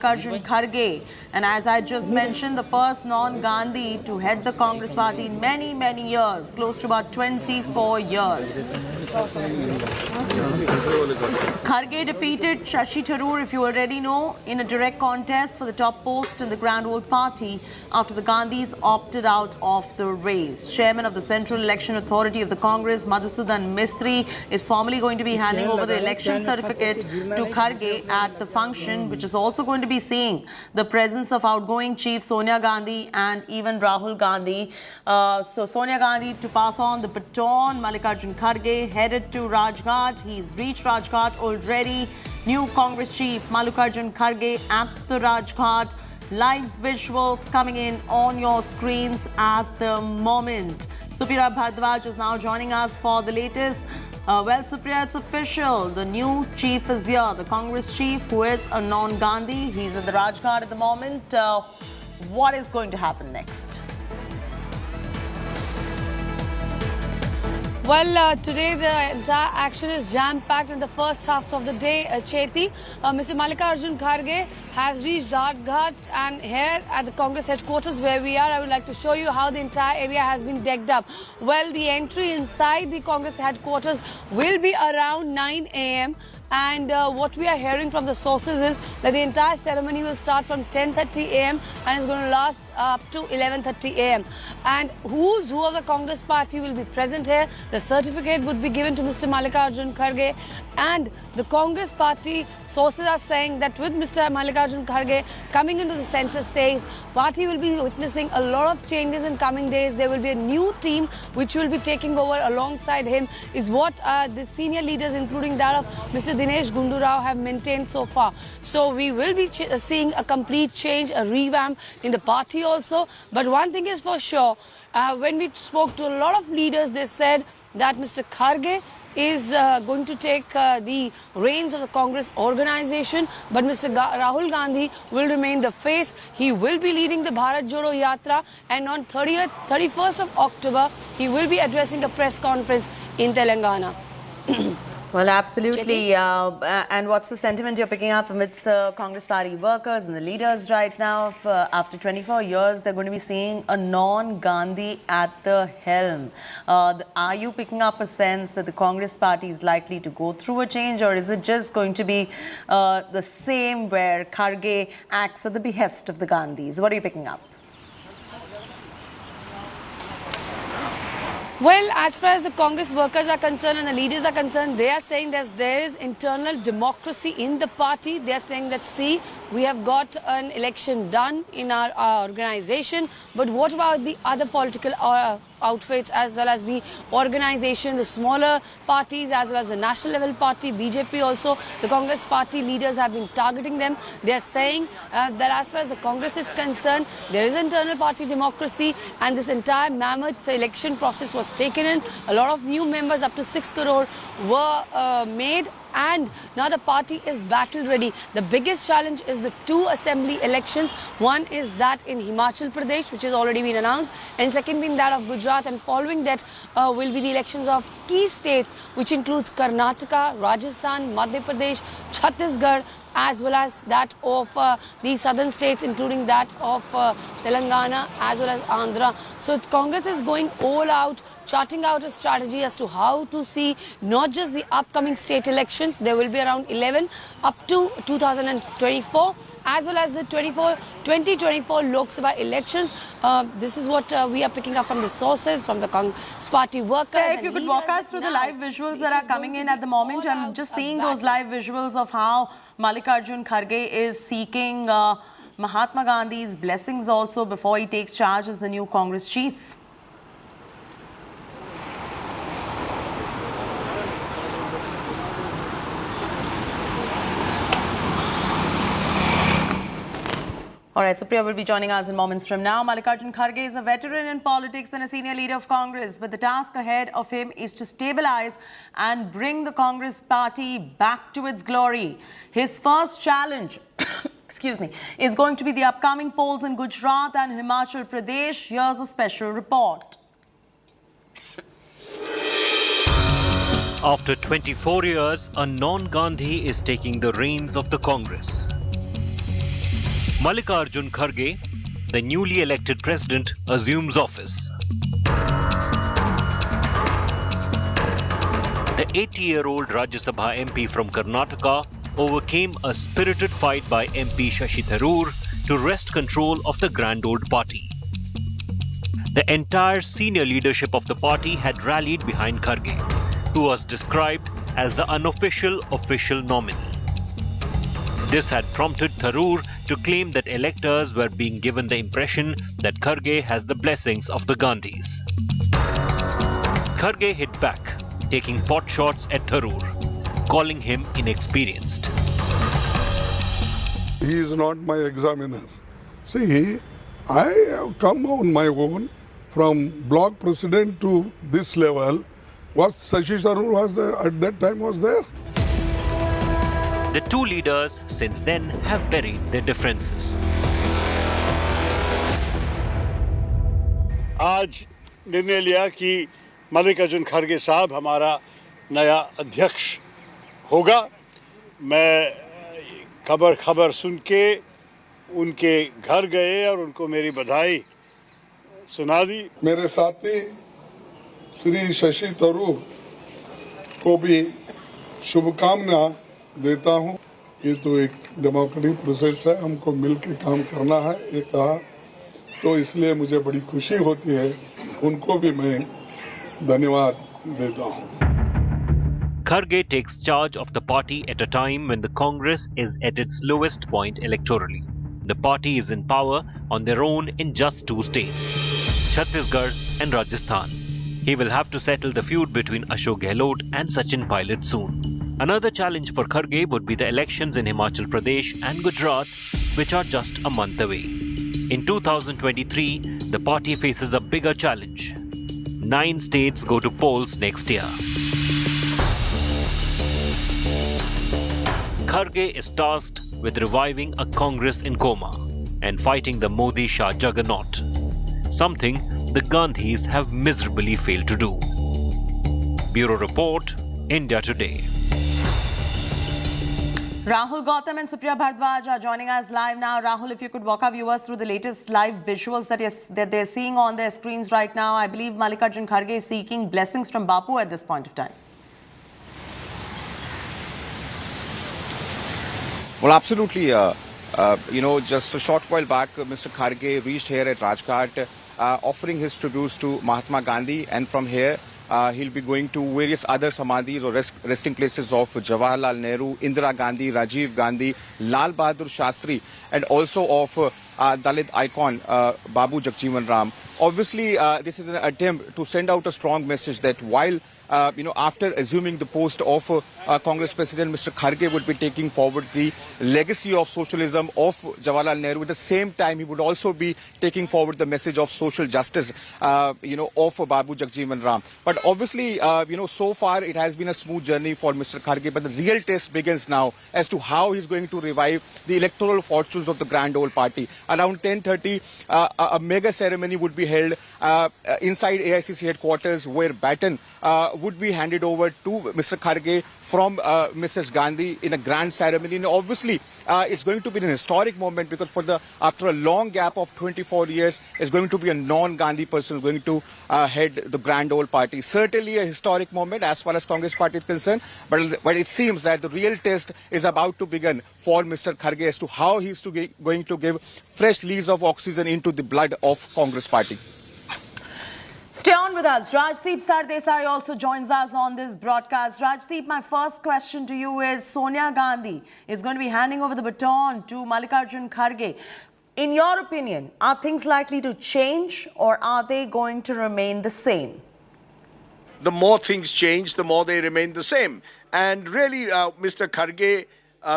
Mallikarjun Kharge, and as I just mentioned, the first non-Gandhi to head the Congress party in many, many years, close to about 24 years. Kharge defeated Shashi Tharoor, if you already know, in a direct contest for the top post in the Grand Old Party after the Gandhis opted out of the race. Chairman of the Central Election Authority of the Congress, Madhusudan Mistry, is formally going to be handing over the election certificate to Kharge at the function, which is also going to be seeing the presence of outgoing chief Sonia Gandhi and even Rahul Gandhi. So Sonia Gandhi to pass on the baton. Mallikarjun Kharge headed to Rajghat. He's reached Rajghat already. New Congress chief Mallikarjun Kharge at the Rajghat. Live visuals coming in on your screens at the moment. Supriya Bhardwaj is now joining us for the latest. Well, Supriya, it's official. The new chief is here. The Congress chief, who is a non-Gandhi. He's at the Rajghat at the moment. What is going to happen next? Well, today the entire action is jam-packed in the first half of the day, Cheti. Mr. Mallikarjun Kharge has reached Rajghat, and here at the Congress headquarters where we are, I would like to show you how the entire area has been decked up. Well, the entry inside the Congress headquarters will be around 9 a.m. And what we are hearing from the sources is that the entire ceremony will start from 10:30 a.m. and is going to last up to 11:30 a.m. And who's who of the Congress party will be present here. The certificate would be given to Mr. Mallikarjun Kharge, and the Congress party sources are saying that with Mr. Mallikarjun Kharge coming into the center stage, party will be witnessing a lot of changes in coming days. There will be a new team which will be taking over alongside him, is what the senior leaders, including that of Mr. Dinesh Gundurao, have maintained so far. So we will be seeing a complete change, a revamp in the party also. But one thing is for sure, when we spoke to a lot of leaders, they said that Mr. Kharge is going to take the reins of the Congress organization, but Mr. Rahul Gandhi will remain the face. He will be leading the Bharat Jodo Yatra, and on 31st of October, he will be addressing a press conference in Telangana. Well, absolutely. And what's the sentiment you're picking up amidst the Congress party workers and the leaders right now? After 24 years, they're going to be seeing a non-Gandhi at the helm. Are you picking up a sense that the Congress party is likely to go through a change, or is it just going to be the same where Kharge acts at the behest of the Gandhis? What are you picking up? Well, as far as the Congress workers are concerned and the leaders are concerned, they are saying that there is internal democracy in the party. They are saying that, see, we have got an election done in our organization, but what about the other political outfits as well as the organization, the smaller parties as well as the national level party, BJP also, the Congress party leaders have been targeting them. They are saying that as far as the Congress is concerned, there is internal party democracy, and this entire mammoth election process was taken in. A lot of new members, up to 6 crore, were made. And now the party is battle ready. The biggest challenge is the 2 assembly elections. One is that in Himachal Pradesh, which has already been announced, and second being that of Gujarat, and following that will be the elections of key states, which includes Karnataka, Rajasthan, Madhya Pradesh, Chhattisgarh, as well as that of the southern states, including that of Telangana as well as Andhra. So Congress is going all out, charting out a strategy as to how to see not just the upcoming state elections, there will be around 11 up to 2024, as well as the 2024 Lok Sabha elections. This is what we are picking up from the sources, from the Congress party workers. Yeah, if you could walk us through the live visuals that are coming in at the moment. I'm just seeing those live visuals of how Mallikarjun Kharge is seeking Mahatma Gandhi's blessings also before he takes charge as the new Congress chief. All right, Supriya will be joining us in moments from now. Mallikarjun Kharge is a veteran in politics and a senior leader of Congress, but the task ahead of him is to stabilize and bring the Congress party back to its glory. His first challenge excuse me, is going to be the upcoming polls in Gujarat and Himachal Pradesh. Here's a special report. After 24 years, a non-Gandhi is taking the reins of the Congress. Mallikarjun Kharge, the newly elected president, assumes office. The 80-year-old Rajya Sabha MP from Karnataka overcame a spirited fight by MP Shashi Tharoor to wrest control of the grand old party. The entire senior leadership of the party had rallied behind Kharge, who was described as the unofficial official nominee. This had prompted Tharoor to claim that electors were being given the impression that Kharge has the blessings of the Gandhis. Kharge hit back, taking pot shots at Tharoor, calling him inexperienced. He is not my examiner. See, I have come on my own from block president to this level. Was Shashi Tharoor was there at that time was there? The two leaders since then have buried their differences. आज निर्णय लिया कि मल्लिकार्जुन खड़गे साहब हमारा नया अध्यक्ष होगा। मैं खबर सुन के उनके घर गए और उनको मेरी बधाई सुना दी। मेरे साथी श्री शशि थरूर को भी शुभकामना देता हूं। ये तो एक डेमोक्रेटिक प्रोसेस है, हमको मिलकर काम करना है, ये कहा, तो इसलिए मुझे बड़ी खुशी होती है। उनको भी मैं धन्यवाद देता हूं। Kharge takes charge of the party at a time when the Congress is at its lowest point electorally. The party is in power on their own in just two states, Chhattisgarh and Rajasthan. He will have to settle the feud between Ashok Gehlot and Sachin Pilot soon. Another challenge for Kharge would be the elections in Himachal Pradesh and Gujarat, which are just a month away. In 2023, the party faces a bigger challenge. 9 states go to polls next year. Kharge is tasked with reviving a Congress in coma and fighting the Modi-Shah juggernaut, something the Gandhis have miserably failed to do. Bureau Report, India Today. Rahul Gautam and Supriya Bhardwaj are joining us live now. Rahul, if you could walk our viewers through the latest live visuals that they're seeing on their screens right now. I believe Mallikarjun Kharge is seeking blessings from Bapu at this point of time. Well, absolutely. Just a short while back, Mr. Kharge reached here at Rajghat, offering his tributes to Mahatma Gandhi, and from here he'll be going to various other samadhis or resting places of Jawaharlal Nehru, Indira Gandhi, Rajiv Gandhi, Lal Bahadur Shastri, and also of Dalit icon Babu Jagjeevan Ram. Obviously, this is an attempt to send out a strong message that while after assuming the post of Congress President, Mr. Kharge would be taking forward the legacy of socialism of Jawaharlal Nehru. At the same time, he would also be taking forward the message of social justice, of Babu Jagjeevan Ram. But obviously, so far it has been a smooth journey for Mr. Kharge. But the real test begins now as to how he's going to revive the electoral fortunes of the grand old party. Around 10:30, a mega ceremony would be held inside AICC headquarters, where baton would be handed over to Mr. Kharge from Mrs. Gandhi in a grand ceremony. And obviously, it's going to be an historic moment because after a long gap of 24 years, it's going to be a non-Gandhi person going to head the grand old party. Certainly a historic moment as far as Congress party is concerned, but it seems that the real test is about to begin for Mr. Kharge as to how he's going to give fresh leaves of oxygen into the blood of Congress party. Stay on with us. Rajdeep Sardesai also joins us on this broadcast. Rajdeep, my first question to you is, Sonia Gandhi is going to be handing over the baton to Mallikarjun Kharge. In your opinion, are things likely to change or are they going to remain the same? The more things change, the more they remain the same. And really, Mr. Kharge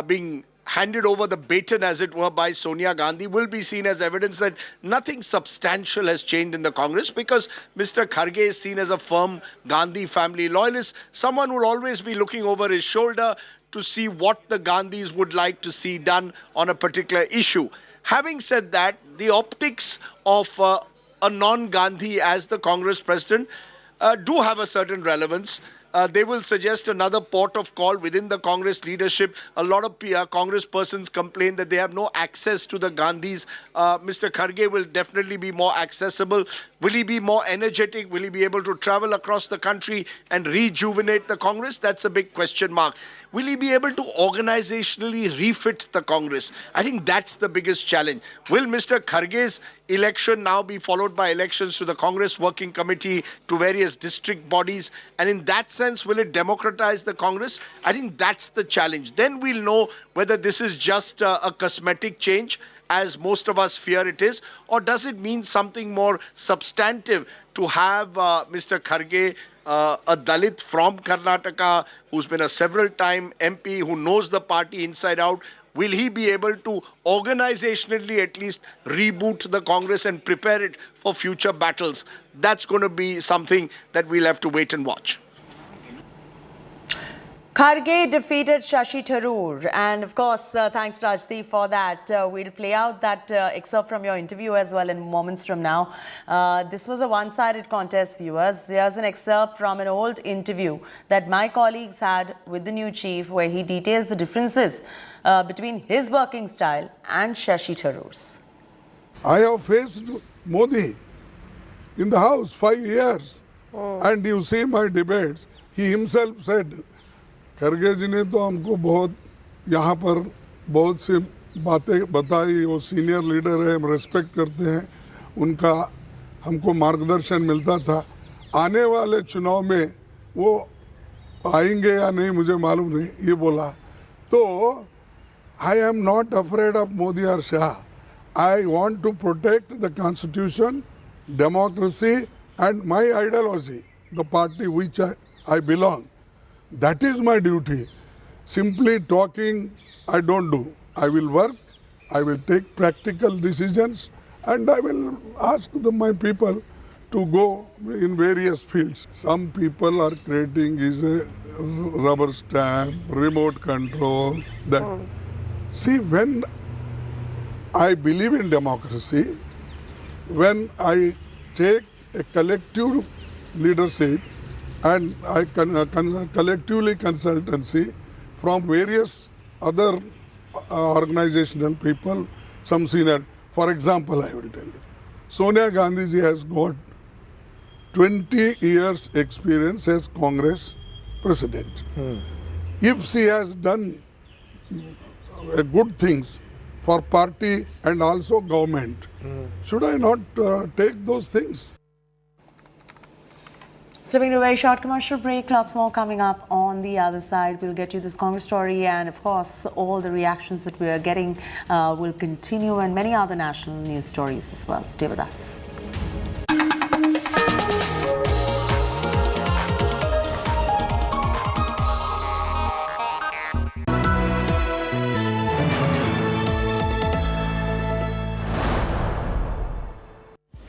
being handed over the baton, as it were, by Sonia Gandhi will be seen as evidence that nothing substantial has changed in the Congress, because Mr. Kharge is seen as a firm Gandhi family loyalist, someone who will always be looking over his shoulder to see what the Gandhis would like to see done on a particular issue. Having said that, the optics of a non-Gandhi as the Congress president do have a certain relevance. they will suggest another port of call within the Congress leadership. A lot of Congress persons complain that they have no access to the Gandhis. Mr. Kharge will definitely be more accessible. Will he be more energetic? Will he be able to travel across the country and rejuvenate the Congress? That's a big question mark. Will he be able to organizationally refit the Congress? I think that's the biggest challenge. Will Mr. Kharge's election now be followed by elections to the Congress Working Committee, to various district bodies? And in that sense, will it democratize the Congress? I think that's the challenge. Then we'll know whether this is just a cosmetic change, as most of us fear it is, or does it mean something more substantive to have Mr. Kharge, a Dalit from Karnataka, who's been a several-time MP, who knows the party inside out? Will he be able to organizationally at least reboot the Congress and prepare it for future battles? That's going to be something that we'll have to wait and watch. Kharge defeated Shashi Tharoor, and of course, thanks Rajdeep for that. We'll play out that excerpt from your interview as well in moments from now. This was a one-sided contest, viewers. Here's an excerpt from an old interview that my colleagues had with the new chief, where he details the differences between his working style and Shashi Tharoor's. I have faced Modi in the house 5 years, and you see my debates. He himself said, Kharge जी ने तो हमको बहुत यहाँ पर बहुत सी बातें बताई, वो सीनियर लीडर है, हम रेस्पेक्ट करते हैं उनका, हमको मार्गदर्शन मिलता था। आने वाले चुनाव में वो आएंगे या नहीं मुझे मालूम नहीं, ये बोला। तो I am not afraid of Modi और Shah. I want to protect the constitution, democracy and my ideology, the party which I belong. That is my duty. Simply talking, I don't do. I will work, I will take practical decisions, and I will ask my people to go in various fields. Some people are creating is a rubber stamp, remote control. That. See, when I believe in democracy, when I take a collective leadership and I collectively consultancy from various other organizational people, some senior. For example, I will tell you, Sonia Gandhi ji has got 20 years experience as Congress president. If she has done good things for party and also government, should I not take those things? Slipping to a very short commercial break, lots more coming up on the other side. We'll get you this Congress story, and of course all the reactions that we are getting will continue, and many other national news stories as well. Stay with us.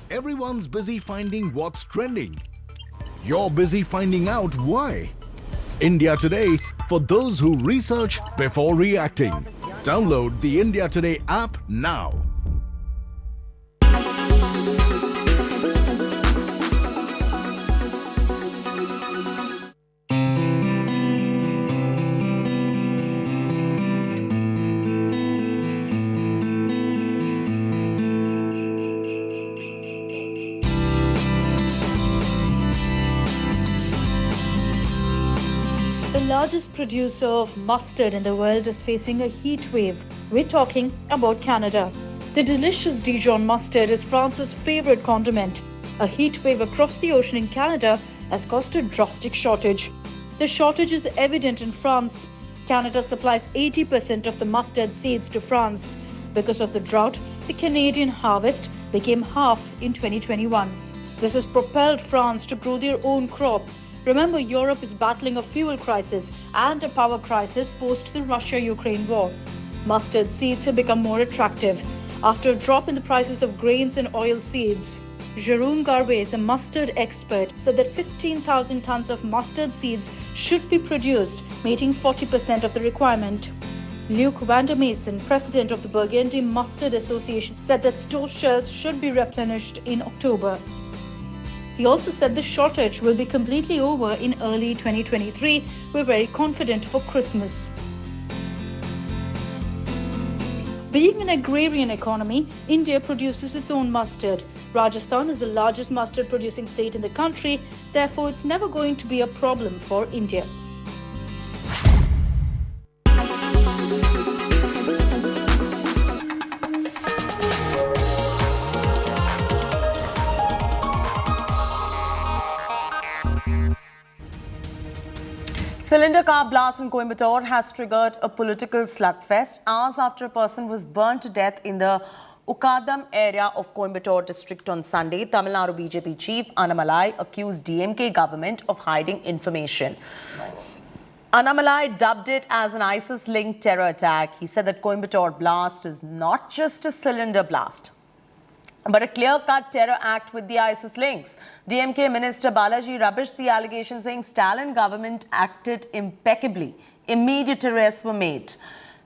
Everyone's busy finding what's trending. You're busy finding out why. India Today, for those who research before reacting. Download the India Today app now. The largest producer of mustard in the world is facing a heat wave. We're talking about Canada. The delicious Dijon mustard is France's favorite condiment. A heat wave across the ocean in Canada has caused a drastic shortage. The shortage is evident in France. Canada supplies 80% of the mustard seeds to France. Because of the drought, the Canadian harvest became half in 2021. This has propelled France to grow their own crop. Remember, Europe is battling a fuel crisis and a power crisis post the Russia-Ukraine war. Mustard seeds have become more attractive after a drop in the prices of grains and oil seeds. Jérôme Garbes, a mustard expert, said that 15,000 tons of mustard seeds should be produced, meeting 40% of the requirement. Luc Vandermeysen, president of the Burgundy Mustard Association, said that store shelves should be replenished in October. He also said the shortage will be completely over in early 2023. We're very confident for Christmas. Being an agrarian economy, India produces its own mustard. Rajasthan is the largest mustard producing state in the country, therefore it's never going to be a problem for India. Cylinder car blast in Coimbatore has triggered a political slugfest hours after a person was burnt to death in the Ukadam area of Coimbatore district on Sunday. Tamil Nadu BJP chief Annamalai accused DMK government of hiding information. Annamalai dubbed it as an ISIS-linked terror attack. He said that Coimbatore blast is not just a cylinder blast, but a clear-cut terror act with the ISIS links. DMK Minister Balaji rubbished the allegation, saying Stalin government acted impeccably. Immediate arrests were made.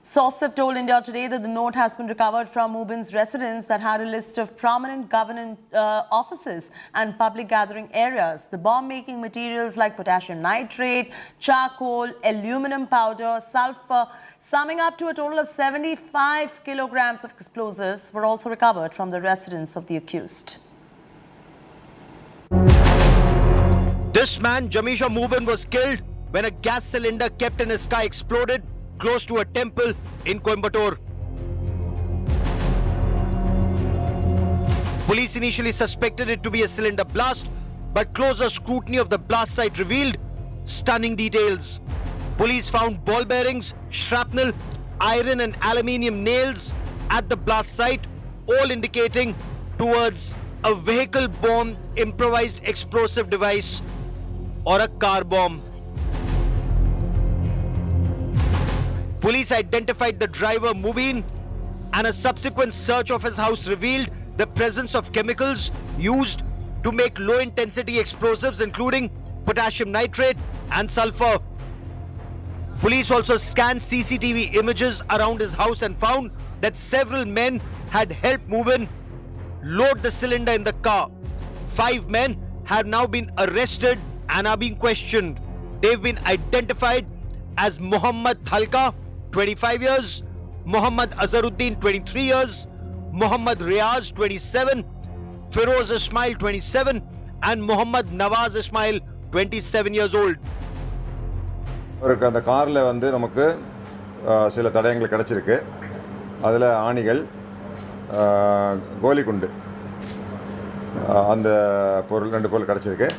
Sources have told India Today that the note has been recovered from Mubin's residence that had a list of prominent government offices and public gathering areas. The bomb-making materials like potassium nitrate, charcoal, aluminum powder, sulfur, summing up to a total of 75 kilograms of explosives, were also recovered from the residence of the accused. This man, Jamisha Mubin, was killed when a gas cylinder kept in his car exploded close to a temple in Coimbatore. Police initially suspected it to be a cylinder blast, but closer scrutiny of the blast site revealed stunning details. Police found ball bearings, shrapnel, iron and aluminium nails at the blast site, all indicating towards a vehicle-borne improvised explosive device or a car bomb. Police identified the driver Mubin, and a subsequent search of his house revealed the presence of chemicals used to make low-intensity explosives, including potassium nitrate and sulfur. Police also scanned CCTV images around his house and found that several men had helped Mubin load the cylinder in the car. 5 men have now been arrested and are being questioned. They've been identified as Muhammad Thalka, 25 years, Muhammad Azharuddin, 23 years, Muhammad Riaz, 27, Feroz Ismail, 27, and Muhammad Nawaz Ismail, 27 years old. அந்த காரில் வந்து நமக்கு சில தடயங்கள் கிடச்சிருக்கு. அதில் ஆணிகள், கோலிக்குண்டு, அந்த பொருள் 2 பொருள் கிடச்சிருக்கு.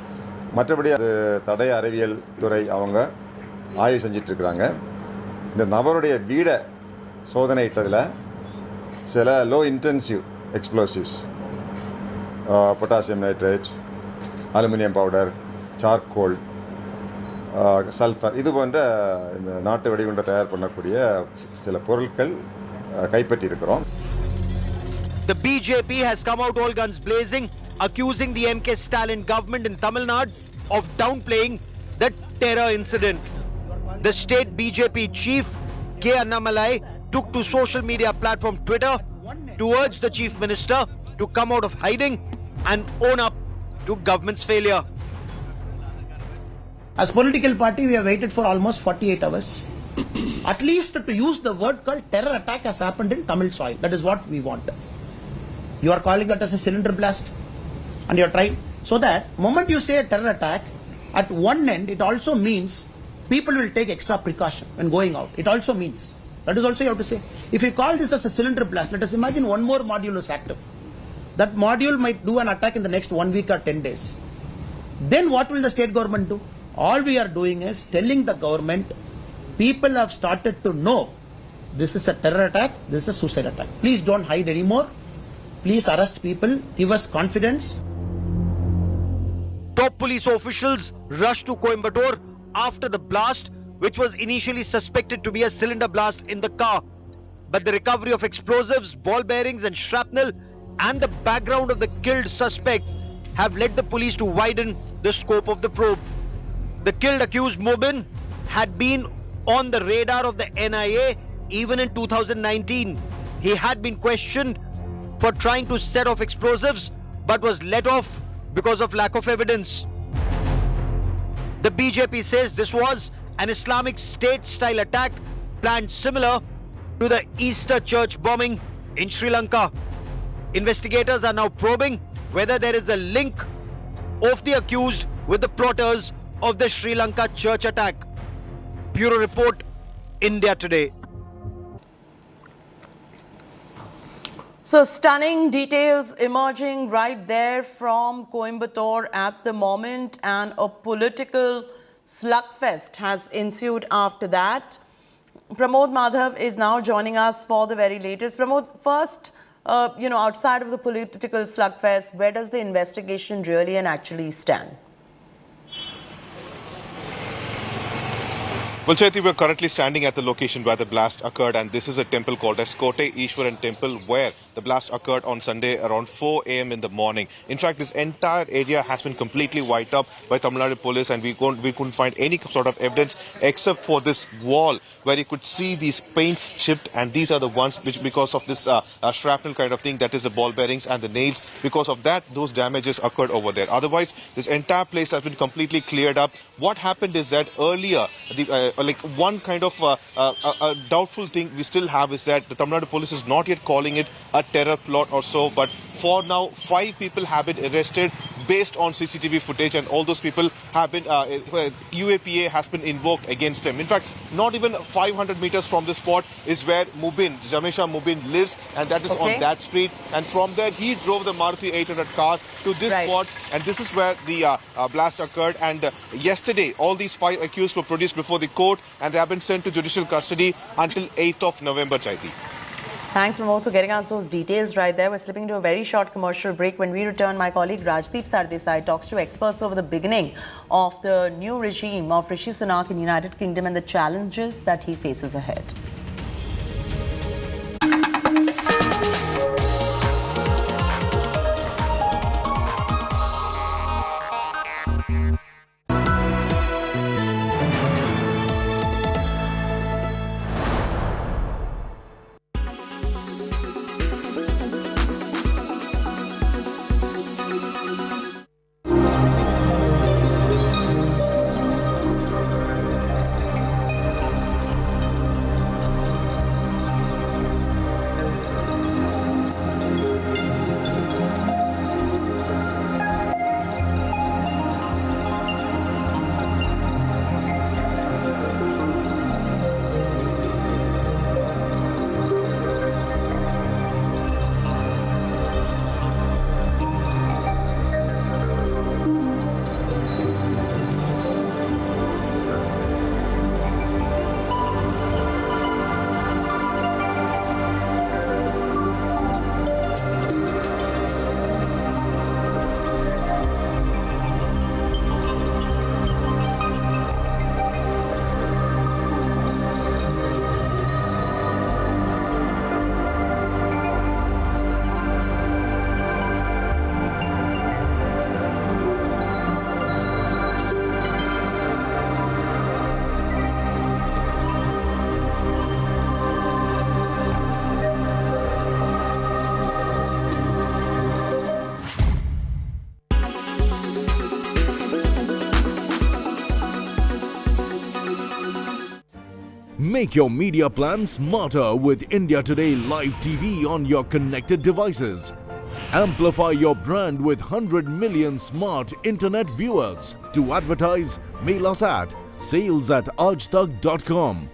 மற்றபடி அது தடய அறிவியல் துறை அவங்க ஆய்வு செஞ்சிட்ருக்குறாங்க. இந்த நபருடைய வீடை சோதனையிட்டதில் சில low intensive explosives, potassium nitrate, aluminium powder, charcoal, sulphur, இது போன்ற இந்த நாட்டு வெடிகுண்டை தயார் பண்ணக்கூடிய சில பொருட்கள் கைப்பற்றியிருக்கிறோம். The BJP has come out all guns blazing, accusing the MK Stalin government in Tamil Nadu of downplaying the terror incident. The state BJP chief K. Annamalai took to social media platform Twitter to urge the chief minister to come out of hiding and own up to government's failure. As political party, we have waited for almost 48 hours. At least to use the word called terror attack has happened in Tamil soil. That is what we want. You are calling that as a cylinder blast, and you are trying. So that moment you say a terror attack, at one end it also means people will take extra precaution when going out. It also means. That is also you have to say. If you call this as a cylinder blast, let us imagine one more module is active. That module might do an attack in the next 1 week or 10 days. Then what will the state government do? All we are doing is telling the government, people have started to know this is a terror attack, this is a suicide attack. Please don't hide anymore. Please arrest people, give us confidence. Top police officials rushed to Coimbatore after the blast, which was initially suspected to be a cylinder blast in the car. But the recovery of explosives, ball bearings and shrapnel and the background of the killed suspect have led the police to widen the scope of the probe. The killed accused Mubin had been on the radar of the NIA even in 2019. He had been questioned for trying to set off explosives but was let off because of lack of evidence. The BJP says this was an Islamic State-style attack planned similar to the Easter church bombing in Sri Lanka. Investigators are now probing whether there is a link of the accused with the plotters of the Sri Lanka church attack. Bureau Report, India Today. So stunning details emerging right there from Coimbatore at the moment, and a political slugfest has ensued after that. Pramod Madhav is now joining us for the very latest. Pramod, first, outside of the political slugfest, where does the investigation really and actually stand? Well, Chaiti, we're currently standing at the location where the blast occurred, and this is a temple called as Kote Ishwaran Temple, where the blast occurred on Sunday around 4 a.m. in the morning. In fact, this entire area has been completely wiped up by Tamil Nadu police, and we couldn't find any sort of evidence except for this wall where you could see these paints chipped, and these are the ones which, because of this shrapnel kind of thing, that is the ball bearings and the nails, because of that, those damages occurred over there. Otherwise, this entire place has been completely cleared up. What happened is that earlier, one kind of a doubtful thing we still have is that the Tamil Nadu police is not yet calling it a terror plot or so, but for now 5 people have been arrested based on CCTV footage, and all those people have been UAPA has been invoked against them. In fact, not even 500 meters from the spot is where Jamesha Mubin lives, and that is on that street, and from there he drove the Maruti 800 car to this spot, and this is where the blast occurred. And yesterday all these 5 accused were produced before the court, and they have been sent to judicial custody until 8th of November, Chaiti. Thanks, Pramod, for getting us those details right there. We're slipping to a very short commercial break. When we return, my colleague Rajdeep Sardesai talks to experts over the beginning of the new regime of Rishi Sunak in the United Kingdom and the challenges that he faces ahead. Make your media plan smarter with India Today Live TV on your connected devices. Amplify your brand with 100 million smart internet viewers. To advertise, mail us at sales@aajtak.com.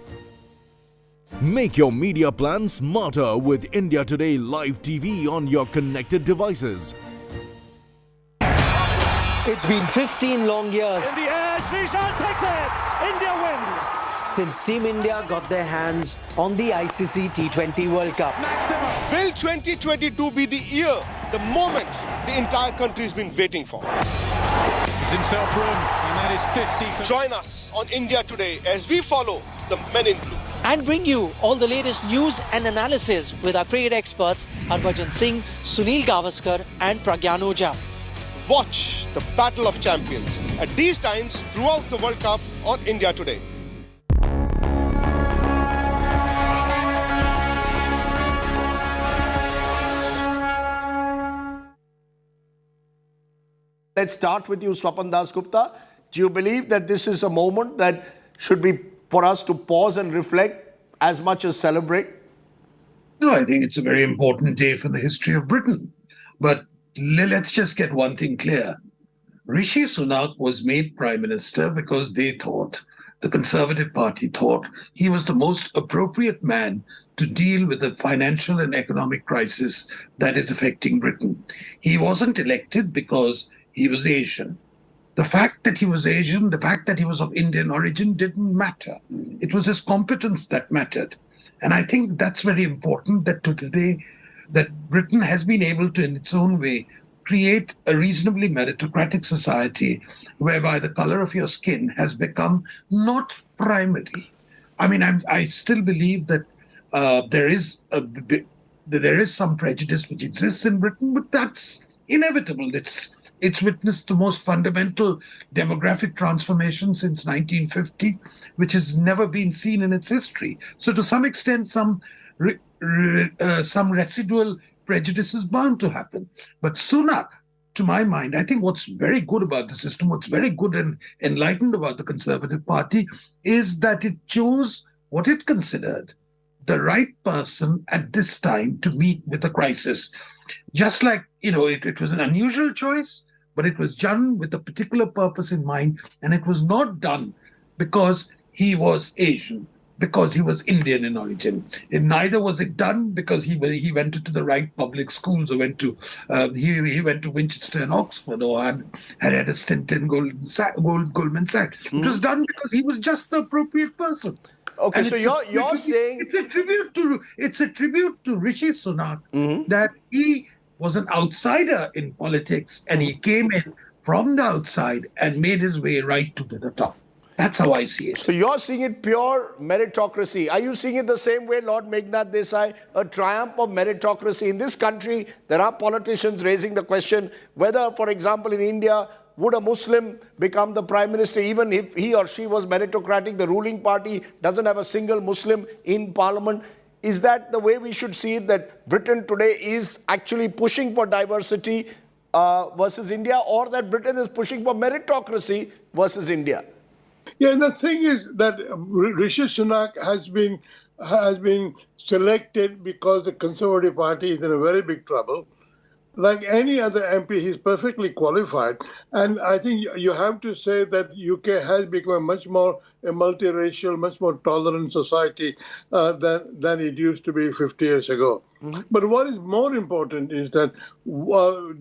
Make your media plan smarter with India Today Live TV on your connected devices. It's been 15 long years. In the air, Srishant takes it. India win. Since Team India got their hands on the ICC T20 World Cup. Will 2022 be the year, the moment the entire country's been waiting for? It's in self-run, and that is 50. Join us on India Today as we follow the men in blue. And bring you all the latest news and analysis with our cricket experts Harbhajan Singh, Sunil Gavaskar and Pragyan Ojha. Watch the Battle of Champions at these times throughout the World Cup on India Today. Let's start with you, Swapan Das Gupta. Do you believe that this is a moment that should be for us to pause and reflect as much as celebrate? No, I think it's a very important day for the history of Britain. But let's just get one thing clear. Rishi Sunak was made Prime Minister because they thought, the Conservative Party thought, he was the most appropriate man to deal with the financial and economic crisis that is affecting Britain. He wasn't elected because he was Asian. The fact that he was Asian, the fact that he was of Indian origin didn't matter. It was his competence that mattered. And I think that's very important that today that Britain has been able to, in its own way, create a reasonably meritocratic society whereby the color of your skin has become not primary. I mean, I still believe that there is some prejudice which exists in Britain, but that's inevitable. It's witnessed the most fundamental demographic transformation since 1950, which has never been seen in its history. So to some extent, some residual prejudice is bound to happen. But Sunak, to my mind, I think what's very good about the system, what's very good and enlightened about the Conservative Party is that it chose what it considered the right person at this time to meet with a crisis. Just like, it was an unusual choice, but it was done with a particular purpose in mind, and it was not done because he was Asian, because he was Indian in origin. And neither was it done because he went to the right public schools or he went to Winchester and Oxford or had a stint in Goldman Sachs. It was done because he was just the appropriate person. Okay, And so you're saying it's a tribute to Rishi Sunak that he was an outsider in politics and he came in from the outside and made his way right to the top. That's how I see it. So you're seeing it pure meritocracy. Are you seeing it the same way, Lord Meghnad Desai, a triumph of meritocracy? In this country, there are politicians raising the question whether, for example, in India, would a Muslim become the Prime Minister even if he or she was meritocratic? The ruling party doesn't have a single Muslim in parliament. Is that the way we should see it, that Britain today is actually pushing for diversity versus India, or that Britain is pushing for meritocracy versus India? Yeah, and the thing is that Rishi Sunak has been selected because the Conservative Party is in a very big trouble. Like any other MP, he's perfectly qualified. And I think you have to say that UK has become a much more a multiracial, much more tolerant society than it used to be 50 years ago. But what is more important is that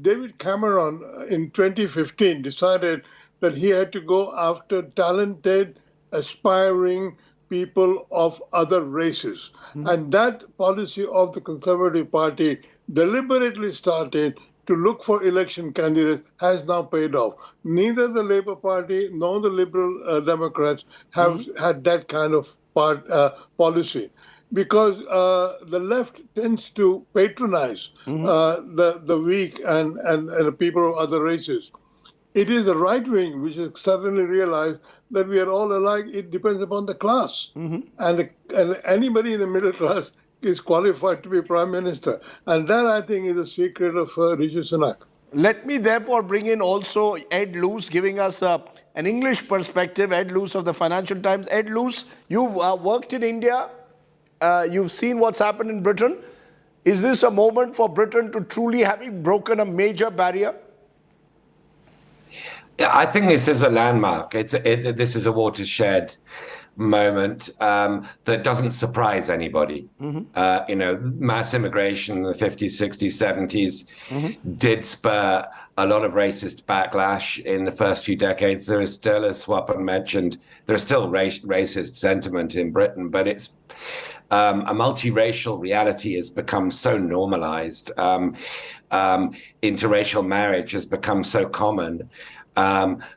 David Cameron in 2015 decided that he had to go after talented, aspiring people of other races. And that policy of the Conservative Party deliberately started to look for election candidates has now paid off. Neither the Labour Party nor the Liberal Democrats have had that kind of policy, because the left tends to patronize the weak and the people of other races. It is the right wing which has suddenly realized that we are all alike. It depends upon the class. And anybody in the middle class is qualified to be Prime Minister. And that, I think, is the secret of Rishi Sunak. Let me therefore bring in also Ed Luce, giving us an English perspective. Ed Luce of the Financial Times. Ed Luce, you've worked in India. You've seen what's happened in Britain. Is this a moment for Britain to truly having broken a major barrier? I think this is a landmark. This is a watershed moment that doesn't surprise anybody. Mass immigration in the 50s, 60s, 70s did spur a lot of racist backlash in the first few decades. There is still, as Swapan mentioned, there's still racist sentiment in Britain, but it's a multiracial reality has become so normalized. Interracial marriage has become so common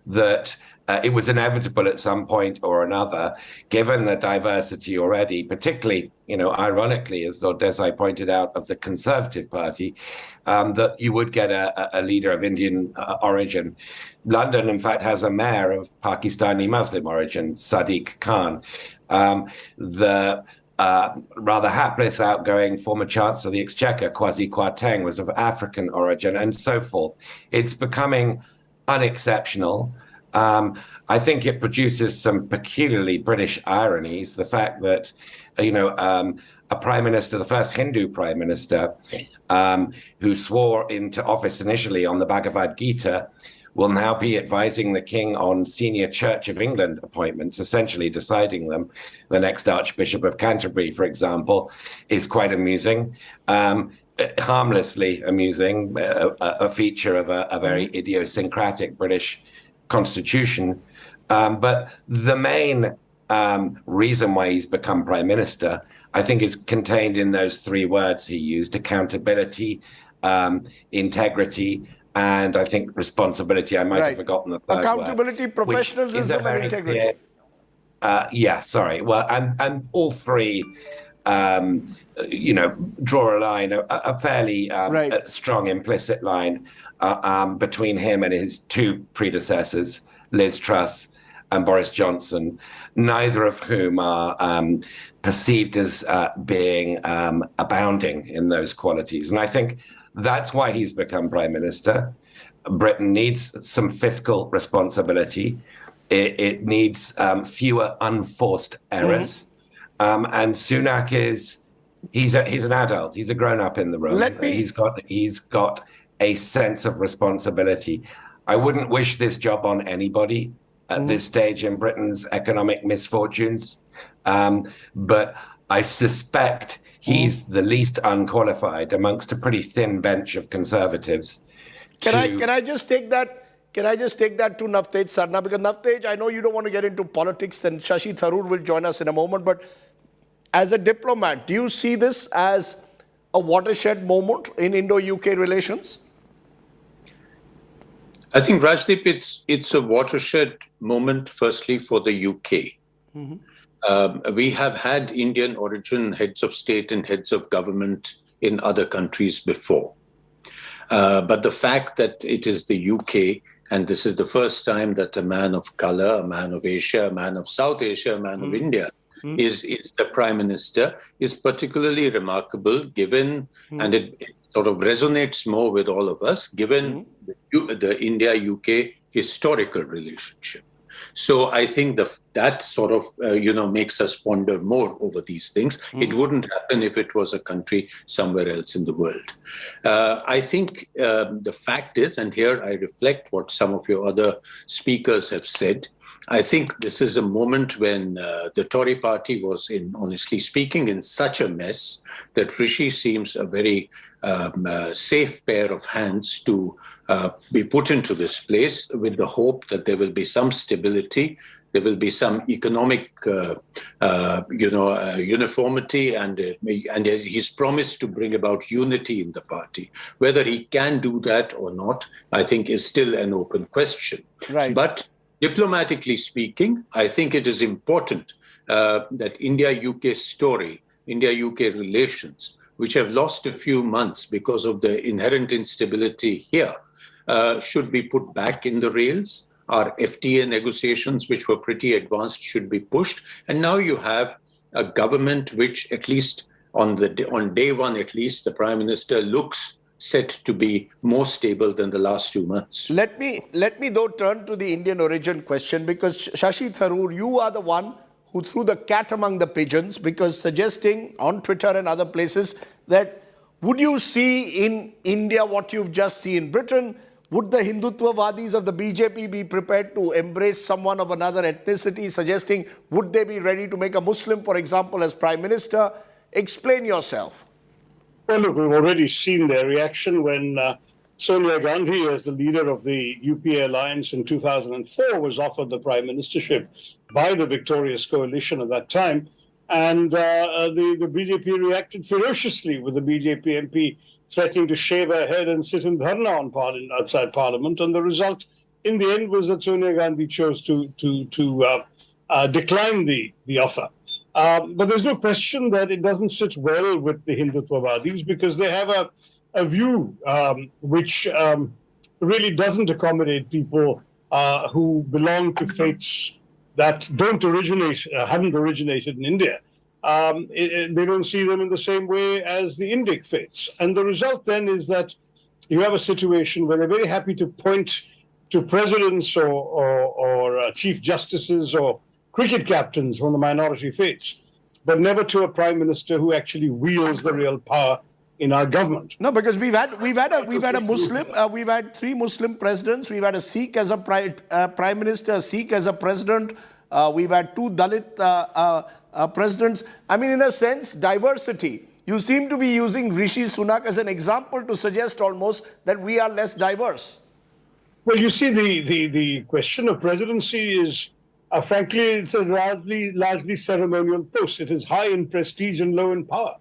that it was inevitable at some point or another, given the diversity already, particularly, ironically, as Lord Desai pointed out, of the Conservative Party, that you would get a leader of Indian origin. London, in fact, has a mayor of Pakistani Muslim origin, Sadiq Khan. The rather hapless outgoing former Chancellor of the Exchequer, Kwasi Kwarteng, was of African origin, and so forth. It's becoming unexceptional. I think it produces some peculiarly British ironies. The fact that, a prime minister, the first Hindu prime minister, who swore into office initially on the Bhagavad Gita, will now be advising the king on senior Church of England appointments, essentially deciding them. The next Archbishop of Canterbury, for example, is quite amusing. Harmlessly amusing, a feature of a very idiosyncratic British constitution. But the main reason why he's become prime minister, I think, is contained in those three words he used: accountability, integrity, and I think responsibility. I might have forgotten the third accountability, word, professionalism, and integrity. Sorry. Well, and all three, draw a line, a fairly strong implicit line between him and his two predecessors, Liz Truss and Boris Johnson, neither of whom are perceived as being abounding in those qualities. And I think that's why he's become prime minister. Britain needs some fiscal responsibility. It needs fewer unforced errors. And Sunak he's an adult. He's a grown-up in the room. He's got a sense of responsibility. I wouldn't wish this job on anybody at this stage in Britain's economic misfortunes. But I suspect he's the least unqualified amongst a pretty thin bench of conservatives. Can I just take that to Navtej Sarna? Because Navtej, I know you don't want to get into politics, and Shashi Tharoor will join us in a moment, but as a diplomat, do you see this as a watershed moment in Indo-UK relations? I think, Rajdeep, it's a watershed moment, firstly, for the UK. We have had Indian origin heads of state and heads of government in other countries before. But the fact that it is the UK, and this is the first time that a man of color, a man of Asia, a man of South Asia, a man of India is the prime minister, is particularly remarkable given, and it sort of resonates more with all of us, given the India-UK historical relationship. So I think that sort of, makes us ponder more over these things. It wouldn't happen if it was a country somewhere else in the world. I think the fact is, and here I reflect what some of your other speakers have said, I think this is a moment when the Tory party was, honestly speaking, in such a mess that Rishi seems a very safe pair of hands to be put into this place, with the hope that there will be some stability, there will be some economic, uniformity, and he's promised to bring about unity in the party. Whether he can do that or not, I think, is still an open question. Right. But diplomatically speaking, I think it is important that India-UK story, India-UK relations, which have lost a few months because of the inherent instability here, should be put back in the rails. Our FTA negotiations, which were pretty advanced, should be pushed. And now you have a government which, at least on day one, at least, the Prime Minister looks set to be more stable than the last 2 months. Let me though turn to the Indian origin question, because Shashi Tharoor, you are the one who threw the cat among the pigeons, because suggesting on Twitter and other places that would you see in India what you've just seen in Britain? Would the Hindutva-vadis of the BJP be prepared to embrace someone of another ethnicity, suggesting would they be ready to make a Muslim, for example, as Prime Minister? Explain yourself. Well, look, we've already seen their reaction when Sonia Gandhi, as the leader of the UPA alliance in 2004, was offered the prime ministership by the victorious coalition at that time. And the BJP reacted ferociously, with the BJP MP threatening to shave her head and sit in dharna outside Parliament. And the result, in the end, was that Sonia Gandhi chose to decline the offer. But there's no question that it doesn't sit well with the Hindutva-vadis, because they have a view which really doesn't accommodate people who belong to faiths that haven't originated in India. They don't see them in the same way as the Indic faiths. And the result then is that you have a situation where they're very happy to point to presidents or chief justices or cricket captains from the minority faiths, but never to a prime minister who actually wields the real power in our government. No, because we've had a Muslim, we've had 3 Muslim presidents, we've had a Sikh as a prime minister, a Sikh as a president, we've had 2 Dalit presidents. I mean, in a sense, diversity. You seem to be using Rishi Sunak as an example to suggest almost that we are less diverse. Well, you see, the question of presidency is, frankly, it's a largely ceremonial post. It is high in prestige and low in power.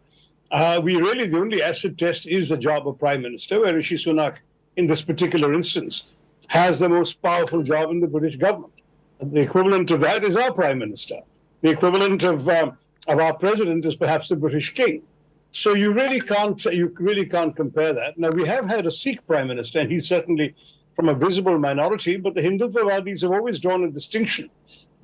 The only acid test is the job of prime minister, where Rishi Sunak, in this particular instance, has the most powerful job in the British government. The equivalent of that is our prime minister. The equivalent of our president is perhaps the British king. So you really can't compare that. Now, we have had a Sikh prime minister, and he's certainly from a visible minority, but the Hindutvawadis have always drawn a distinction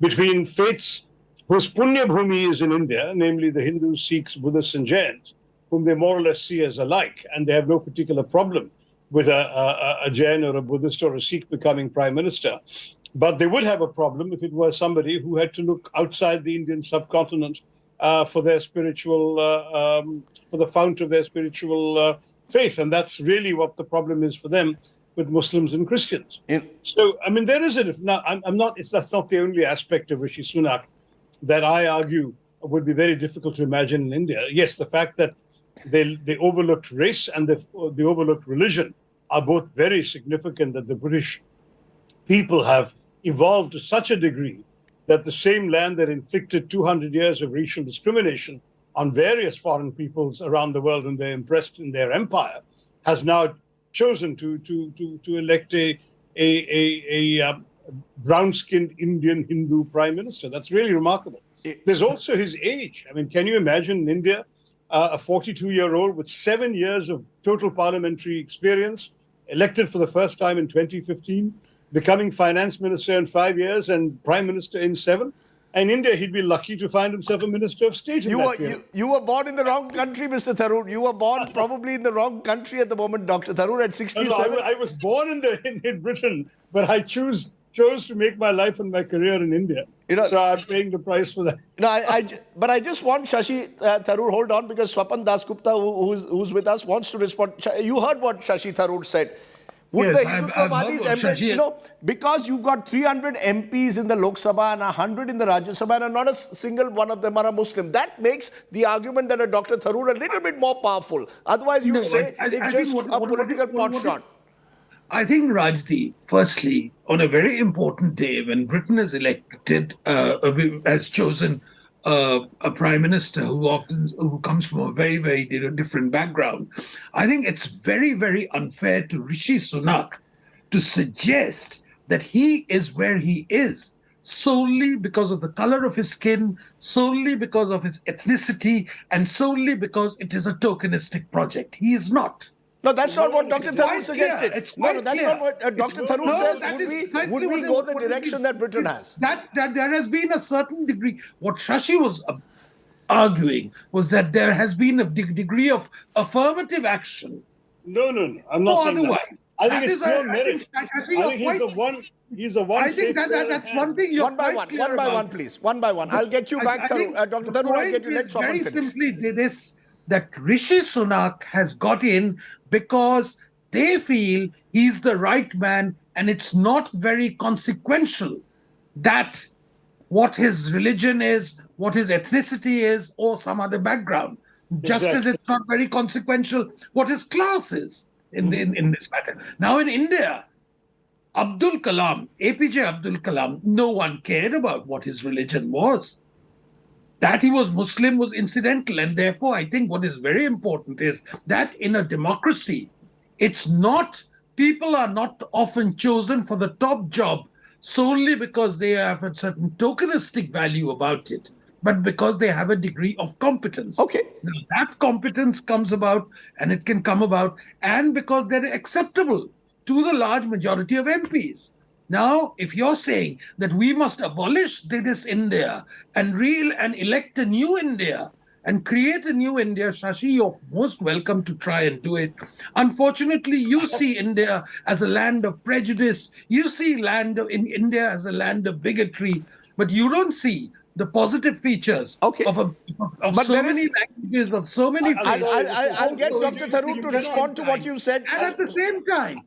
between faiths whose Punya Bhumi is in India, namely the Hindus, Sikhs, Buddhists, and Jains, whom they more or less see as alike, and they have no particular problem with a Jain or a Buddhist or a Sikh becoming prime minister. But they would have a problem if it were somebody who had to look outside the Indian subcontinent for their spiritual, for the fount of their spiritual faith. And that's really what the problem is for them with Muslims and Christians. So, I mean, there is that's not the only aspect of Rishi Sunak that I argue would be very difficult to imagine in India. Yes, the fact that they overlooked race and they overlooked religion are both very significant, that the British people have evolved to such a degree that the same land that inflicted 200 years of racial discrimination on various foreign peoples around the world when they're impressed in their empire has now chosen to elect a brown-skinned Indian Hindu prime minister. That's really remarkable. There's also his age. I mean, can you imagine in India a 42-year-old with 7 years of total parliamentary experience, elected for the first time in 2015, becoming finance minister in 5 years and prime minister in 7? In India, he'd be lucky to find himself a minister of state. You were born in the wrong country, Mr. Tharoor. You were born probably in the wrong country at the moment, Dr. Tharoor, at 67. No, I was born in Britain, but I chose to make my life and my career in India. So I'm paying the price for that. No, but I just want Shashi Tharoor, hold on, because Swapan Dasgupta, who's with us, wants to respond. You heard what Shashi Tharoor said. Would the Hindutvawadis, because you've got 300 MPs in the Lok Sabha and 100 in the Rajya Sabha, and not a single one of them are a Muslim, that makes the argument that a Dr. Tharoor a little bit more powerful. Otherwise, you'd say it's just a political pot shot. I think, Rajdi, firstly, on a very important day when Britain is elected, has chosen a prime minister who comes from a very, very different background, I think it's very, very unfair to Rishi Sunak to suggest that he is where he is solely because of the color of his skin, solely because of his ethnicity, and solely because it is a tokenistic project. He is not. No, that's not what Dr. Tharoor suggested. No, that's not what Dr. Tharoor says. Would we go the direction that Britain has? That there has been a certain degree. What Shashi was arguing was that there has been a degree of affirmative action. No. I'm not saying otherwise. That. I think it's pure merit. I think he's a one. I think that's one thing. One by one, please. One by one. I'll get you back, Dr. Tharoor. I'll get you. Let's very simply this. That Rishi Sunak has got in because they feel he's the right man, and it's not very consequential that what his religion is, what his ethnicity is, or some other background. Just as it's not very consequential what his class is in this matter. Now in India, Abdul Kalam, APJ Abdul Kalam, no one cared about what his religion was. That he was Muslim was incidental, and therefore I think what is very important is that in a democracy, people are not often chosen for the top job solely because they have a certain tokenistic value about it, but because they have a degree of competence. Okay. Now, that competence comes about, and it can come about, and because they're acceptable to the large majority of MPs. Now, if you're saying that we must abolish this India and elect a new India, and create a new India, Shashi, you're most welcome to try and do it. Unfortunately, you see India as a land of prejudice. You see India as a land of bigotry, but you don't see the positive features of so many languages, of so many faiths. I'll get Dr. Tharoor to respond to what you said. And at the same time,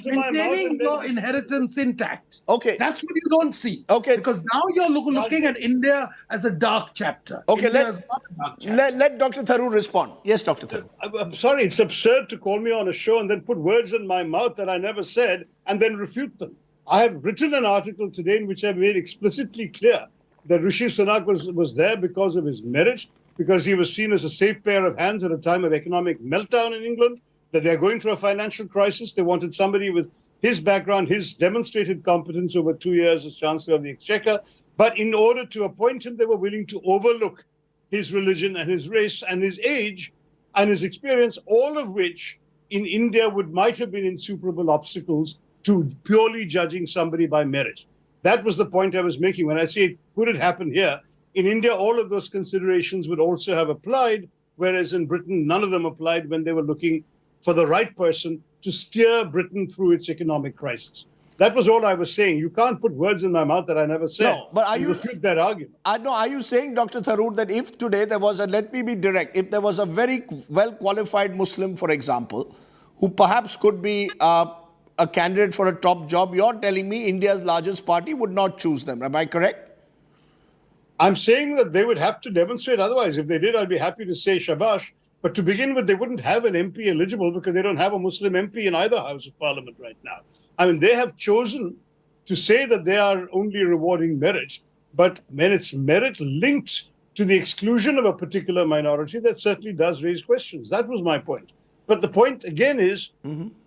maintaining your inheritance intact. Okay. That's what you don't see. Okay. Because now you're looking at India as a dark chapter. Okay, let Dr. Tharoor respond. Yes, Dr. Tharoor. I'm sorry, it's absurd to call me on a show and then put words in my mouth that I never said and then refute them. I have written an article today in which I made explicitly clear that Rishi Sunak was there because of his merit, because he was seen as a safe pair of hands at a time of economic meltdown in England, that they're going through a financial crisis. They wanted somebody with his background, his demonstrated competence over 2 years as Chancellor of the Exchequer. But in order to appoint him, they were willing to overlook his religion and his race and his age and his experience, all of which in India might have been insuperable obstacles to purely judging somebody by merit. That was the point I was making. When I say, could it happen here? In India, all of those considerations would also have applied, whereas in Britain, none of them applied when they were looking for the right person to steer Britain through its economic crisis. That was all I was saying. You can't put words in my mouth that I never said. No, but are you refute that argument? Are you saying, Dr. Tharoor, that if today there was let me be direct, if there was a very well-qualified Muslim, for example, who perhaps could be a candidate for a top job, you're telling me India's largest party would not choose them. Am I correct? I'm saying that they would have to demonstrate otherwise. If they did, I'd be happy to say shabash. But to begin with, they wouldn't have an MP eligible because they don't have a Muslim MP in either House of Parliament right now. I mean, they have chosen to say that they are only rewarding merit. But when it's merit linked to the exclusion of a particular minority, that certainly does raise questions. That was my point. But the point, again, is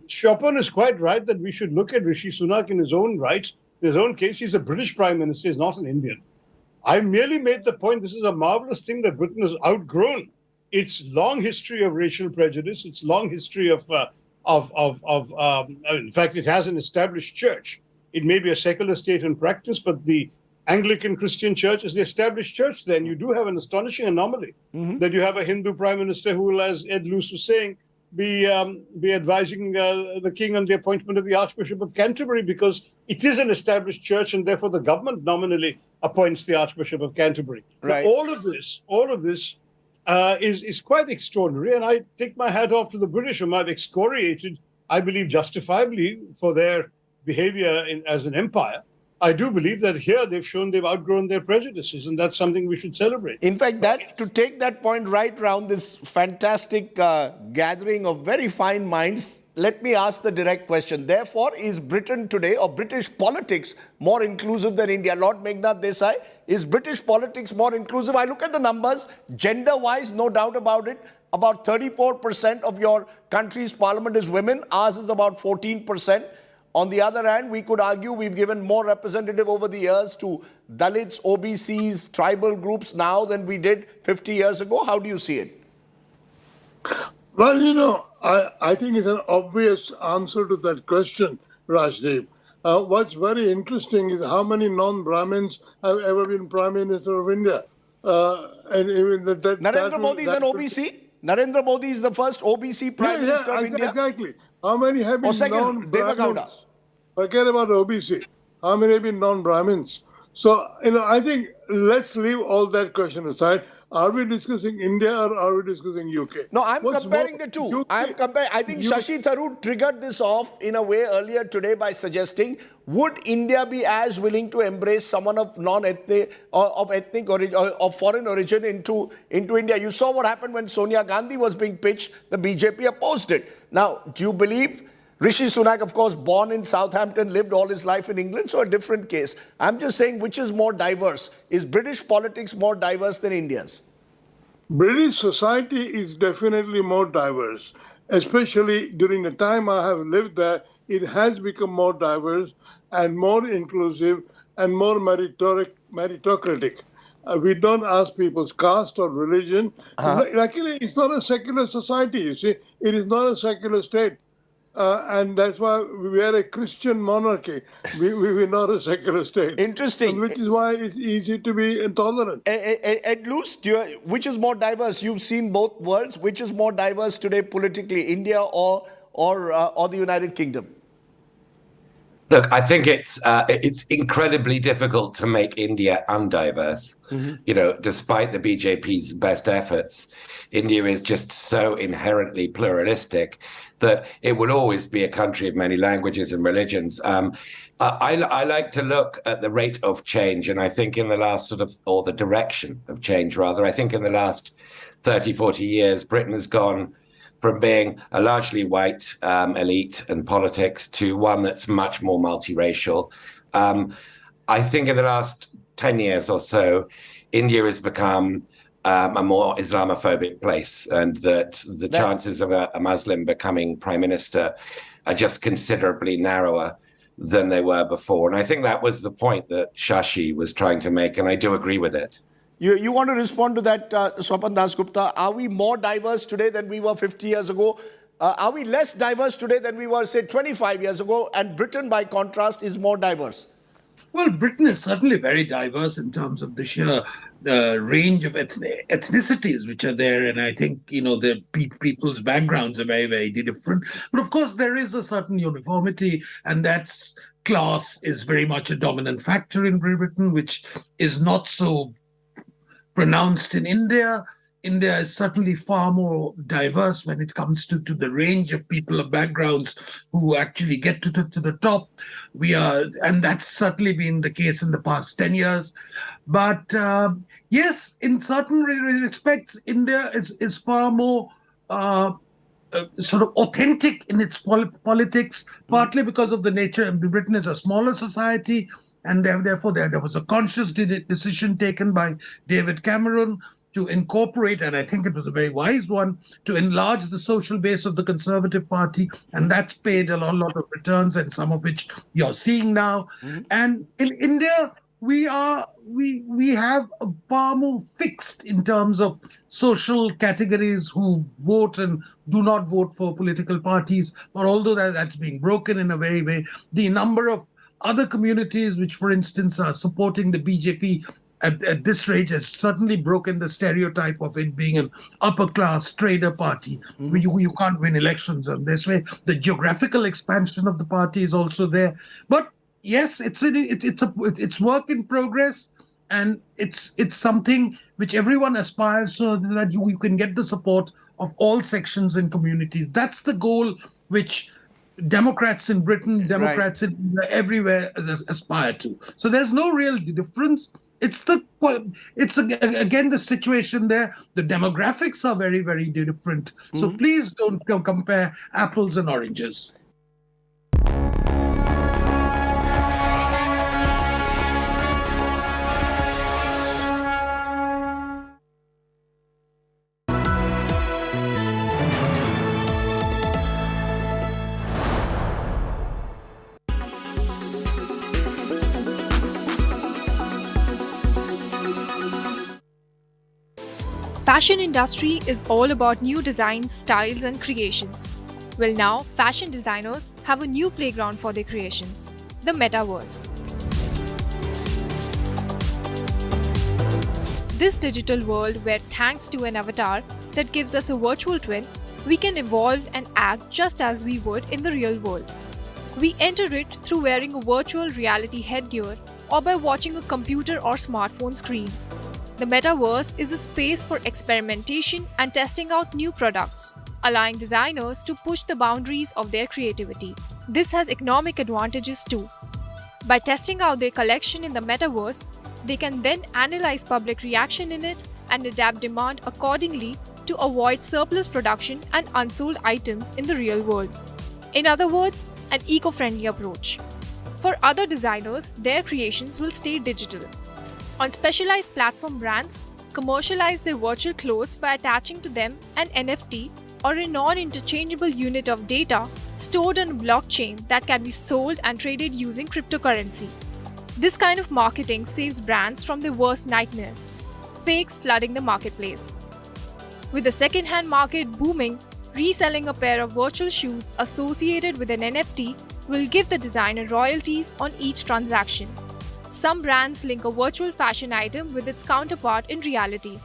Chopin is quite right that we should look at Rishi Sunak in his own right. In his own case, he's a British Prime Minister, he's not an Indian. I merely made the point this is a marvelous thing that Britain has outgrown its long history of racial prejudice, its long history of in fact, it has an established church. It may be a secular state in practice, but the Anglican Christian Church is the established church. Then you do have an astonishing anomaly that you have a Hindu Prime Minister who will, as Ed Luce was saying, be advising the king on the appointment of the Archbishop of Canterbury, because it is an established church and therefore the government nominally appoints the Archbishop of Canterbury. Right. Now, all of this is quite extraordinary, and I take my hat off to the British, whom I've excoriated, I believe justifiably, for their behavior as an empire. I do believe that here they've shown they've outgrown their prejudices, and that's something we should celebrate. In fact, to take that point right round this fantastic gathering of very fine minds, let me ask the direct question. Therefore, is Britain today, or British politics, more inclusive than India? Lord Meghnad Desai, is British politics more inclusive? I look at the numbers, gender-wise, no doubt about it. About 34% of your country's parliament is women. Ours is about 14%. On the other hand, we could argue we've given more representative over the years to Dalits, OBCs, tribal groups now than we did 50 years ago. How do you see it? Well, I think it's an obvious answer to that question, Rajdeep. What's very interesting is how many non-Brahmins have ever been Prime Minister of India. And even Narendra Modi is an OBC? Narendra Modi is the first OBC Prime Minister of India? Exactly. How many have been non-Brahmins? Forget about OBC. How many have been non-Brahmins? So, I think let's leave all that question aside. Are we discussing India or are we discussing UK? No, I'm comparing the two. I think Shashi Tharoor triggered this off in a way earlier today by suggesting, would India be as willing to embrace someone of non-ethnic or of ethnic origin or foreign origin into India? You saw what happened when Sonia Gandhi was being pitched. The BJP opposed it. Now, do you believe Rishi Sunak, of course, born in Southampton, lived all his life in England, so a different case. I'm just saying, which is more diverse? Is British politics more diverse than India's? British society is definitely more diverse, especially during the time I have lived there. It has become more diverse and more inclusive and more meritocratic. We don't ask people's caste or religion. Luckily, it's not a secular society, you see. It is not a secular state. and that's why we are a Christian monarchy. We're not a secular state. Interesting. And which is why it's easy to be intolerant. Ed Luce, which is more diverse? You've seen both worlds. Which is more diverse today politically, India or the United Kingdom? Look, I think it's incredibly difficult to make India undiverse. You know, despite the BJP's best efforts, India is just so inherently pluralistic that it will always be a country of many languages and religions. I like to look at the rate of change, and I think in the last or the direction of change, rather, I think in the last 30, 40 years, Britain has gone from being a largely white elite and politics to one that's much more multiracial. I think in the last 10 years or so, India has become a more Islamophobic place, and that the chances of a Muslim becoming prime minister are just considerably narrower than they were before. And I think that was the point that Shashi was trying to make, and I do agree with it. You want to respond to that, Swapan Dasgupta? Are we more diverse today than we were 50 years ago? Are we less diverse today than we were, say, 25 years ago? And Britain, by contrast, is more diverse. Well, Britain is certainly very diverse in terms of the sheer range of ethnicities which are there. And I think, you know, the people's backgrounds are very, very different. But of course, there is a certain uniformity, and that's class is very much a dominant factor in Britain, which is not so pronounced in India. India is certainly far more diverse when it comes to the range of people of backgrounds who actually get to the top. And that's certainly been the case in the past 10 years. But yes, in certain respects, India is far more sort of authentic in its politics, partly because of the nature. And Britain is a smaller society, and therefore there was a conscious decision taken by David Cameron to incorporate, and I think it was a very wise one, to enlarge the social base of the Conservative Party, and that's paid a lot of returns, and some of which you're seeing now. And in India, we have a far more fixed in terms of social categories who vote and do not vote for political parties. But although that's being broken in a very way, the number of other communities which, for instance, are supporting the BJP at this rate has certainly broken the stereotype of it being an upper-class trader party. You can't win elections in this way. The geographical expansion of the party is also there. But yes, it's work in progress, and it's something which everyone aspires so that you can get the support of all sections and communities. That's the goal which Democrats in Britain, Democrats in everywhere aspire to. So there's no real difference. It's again the situation there. The demographics are very, very different. So please don't compare apples and oranges. Fashion industry is all about new designs, styles and creations. Well, now fashion designers have a new playground for their creations, the metaverse. This digital world where, thanks to an avatar that gives us a virtual twin, we can evolve and act just as we would in the real world. We enter it through wearing a virtual reality headgear or by watching a computer or smartphone screen. The metaverse is a space for experimentation and testing out new products, allowing designers to push the boundaries of their creativity. This has economic advantages too. By testing out their collection in the metaverse, they can then analyze public reaction in it and adapt demand accordingly to avoid surplus production and unsold items in the real world. In other words, an eco-friendly approach. For other designers, their creations will stay digital. On specialized platform brands, commercialize their virtual clothes by attaching to them an NFT or a non-interchangeable unit of data stored on a blockchain that can be sold and traded using cryptocurrency. This kind of marketing saves brands from their worst nightmare: fakes flooding the marketplace. With the second-hand market booming, Reselling a pair of virtual shoes associated with an NFT will give the designer royalties on each transaction. Some brands link a virtual fashion item with its counterpart in reality.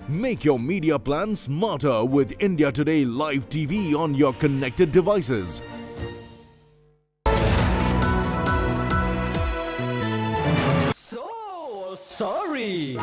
Make your media plan smarter with India Today Live TV on your connected devices. So sorry.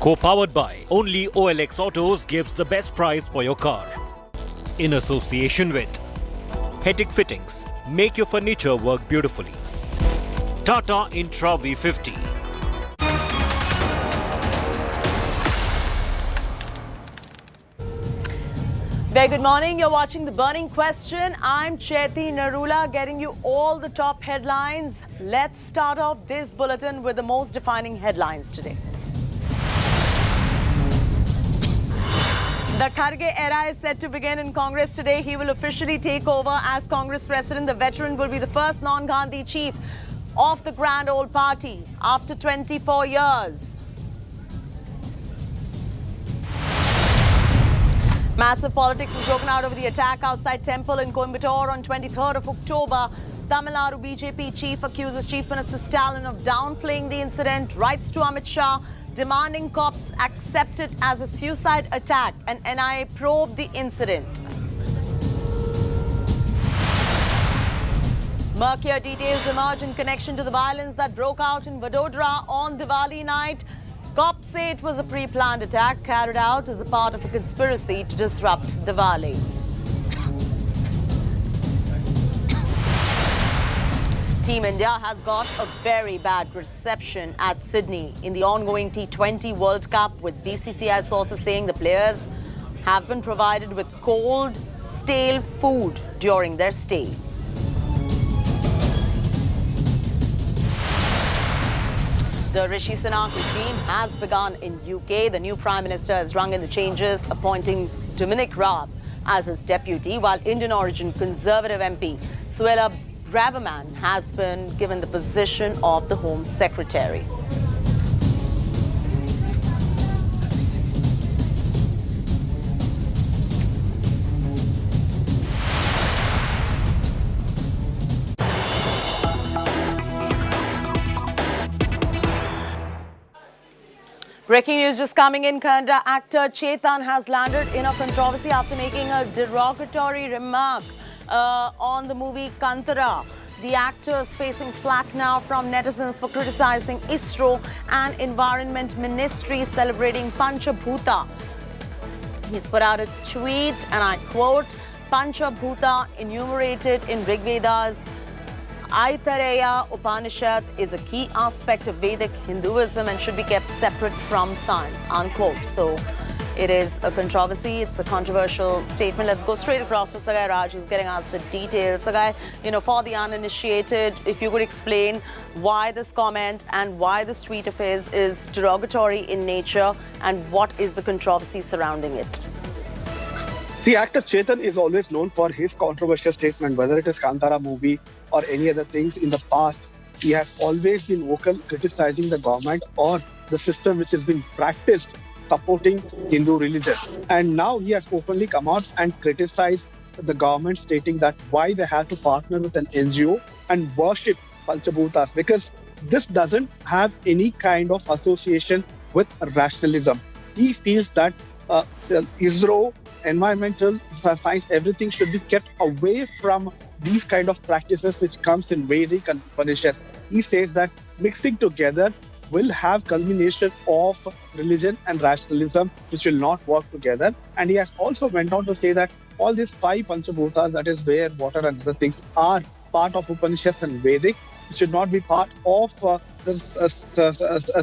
Co-powered by only OLX Autos gives the best price for your car. In association with Hetic Fittings, make your furniture work beautifully. Tata Intra V50. Very good morning. You're watching The Burning Question. I'm Chaiti Narula, getting you all the top headlines. Let's start off this bulletin with the most defining headlines today. The Kharge era is set to begin in Congress today. He will officially take over as Congress president. The veteran will be the first non-Gandhi chief of the grand old party after 24 years. Massive politics has broken out over the attack outside temple in Coimbatore on 23rd of October. Tamil Nadu BJP chief accuses Chief Minister Stalin of downplaying the incident, writes to Amit Shah, demanding cops accept it as a suicide attack and NIA probe the incident. Murkier details emerge in connection to the violence that broke out in Vadodara on Diwali night. Cops say it was a pre-planned attack carried out as a part of a conspiracy to disrupt Diwali. Team India has got a very bad reception at Sydney in the ongoing T20 World Cup, with BCCI sources saying the players have been provided with cold, stale food during their stay. The Rishi Sunak regime has begun in UK. The new Prime Minister has rung in the changes, appointing Dominic Raab as his deputy, while Indian origin Conservative MP Suella Braverman has been given the position of the Home Secretary. Breaking news just coming in. Kannada actor Chetan has landed in a controversy after making a derogatory remark on the movie Kantara. The actor is facing flack now from netizens for criticizing ISRO and Environment Ministry celebrating Panchabhuta. He's put out a tweet, and I quote, Panchabhuta enumerated in Rig Veda's Aitareya Upanishad is a key aspect of Vedic Hinduism and should be kept separate from science, unquote. So it is a controversy. It's a controversial statement. Let's go straight across to Sagai Raj, who's getting us the details. Sagai, for the uninitiated, if you could explain why this comment and why this tweet of his is derogatory in nature and what is the controversy surrounding it? See, actor Chetan is always known for his controversial statement, whether it is Kantara movie or any other things in the past. He has always been vocal criticizing the government or the system which has been practiced supporting Hindu religion. And now he has openly come out and criticized the government, stating that why they have to partner with an NGO and worship Panchabhutas, because this doesn't have any kind of association with rationalism. He feels that ISRO, environmental science, everything should be kept away from these kind of practices which comes in Vedic and Upanishads. He says that mixing together will have culmination of religion and rationalism, which will not work together. And he has also went on to say that all these 5 Panchabhutas, that is where water and other things, are part of Upanishads and Vedic. It should not be part of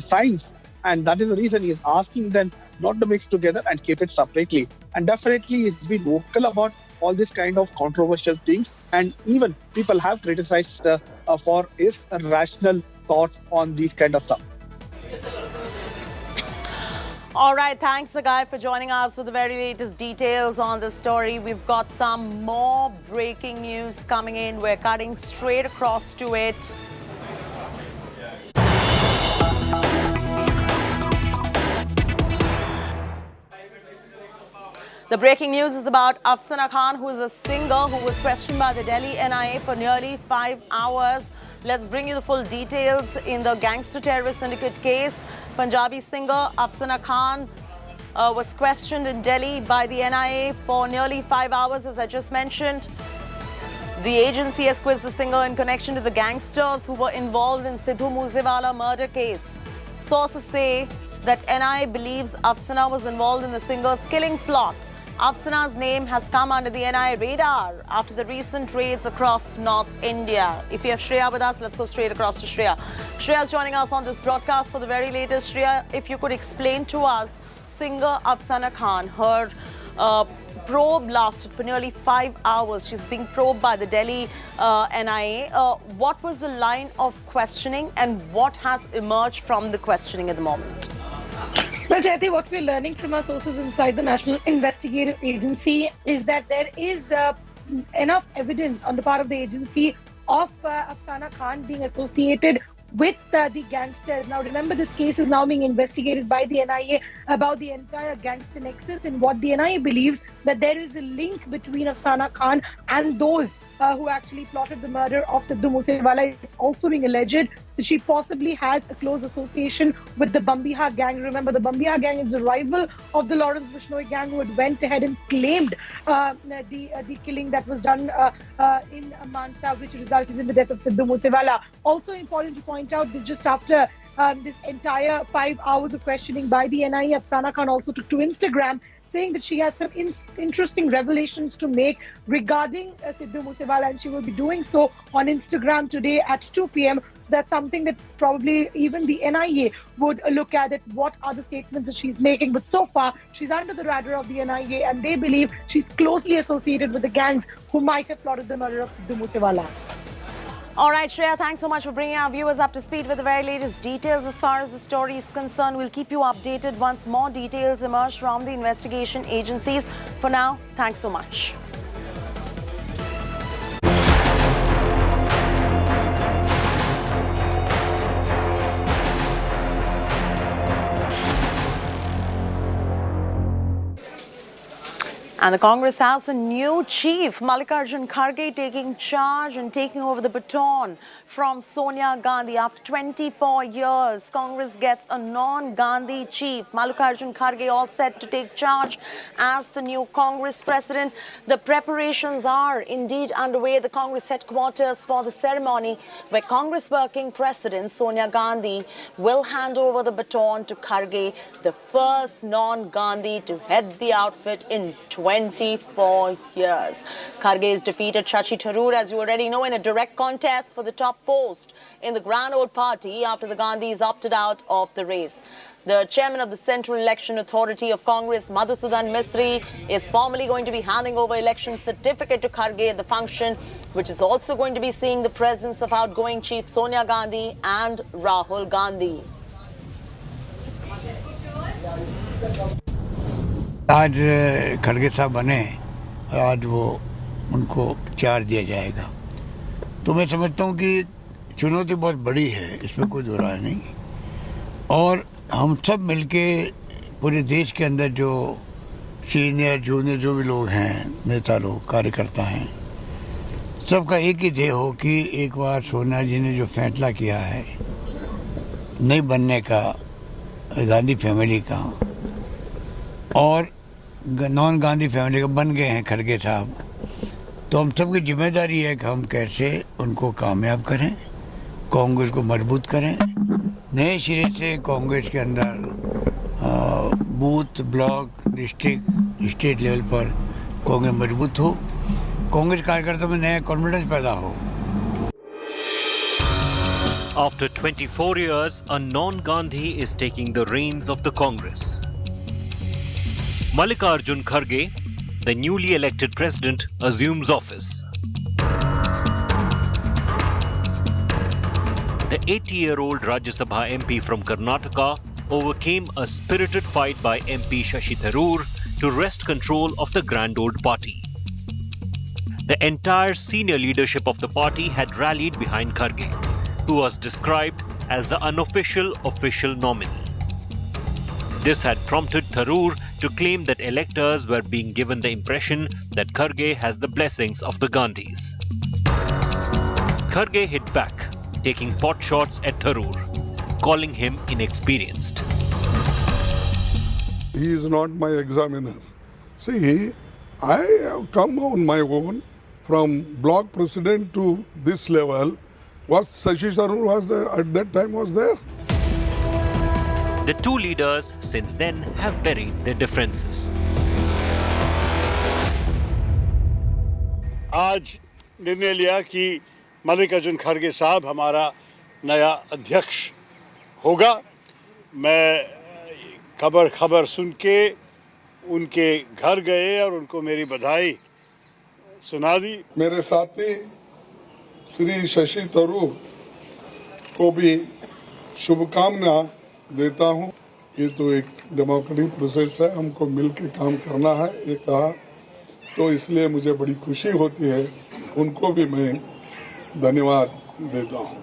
science. And that is the reason he is asking them not to mix together and keep it separately. And definitely he's been vocal about all this kind of controversial things. And even people have criticized for his rational thoughts on these kind of stuff. All right, thanks, Sagai, for joining us with the very latest details on the story. We've got some more breaking news coming in. We're cutting straight across to it. The breaking news is about Afsana Khan, who is a singer who was questioned by the Delhi NIA for nearly 5 hours. Let's bring you the full details in the gangster terrorist syndicate case. Punjabi singer Afsana Khan was questioned in Delhi by the NIA for nearly 5 hours, as I just mentioned. The agency has quizzed the singer in connection to the gangsters who were involved in Sidhu Moosewala murder case. Sources say that NIA believes Afsana was involved in the singer's killing plot Afsana's name has come under the NIA radar after the recent raids across North India. If you have Shreya with us, let's go straight across to Shreya. Shreya is joining us on this broadcast for the very latest. Shreya, if you could explain to us, singer Afsana Khan, her probe lasted for nearly 5 hours. She's being probed by the Delhi NIA. What was the line of questioning and what has emerged from the questioning at the moment? Well, Chaiti, what we're learning from our sources inside the National Investigative Agency is that there is enough evidence on the part of the agency of Afsana Khan being associated with the gangsters. Now, remember, this case is now being investigated by the NIA about the entire gangster nexus, and what the NIA believes that there is a link between Afsana Khan and those who actually plotted the murder of Sidhu Moosewala. It's also being alleged that she possibly has a close association with the Bambiha gang. Remember, the Bambiha gang is the rival of the Lawrence Bishnoi gang, who had went ahead and claimed the killing that was done in Mansa, which resulted in the death of Sidhu Moosewala. Also important to point out that just after this entire 5 hours of questioning by the NIA, Afsana Khan also took to Instagram, saying that she has some interesting revelations to make regarding Sidhu Moosewala, and she will be doing so on Instagram today at 2 p.m. So that's something that probably even the NIA would look at what are the statements that she's making. But so far, she's under the radar of the NIA, and they believe she's closely associated with the gangs who might have plotted the murder of Sidhu Moosewala. All right, Shreya, thanks so much for bringing our viewers up to speed with the very latest details as far as the story is concerned. We'll keep you updated once more details emerge from the investigation agencies. For now, thanks so much. And the Congress has a new chief, Mallikarjun Kharge, taking charge and taking over the baton from Sonia Gandhi. After 24 years, Congress gets a non-Gandhi chief. Mallikarjun Kharge all set to take charge as the new Congress president. The preparations are indeed underway at the Congress headquarters for the ceremony where Congress working president Sonia Gandhi will hand over the baton to Kharge, the first non-Gandhi to head the outfit in 24 years. Kharge has defeated Shashi Tharoor, as you already know, in a direct contest for the top post in the Grand Old Party after the Gandhis opted out of the race. The chairman of the Central Election Authority of Congress, Madhusudan Mistry, is formally going to be handing over election certificate to Kharge at the function, which is also going to be seeing the presence of outgoing chief Sonia Gandhi and Rahul Gandhi. आज खड़गे साहब बने और आज वो उनको charge दिया जाएगा, तो मैं समझता हूँ कि चुनौती बहुत बड़ी है, इसमें कोई दो राय नहीं। और हम सब मिलके पूरे देश के अंदर जो सीनियर जूनियर जो भी लोग हैं, नेता लोग, कार्यकर्ता हैं, सबका एक ही ध्येय हो कि एक बार सोनिया जी ने जो फैसला किया है नहीं बनने का गांधी फैमिली का, और नॉन गांधी फैमिली का बन गए हैं खड़गे साहब, तो हम सबकी जिम्मेदारी है कि हम कैसे उनको कामयाब करें, कांग्रेस को मजबूत करें, नए सिरे से कांग्रेस के अंदर booth, block, district, state level पर कांग्रेस मजबूत हो, कांग्रेस कार्यकर्ताओं में नया कॉन्फिडेंस पैदा हो। After 24 years, a non-Gandhi is taking the reins of the Congress. Mallikarjun Kharge, the newly elected president, assumes office. The 80-year-old Rajya Sabha MP from Karnataka overcame a spirited fight by MP Shashi Tharoor to wrest control of the Grand Old Party. The entire senior leadership of the party had rallied behind Kharge, who was described as the unofficial official nominee. This had prompted Tharoor to claim that electors were being given the impression that Kharge has the blessings of the Gandhis. Kharge hit back, taking pot shots at Tharoor, calling him inexperienced. He is not my examiner. See, I have come on my own from block president to this level. Was Shashi Tharoor was there at that time was there? The two leaders since then have buried their differences. आज निर्णय लिया कि मल्लिकार्जुन खड़गे साहब हमारा नया अध्यक्ष होगा। मैं खबर सुन के उनके घर गए और उनको मेरी बधाई सुना दी। मेरे साथी श्री शशि थरूर को भी शुभकामना देता हूं। ये तो एक डेमोक्रेटिक प्रोसेस है, हमको मिलकर काम करना है, ये कहा, तो इसलिए मुझे बड़ी खुशी होती है। उनको भी मैं धन्यवाद देता हूं।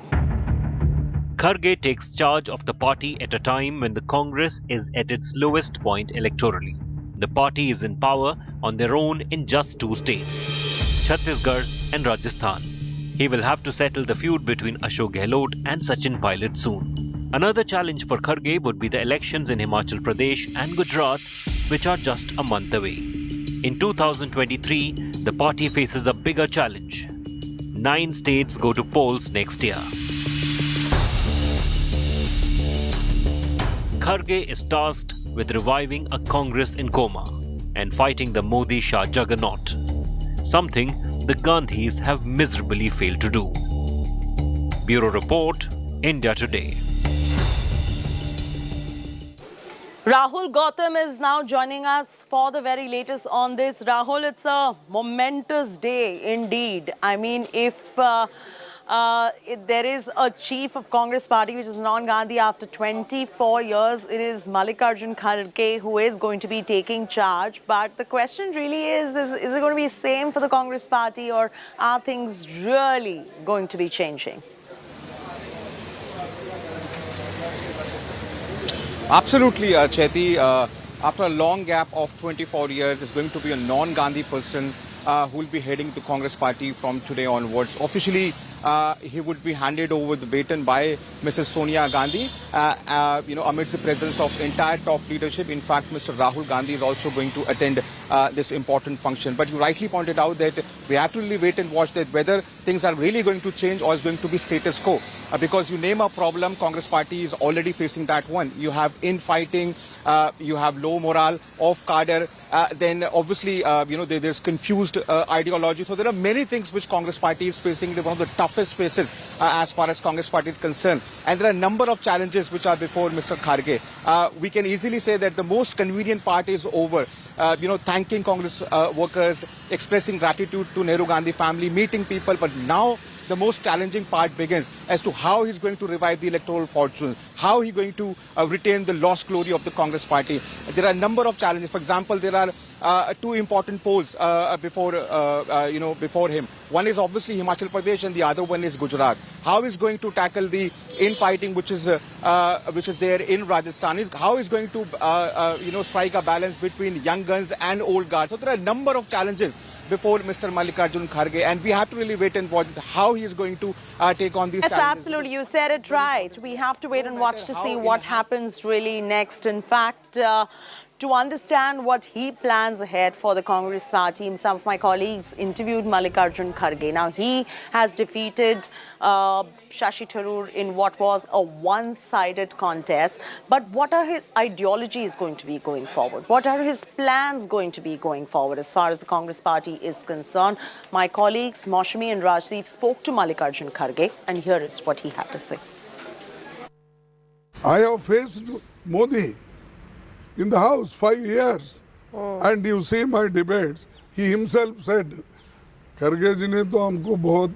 Kharge takes charge of the party at a time when the Congress is at its lowest point electorally. The party is in power on their own in just 2 states, Chhattisgarh and Rajasthan. He will have to settle the feud between Ashok Gehlot and Sachin Pilot soon. Another challenge for Kharge would be the elections in Himachal Pradesh and Gujarat, which are just a month away. In 2023, the party faces a bigger challenge. 9 states go to polls next year. Kharge is tasked with reviving a Congress in coma and fighting the Modi-Shah juggernaut, something the Gandhis have miserably failed to do. Bureau Report, India Today. Rahul Gautam is now joining us for the very latest on this. Rahul, it's a momentous day indeed. I mean, if there is a chief of Congress party which is non-Gandhi after 24 years, it is Mallikarjun Kharge who is going to be taking charge. But the question really is it going to be the same for the Congress party, or are things really going to be changing? Absolutely, Chaiti. After a long gap of 24 years, it's going to be a non-Gandhi person who will be heading the Congress party from today onwards. Officially, he would be handed over the baton by Mrs. Sonia Gandhi, amidst the presence of entire top leadership. In fact, Mr. Rahul Gandhi is also going to attend this important function. But you rightly pointed out that we have to really wait and watch that whether things are really going to change or is going to be status quo. Because you name a problem, Congress party is already facing that one. You have infighting, you have low morale, off cadre, then obviously, there's confused ideology. So there are many things which Congress party is facing. One of the toughest spaces as far as Congress party is concerned. And there are a number of challenges which are before Mr. Kharge. We can easily say that the most convenient part is over. Thanking Congress workers, expressing gratitude to Nehru Gandhi family, meeting people. But now the most challenging part begins as to how he's going to revive the electoral fortune, how he's going to retain the lost glory of the Congress party. There are a number of challenges. For example, there are 2 important polls before him. One is obviously Himachal Pradesh and the other one is Gujarat. How he's going to tackle the infighting which is there in Rajasthan? How he's going to strike a balance between young guns and old guard? So there are a number of challenges before Mr. Mallikarjun Kharge, and we have to really wait and watch how he is going to take on these challenges. Yes, absolutely. You said it right. We have to wait and watch to see what happens really next. In fact, to understand what he plans ahead for the Congress party, some of my colleagues interviewed Mallikarjun Kharge. Now, he has defeated Shashi Tharoor in what was a one-sided contest. But what are his ideologies going to be going forward? What are his plans going to be going forward as far as the Congress party is concerned? My colleagues, Maushami and Rajdeep, spoke to Mallikarjun Kharge, and here is what he had to say. I have faced Modi in the house 5 years, and you see my debates. He himself said, Kharge जी ने तो हमको बहुत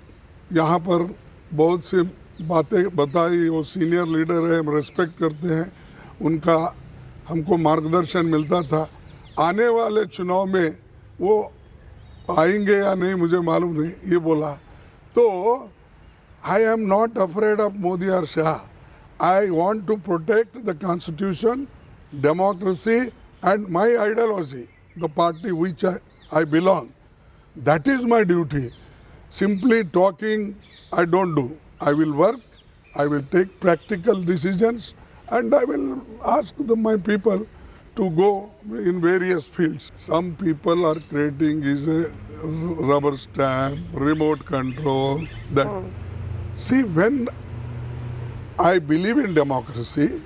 यहाँ पर बहुत सी बातें बताई, वो सीनियर लीडर है, हम रेस्पेक्ट करते हैं, उनका हमको मार्गदर्शन मिलता था. आने वाले चुनाव में वो आएंगे या नहीं मुझे मालूम नहीं, ये बोला. तो I am not afraid of Modi or Shah. I want to protect the constitution, democracy and my ideology, the party which I belong. That is my duty. Simply talking, I don't do. I will work, I will take practical decisions, and I will ask my people to go in various fields. Some people are creating is a rubber stamp, remote control, that. See, when I believe in democracy,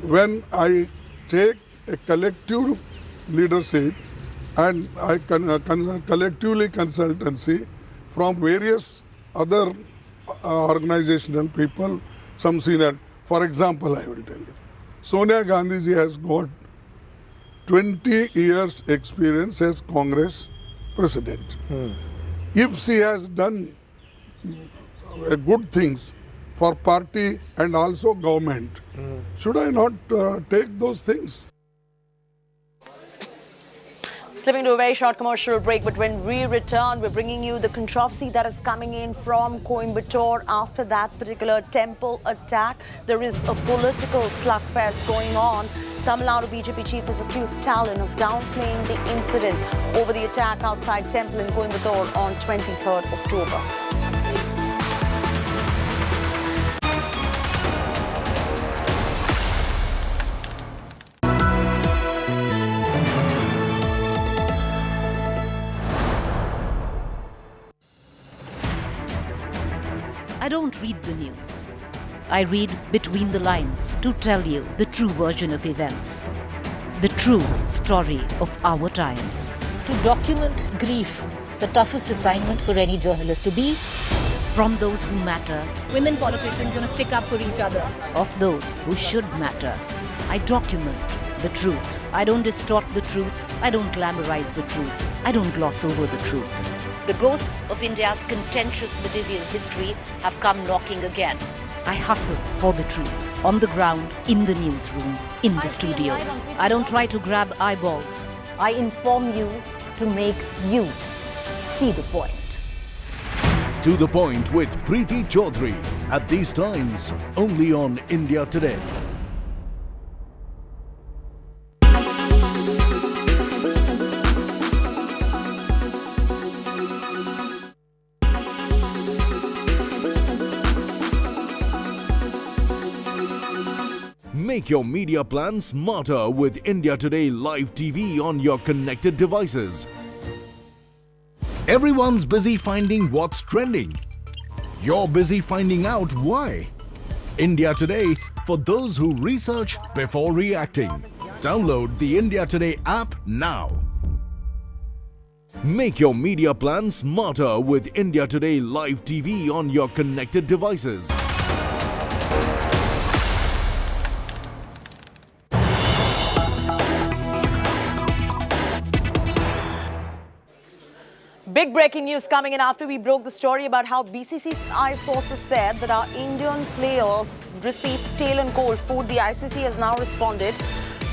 when I take a collective leadership, and I collectively consultancy from various other organizational people, some senior. For example, I will tell you, Sonia Gandhi ji has got 20 years experience as Congress president. If she has done good things for party and also government, should I not take those things? Slipping to a very short commercial break, but when we return, we're bringing you the controversy that is coming in from Coimbatore after that particular temple attack. There is a political slugfest going on. Tamil Nadu BJP chief has accused Stalin of downplaying the incident over the attack outside temple in Coimbatore on 23rd October. I don't read the news. I read between the lines to tell you the true version of events, the true story of our times. To document grief, the toughest assignment for any journalist to be. From those who matter. Women politicians going to stick up for each other. Of those who should matter. I document the truth. I don't distort the truth. I don't glamorize the truth. I don't gloss over the truth. The ghosts of India's contentious medieval history have come knocking again. I hustle for the truth. On the ground, in the newsroom, in the studio. I don't try to grab eyeballs. I inform you to make you see the point. To the Point with Preeti Chaudhary. At these times, only on India Today. Make your media plan smarter with India Today Live TV on your connected devices. Everyone's busy finding what's trending. You're busy finding out why. India Today for those who research before reacting. Download the India Today app now. Make your media plan smarter with India Today Live TV on your connected devices. Big breaking news coming in after we broke the story about how BCCI sources said that our Indian players received stale and cold food. The ICC has now responded.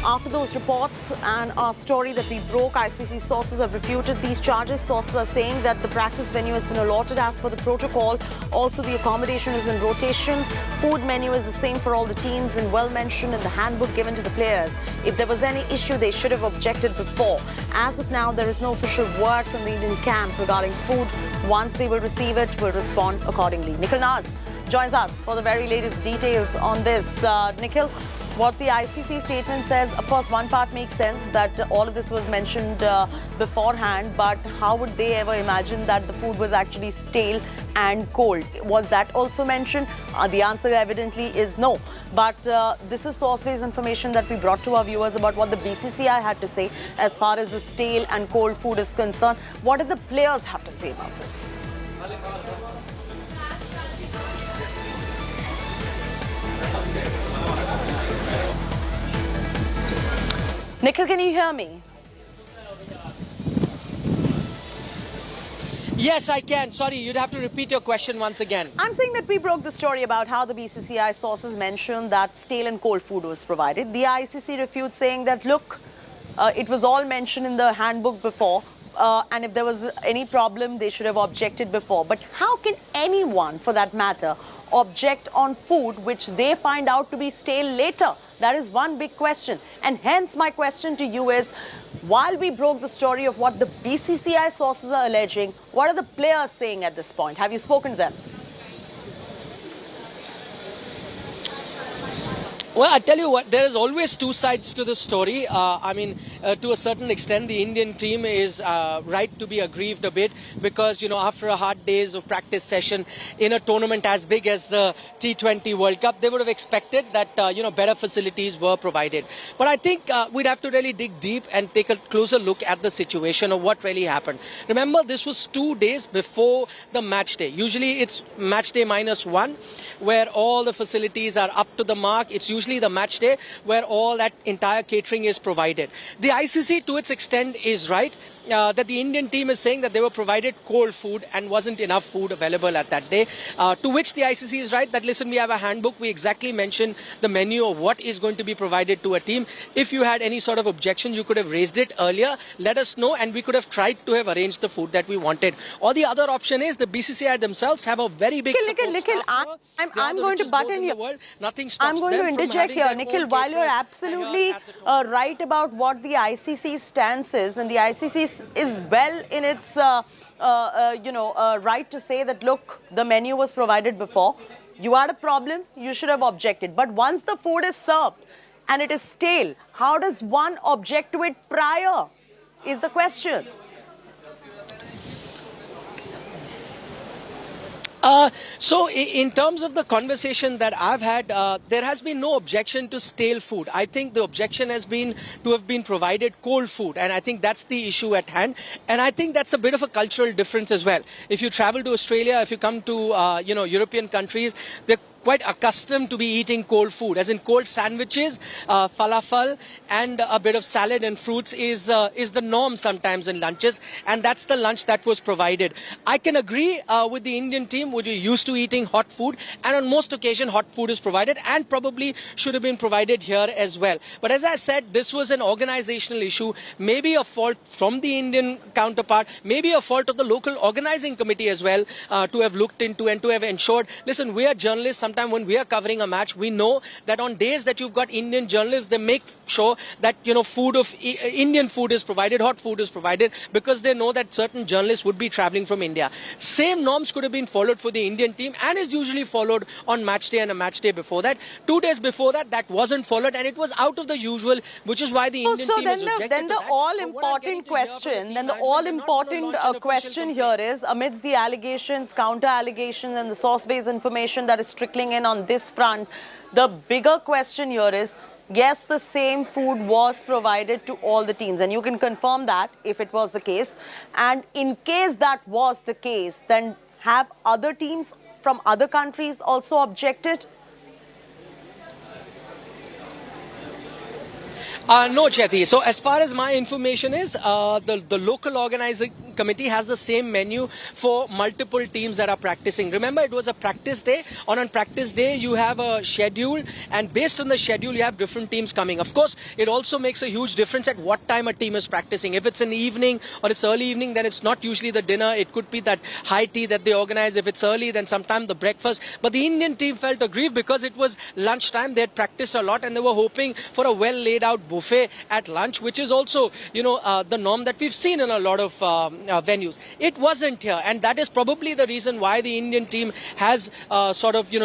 After those reports and our story that we broke, ICC sources have refuted these charges. Sources are saying that the practice venue has been allotted as per the protocol. Also, the accommodation is in rotation. Food menu is the same for all the teams and well mentioned in the handbook given to the players. If there was any issue, they should have objected before. As of now, there is no official word from the Indian camp regarding food. Once they will receive it, we'll respond accordingly. Nikhil Naz joins us for the very latest details on this. Nikhil, what the ICC statement says, of course, one part makes sense that all of this was mentioned beforehand, but how would they ever imagine that the food was actually stale and cold? Was that also mentioned? The answer evidently is no. But this is source-based information that we brought to our viewers about what the BCCI had to say as far as the stale and cold food is concerned. What do the players have to say about this? Nikhil, can you hear me? Yes, I can. Sorry, you'd have to repeat your question once again. I'm saying that we broke the story about how the BCCI sources mentioned that stale and cold food was provided. The ICC refutes, saying that, look, it was all mentioned in the handbook before. And if there was any problem, they should have objected before. But how can anyone, for that matter, object on food which they find out to be stale later? That is one big question. And hence my question to you is, while we broke the story of what the BCCI sources are alleging, what are the players saying at this point? Have you spoken to them? Well, I tell you what, there is always two sides to the story. I mean, to a certain extent, the Indian team is right to be aggrieved a bit because, after a hard days of practice session in a tournament as big as the T20 World Cup, they would have expected that, better facilities were provided. But I think we'd have to really dig deep and take a closer look at the situation of what really happened. Remember, this was 2 days before the match day. Usually it's match day -1, where all the facilities are up to the mark. It's usually the match day where all that entire catering is provided. The ICC, to its extent, is right. That the Indian team is saying that they were provided cold food and wasn't enough food available at that day. To which the ICC is right that, listen, we have a handbook. We exactly mention the menu of what is going to be provided to a team. If you had any sort of objection, you could have raised it earlier. Let us know and we could have tried to have arranged the food that we wanted. Or the other option is the BCCI themselves have a very big Nikhil, I'm going to butt in here. Nothing stops I'm going to interject here. Nikhil, while you're absolutely right about what the ICC stance is, and the ICC is well in its right to say that, look, the menu was provided before. You had a problem, you should have objected. But once the food is served and it is stale, how does one object to it prior, is the question. So in terms of the conversation that I've had, there has been no objection to stale food. I think the objection has been to have been provided cold food. And I think that's the issue at hand. And I think that's a bit of a cultural difference as well. If you travel to Australia, if you come to, European countries, they're quite accustomed to be eating cold food, as in cold sandwiches, falafel, and a bit of salad and fruits is the norm sometimes in lunches, and that's the lunch that was provided. I can agree with the Indian team, which are used to eating hot food, and on most occasions hot food is provided, and probably should have been provided here as well. But as I said, this was an organizational issue, maybe a fault from the Indian counterpart, maybe a fault of the local organizing committee as well, to have looked into and to have ensured, listen, we are journalists. Sometimes when we are covering a match, we know that on days that you've got Indian journalists, they make sure that, Indian food is provided, hot food is provided, because they know that certain journalists would be traveling from India. Same norms could have been followed for the Indian team and is usually followed on match day and a match day before that. 2 days before that, that wasn't followed and it was out of the usual, which is why the Indian team is objected then the all-important question, here is, amidst the allegations, counter-allegations and the source-based information that is trickling in on this front, the bigger question here is, yes, the same food was provided to all the teams, and you can confirm that if it was the case. And in case that was the case, then have other teams from other countries also objected? No, Chetty. So as far as my information is, the local organizing committee has the same menu for multiple teams that are practicing. Remember, it was a practice day. On practice day, you have a schedule, and based on the schedule, you have different teams coming. Of course, it also makes a huge difference at what time a team is practicing. If it's in the evening or it's early evening, then it's not usually the dinner. It could be that high tea that they organize. If it's early, then sometimes the breakfast. But the Indian team felt aggrieved because it was lunchtime. They had practiced a lot and they were hoping for a well laid out buffet at lunch, which is also, the norm that we've seen in a lot of venues. It wasn't here, and that is probably the reason why the Indian team has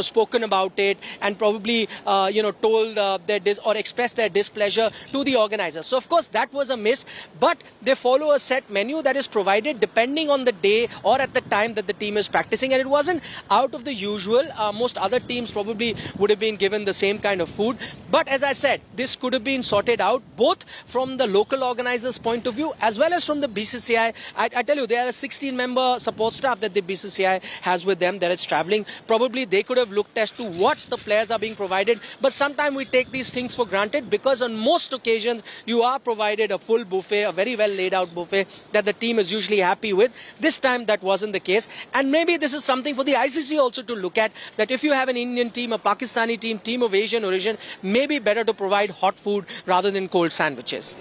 spoken about it and probably told or expressed their displeasure to the organizers. So of course that was a miss, but they follow a set menu that is provided depending on the day or at the time that the team is practicing, and it wasn't out of the usual. Most other teams probably would have been given the same kind of food, but as I said, this could have been sorted out both from the local organizers' point of view as well as from the BCCI. I tell you, there are a 16-member support staff that the BCCI has with them that is traveling. Probably they could have looked as to what the players are being provided, but sometimes we take these things for granted because on most occasions you are provided a full buffet, a very well laid out buffet that the team is usually happy with. This time that wasn't the case, and maybe this is something for the ICC also to look at, that if you have an Indian team, a Pakistani team of Asian origin, maybe better to provide hot food rather than cold sandwiches.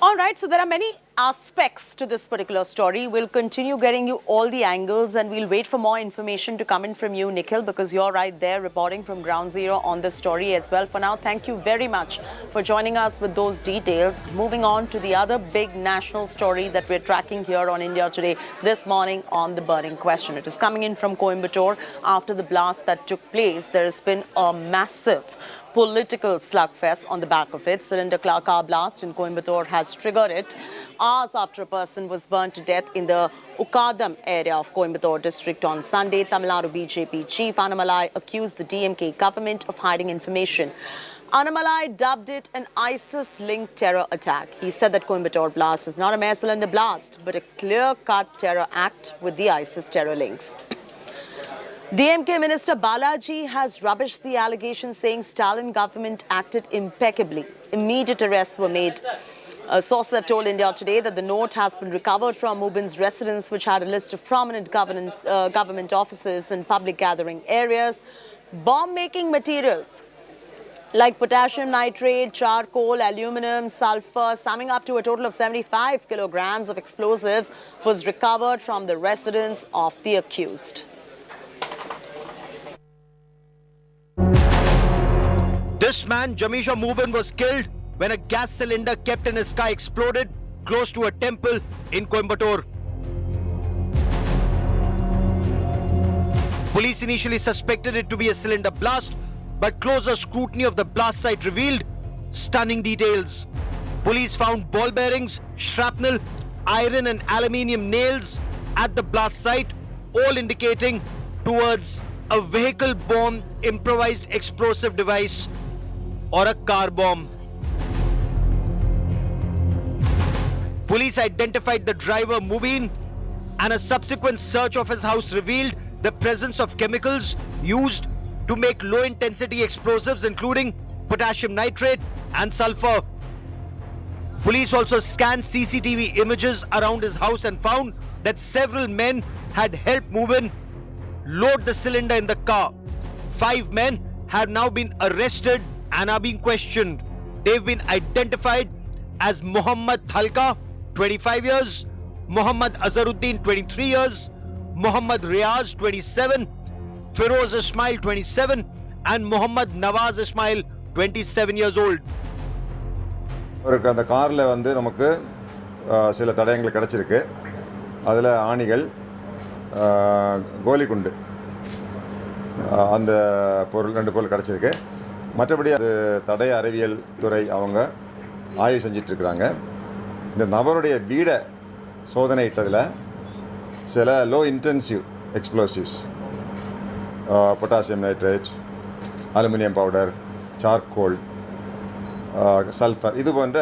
All right, so there are many aspects to this particular story. We'll continue getting you all the angles, and we'll wait for more information to come in from you, Nikhil, because you're right there reporting from ground zero on this story as well. For now, thank you very much for joining us with those details. Moving on to the other big national story that we're tracking here on India Today this morning on the burning question. It is coming in from Coimbatore. After the blast that took place, there has been a massive political slugfest on the back of it. Cylinder car blast in Coimbatore has triggered it hours after a person was burnt to death in the Ukadam area of Coimbatore district on Sunday. Tamil Nadu BJP chief Annamalai accused the DMK government of hiding information. Annamalai dubbed it an ISIS-linked terror attack. He said that Coimbatore blast is not a mere cylinder blast, but a clear-cut terror act with the ISIS terror links. DMK Minister Balaji has rubbished the allegations, saying Stalin government acted impeccably. Immediate arrests were made. Sources have told India Today that the note has been recovered from Mubin's residence, which had a list of prominent government offices and public gathering areas. Bomb-making materials like potassium nitrate, charcoal, aluminum, sulfur, summing up to a total of 75 kilograms of explosives, was recovered from the residence of the accused. This man, Jamisha Mubin, was killed when a gas cylinder kept in his car exploded close to a temple in Coimbatore. Police initially suspected it to be a cylinder blast, but closer scrutiny of the blast site revealed stunning details. Police found ball bearings, shrapnel, iron and aluminium nails at the blast site, all indicating towards a vehicle-borne improvised explosive device or a car bomb. Police identified the driver Mubin, and a subsequent search of his house revealed the presence of chemicals used to make low-intensity explosives, including potassium nitrate and sulfur. Police also scanned CCTV images around his house and found that several men had helped Mubin load the cylinder in the car. 5 men have now been arrested and are being questioned. They've been identified as Muhammad Thalka, 25 years, Muhammad Azharuddin, 23 years, Muhammad Riaz, 27, Feroz Ismail, 27, and Muhammad Nawaz Ismail, 27 years old. அந்த காரில் வந்து நமக்கு சில தடயங்கள் கிடச்சிருக்கு. அதில் ஆணிகள், கோலிக்குண்டு, அந்த பொருள் 2 பொருள் கிடச்சிருக்கு. மற்றபடி அது தடய அறிவியல் துறை அவங்க ஆய்வு செஞ்சிட்ருக்குறாங்க. இந்த நபருடைய வீடை சோதனையிட்டதில் சில low intensive explosives, potassium nitrate, aluminium powder, charcoal, sulphur, இது போன்ற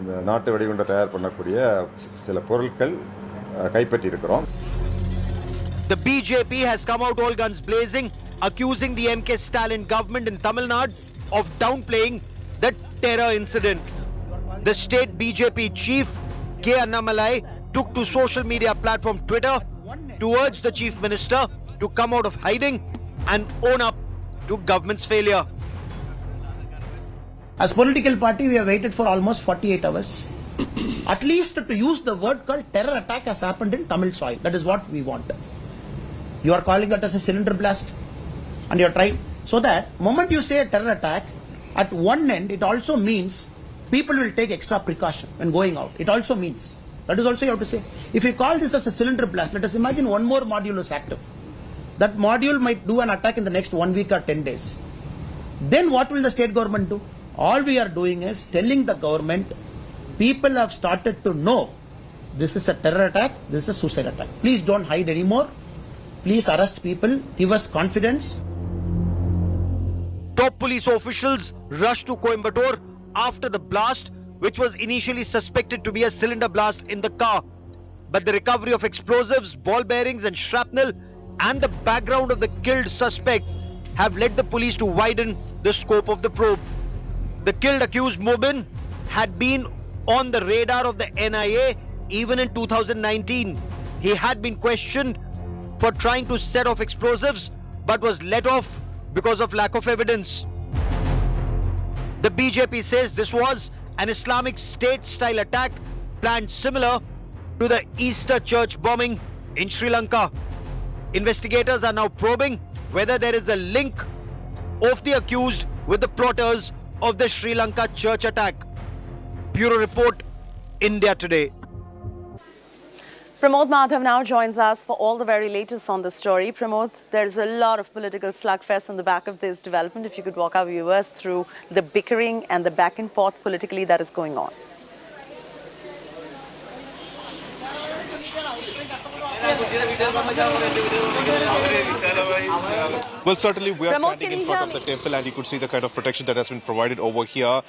இந்த நாட்டு வெடிகுண்டை தயார் பண்ணக்கூடிய சில பொருட்கள் கைப்பற்றியிருக்கிறோம். The BJP has come out all guns blazing, accusing the MK Stalin government in Tamil Nadu of downplaying the terror incident. The state BJP chief K. Annamalai took to social media platform Twitter to urge the chief minister to come out of hiding and own up to government's failure. As political party, we have waited for almost 48 hours. At least to use the word called terror attack has happened in Tamil soil. That is what we want. You are calling that as a cylinder blast, and you are trying. So that moment you say a terror attack, at one end it also means people will take extra precaution when going out. It also means. That is also you have to say. If you call this as a cylinder blast, let us imagine one more module is active. That module might do an attack in the next 1 week or 10 days. Then what will the state government do? All we are doing is telling the government, people have started to know this is a terror attack, this is a suicide attack. Please don't hide anymore. Please arrest people, give us confidence. Top police officials rushed to Coimbatore after the blast, which was initially suspected to be a cylinder blast in the car. But the recovery of explosives, ball bearings and shrapnel and the background of the killed suspect have led the police to widen the scope of the probe. The killed accused Mubin had been on the radar of the NIA even in 2019. He had been questioned for trying to set off explosives but was let off because of lack of evidence. The BJP says this was an Islamic State-style attack planned similar to the Easter church bombing in Sri Lanka. Investigators are now probing whether there is a link of the accused with the plotters of the Sri Lanka church attack. Bureau Report, India Today. Pramod Madhav now joins us for all the very latest on the story. Pramod, there's a lot of political slugfest on the back of this development. If you could walk our viewers through the bickering and the back and forth politically that is going on. Well, certainly we are standing in front of the temple and you could see the kind of protection that has been provided over here.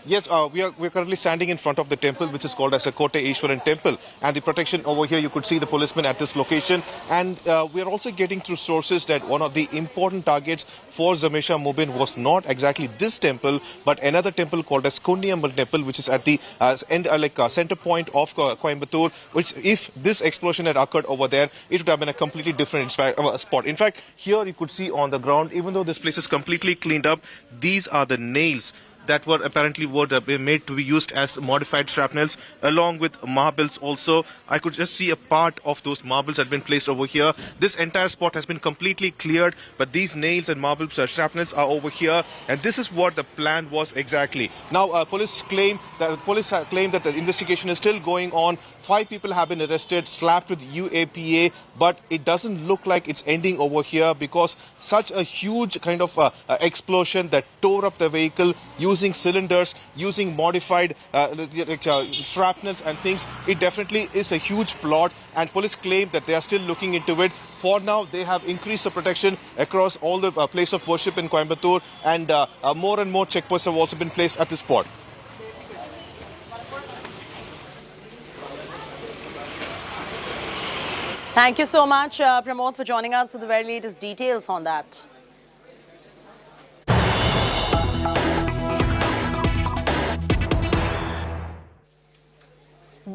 Yes, we are currently standing in front of the temple, which is called as a Kote Ishwaran temple. And the protection over here, you could see the policemen at this location. And we are also getting through sources that one of the important targets for Zamesha Mubin was not exactly this temple, but another temple called as Kundiammal temple, which is at the center point of Coimbatore, which if this explosion had occurred over there, it would have been a completely different spot. In fact, here you could see on the ground, even though this place is completely cleaned up, these are the nails that were apparently made to be used as modified shrapnels, along with marbles also. I could just see a part of those marbles had been placed over here. This entire spot has been completely cleared, but these nails and marbles shrapnels are over here, and this is what the plan was exactly. Now, police claim that the investigation is still going on. 5 people have been arrested, slapped with UAPA, but it doesn't look like it's ending over here because such a huge kind of explosion that tore up the vehicle using cylinders, using modified shrapnels and things, it definitely is a huge plot, and police claim that they are still looking into it. For now, they have increased the protection across all the place of worship in Coimbatore, and more and more checkpoints have also been placed at this spot. Thank you so much, Pramod, for joining us for the very latest details on that.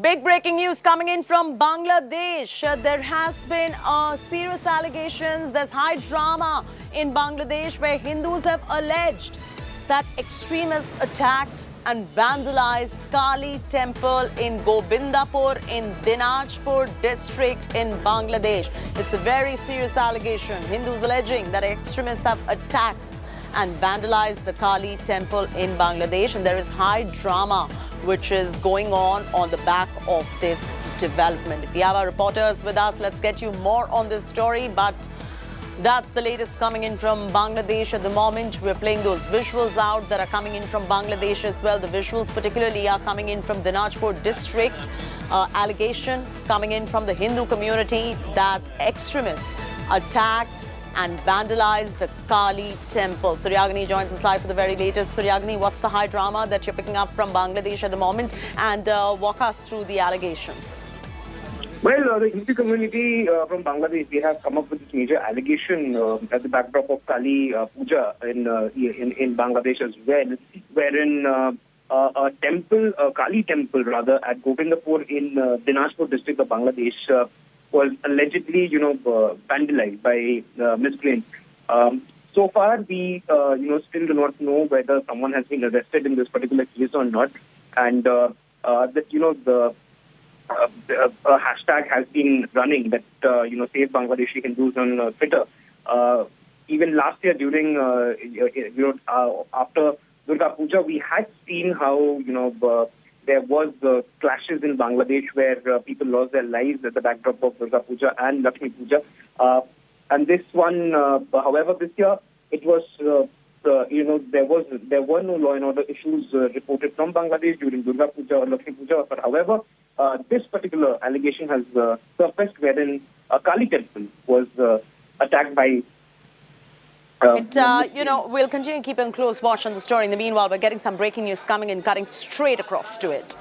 Big breaking news coming in from Bangladesh. There has been serious allegations. There's high drama in Bangladesh where Hindus have alleged that extremists attacked and vandalized Kali temple in Gobindapur in Dinajpur district in Bangladesh. It's a very serious allegation. Hindus alleging that extremists have attacked and vandalized the Kali temple in Bangladesh, and there is high drama which is going on the back of this development. If we have our reporters with us, let's get you more on this story, but that's the latest coming in from Bangladesh at the moment. We're playing those visuals out that are coming in from Bangladesh as well. The visuals particularly are coming in from Dinajpur district. Allegation coming in from the Hindu community that extremists attacked and vandalized the Kali temple. Suryagini joins us live for the very latest. Suryagini, what's the high drama that you're picking up from Bangladesh at the moment? And walk us through the allegations. Well, the Hindu community from Bangladesh, they have come up with this major allegation at the backdrop of Kali Puja in Bangladesh as well, wherein a temple, a Kali temple rather, at Gobindapur in Dinajpur district of Bangladesh was allegedly, vandalized by miscreants. So far, we, still do not know whether someone has been arrested in this particular case or not, and that, a hashtag has been running that, Save Bangladeshi Hindus on Twitter. Even last year during, after Durga Puja, we had seen how, there was clashes in Bangladesh where people lost their lives at the backdrop of Durga Puja and Lakshmi Puja. And this one, however, this year, it was, there were no law and order issues reported from Bangladesh during Durga Puja or Lakshmi Puja. But however, this particular allegation has surfaced wherein a Kali temple was attacked by we'll continue to keep a close watch on the story. In the meanwhile, we're getting some breaking news coming in, cutting straight across to it.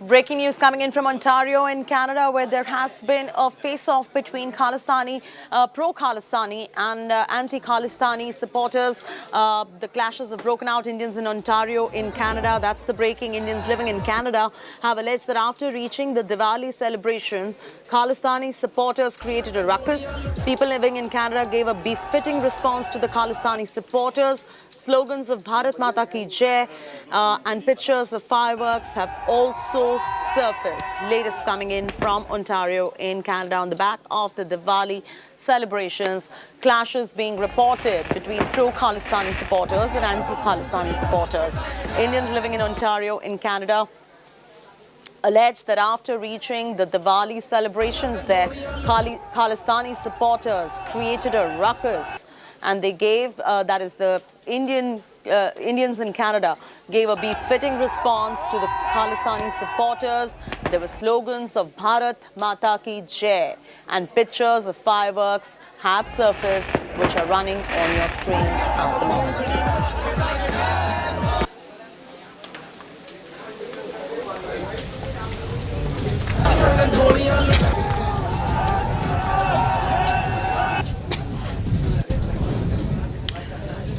Breaking news coming in from Ontario in Canada, where there has been a face-off between Khalistani, pro-Khalistani and anti-Khalistani supporters. The clashes have broken out. Indians in Ontario in Canada, that's the breaking. Indians living in Canada have alleged that after reaching the Diwali celebration, Khalistani supporters created a ruckus. People living in Canada gave a befitting response to the Khalistani supporters. Slogans of Bharat Mata Ki Jai and pictures of fireworks have also surface. Latest coming in from Ontario in Canada on the back of the Diwali celebrations. Clashes being reported between pro-Khalistani supporters and anti-Khalistani supporters. Indians living in Ontario in Canada alleged that after reaching the Diwali celebrations there, Khalistani supporters created a ruckus, and they gave, that is the Indians in Canada, gave a befitting response to the Khalistani supporters. There were slogans of Bharat Mata Ki Jai, and pictures of fireworks have surfaced, which are running on your screens at the moment.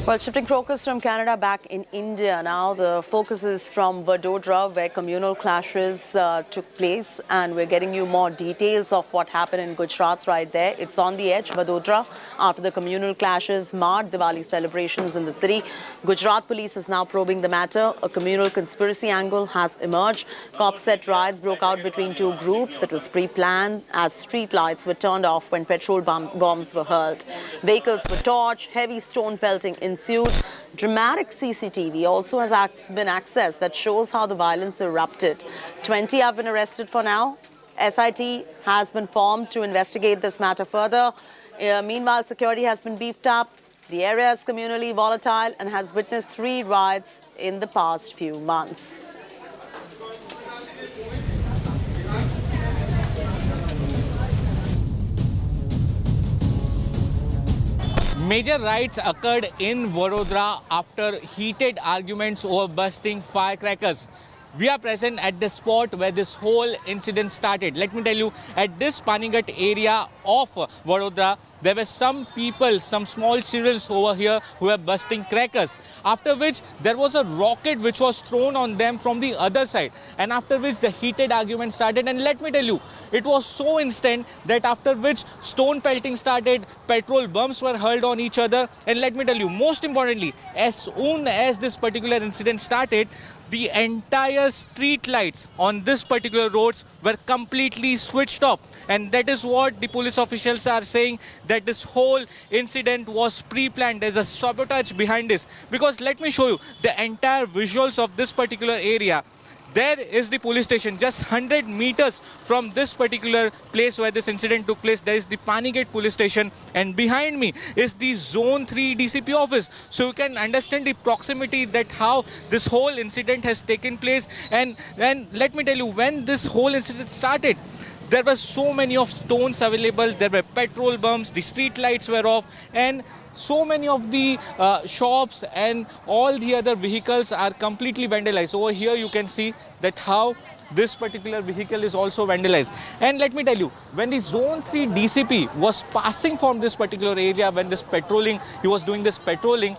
Well, shifting focus from Canada back in India now, the focus is from Vadodara, where communal clashes took place, and we're getting you more details of what happened in Gujarat right there. It's on the edge, Vadodara, after the communal clashes marred Diwali celebrations in the city. Gujarat police is now probing the matter. A communal conspiracy angle has emerged. Cops said riots broke out between two groups. It was pre-planned as street lights were turned off when petrol bombs were hurled. Vehicles were torched, heavy stone pelting ensued. Dramatic CCTV also has been accessed that shows how the violence erupted. 20 have been arrested for now. SIT has been formed to investigate this matter further. Meanwhile, security has been beefed up. The area is communally volatile and has witnessed 3 riots in the past few months. Major riots occurred in Vadodara after heated arguments over busting firecrackers. We are present at the spot where this whole incident started. Let me tell you, at this Panigat area of Vadodara, there were some people, some small children over here who were busting crackers. After which, there was a rocket which was thrown on them from the other side. And after which, the heated argument started. And let me tell you, it was so instant that after which stone pelting started, petrol bombs were hurled on each other. And let me tell you, most importantly, as soon as this particular incident started, the entire street lights on this particular roads were completely switched off. And that is what the police officials are saying, that this whole incident was pre-planned. There's a sabotage behind this. Because let me show you the entire visuals of this particular area. There is the police station, just 100 meters from this particular place where this incident took place. There is the Panigate police station, and behind me is the Zone 3 DCP office. So you can understand the proximity that how this whole incident has taken place. And let me tell you, when this whole incident started, there were so many of stones available. There were petrol bombs, the street lights were off, and so many of the shops and all the other vehicles are completely vandalized. Over here you can see that how this particular vehicle is also vandalized. And let me tell you, when the Zone 3 DCP was passing from this particular area, when this patrolling, he was doing this patrolling,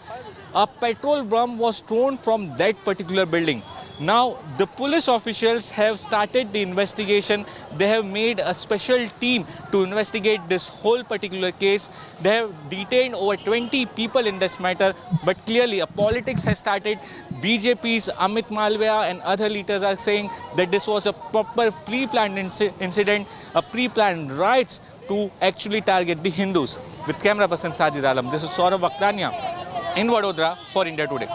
a petrol bomb was thrown from that particular building. Now, the police officials have started the investigation. They have made a special team to investigate this whole particular case. They have detained over 20 people in this matter. But clearly, a politics has started. BJP's Amit Malviya and other leaders are saying that this was a proper pre-planned incident, a pre-planned riots to actually target the Hindus. With camera person Sajid Alam, this is Saurabh Vakhtania in Vadodara for India Today.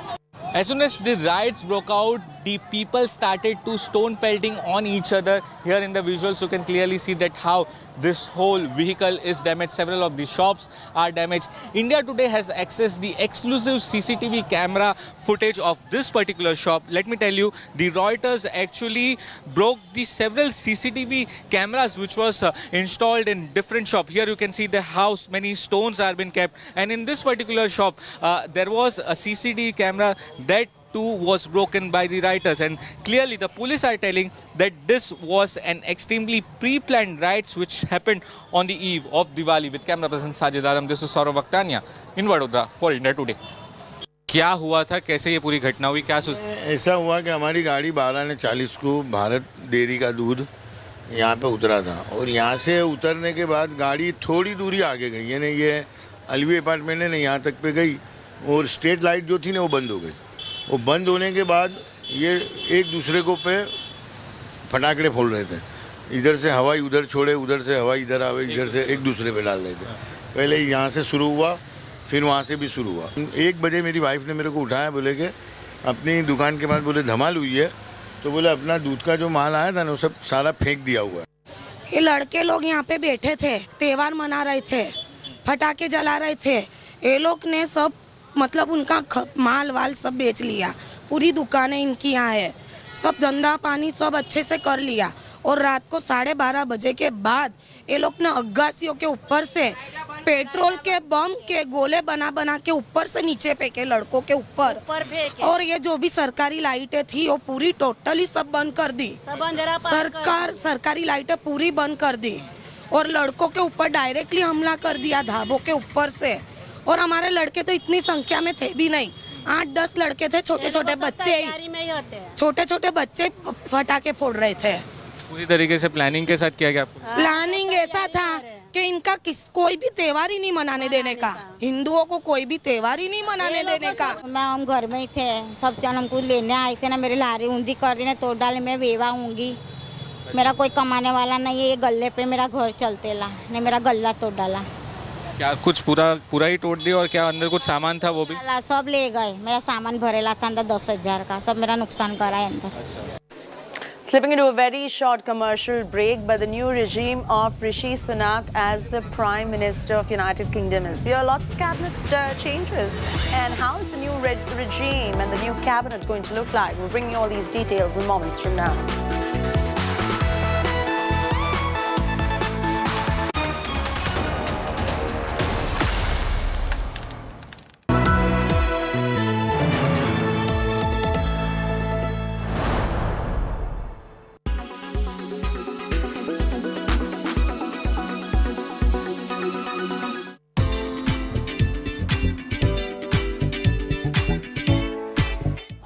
As soon as the riots broke out, the people started to stone pelting on each other. Here in the visuals, you can clearly see that how this whole vehicle is damaged. Several of the shops are damaged. India Today has accessed the exclusive CCTV camera footage of this particular shop. Let me tell you, the Reuters actually broke the several CCTV cameras which was installed in different shops. Here you can see the house, many stones are been kept. And in this particular shop, there was a CCTV camera that too was broken by the rioters, and clearly the police are telling that this was an extremely pre-planned riots which happened on the eve of Diwali. With camera person Sajid Alam, this is Saurabh Vakhtania in Vadodara for India Today. क्या हुआ था, कैसे ये पूरी घटना हुई, क्या ऐसा हुआ कि हमारी गाड़ी 12:40 को भारत डेयरी का दूध यहाँ पे उतरा था, और यहाँ से उतरने के बाद गाड़ी थोड़ी दूरी आगे गई, यानी ये अलवी अपार्टमेंट है ना, यहाँ तक पे गई, और स्ट्रीट लाइट जो थी ना वो बंद हो गई। वो बंद होने के बाद ये एक दूसरे को पे फटाकड़े फोड़ रहे थे, इधर से हवाई उधर छोड़े, उधर से हवाई इधर आवे, इधर से एक दूसरे पे डाल रहे थे। पहले यहाँ से शुरू हुआ, फिर वहाँ से भी शुरू हुआ। 1 बजे मेरी वाइफ ने मेरे को उठाया, बोले कि अपनी दुकान के पास बोले धमाल हुई है, तो बोले अपना दूध का जो माल आया था ना वो सब सारा फेंक दिया हुआ है। ये लड़के लोग यहाँ पे बैठे थे, त्योहार मना रहे थे, फटाके जला रहे थे, ये लोग ने सब मतलब उनका माल वाल सब बेच लिया, पूरी दुकानें इनकी यहाँ है, सब धंधा पानी सब अच्छे से कर लिया। और रात को 12:30 बजे के बाद ये लोग ने अग्गासियों के ऊपर से पेट्रोल के बम के गोले बना बना के ऊपर से नीचे फेंके लड़कों के ऊपर। और ये जो भी सरकारी लाइटें थी वो पूरी टोटली सब बंद कर दी, सरकारी लाइटें पूरी बंद कर दी और लड़कों के ऊपर डायरेक्टली हमला कर दिया ढाबों के ऊपर से। और हमारे लड़के तो इतनी संख्या में थे भी नहीं, 8-10 लड़के थे, छोटे छोटे बच्चे फटाके फोड़ रहे थे। पूरी तरीके से प्लानिंग के साथ किया गया आपको? प्लानिंग ऐसा था कि इनका कोई भी त्योहार ही नहीं मनाने देने का, हिंदुओं को कोई भी त्योहार ही नहीं मनाने देने का। हम घर में ही थे, सब जन हमको लेने आए थे ना, मेरे लारी ऊंधी कर दी, तोड़ डाले, मैं बेवा हूँगी, मेरा कोई कमाने वाला नहीं है, ये गल्ले पे मेरा घर चलते ला, ने मेरा गल्ला तोड़ डाला। क्या कुछ पूरा ही तोड़ दिया और क्या अंदर कुछ सामान था वो भी? सब ले गए, मेरा सामान भरेला था अंदर 10,000 का, सब मेरा नुकसान करा है अंदर। Slipping into a very short commercial break, but the new regime of Rishi Sunak as the Prime Minister of United Kingdom is here. Lots of cabinet changes. And how is the new regime and the new cabinet going to look like? We'll bring you all these details in moments from now.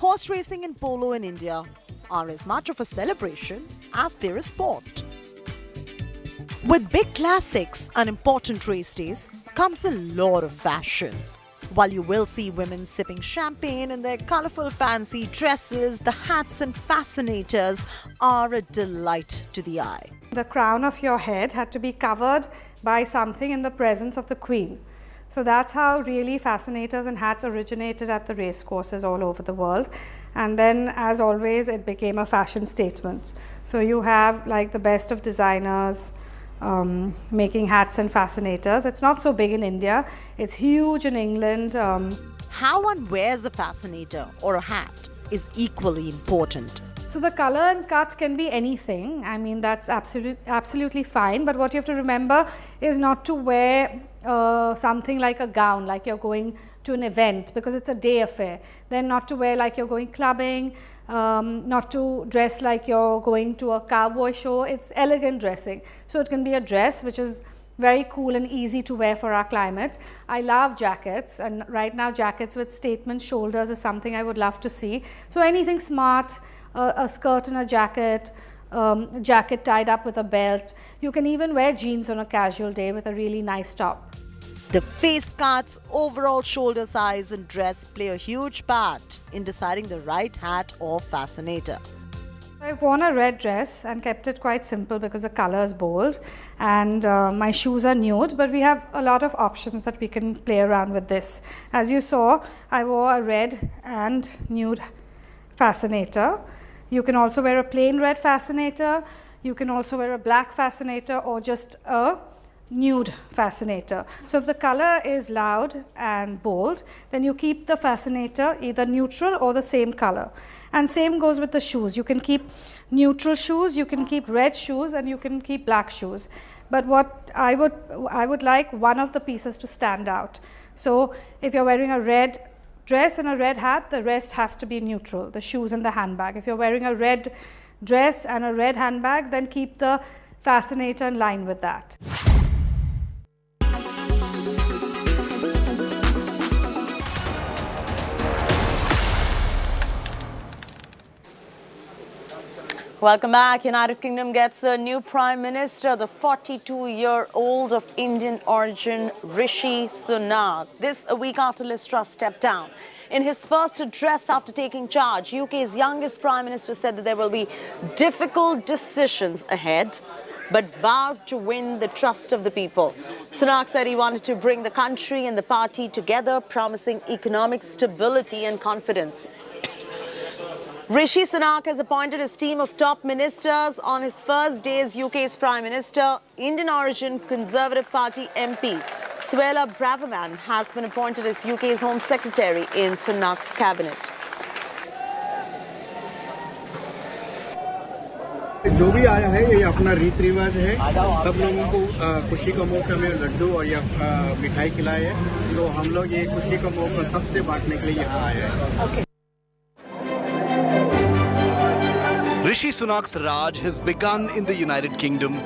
Horse racing and polo in India are as much of a celebration as they're a sport. With big classics and important race days comes a lot of fashion. While you will see women sipping champagne in their colourful fancy dresses, the hats and fascinators are a delight to the eye. The crown of your head had to be covered by something in the presence of the Queen. So that's how really fascinators and hats originated at the race courses all over the world. And then, as always, it became a fashion statement. So you have like the best of designers making hats and fascinators. It's not so big in India. It's huge in England. How one wears a fascinator or a hat is equally important. So the color and cut can be anything. I mean, that's absolutely fine. But what you have to remember is not to wear something like a gown, like you're going to an event, because it's a day affair. Then not to wear like you're going clubbing, not to dress like you're going to a cowboy show. It's elegant dressing. So it can be a dress which is very cool and easy to wear for our climate. I love jackets, and right now jackets with statement shoulders is something I would love to see. So anything smart, a skirt and a jacket tied up with a belt. You can even wear jeans on a casual day with a really nice top. The face cuts, overall shoulder size and dress play a huge part in deciding the right hat or fascinator. I've worn a red dress and kept it quite simple because the color is bold, and my shoes are nude, but we have a lot of options that we can play around with this. As you saw, I wore a red and nude fascinator. You can also wear a plain red fascinator. You can also wear a black fascinator or just a nude fascinator. So if the color is loud and bold, then you keep the fascinator either neutral or the same color. And same goes with the shoes. You can keep neutral shoes, you can keep red shoes, and you can keep black shoes. But what I would like one of the pieces to stand out. So if you're wearing a red dress and a red hat, the rest has to be neutral, the shoes and the handbag. If you're wearing a red dress and a red handbag, then keep the fascinator in line with that. Welcome back. United Kingdom gets a new Prime Minister, the 42-year-old of Indian origin, Rishi Sunak. This a week after Liz Truss stepped down. In his first address after taking charge, UK's youngest Prime Minister said that there will be difficult decisions ahead, but vowed to win the trust of the people. Sunak said he wanted to bring the country and the party together, promising economic stability and confidence. Rishi Sunak has appointed his team of top ministers on his first day as UK's Prime Minister. Indian origin Conservative Party MP Suella Braverman has been appointed as UK's Home Secretary in Sunak's cabinet. जो भी आया है ये अपना रीत रिवाज है, सब लोगों को खुशी का मौका में लड्डू और या मिठाई खिलाए हैं, तो हम लोग ये खुशी का मौका सबसे बांटने के लिए यहाँ आए हैं। Rishi Sunak's Raj has begun in the United Kingdom.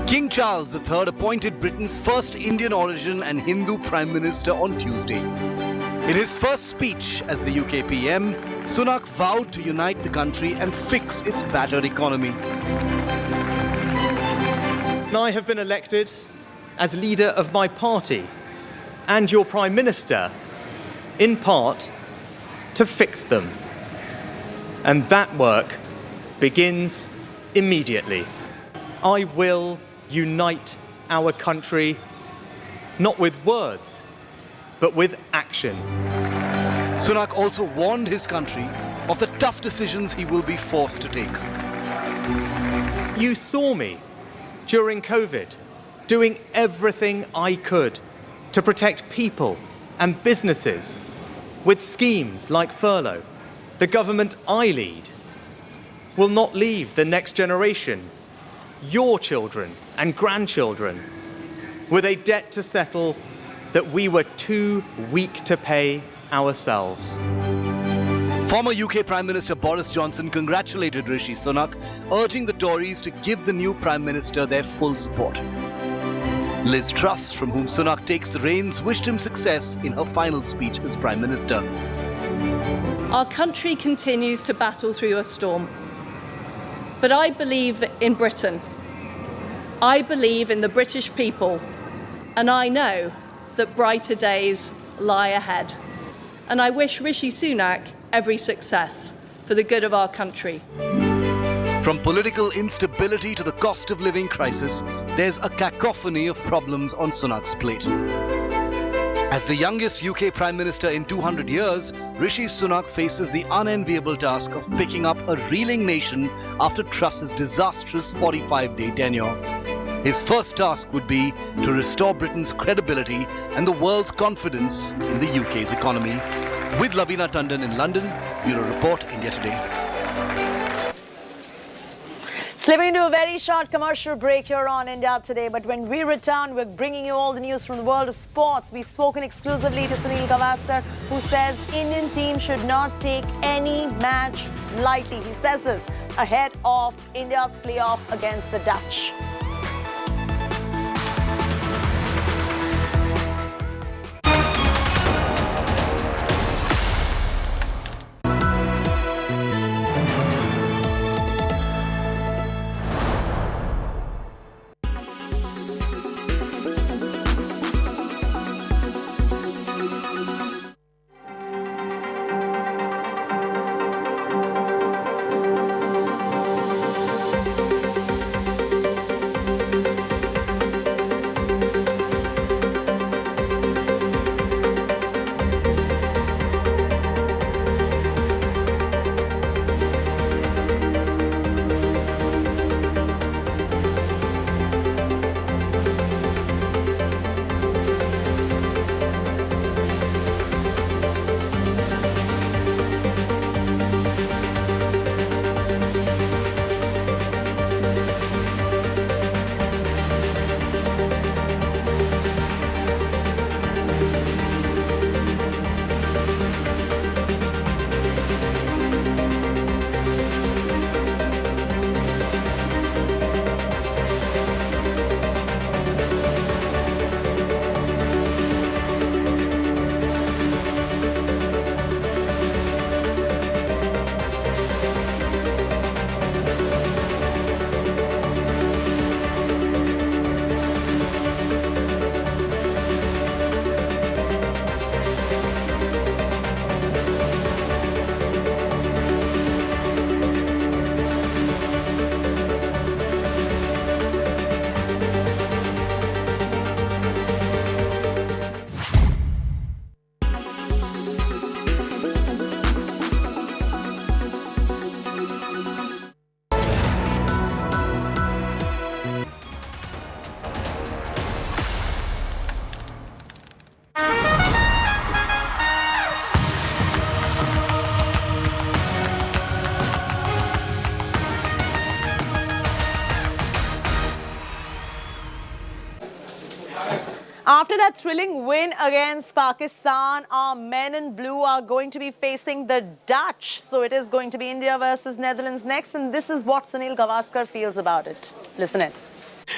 King Charles III appointed Britain's first Indian origin and Hindu Prime Minister on Tuesday. In his first speech as the UK PM, Sunak vowed to unite the country and fix its battered economy. I have been elected as leader of my party and your Prime Minister, in part, to fix them. And that work begins immediately. I will unite our country, not with words, but with action. Sunak also warned his country of the tough decisions he will be forced to take. You saw me during COVID doing everything I could to protect people and businesses with schemes like furlough. The government I lead will not leave the next generation, your children and grandchildren, with a debt to settle that we were too weak to pay ourselves. Former UK Prime Minister Boris Johnson congratulated Rishi Sunak, urging the Tories to give the new Prime Minister their full support. Liz Truss, from whom Sunak takes the reins, wished him success in her final speech as Prime Minister. Our country continues to battle through a storm. But I believe in Britain. I believe in the British people. And I know that brighter days lie ahead. And I wish Rishi Sunak every success for the good of our country. From political instability to the cost of living crisis, there's a cacophony of problems on Sunak's plate. As the youngest UK Prime Minister in 200 years, Rishi Sunak faces the unenviable task of picking up a reeling nation after Truss's disastrous 45-day tenure. His first task would be to restore Britain's credibility and the world's confidence in the UK's economy. With Lavina Tandon in London, Bureau Report, India Today. Slipping into a very short commercial break here on India Today. But when we return, we're bringing you all the news from the world of sports. We've spoken exclusively to Sunil Gavaskar, who says Indian team should not take any match lightly. He says this ahead of India's playoff against the Dutch. After that thrilling win against Pakistan, our men in blue are going to be facing the Dutch. So it is going to be India versus Netherlands next. And this is what Sunil Gavaskar feels about it. Listen in.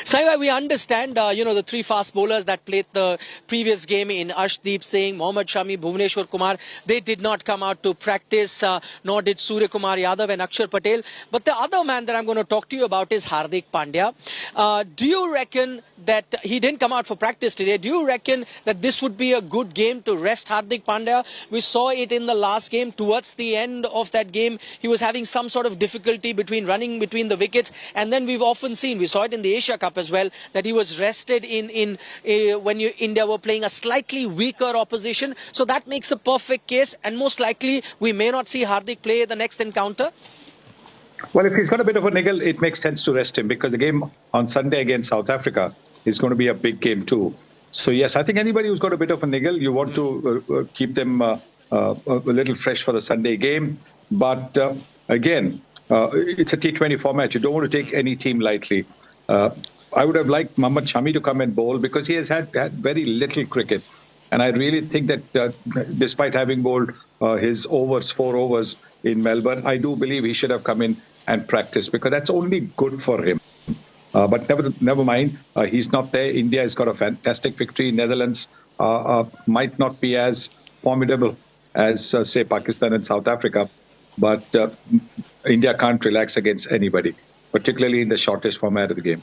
Saiva, we understand, the three fast bowlers that played the previous game in Arshdeep Singh, Mohammad Shami, Bhuvneshwar Kumar, they did not come out to practice, nor did Surya Kumar Yadav and Akshar Patel. But the other man that I'm going to talk to you about is Hardik Pandya. Do you reckon that he didn't come out for practice today? Do you reckon that this would be a good game to rest Hardik Pandya? We saw it in the last game. Towards the end of that game, he was having some sort of difficulty running between the wickets. And then we've often seen, we saw it in the Asia Cup as well, that he was rested when India were playing a slightly weaker opposition. So that makes a perfect case, and most likely we may not see Hardik play the next encounter. Well, if he's got a bit of a niggle, it makes sense to rest him, because the game on Sunday against South Africa is going to be a big game too. So yes, I think anybody who's got a bit of a niggle, you want to keep them a little fresh for the Sunday game. But again, it's a T20 format. You don't want to take any team lightly. I would have liked Mohammad Shami to come and bowl, because he has had very little cricket. And I really think that despite having bowled his 4 overs in Melbourne, I do believe he should have come in and practiced, because that's only good for him. But never mind, he's not there. India has got a fantastic victory. Netherlands might not be as formidable as, say, Pakistan and South Africa. But India can't relax against anybody, particularly in the shortest format of the game.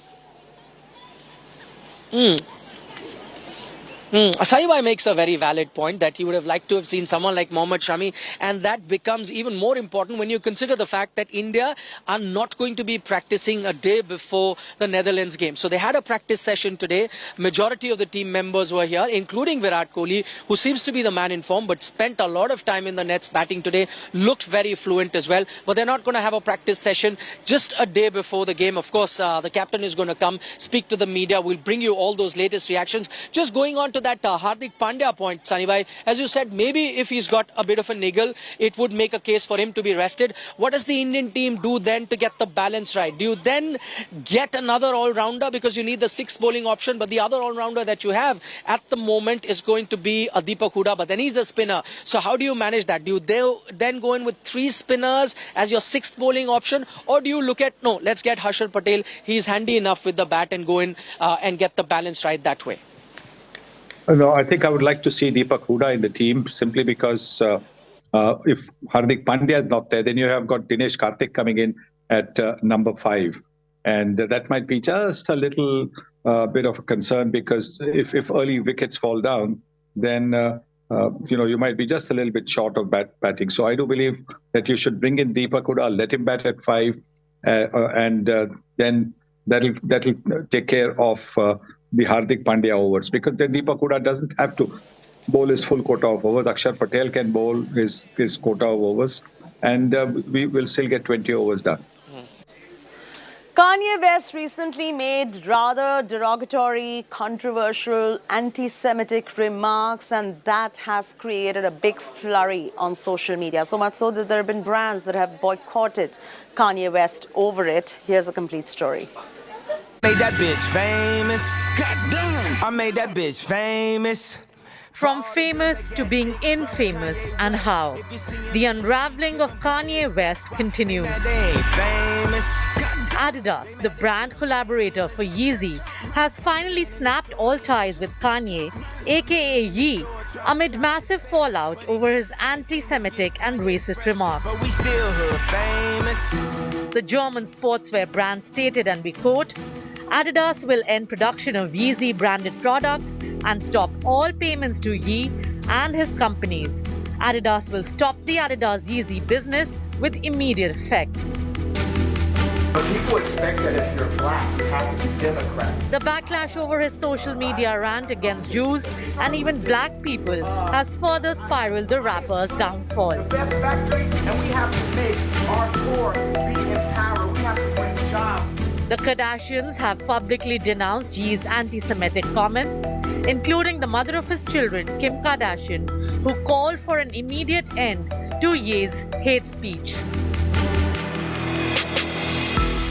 Saibai makes a very valid point that he would have liked to have seen someone like Mohammad Shami, and that becomes even more important when you consider the fact that India are not going to be practicing a day before the Netherlands game. So they had a practice session today. Majority of the team members were here, including Virat Kohli, who seems to be the man in form, but spent a lot of time in the nets batting today, looked very fluent as well. But they're not going to have a practice session just a day before the game. Of course, the captain is going to come, speak to the media. We'll bring you all those latest reactions. Just going on to that Hardik Pandya point, Sunny, as you said, maybe if he's got a bit of a niggle, it would make a case for him to be rested. What does the Indian team do then to get the balance right? Do you then get another all-rounder, because you need the 6th bowling option, but the other all-rounder that you have at the moment is going to be Deepak Hooda, but then he's a spinner. So how do you manage that? Do you then go in with 3 spinners as your 6th bowling option, or do you look at, no, let's get Harshal Patel, he's handy enough with the bat, and go in and get the balance right that way? No, I think I would like to see Deepak Hooda in the team, simply because if Hardik Pandya is not there, then you have got Dinesh Karthik coming in at number 5. And that might be just a little bit of a concern, because if early wickets fall down, then you might be just a little bit short of batting. So I do believe that you should bring in Deepak Hooda, let him bat at 5, and then that'll take care of the Hardik Pandya overs, because then Deepak Hooda doesn't have to bowl his full quota of overs. Akshar Patel can bowl his quota of overs, and we will still get 20 overs done. Kanye West recently made rather derogatory, controversial, anti-Semitic remarks, and that has created a big flurry on social media. So much so that there have been brands that have boycotted Kanye West over it. Here's a complete story. Made that bitch famous. Goddamn. I made that bitch famous. From famous to being infamous, and how the unraveling of Kanye West continues. Adidas, the brand collaborator for Yeezy, has finally snapped all ties with Kanye, aka Yee, amid massive fallout over his anti-Semitic and racist remarks. But we still hood famous. The German sportswear brand stated, and we quote, Adidas will end production of Yeezy branded products and stop all payments to Yee and his companies. Adidas will stop the Adidas Yeezy business with immediate effect. But people expect that if you're black, you have to be Democrat. The backlash over his social media rant against Jews and even black people has further spiraled the rapper's downfall. The best factories, and we have to make our core be in power. We have to bring jobs. The Kardashians have publicly denounced Yee's anti-Semitic comments, including the mother of his children, Kim Kardashian, who called for an immediate end to Yee's hate speech.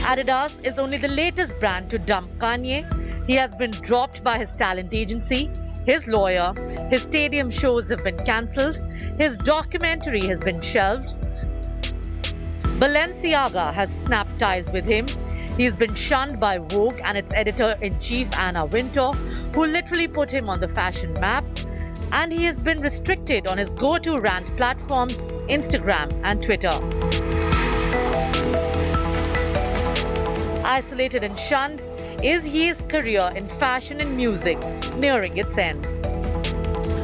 Adidas is only the latest brand to dump Kanye. He has been dropped by his talent agency, his lawyer, his stadium shows have been cancelled, his documentary has been shelved. Balenciaga has snapped ties with him. He's been shunned by Vogue and its editor-in-chief Anna Wintour, who literally put him on the fashion map. And he has been restricted on his go-to rant platforms, Instagram and Twitter. Isolated and shunned is his career in fashion and music nearing its end.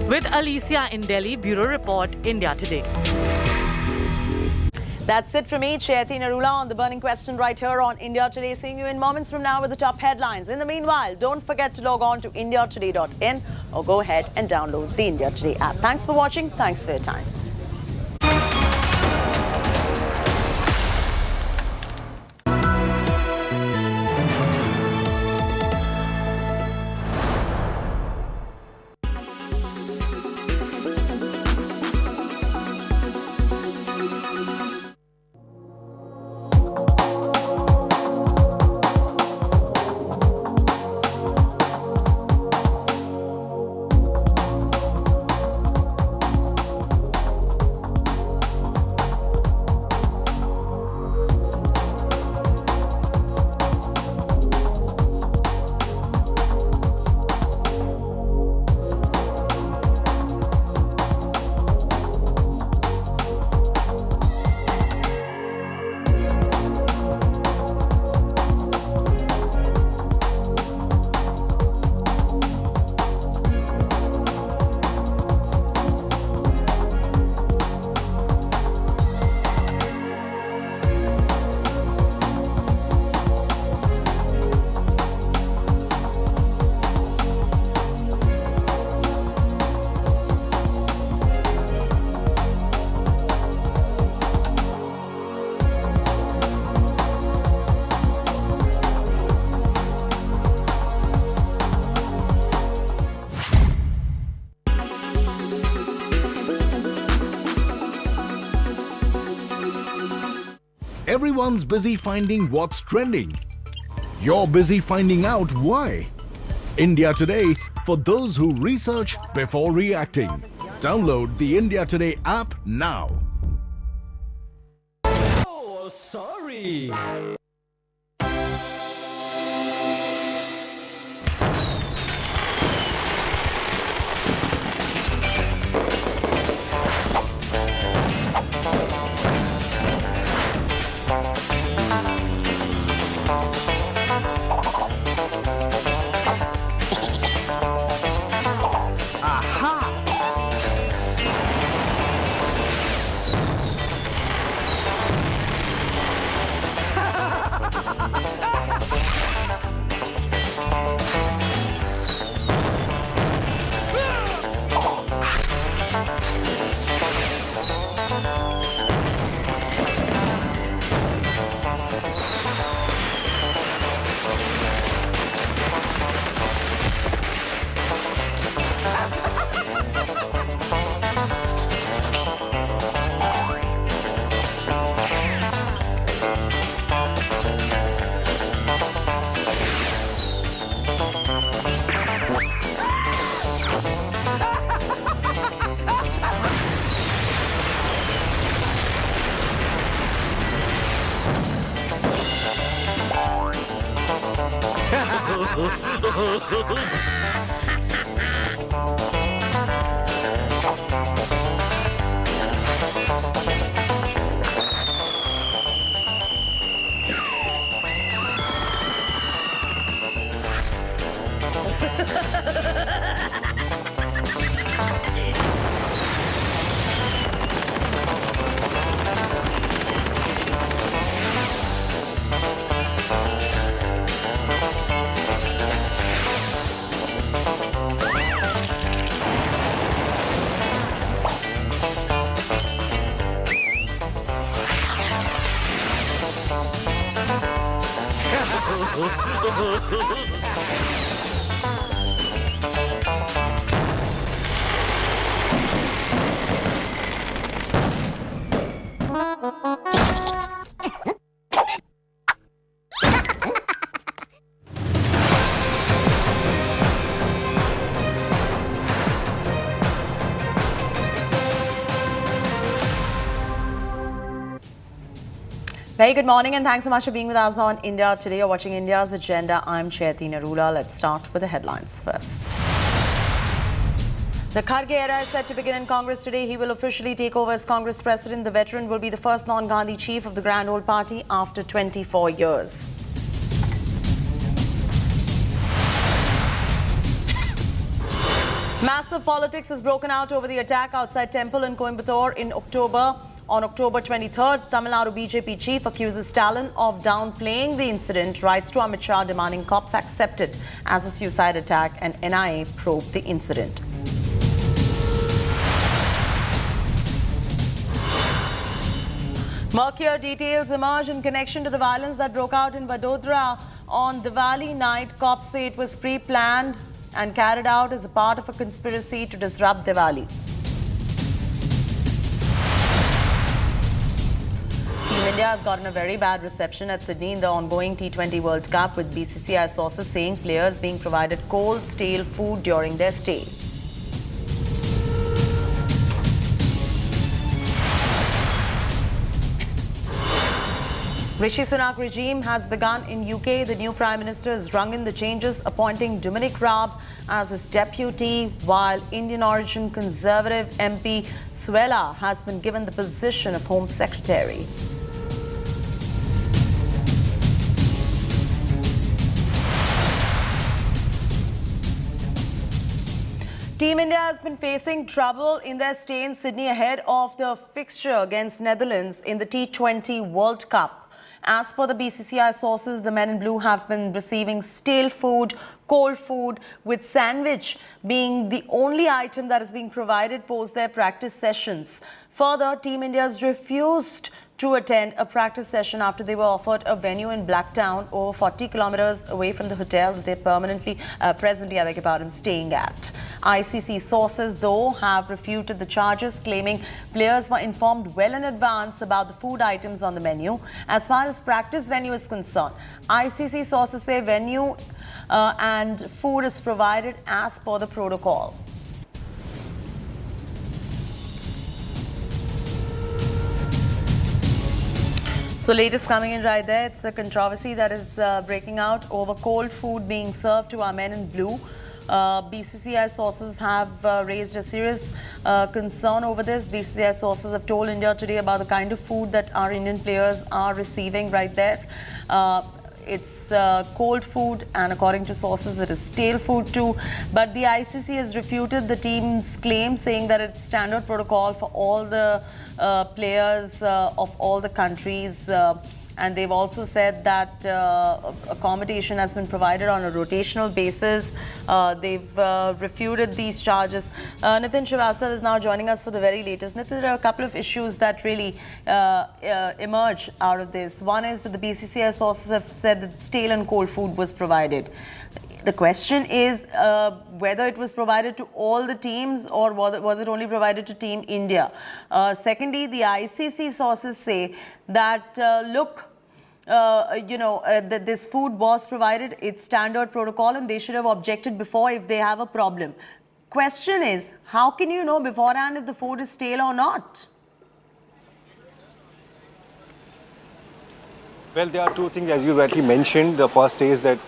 With Alicia in Delhi, Bureau Report, India Today. That's it from me, Chaiti Narula, on The Burning Question right here on India Today. Seeing you in moments from now with the top headlines. In the meanwhile, don't forget to log on to indiatoday.in or go ahead and download the India Today app. Thanks for watching. Thanks for your time. Everyone's busy finding what's trending. You're busy finding out why. India Today, for those who research before reacting. Download the India Today app now. Oh, sorry. Very good morning and thanks so much for being with us on India Today. You're watching India's Agenda. I'm Chaiti Narula. Let's start with the headlines first. The Kharge era is set to begin in Congress today. He will officially take over as Congress president. The veteran will be the first non-Gandhi chief of the Grand Old Party after 24 years. Massive politics has broken out over the attack outside temple in Coimbatore in October. On October 23rd, Tamil Nadu BJP chief accuses Stalin of downplaying the incident, writes to Amit Shah demanding cops accept it as a suicide attack and NIA probe the incident. Murkier details emerge in connection to the violence that broke out in Vadodara on Diwali night. Cops say it was pre-planned and carried out as a part of a conspiracy to disrupt Diwali. Team India has gotten a very bad reception at Sydney in the ongoing T20 World Cup, with BCCI sources saying players being provided cold, stale food during their stay. Rishi Sunak regime has begun in UK. The new Prime Minister has rung in the changes, appointing Dominic Raab as his deputy, while Indian origin Conservative MP Swela has been given the position of Home Secretary. Team India has been facing trouble in their stay in Sydney ahead of the fixture against Netherlands in the T20 World Cup. As per the BCCI sources, the men in blue have been receiving stale food, cold food, with sandwich being the only item that is being provided post their practice sessions. Further, Team India has refused to attend a practice session after they were offered a venue in Blacktown, over 40 kilometers away from the hotel that they're presently staying at. ICC sources, though, have refuted the charges, claiming players were informed well in advance about the food items on the menu. As far as practice venue is concerned, ICC sources say venue and food is provided as per the protocol. So latest coming in right there, it's a controversy that is breaking out over cold food being served to our men in blue. BCCI sources have raised a serious concern over this. BCCI sources have told India Today about the kind of food that our Indian players are receiving right there. It's cold food, and according to sources, it is stale food too. But the ICC has refuted the team's claim, saying that it's standard protocol for all the players of all the countries. And they've also said that accommodation has been provided on a rotational basis. They've refuted these charges. Nitin Srivastava is now joining us for the very latest. Nitin, there are a couple of issues that really emerge out of this. One is that the BCCI sources have said that stale and cold food was provided. The question is whether it was provided to all the teams or was it only provided to Team India. Secondly, the ICC sources say that, that this food was provided, it's standard protocol, and they should have objected before if they have a problem. Question is, how can you know beforehand if the food is stale or not? Well, there are two things, as you rightly mentioned. The first is that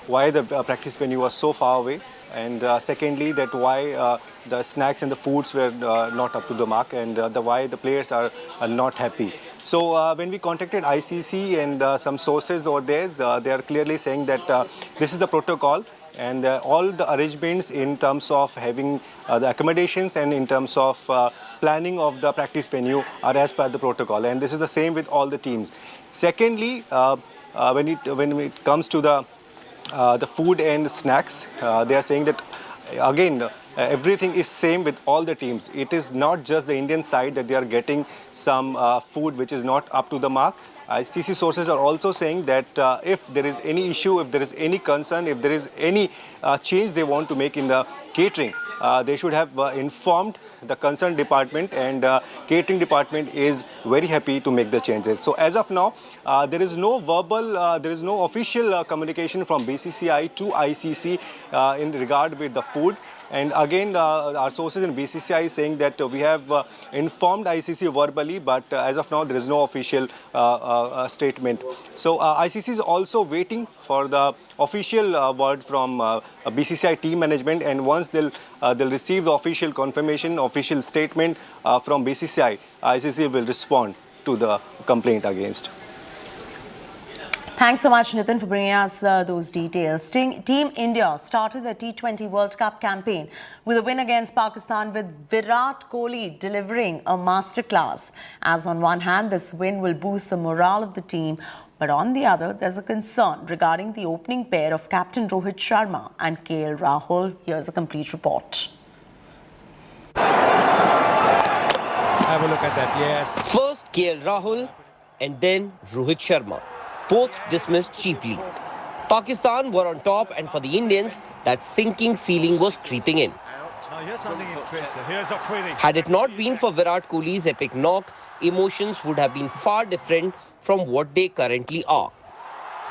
why the practice venue was so far away, and secondly, that why the snacks and the foods were not up to the mark, and why the players are not happy. So when we contacted ICC and some sources over there, they are clearly saying that this is the protocol, and all the arrangements in terms of having the accommodations and in terms of planning of the practice venue are as per the protocol, and this is the same with all the teams. Secondly, when it comes to the food and snacks, they are saying that again everything is same with all the teams. It is not just the Indian side that they are getting some food which is not up to the mark. ICC sources are also saying that if there is any issue, if there is any concern, if there is any change they want to make in the catering, they should have informed the concerned department, and catering department is very happy to make the changes. So as of now, there is no verbal, there is no official communication from BCCI to ICC in regard with the food. And again, our sources in BCCI is saying that we have informed ICC verbally, but as of now, there is no official statement. So ICC is also waiting for the official word from BCCI team management, and once they'll receive the official confirmation, official statement from BCCI, ICC will respond to the complaint against. Thanks so much, Nitin, for bringing us those details. Team India started the T20 World Cup campaign with a win against Pakistan, with Virat Kohli delivering a masterclass. As on one hand, this win will boost the morale of the team, but on the other, there's a concern regarding the opening pair of Captain Rohit Sharma and KL Rahul. Here's a complete report. Have a look at that, yes. First KL Rahul and then Rohit Sharma. Both dismissed cheaply. Pakistan were on top, and for the Indians, that sinking feeling was creeping in. Now here's something interesting. Here's a freebie. Had it not been for Virat Kohli's epic knock, emotions would have been far different from what they currently are.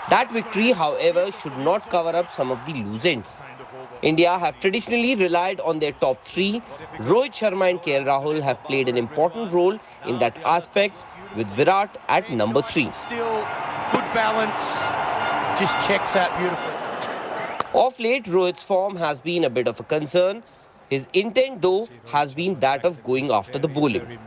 That victory, however, should not cover up some of the loose ends. India have traditionally relied on their top three. Rohit Sharma and KL Rahul have played an important role in that aspect, with Virat at number 3. Still good balance, just checks out beautifully. Of late, Rohit's form has been a bit of a concern. His intent, though, has been that of going after the bowling.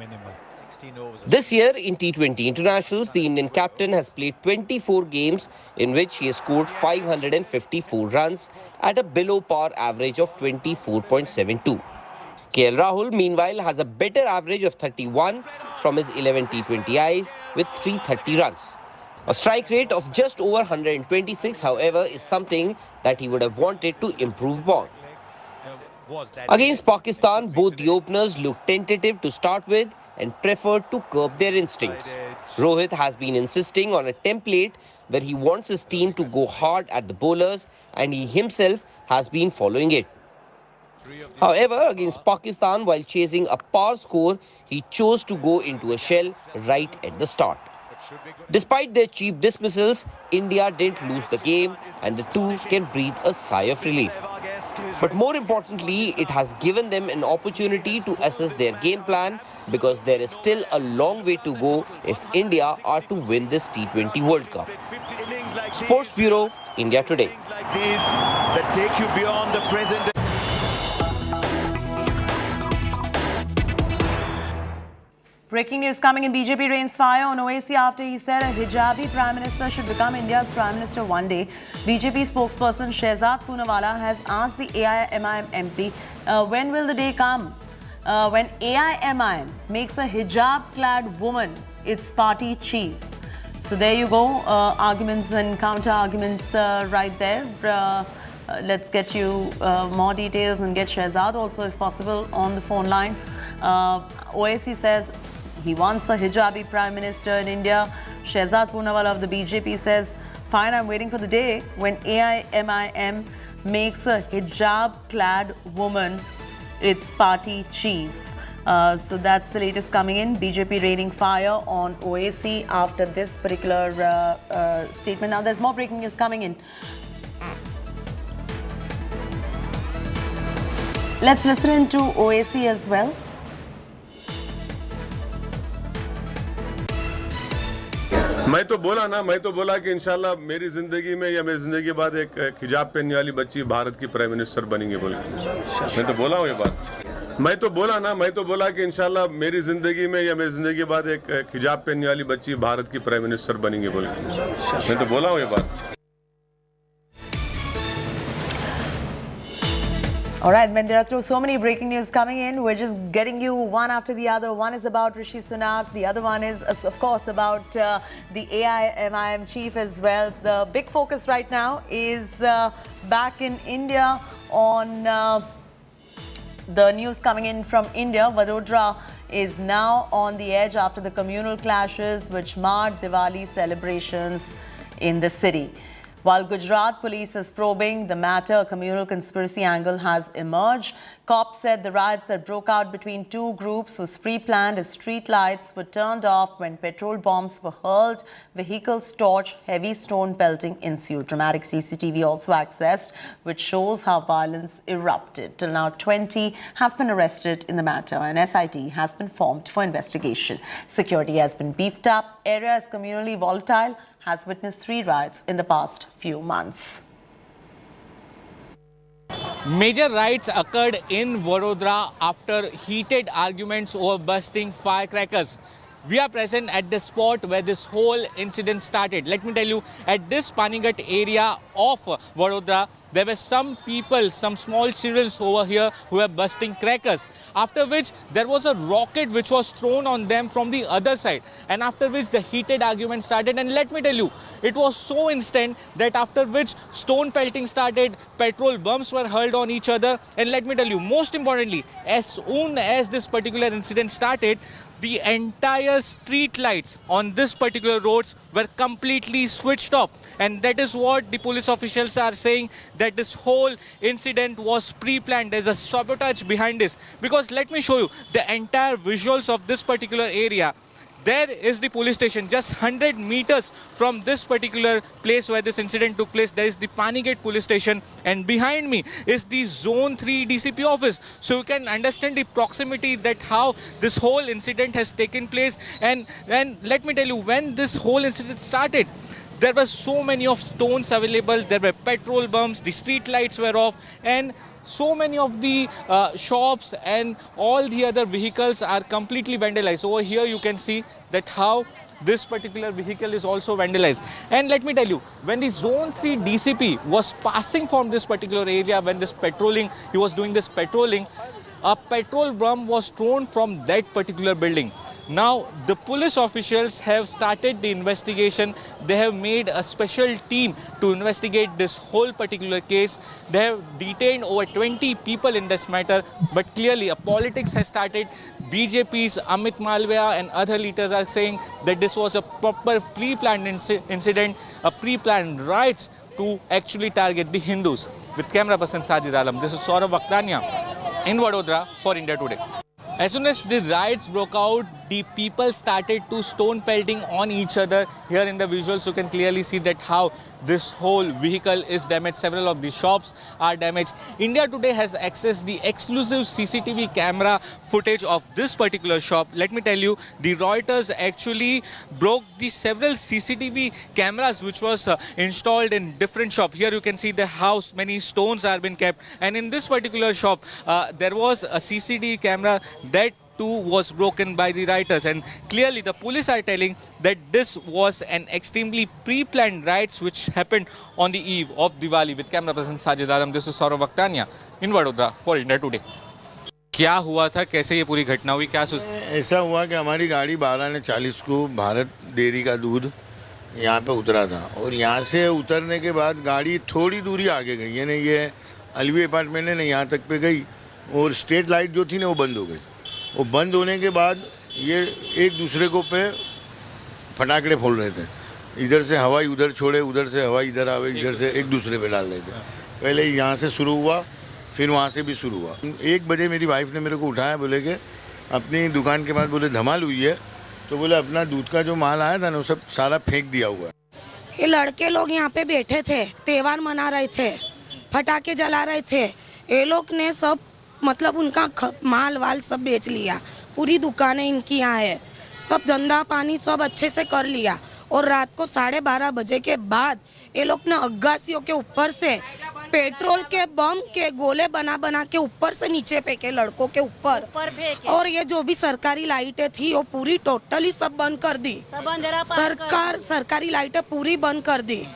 This year in T20 internationals, the Indian captain has played 24 games in which he has scored 554 runs at a below par average of 24.72. KL Rahul, meanwhile, has a better average of 31 from his 11 T20Is with 330 runs. A strike rate of just over 126, however, is something that he would have wanted to improve upon. Against Pakistan, both the openers looked tentative to start with and preferred to curb their instincts. Rohit has been insisting on a template where he wants his team to go hard at the bowlers, and he himself has been following it. However, against Pakistan, while chasing a par score, he chose to go into a shell right at the start. Despite their cheap dismissals, India didn't lose the game, and the two can breathe a sigh of relief. But more importantly, it has given them an opportunity to assess their game plan, because there is still a long way to go if India are to win this T20 World Cup. Sports Bureau, India Today. That take you beyond the present. Breaking news coming in. BJP rains fire on Owaisi after he said a hijabi Prime Minister should become India's Prime Minister one day. BJP spokesperson Shehzad Poonawala has asked the AIMIM MP, when will the day come when AIMIM makes a hijab-clad woman its party chief? So there you go, arguments and counter-arguments right there. Let's get you more details and get Shehzad also, if possible, on the phone line. Owaisi says he wants a hijabi Prime Minister in India. Shehzad Poonawala of the BJP says, fine, I'm waiting for the day when AIMIM makes a hijab-clad woman its party chief. So that's the latest coming in. BJP raining fire on Owaisi after this particular statement. Now there's more breaking news coming in. Let's listen to Owaisi as well. मैं तो बोला कि इंशाल्लाह मेरी जिंदगी में या मेरी जिंदगी के बाद एक हिजाब पहनने वाली बच्ची भारत की प्राइम मिनिस्टर बनेंगी बोल मैं तो बोला हूँ ये बात मैं तो बोला कि इंशाल्लाह मेरी जिंदगी में या मेरी जिंदगी के बाद एक हिजाब पहनने वाली बच्ची भारत की प्राइम मिनिस्टर बनेंगी बोल मैं तो बोला हूँ ये बात. All right, when there are so many breaking news coming in, we're just getting you one after the other. One is about Rishi Sunak. The other one is, of course, about the AIMIM chief as well. The big focus right now is back in India on the news coming in from India. Vadodara is now on the edge after the communal clashes which marred Diwali celebrations in the city. While Gujarat police is probing the matter, a communal conspiracy angle has emerged. Cops said the riots that broke out between two groups was pre-planned as street lights were turned off when petrol bombs were hurled, vehicles torched, heavy stone pelting ensued. Dramatic CCTV also accessed, which shows how violence erupted. Till now, 20 have been arrested in the matter. An SIT has been formed for investigation. Security has been beefed up. Area is communally volatile, has witnessed 3 riots in the past few months. Major riots occurred in Vadodara after heated arguments over bursting firecrackers. We are present at the spot where this whole incident started. Let me tell you, at this Panigat area of Vadodara, there were some people, some small children over here who were bursting crackers. After which, there was a rocket which was thrown on them from the other side. And after which, the heated argument started. And let me tell you, it was so instant that after which, stone pelting started, petrol bombs were hurled on each other. And let me tell you, most importantly, as soon as this particular incident started, the entire street lights on this particular roads were completely switched off. And that is what the police officials are saying, that this whole incident was pre-planned. There's a sabotage behind this. Because let me show you the entire visuals of this particular area. There is the police station, just 100 meters from this particular place where this incident took place. There is the Panigat police station, and behind me is the Zone 3 DCP office. So you can understand the proximity that how this whole incident has taken place. And let me tell you, when this whole incident started, there were so many of stones available. There were petrol bombs, the street lights were off, and so many of the shops and all the other vehicles are completely vandalized. Over here you can see that how this particular vehicle is also vandalized. And let me tell you, when the Zone 3 DCP was passing from this particular area, when this patrolling, he was doing this patrolling, a petrol bomb was thrown from that particular building. Now, the police officials have started the investigation. They have made a special team to investigate this whole particular case. They have detained over 20 people in this matter. But clearly, a politics has started. BJP's Amit Malviya and other leaders are saying that this was a proper pre-planned incident, a pre-planned riots to actually target the Hindus. With camera person Sajid Alam, this is Saurav Vakhtania in Vadodara for India Today. As soon as the riots broke out, the people started to stone pelting on each other. Here in the visuals, you can clearly see that how this whole vehicle is damaged. Several of the shops are damaged. India Today has accessed the exclusive CCTV camera footage of this particular shop. Let me tell you, the Reuters actually broke the several CCTV cameras which was installed in different shops. Here you can see the house, many stones are been kept. And in this particular shop, there was a CCTV camera that too was broken by the rioters, and clearly the police are telling that this was an extremely pre-planned riots which happened on the eve of Diwali. With camera person Sajid Alam, this is Saurav Vakhtania in Vadodara for India Today. क्या हुआ था, कैसे ये पूरी घटना हुई, क्या ऐसा हुआ कि हमारी गाड़ी 12:40 को भारत डेयरी का दूध यहाँ पे उतरा था, और यहाँ से उतरने के बाद गाड़ी थोड़ी दूरी आगे गई, यानी ये अलवी अपार्टमेंट है ना, यहाँ तक पे गई, और स्ट्रीट लाइट जो थी ना वो बंद हो गई। वो बंद होने के बाद ये एक दूसरे को पे फटाकड़े फोड़ रहे थे, इधर से हवाई उधर छोड़े, उधर से हवाई इधर आवे, इधर से एक दूसरे पे डाल रहे थे। पहले यहाँ से शुरू हुआ, फिर वहाँ से भी शुरू हुआ। 1 बजे मेरी वाइफ ने मेरे को उठाया, बोले कि अपनी दुकान के पास बोले धमाल हुई है, तो बोले अपना दूध का जो माल आया था ना वो सब सारा फेंक दिया हुआ है। ये लड़के लोग यहाँ पे बैठे थे, त्योहार मना रहे थे, फटाके जला रहे थे। ये लोग ने सब मतलब उनका माल वाल सब बेच लिया, पूरी दुकानें इनकी यहाँ है, सब धंधा पानी सब अच्छे से कर लिया। और रात को 12:30 बजे के बाद ये लोग ने अग्गासियों के ऊपर से पेट्रोल के बम के गोले बना बना के ऊपर से नीचे फेंके लड़कों के ऊपर, और ये जो भी सरकारी लाइटें थी वो पूरी टोटली सब बंद कर दी। सरकारी लाइटें पूरी बंद कर दी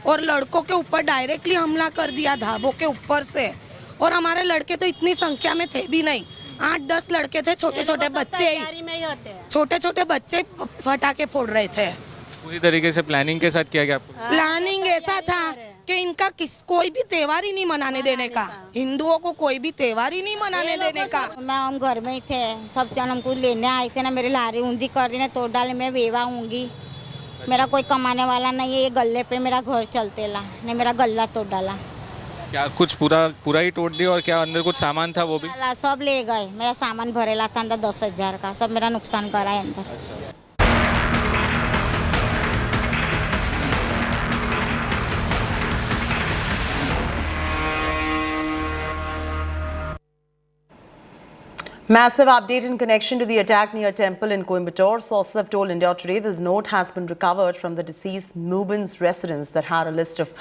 और लड़कों के ऊपर डायरेक्टली हमला कर दिया ढाबों के ऊपर से। और हमारे लड़के तो इतनी संख्या में थे भी नहीं, 8-10 लड़के थे, छोटे छोटे बच्चे फटाके फोड़ रहे थे। पूरी तरीके से प्लानिंग के साथ किया गया आपको? प्लानिंग ऐसा था कि इनका कोई भी त्योहार ही नहीं मनाने देने का, हिंदुओं को कोई भी त्योहार ही नहीं मनाने देने का। मैं हम घर में ही थे, सब जन हमको लेने आए थे ना, मेरे लारी ऊंधी कर दी ना, तोड़ डाले, मैं बेवा होंगी। मेरा कोई कमाने वाला नहीं है, ये गल्ले पे मेरा घर चलते ला, ने मेरा गल्ला तोड़ डाला। क्या कुछ पूरा ही तोड़ दिया और क्या अंदर कुछ सामान था वो भी? सब ले गए, मेरा सामान भरेला था अंदर 10,000 का, सब मेरा नुकसान करा है अंदर। Massive update in connection to the attack near temple in Coimbatore. Sources have told India Today that the note has been recovered from the deceased Mubin's residence that had a list of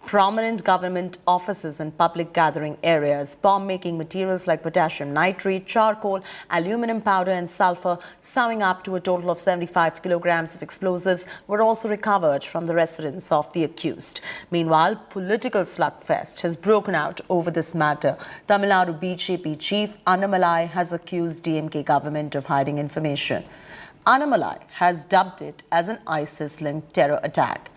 prominent government offices and public gathering areas. Bomb-making materials like potassium nitrate, charcoal, aluminum powder and sulfur, summing up to a total of 75 kilograms of explosives, were also recovered from the residence of the accused. Meanwhile, political slugfest has broken out over this matter. Tamil Nadu BJP chief Annamalai has accused DMK government of hiding information. Annamalai has dubbed it as an ISIS-linked terror attack.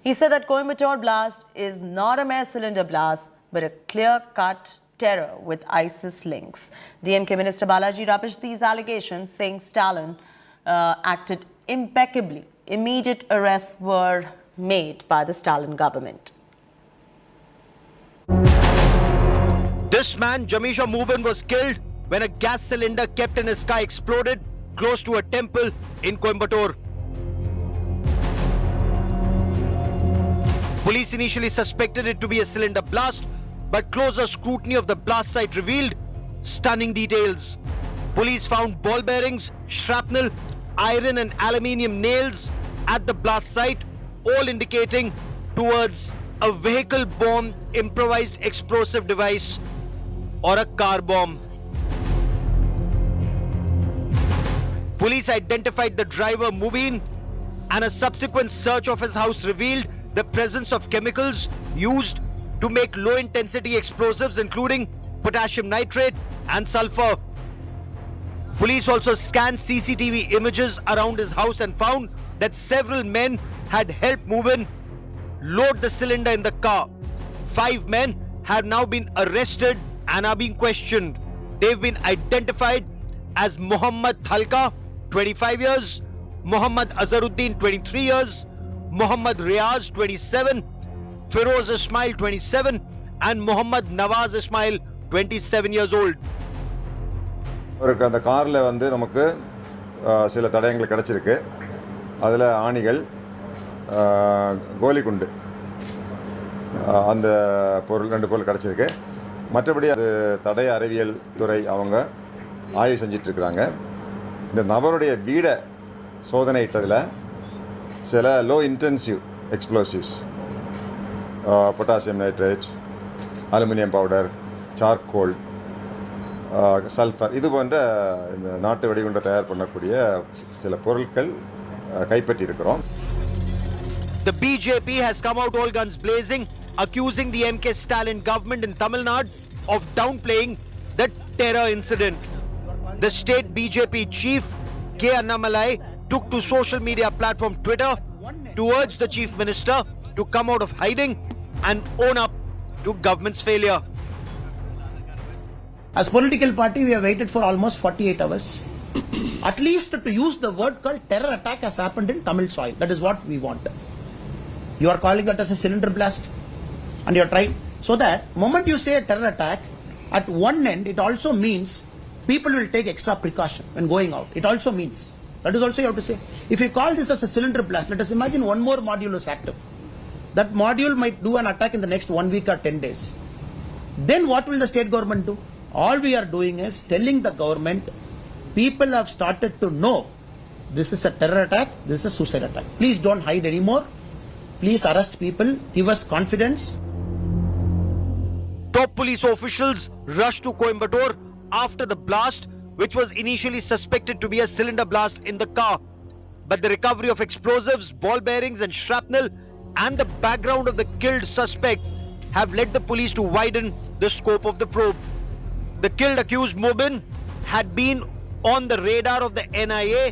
He said that Coimbatore blast is not a mere cylinder blast, but a clear-cut terror with ISIS links. DMK Minister Balaji rubbished these allegations, saying Stalin acted impeccably. Immediate arrests were made by the Stalin government. This man, Jamisha Mubin, was killed when a gas cylinder kept in his car exploded close to a temple in Coimbatore. Police initially suspected it to be a cylinder blast, but closer scrutiny of the blast site revealed stunning details. Police found ball bearings, shrapnel, iron and aluminium nails at the blast site, all indicating towards a vehicle-borne improvised explosive device or a car bomb. Police identified the driver Mubin, and a subsequent search of his house revealed the presence of chemicals used to make low-intensity explosives, including potassium nitrate and sulfur. Police also scanned CCTV images around his house and found that several men had helped Mubin load the cylinder in the car. 5 men have now been arrested and are being questioned. They've been identified as Muhammad Thalka, 25 years, Muhammad Azharuddin, 23 years, Muhammad Riaz, 27, Feroz Ismail, 27, and Muhammad Nawaz Ismail, 27 years old. அந்த காரில் வந்து நமக்கு சில தடயங்கள் கிடச்சிருக்கு. அதில் ஆணிகள், கோலிக்குண்டு, அந்த பொருள் 2 பொருள் கிடச்சிருக்கு. மற்றபடி அது தடய அறிவியல் துறை அவங்க ஆய்வு செஞ்சிட்ருக்குறாங்க. இந்த நபருடைய வீடை சோதனையிட்டதில் சில low intensive explosives, potassium nitrate, aluminium powder, charcoal, sulphur, இது போன்ற இந்த நாட்டு வெடிகுண்டை தயார் பண்ணக்கூடிய சில பொருட்கள் கைப்பற்றியிருக்கிறோம். The BJP has come out all guns blazing, accusing the MK Stalin government in Tamil Nadu of downplaying the terror incident. The state BJP chief K. Annamalai took to social media platform Twitter to urge the chief minister to come out of hiding and own up to government's failure. As political party, we have waited for almost 48 hours. At least to use the word called terror attack has happened in Tamil soil. That is what we want. You are calling that as a cylinder blast, and you are trying. So that moment you say a terror attack, at one end it also means people will take extra precaution when going out. It also means. That is also you have to say. If you call this as a cylinder blast, let us imagine one more module is active. That module might do an attack in the next 1 week or 10 days. Then what will the state government do? All we are doing is telling the government, people have started to know this is a terror attack, this is a suicide attack. Please don't hide anymore. Please arrest people, give us confidence. Top police officials rushed to Coimbatore after the blast, which was initially suspected to be a cylinder blast in the car. But the recovery of explosives, ball bearings and shrapnel and the background of the killed suspect have led the police to widen the scope of the probe. The killed accused Mubin had been on the radar of the NIA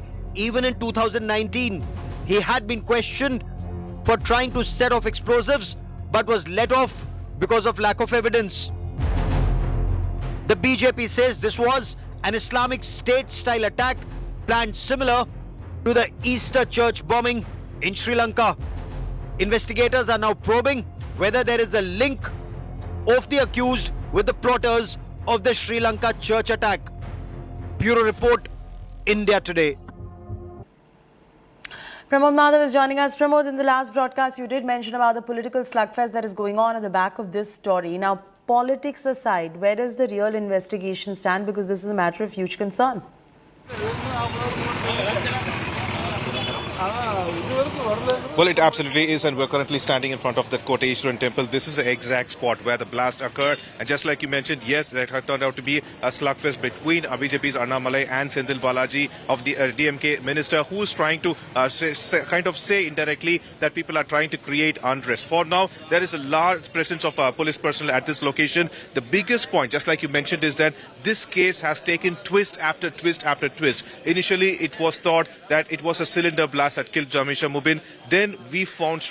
even in 2019. He had been questioned for trying to set off explosives but was let off because of lack of evidence. The BJP says this was an Islamic State-style attack planned similar to the Easter church bombing in Sri Lanka. Investigators are now probing whether there is a link of the accused with the plotters of the Sri Lanka church attack. Bureau Report, India Today. Pramod Madhav is joining us. Pramod, in the last broadcast, you did mention about the political slugfest that is going on at the back of this story. Now, politics aside, where does the real investigation stand? Because this is a matter of huge concern. Well, it absolutely is, and we're currently standing in front of the Koteshwaran temple. This is the exact spot where the blast occurred, and just like you mentioned, yes, that had turned out to be a slugfest between BJP's Annamalai and Senthil Balaji of the DMK minister, who is trying to say indirectly that people are trying to create unrest. For now, there is a large presence of police personnel at this location. The biggest point, just like you mentioned, is that this case has taken twist after twist after twist. Initially, it was thought that it was a cylinder blast that killed Jamisha Mubin. Then we found,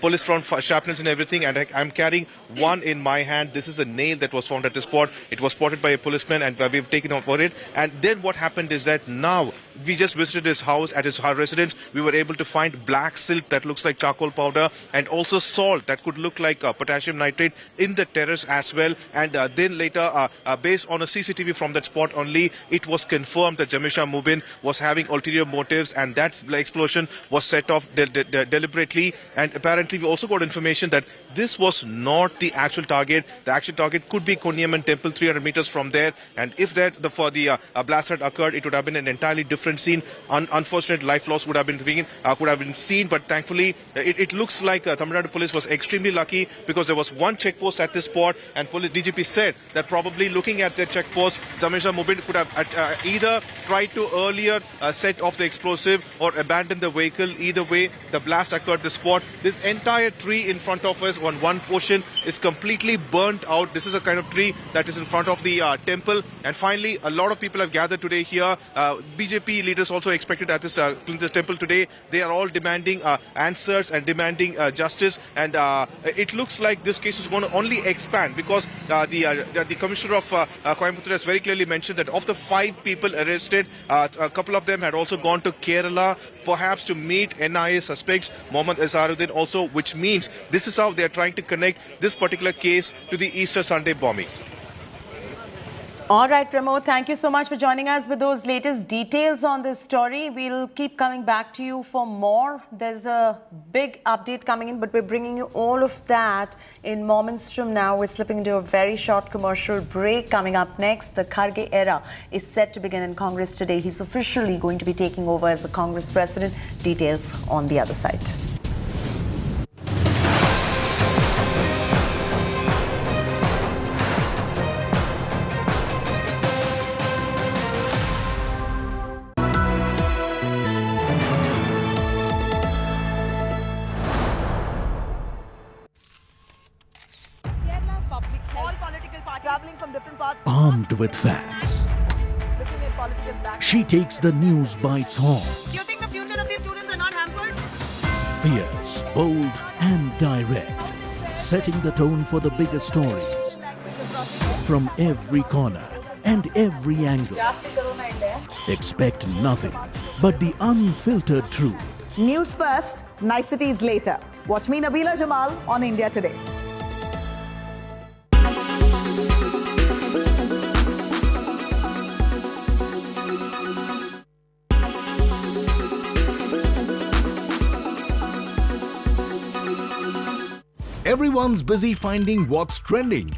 police found shrapnels and everything, and I'm carrying one in my hand. This is a nail that was found at the spot. It was spotted by a policeman, and we've taken over it. And then what happened is that now we just visited his house, at his residence. We were able to find black silk that looks like charcoal powder, and also salt that could look like potassium nitrate in the terrace as well. And then later, based on a CCTV from that spot only, it was confirmed that Jamisha Mubin was having ulterior motives, and that explosion was set off deliberately. And apparently, we also got information that this was not the actual target. The actual target could be Konyaman Temple, 300 meters from there. And if the blast had occurred, it would have been an entirely different scene. Unfortunate life loss could have been seen, but thankfully, it looks like Tamil Nadu police was extremely lucky, because there was one checkpost at this spot, and DGP said that probably looking at the checkpost, Jamisha Mubin could have either tried to earlier set off the explosive or abandon the vehicle. Either way, the blast occurred at the spot. This entire tree in front of us, on one portion, is completely burnt out. This is a kind of tree that is in front of the temple. And finally, a lot of people have gathered today here. BJP leaders also expected at this temple today. They are all demanding answers and demanding justice. And it looks like this case is going to only expand, because the Commissioner of Coimbatore has very clearly mentioned that of the 5 people arrested, a couple of them had also gone to Kerala, perhaps to meet NIA suspects, Mohammed Azharuddin also, which means this is how they are trying to connect this particular case to the Easter Sunday bombings. All right, Pramod, thank you so much for joining us with those latest details on this story. We'll keep coming back to you for more. There's a big update coming in, but we're bringing you all of that in moments from now. We're slipping into a very short commercial break. Coming up next, the Kharge era is set to begin in Congress today. He's officially going to be taking over as the Congress president. Details on the other side. Armed with facts, she takes the news by its horns. Do you think the future of these students are not hampered? Fierce, bold and direct, setting the tone for the biggest stories from every corner and every angle. Expect nothing but the unfiltered truth. News first, niceties later. Watch me, Nabila Jamal, on India Today. Everyone's busy finding what's trending.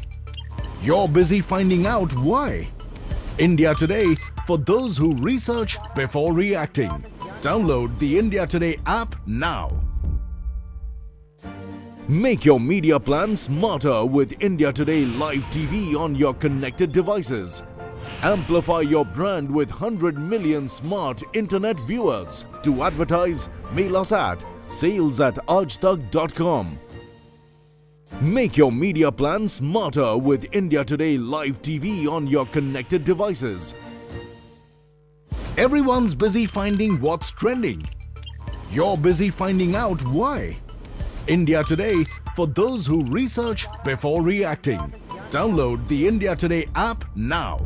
You're busy finding out why. India Today, for those who research before reacting. Download the India Today app now. Make your media plan smarter with India Today Live TV on your connected devices. Amplify your brand with 100 million smart internet viewers. To advertise, mail us at sales@aajtak.com. Make your media plan smarter with India Today Live TV on your connected devices. Everyone's busy finding what's trending. You're busy finding out why. India Today, for those who research before reacting. Download the India Today app now.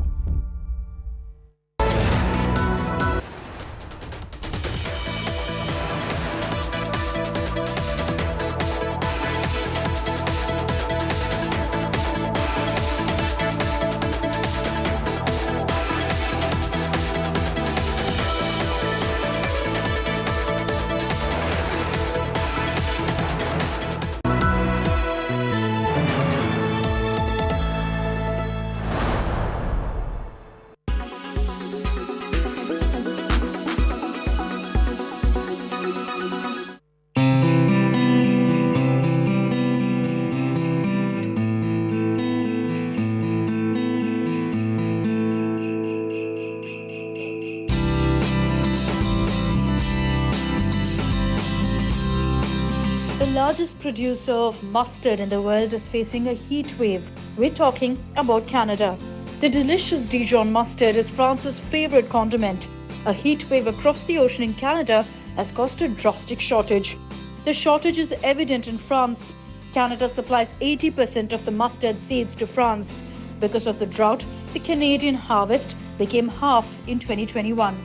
largest producer of mustard in the world is facing a heat wave. We're talking about Canada. The delicious Dijon mustard is France's favorite condiment. A heat wave across the ocean in Canada has caused a drastic shortage. The shortage is evident in France. Canada supplies 80% of the mustard seeds to France. Because of the drought, the Canadian harvest became half in 2021.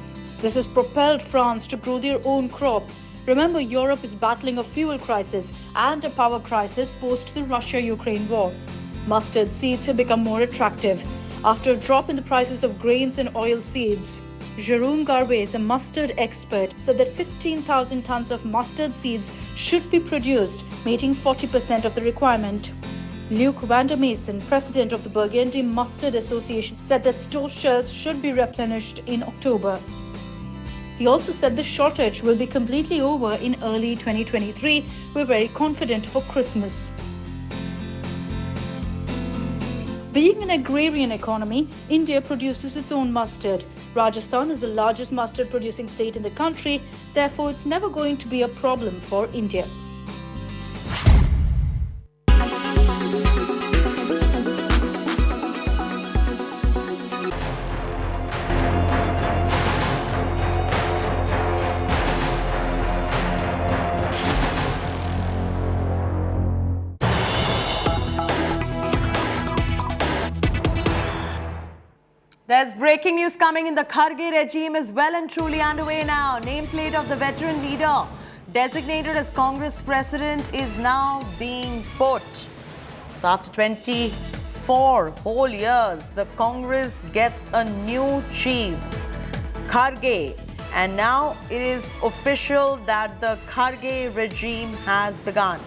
This has propelled France to grow their own crop. Remember, Europe is battling a fuel crisis and a power crisis post the Russia-Ukraine war. Mustard seeds have become more attractive after a drop in the prices of grains and oil seeds. Jérôme Garbes, a mustard expert, said that 15,000 tons of mustard seeds should be produced, meeting 40% of the requirement. Luc Vandermeysen, president of the Burgundy Mustard Association, said that store shelves should be replenished in October. He also said the shortage will be completely over in early 2023. We're very confident for Christmas. Being an agrarian economy, India produces its own mustard. Rajasthan is the largest mustard producing state in the country, therefore it's never going to be a problem for India. There's breaking news coming in. The Kharge regime is well and truly underway now. Nameplate of the veteran leader designated as Congress president is now being put. So after 24 whole years, the Congress gets a new chief, Kharge. And now it is official that the Kharge regime has begun.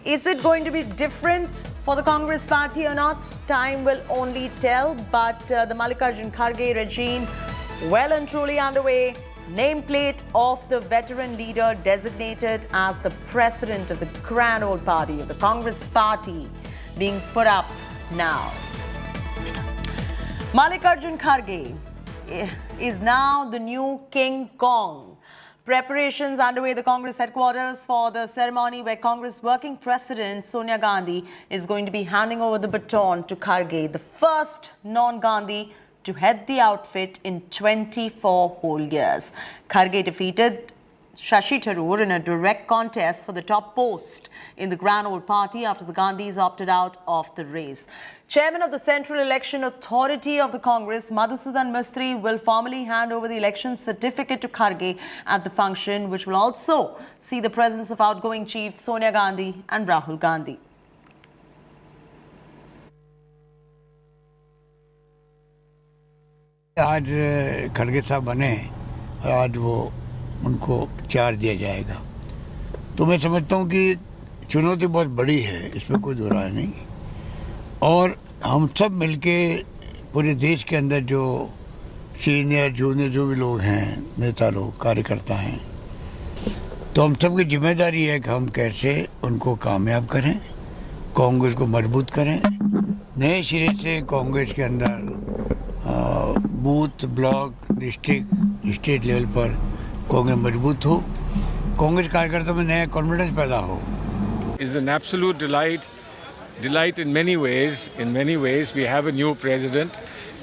Is it going to be different for the Congress party or not? Time will only tell, but the Mallikarjun Kharge regime well and truly underway. Nameplate of the veteran leader designated as the president of the grand old party, of the Congress party, being put up now. Mallikarjun Kharge is now the new King Kong. Preparations underway at the Congress headquarters for the ceremony where Congress working president Sonia Gandhi is going to be handing over the baton to Kharge, the first non-Gandhi to head the outfit in 24 whole years. Kharge defeated Shashi Tharoor in a direct contest for the top post in the grand old party after the Gandhis opted out of the race. Chairman of the Central Election Authority of the Congress, Madhusudan Mistry, will formally hand over the election certificate to Kharge at the function, which will also see the presence of outgoing chief Sonia Gandhi and Rahul Gandhi. आज खड़गे साहब बने और आज वो उनको charge दिया जाएगा, तो मैं समझता हूँ कि चुनौती बहुत बड़ी है, इसमें कोई दो राय नहीं। और हम सब मिलके पूरे देश के अंदर जो सीनियर जूनियर जो भी लोग हैं, नेता लोग, कार्यकर्ता हैं, तो हम सब की जिम्मेदारी है कि हम कैसे उनको कामयाब करें, कांग्रेस को मजबूत करें, नए सिरे से कांग्रेस के अंदर booth, block, district, state level पर कांग्रेस मजबूत हो, कांग्रेस कार्यकर्ताओं में नया कॉन्फिडेंस पैदा हो। It's an absolute delight in many ways. In many ways, we have a new president,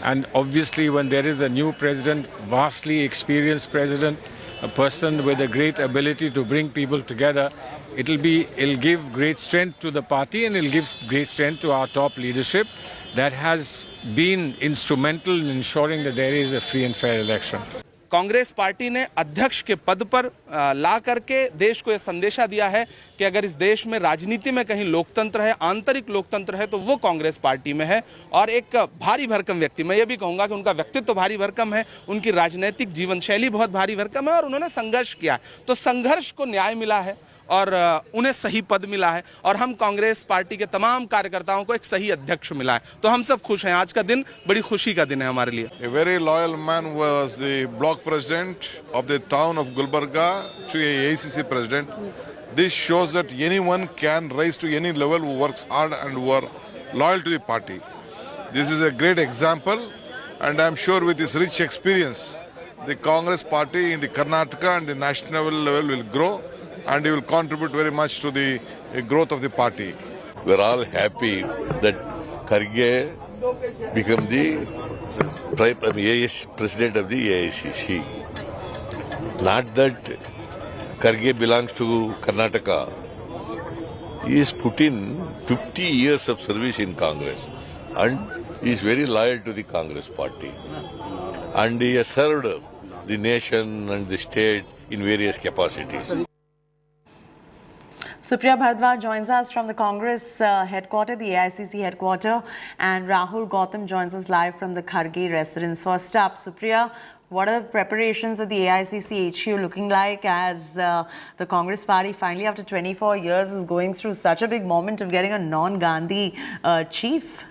and obviously when there is a new president, vastly experienced president, a person with a great ability to bring people together, it'll give great strength to the party, and it'll give great strength to our top leadership that has been instrumental in ensuring that there is a free and fair election. Congress party ने अध्यक्ष के पद पर ला करके देश को यह संदेशा दिया है कि अगर इस देश में राजनीति में कहीं लोकतंत्र है, आंतरिक लोकतंत्र है, तो वो कांग्रेस पार्टी में है। और एक भारी भरकम व्यक्ति, मैं ये भी कहूँगा कि उनका व्यक्तित्व भारी भरकम है, उनकी राजनीतिक जीवन शैली बहुत भारी भरकम है और उन्होंने संघर्ष किया, तो संघर्ष को न्याय मिला है और उन्हें सही पद मिला है और हम कांग्रेस पार्टी के तमाम कार्यकर्ताओं को एक सही अध्यक्ष मिला है, तो हम सब खुश हैं। आज का दिन बड़ी खुशी का दिन है हमारे लिए। A very loyal man was the block president of the town of Gulbarga to a AICC president. This shows that anyone can rise to any level who works hard and who are loyal to the party. This is a great example, and I am sure with this rich experience, the Congress party in the Karnataka and the national level will grow. and he will contribute very much to the growth of the party. We're all happy that Kharge become the president of the AICC. Not that Kharge belongs to Karnataka. He has put in 50 years of service in Congress and he is very loyal to the Congress party. And he has served the nation and the state in various capacities. Supriya Bhardwaj joins us from the Congress headquarters, the AICC headquarters, and Rahul Gautam joins us live from the Kharge residence. First up, Supriya, what are the preparations at the AICC HQ looking like as the Congress party finally after 24 years is going through such a big moment of getting a non-Gandhi chief?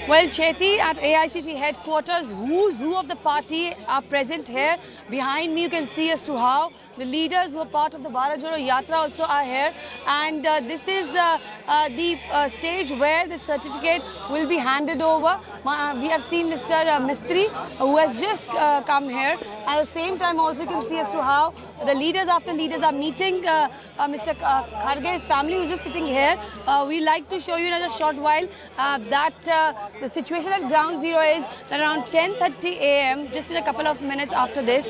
Well, Cheti, at AICC headquarters, who's who of the party are present here. Behind me, you can see as to how the leaders who are part of the Bharat Jodo Yatra also are here. And this is the stage where the certificate will be handed over. We have seen Mr. Mistry, who has just come here. At the same time, also you can see as to how the leaders after leaders are meeting Mr. Kharge's family, who's just sitting here. We'd like to show you in a short while that the situation at Ground Zero is that around 10:30 a.m., just in a couple of minutes after this,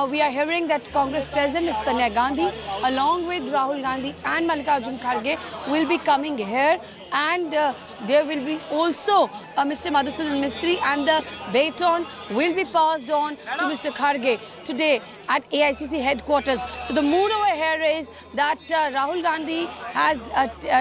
we are hearing that Congress President Ms. Sonia Gandhi, along with Rahul Gandhi and Mallikarjun Kharge, will be coming here. And there will be also Mr. Madhusudan Mistry, and the baton will be passed on to Mr. Kharge today at AICC headquarters. So the mood over here is that Rahul Gandhi has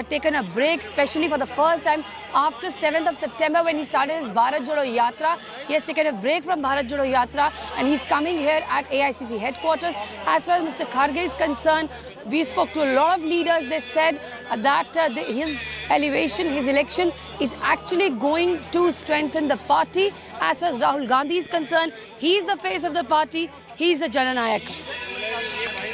taken a break, especially for the first time after 7th of September when he started his Bharat Jodo Yatra. He has taken a break from Bharat Jodo Yatra and he's coming here at AICC headquarters. As far as Mr. Kharge is concerned, we spoke to a lot of leaders. They said that his elevation, his election is actually going to strengthen the party. As far as Rahul Gandhi is concerned, he is the face of the party. He is the Jananayak.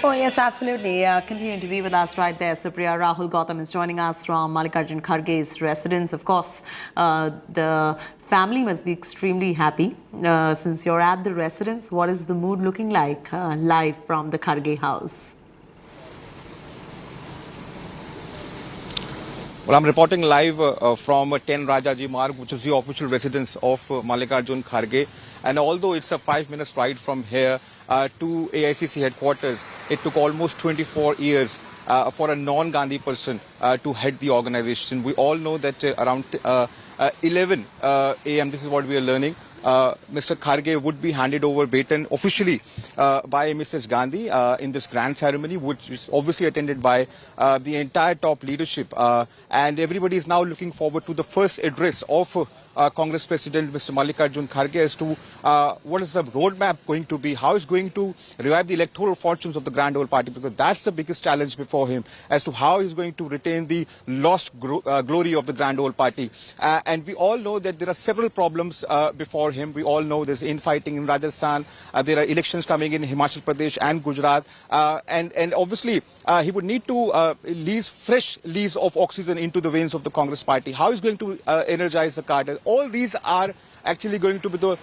Oh, yes, absolutely. Continue to be with us right there, Supriya. Rahul Gautam is joining us from Mallikarjun Kharge's residence. Of course, the family must be extremely happy. Since you're at the residence, what is the mood looking like live from the Kharge house? Well, I'm reporting live from 10 Rajaji Marg, which is the official residence of Mallikarjun Kharge. And although it's a 5-minute ride from here to AICC headquarters, it took almost 24 years for a non-Gandhi person to head the organization. We all know that around 11 a.m., this is what we are learning, Mr. Kharge would be handed over baton officially by Mrs. Gandhi in this grand ceremony, which is obviously attended by the entire top leadership. And everybody is now looking forward to the first address of Congress President Mr. Mallikarjun Kharge as to what is the roadmap going to be, how is going to revive the electoral fortunes of the Grand Old Party, because that's the biggest challenge before him as to how he's going to retain the lost glory of the Grand Old Party. And we all know that there are several problems before him. We all know there's infighting in Rajasthan, there are elections coming in Himachal Pradesh and Gujarat, and obviously he would need to fresh lease of oxygen into the veins of the Congress Party. How is going to energize the cadre? All these are actually going to be the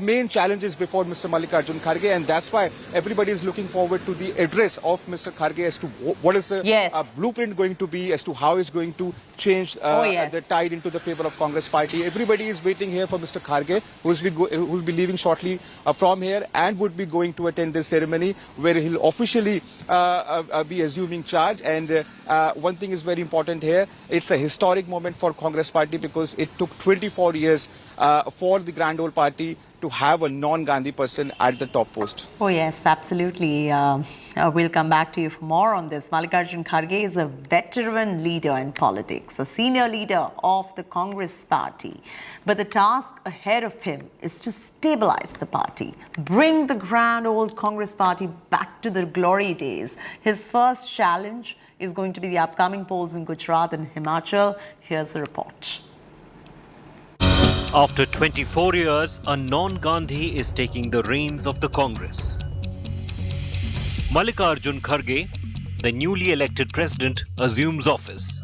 main challenges before Mr. Mallikarjun Kharge, and that's why everybody is looking forward to the address of Mr. Kharge as to what is the blueprint going to be, as to how he's going to change the tide into the favor of Congress Party. Everybody is waiting here for Mr. Kharge, who will be leaving shortly from here and would be going to attend this ceremony where he'll officially be assuming charge. And one thing is very important here, it's a historic moment for Congress Party because it took 24 years for the Grand Old Party to have a non-Gandhi person at the top post. Oh yes, absolutely. We'll come back to you for more on this. Mallikarjun Kharge is a veteran leader in politics, a senior leader of the Congress Party. But the task ahead of him is to stabilize the party, bring the Grand Old Congress Party back to the glory days. His first challenge is going to be the upcoming polls in Gujarat and Himachal. Here's the report. After 24 years, a non-Gandhi is taking the reins of the Congress. Mallikarjun Kharge, the newly elected president, assumes office.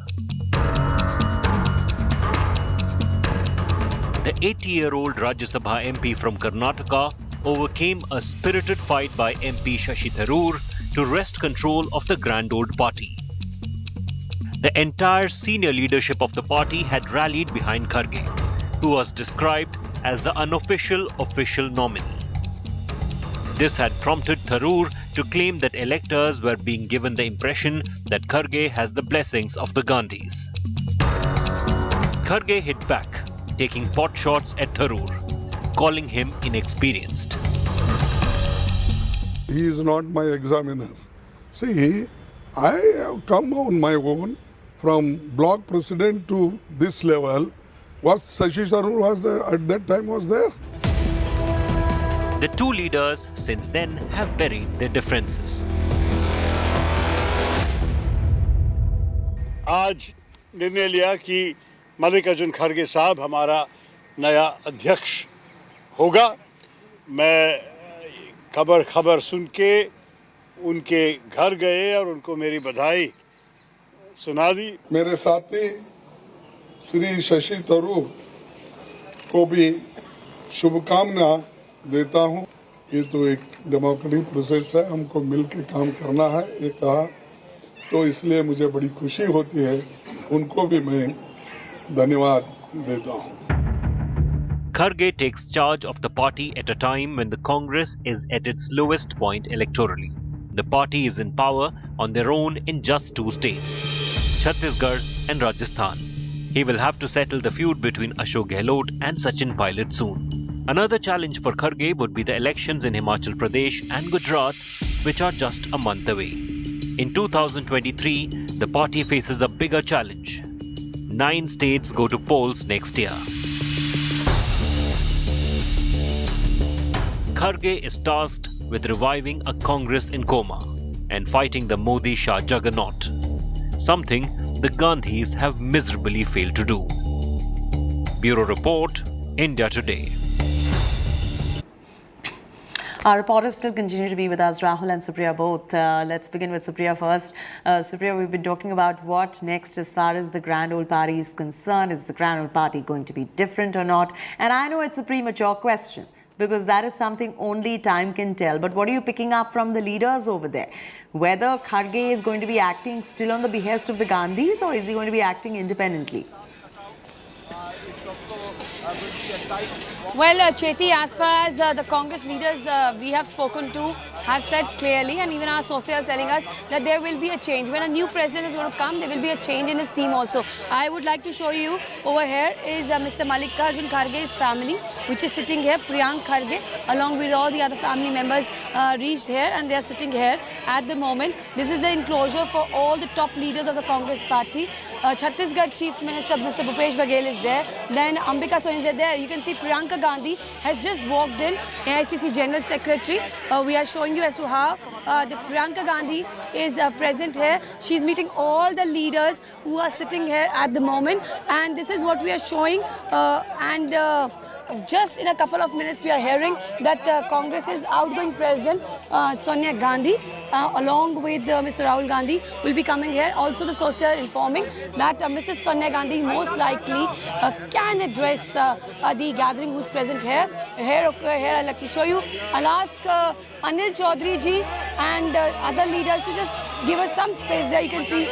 The 80-year-old Rajya Sabha MP from Karnataka overcame a spirited fight by MP Shashi Tharoor to wrest control of the grand old party. The entire senior leadership of the party had rallied behind Kharge, who was described as the unofficial official nominee. This had prompted Tharoor to claim that electors were being given the impression that Kharge has the blessings of the Gandhis. Kharge hit back, taking pot shots at Tharoor, calling him inexperienced. He is not my examiner. See, I have come on my own from block president to this level. Was Shashi Tharoor was there at that time was there? The two leaders since then have buried their differences. आज निर्णय लिया कि मल्लिकार्जुन खड़गे साहब हमारा नया अध्यक्ष होगा। मैं खबर सुन के उनके घर गए और उनको मेरी बधाई सुना दी। मेरे साथी श्री शशि थरूर को भी शुभकामना देता हूं। ये तो एक डेमोक्रेटिक प्रोसेस है, हमको मिलकर काम करना है, ये कहा, तो इसलिए मुझे बड़ी खुशी होती है। उनको भी मैं धन्यवाद देता हूं। Kharge takes charge of the party at a time when the Congress is at its lowest point electorally. The party is in power on their own in just two states, Chhattisgarh and Rajasthan. He will have to settle the feud between Ashok Gehlot and Sachin Pilot soon. Another challenge for Kharge would be the elections in Himachal Pradesh and Gujarat, which are just a month away. In 2023, the party faces a bigger challenge. 9 states go to polls next year. Kharge is tasked with reviving a Congress in coma and fighting the Modi-Shah juggernaut, something the Gandhis have miserably failed to do. Bureau Report, India Today. Our reporters still continue to be with us, Rahul and Supriya both. Let's begin with Supriya first. Supriya, we've been talking about what next as far as the Grand Old Party is concerned. Is the Grand Old Party going to be different or not? And I know it's a premature question, because that is something only time can tell. But what are you picking up from the leaders over there? Whether Kharge is going to be acting still on the behest of the Gandhis, or is he going to be acting independently? Well, Cheti, as far as the Congress leaders we have spoken to have said clearly, and even our sources are telling us that there will be a change. When a new president is going to come, there will be a change in his team also. I would like to show you over here is Mr. Mallikarjun Kharge's family, which is sitting here. Priyank Kharge, along with all the other family members, reached here, and they are sitting here at the moment. This is the enclosure for all the top leaders of the Congress party. Chhattisgarh Chief Minister Mr. Bhupesh Baghel is there. Then Ambika Soni is there. You can see Priyanka Gandhi has just walked in, AICC General Secretary. We are showing you as to how the Priyanka Gandhi is present here. She's meeting all the leaders who are sitting here at the moment, and this is what we are showing. Just in a couple of minutes, we are hearing that Congress's outgoing president, Sonia Gandhi, along with Mr. Rahul Gandhi, will be coming here. Also, the sources are informing that Mrs. Sonia Gandhi most likely can address the gathering who's present here. Here, I'd like to show you. I'll ask Anil Chaudhary ji and other leaders to just give us some space there. You can see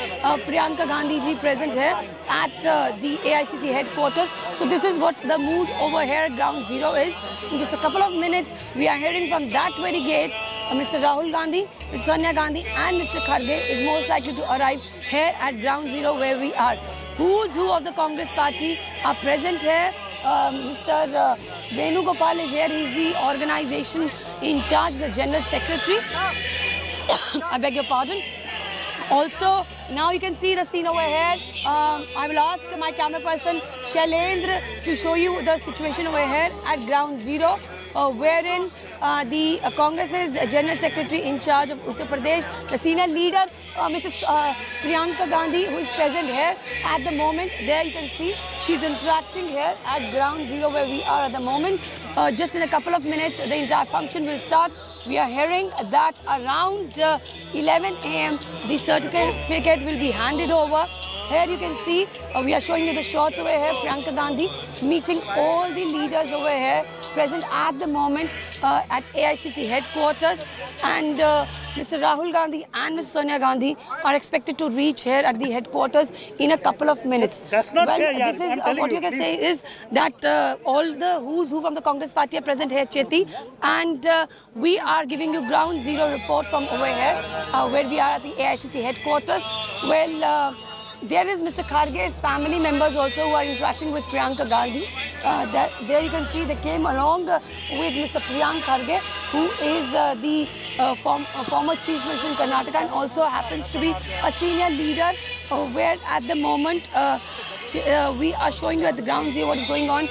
Priyanka Gandhi ji present here at the AICC headquarters. So this is what the mood over here at Ground Zero is. In just a couple of minutes, we are hearing from that very gate, Mr. Rahul Gandhi, Ms. Sonia Gandhi and Mr. Kharge is most likely to arrive here at Ground Zero where we are. Who's who of the Congress party are present here. Mr. Venu Gopal is here. He's the organization in charge, the General Secretary. I beg your pardon. Also, now you can see the scene over here. I will ask my camera person Shailendra to show you the situation over here at Ground Zero, wherein the Congress's General Secretary in charge of Uttar Pradesh, the senior leader, Mrs. Priyanka Gandhi, who is present here at the moment. There you can see she's interacting here at Ground Zero where we are at the moment. Just in a couple of minutes, the entire function will start. We are hearing that around 11 a.m. the certificate will be handed over. Here you can see, we are showing you the shots over here, Priyanka Gandhi meeting all the leaders over here present at the moment. at AICC headquarters, and Mr. Rahul Gandhi and Ms. Sonia Gandhi are expected to reach here at the headquarters in a couple of minutes. That's not fair, this is what you can say is that all the who's who from the Congress party are present here, Cheti, and we are giving you ground zero report from over here, where we are at the AICC headquarters. Well, there is Mr. Kharge's family members also who are interacting with Priyanka Gandhi. There you can see they came along with Mr. Priyank Kharge, who is the former Chief Minister in Karnataka and also happens to be a senior leader, where at the moment we are showing you at the ground zero what is going on.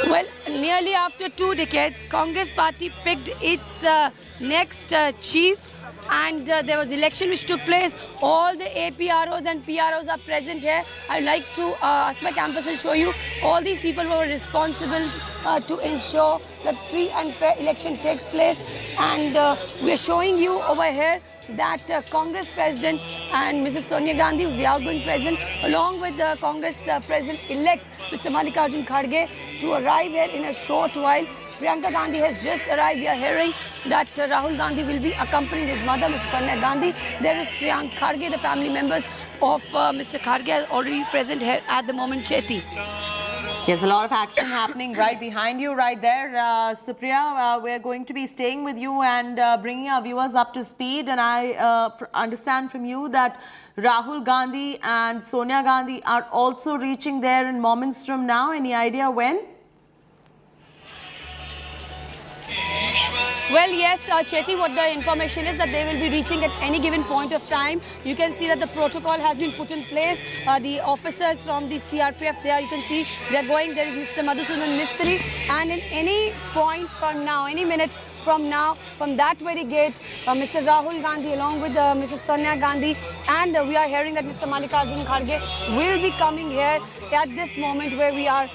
Well, nearly after 2 decades, Congress party picked its next chief, and there was election which took place. All the APROs and PROs are present here. I'd like to ask my campus and show you all these people who are responsible to ensure that free and fair election takes place. And we are showing you over here that Congress President and Mrs. Sonia Gandhi, who is the outgoing President, along with the Congress President-elect, Mr. Mallikarjun Kharge, to arrive here in a short while. Priyanka Gandhi has just arrived. We are hearing that Rahul Gandhi will be accompanying his mother, Mrs. Sonia Gandhi. There is Priyanka Kharge, the family members of Mr. Kharge are already present here at the moment, Cheti. There's a lot of action happening right behind you, right there. Supriya, we're going to be staying with you and bringing our viewers up to speed. And I understand from you that Rahul Gandhi and Sonia Gandhi are also reaching there in moments from now. Any idea when? Well, yes, Cheti, what the information is that they will be reaching at any given point of time. You can see that the protocol has been put in place. The officers from the CRPF there, you can see they're going. There is Mr. Madhusudan Mistry, and in any point from now, any minute from now, from that very gate, Mr. Rahul Gandhi along with Mrs. Sonia Gandhi, and we are hearing that Mr. Mallikarjun Kharge will be coming here at this moment where we are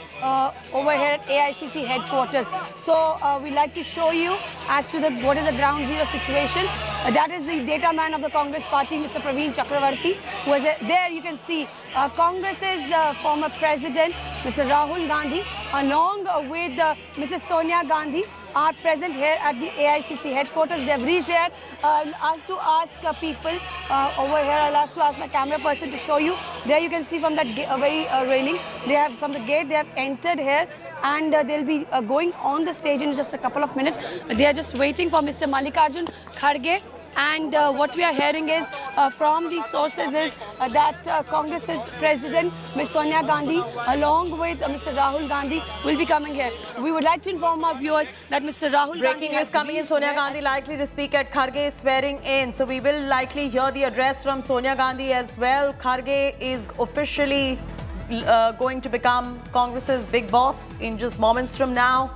over here at AICC headquarters. So we'd like to show you as to what is the ground zero situation. That is the data man of the Congress party, Mr. Praveen Chakravarti, who was there. You can see Congress's former president, Mr. Rahul Gandhi, along with Mrs. Sonia Gandhi, are present here at the AICC headquarters. They have reached here. I'll ask people over here. I'll ask my camera person to show you. There you can see from that very railing. They have from the gate. They have entered here, and they'll be going on the stage in just a couple of minutes. They are just waiting for Mr. Mallikarjun Kharge. And what we are hearing is from the sources is that Congress's president, Ms. Sonia Gandhi, along with Mr. Rahul Gandhi, will be coming here. We would like to inform our viewers that Mr. Rahul Gandhi Breaking news coming in. Sonia Gandhi likely to speak at Kharge's swearing in. So we will likely hear the address from Sonia Gandhi as well. Kharge is officially going to become Congress's big boss in just moments from now.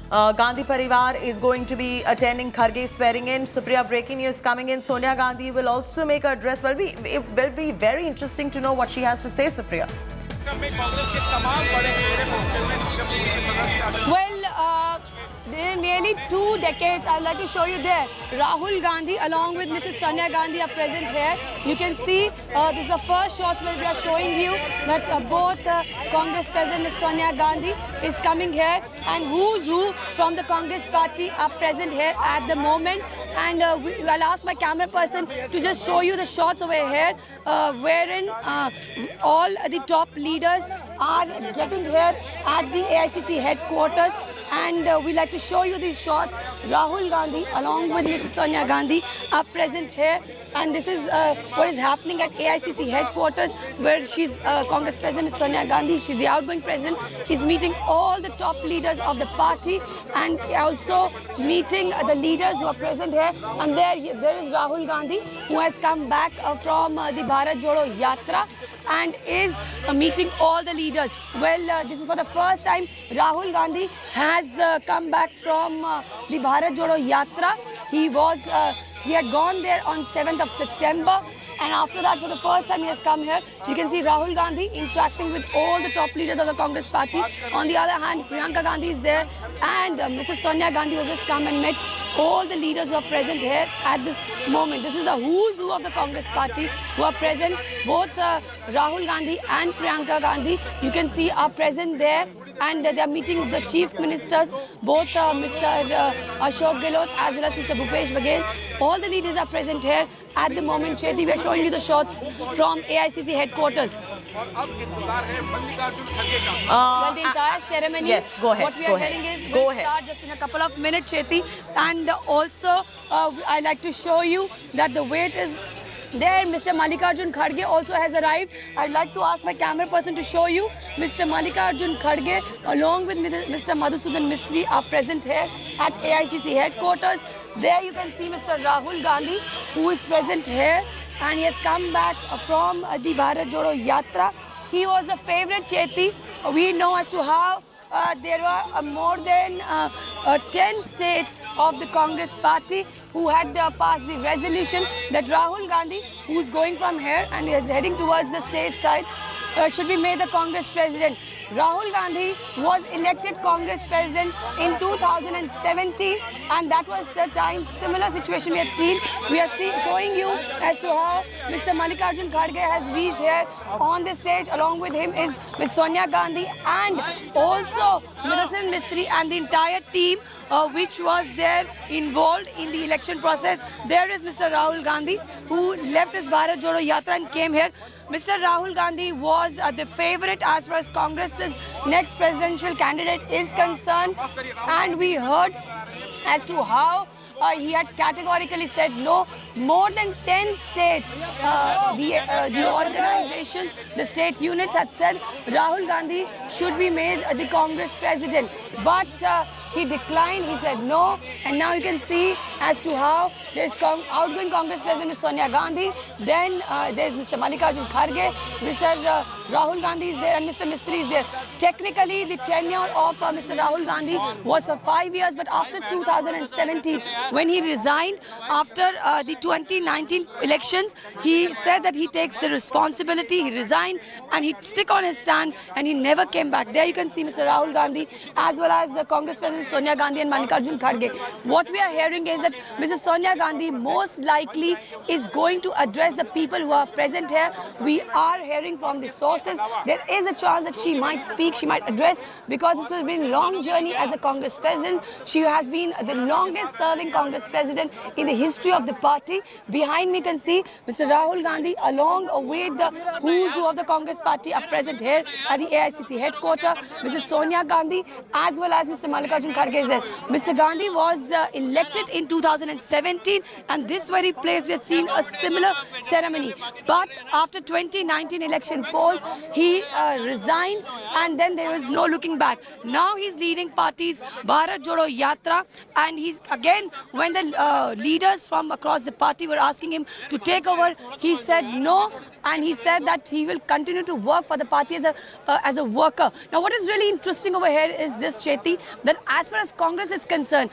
Gandhi Parivar is going to be attending Kharge's swearing in. Supriya, breaking news coming in. Sonia Gandhi will also make her address. It will be very interesting to know what she has to say, Supriya. Well, nearly 2 decades, I'd like to show you there. Rahul Gandhi along with Mrs. Sonia Gandhi are present here. You can see this is the first shots where we are showing you that both Congress President Ms. Sonia Gandhi is coming here, and who's who from the Congress party are present here at the moment. And I'll ask my camera person to just show you the shots over here wherein all the top leaders are getting here at the AICC headquarters. And we'd like to show you these shots. Rahul Gandhi along with Mrs. Sonia Gandhi are present here, and this is what is happening at AICC headquarters, where she's Congress President Sonia Gandhi, she's the outgoing president, is meeting all the top leaders of the party and also meeting the leaders who are present here. And there is Rahul Gandhi, who has come back from the Bharat Jodo Yatra and is meeting all the leaders. Well, this is for the first time Rahul Gandhi has come back from the Bharat Jodo Yatra. He had gone there on 7th of September, and after that, for the first time, he has come here. You can see Rahul Gandhi interacting with all the top leaders of the Congress party. On the other hand, Priyanka Gandhi is there, and Mrs. Sonia Gandhi has just come and met all the leaders who are present here at this moment. This is the who's who of the Congress party who are present. Both Rahul Gandhi and Priyanka Gandhi, you can see, are present there. and they are meeting the chief ministers, both Mr. Ashok Gehlot as well as Mr. Bhupesh Baghel. All the leaders are present here at the moment. Chethi, we are showing you the shots from AICC headquarters. Well, the entire ceremony, yes, go ahead. what we are hearing is will start just in a couple of minutes, Chethi. And also, I'd like to show you that the wait is there. Mr. Mallikarjun Kharge also has arrived. I'd like to ask my camera person to show you. Mr. Mallikarjun Kharge along with Mr. Madhusudan Mistry are present here at AICC headquarters. There you can see Mr. Rahul Gandhi, who is present here, and he has come back from the Bharat Jodo Yatra. He was the favorite, Chethi. We know as to how there were more than 10 states of the Congress party who had passed the resolution that Rahul Gandhi, who is going from here and is heading towards the state side, should be made the Congress president. Rahul Gandhi was elected Congress president in 2017, and that was the time similar situation we had seen. We are showing you as to how Mr. Mallikarjun Kharge has reached here on the stage. Along with him is Ms. Sonia Gandhi and also Madhusudan Mistry and the entire team which was there involved in the election process. There is Mr. Rahul Gandhi, who left his Bharat Jodo Yatra and came here. Mr. Rahul Gandhi was the favorite as far as Congress's next presidential candidate is concerned, and we heard as to how he had categorically said no. More than 10 states, the organizations, the state units had said Rahul Gandhi should be made the Congress president. But he declined, he said no. And now you can see as to how there's outgoing Congress president is Sonia Gandhi. Then there's Mr. Mallikarjun Kharge, Mr. Rahul Gandhi is there and Mr. Mistry is there. Technically, the tenure of Mr. Rahul Gandhi was for 5 years, but after 2017, when he resigned after the 2019 elections, he said that he takes the responsibility, he resigned and he stick on his stand and he never came back. There you can see Mr. Rahul Gandhi as well as the Congress President Sonia Gandhi and Mallikarjun Kharge. What we are hearing is that Mrs. Sonia Gandhi most likely is going to address the people who are present here. We are hearing from the sources there is a chance that she might speak, she might address, because this has been a long journey as a Congress President. She has been the longest serving Congress President in the history of the party. Behind me you can see Mr. Rahul Gandhi along with the who's who of the Congress party are present here at the AICC headquarters. Mrs. Sonia Gandhi as well as Mr. Mallikarjun Kharge is there. Mr. Gandhi was elected in 2017, and this very place we had seen a similar ceremony. But after 2019 election polls, he resigned and then there was no looking back. Now he's leading party's Bharat Jodo Yatra, and he's again, when the leaders from across the party were asking him to take over, he said no, and he said that he will continue to work for the party as a worker. Now what is really interesting over here is this, Chethi, that as far as Congress is concerned,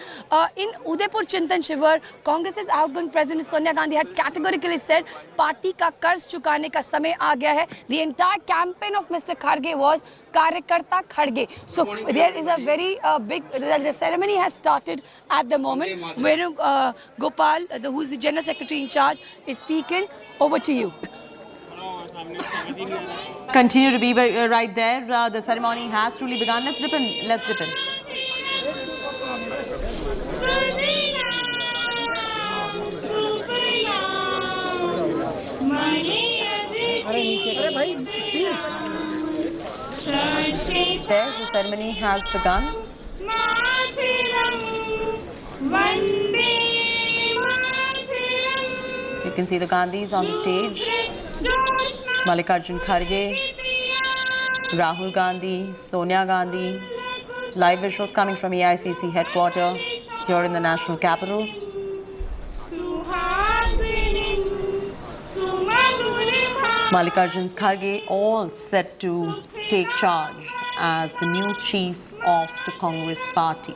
in Udaipur Chintan Shivur, Congress's outgoing president Sonia Gandhi had categorically said party ka कर्ज चुकाने का समय आ गया है. The entire campaign of Mr. Kharge was Karyakarta Kharge. So there is a very big, the ceremony has started at the moment where Gopal, who is the General Secretary in charge, is speaking. Over to you. Continue to be right there. The ceremony has truly begun. Let's dip in. Let's dip in. There, the ceremony has begun. You can see the Gandhis on the stage. Mallikarjun Kharge, Rahul Gandhi, Sonia Gandhi. Live visuals coming from AICC headquarters here in the national capital. Mallikarjun Kharge all set to take charge as the new chief of the Congress party.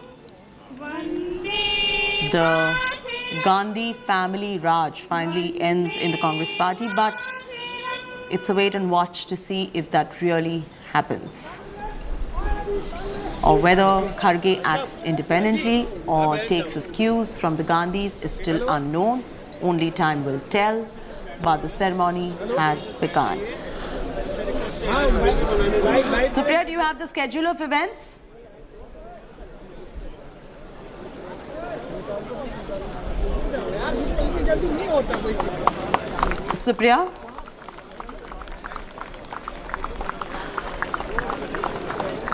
The Gandhi family Raj finally ends in the Congress party, but it's a wait and watch to see if that really happens, or whether Kharge acts independently or takes his cues from the Gandhis is still unknown. Only time will tell, but the ceremony has begun. Supriya, do you have the schedule of events? Supriya?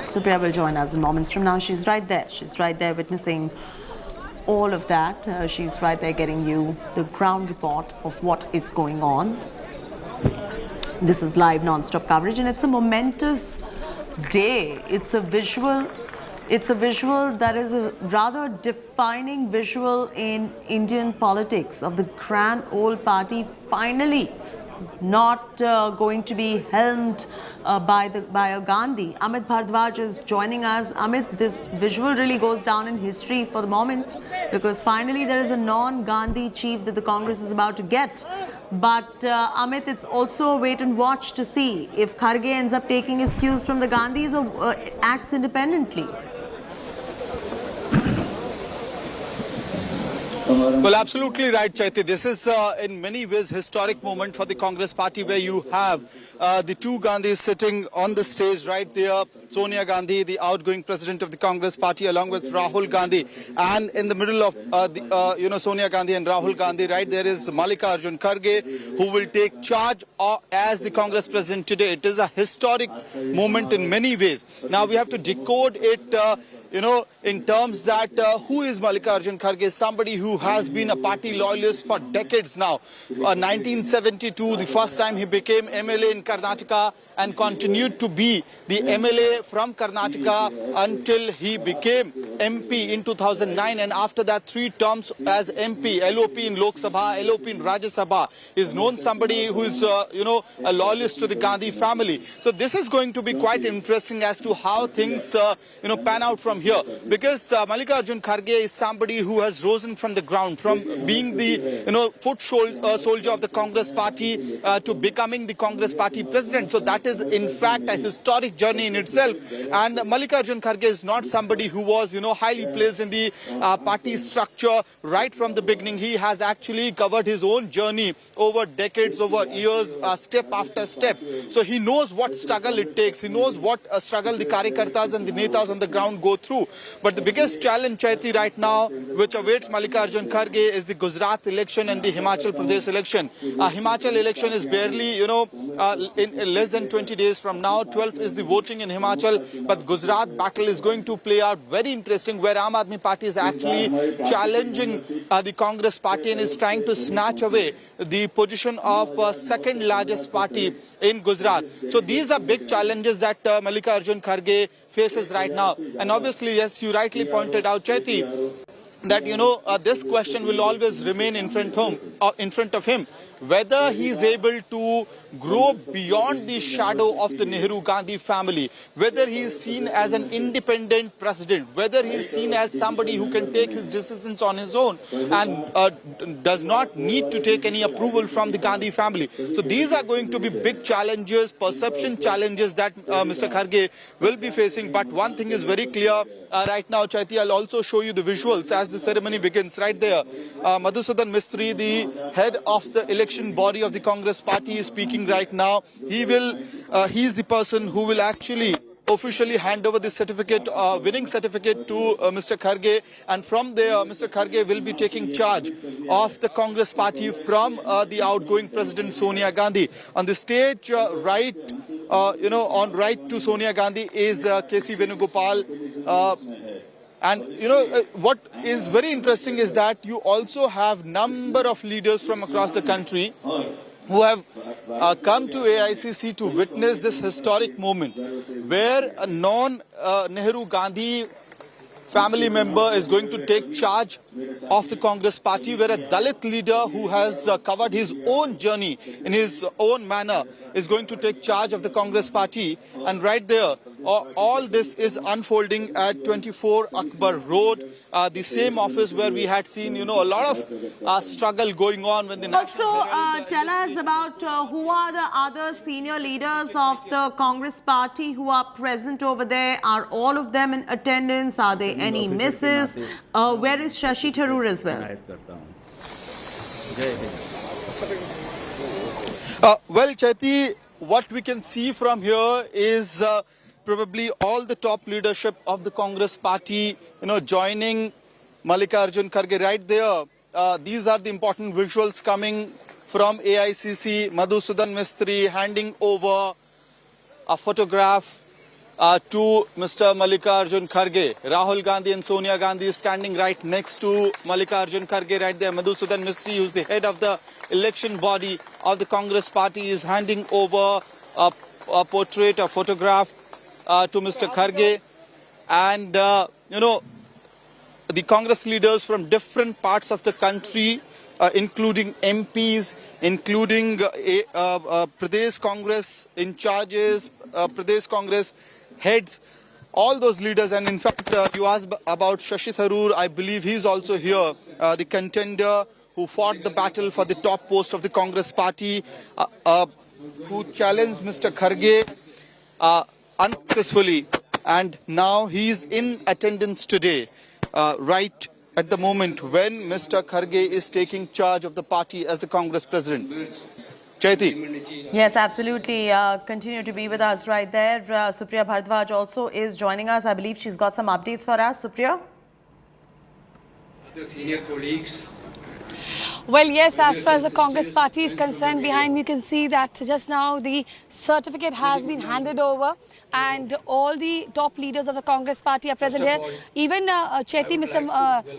Supriya will join us in moments from now. She's right there. She's right there witnessing all of that. She's right there getting you the ground report of what is going on. This is live non-stop coverage, and it's a momentous day. It's a visual that is a rather defining visual in Indian politics of the grand old party finally not going to be helmed by a Gandhi. Amit Bhardwaj is joining us. Amit, this visual really goes down in history for the moment, because finally there is a non-Gandhi chief that the Congress is about to get. But Amit, it's also a wait and watch to see if Kharge ends up taking his cues from the Gandhis or acts independently. Well, absolutely right, Chaiti. This is in many ways historic moment for the Congress party, where you have the two Gandhis sitting on the stage right there. Sonia Gandhi, the outgoing president of the Congress party, along with Rahul Gandhi, and in the middle of Sonia Gandhi and Rahul Gandhi, right there is Mallikarjun Kharge, who will take charge as the Congress president today. It is a historic moment in many ways. Now we have to decode it. In terms that who is Mallikarjun Kharge? Somebody who has been a party loyalist for decades now. 1972, the first time he became MLA in Karnataka, and continued to be the MLA from Karnataka until he became MP in 2009. And after that, 3 terms as MP, LOP in Lok Sabha, LOP in Rajya Sabha. Is known somebody who is, a loyalist to the Gandhi family. So this is going to be quite interesting as to how things, pan out from here, because Mallikarjun Kharge is somebody who has risen from the ground, from being the foot soldier of the Congress party to becoming the Congress party president. So that is in fact a historic journey in itself. And Mallikarjun Kharge is not somebody who was highly placed in the party structure right from the beginning. He has actually covered his own journey over decades, over years, step after step. So he knows what struggle it takes. He knows what struggle the Karyakartas and the Netas on the ground go through. But the biggest challenge, Chaiti, right now, which awaits Mallikarjun Kharge, is the Gujarat election and the Himachal Pradesh election. Himachal election is barely, in less than 20 days from now. 12th is the voting in Himachal. But Gujarat battle is going to play out very interesting, where Aam Aadmi Party is actually challenging the Congress party and is trying to snatch away the position of second largest party in Gujarat. So these are big challenges that Mallikarjun Kharge faces right now. And obviously, yes, you rightly pointed out, Chaiti, that this question will always remain in front of him, whether he is able to grow beyond the shadow of the Nehru-Gandhi family, whether he is seen as an independent president, whether he is seen as somebody who can take his decisions on his own and does not need to take any approval from the Gandhi family. So these are going to be big challenges, perception challenges that Mr. Kharge will be facing. But one thing is very clear right now, Chaiti. I'll also show you the visuals as the ceremony begins right there. Madhusudan Mistry, the head of the election body of the Congress party, is speaking right now. He is the person who will actually officially hand over the certificate, winning certificate to Mr. Kharge, and from there Mr. Kharge will be taking charge of the Congress party from the outgoing president Sonia Gandhi. On the stage right to Sonia Gandhi is K.C. Venugopal. And what is very interesting is that you also have number of leaders from across the country who have come to AICC to witness this historic moment, where a non-Nehru Gandhi family member is going to take charge of the Congress party, where a Dalit leader who has covered his own journey in his own manner is going to take charge of the Congress party. And right there, all this is unfolding at 24 Akbar Road, the same office where we had seen, a lot of struggle going on when the Also, tell us about who are the other senior leaders of the Congress party who are present over there. Are all of them in attendance? Are there any misses? Where is Shashi Tharoor as well? Well, Chaiti, what we can see from here is probably all the top leadership of the Congress party, joining Mallikarjun Kharge right there. These are the important visuals coming from AICC. Madhusudan Mistry handing over a photograph to Mr. Mallikarjun Kharge. Rahul Gandhi and Sonia Gandhi is standing right next to Mallikarjun Kharge right there. Madhusudan Mistry, who's the head of the election body of the Congress party, is handing over a portrait, a photograph to Mr. Kharge. And, the Congress leaders from different parts of the country, including MPs, including Pradesh Congress in charges, Pradesh Congress heads, all those leaders. And in fact, you asked about Shashi Tharoor. I believe he's also here, the contender who fought the battle for the top post of the Congress party, who challenged Mr. Kharge unsuccessfully. And now he's in attendance today, right at the moment when Mr. Kharge is taking charge of the party as the Congress president. Chaiti. Yes, absolutely. Continue to be with us right there. Supriya Bharadwaj also is joining us. I believe she's got some updates for us. Supriya? Other senior colleagues. Well, yes, as far as the Congress party is concerned, behind me you can see that just now the certificate has been handed over and all the top leaders of the Congress party are present here. Even Chaiti, Mr.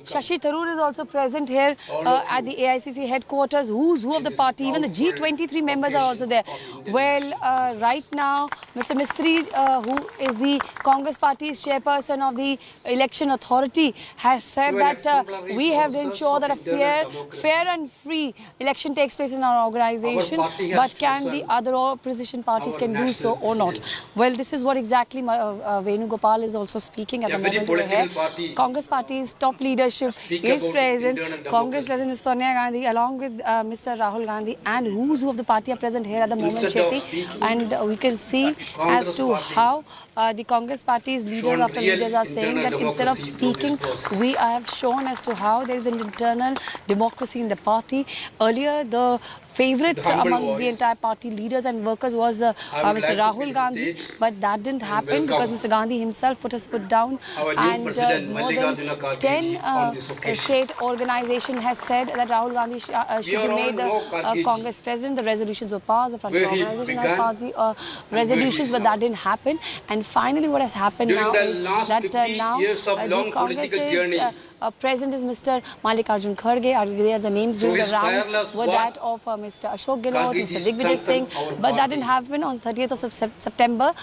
Shashi Tharoor is also present here at the AICC headquarters. Who's who of the party? Even the G23 members are also there. Well, right now, Mr. Mistry, who is the Congress party's chairperson of the election authority, has said that we have to ensure that a fair and free election takes place in our organization, but can the other opposition parties can do so or not? Well, this is what exactly Venugopal is also speaking at the moment over here. Congress party's top leadership is present. Congress President Sonia Gandhi along with Mr. Rahul Gandhi and who's who of the party are present here at the moment, Chaiti. And we can see as to how the Congress party's leaders after leaders are saying that instead of speaking, we have shown as to how there is an internal democracy in the party. Earlier, the favorite among the entire party leaders and workers was Mr. Rahul Gandhi, but that didn't happen because Mr. Gandhi himself put his foot down, and more than 10 state organizations has said that Rahul Gandhi should be made the Congress president. The resolutions were passed, the front organization has passed the resolutions, but that didn't happen. And finally what has happened now is that now the Congress's president is Mr. Mallikarjun Kharge. They are the names during the round were that of Mr. Ashok Gehlot, Mr. Digvijay Singh, but that didn't happen on 30th of September.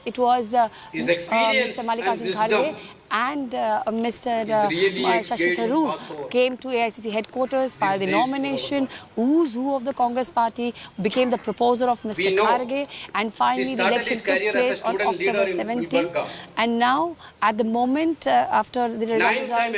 It was Mr. Mallikarjun Kharge and Mr. Shashi Tharoor came to AICC headquarters, filed the nomination. Who's who of the Congress party became the proposer of Mr. Kharge, and finally the election took place on October 17th. And now, at the moment, after the results on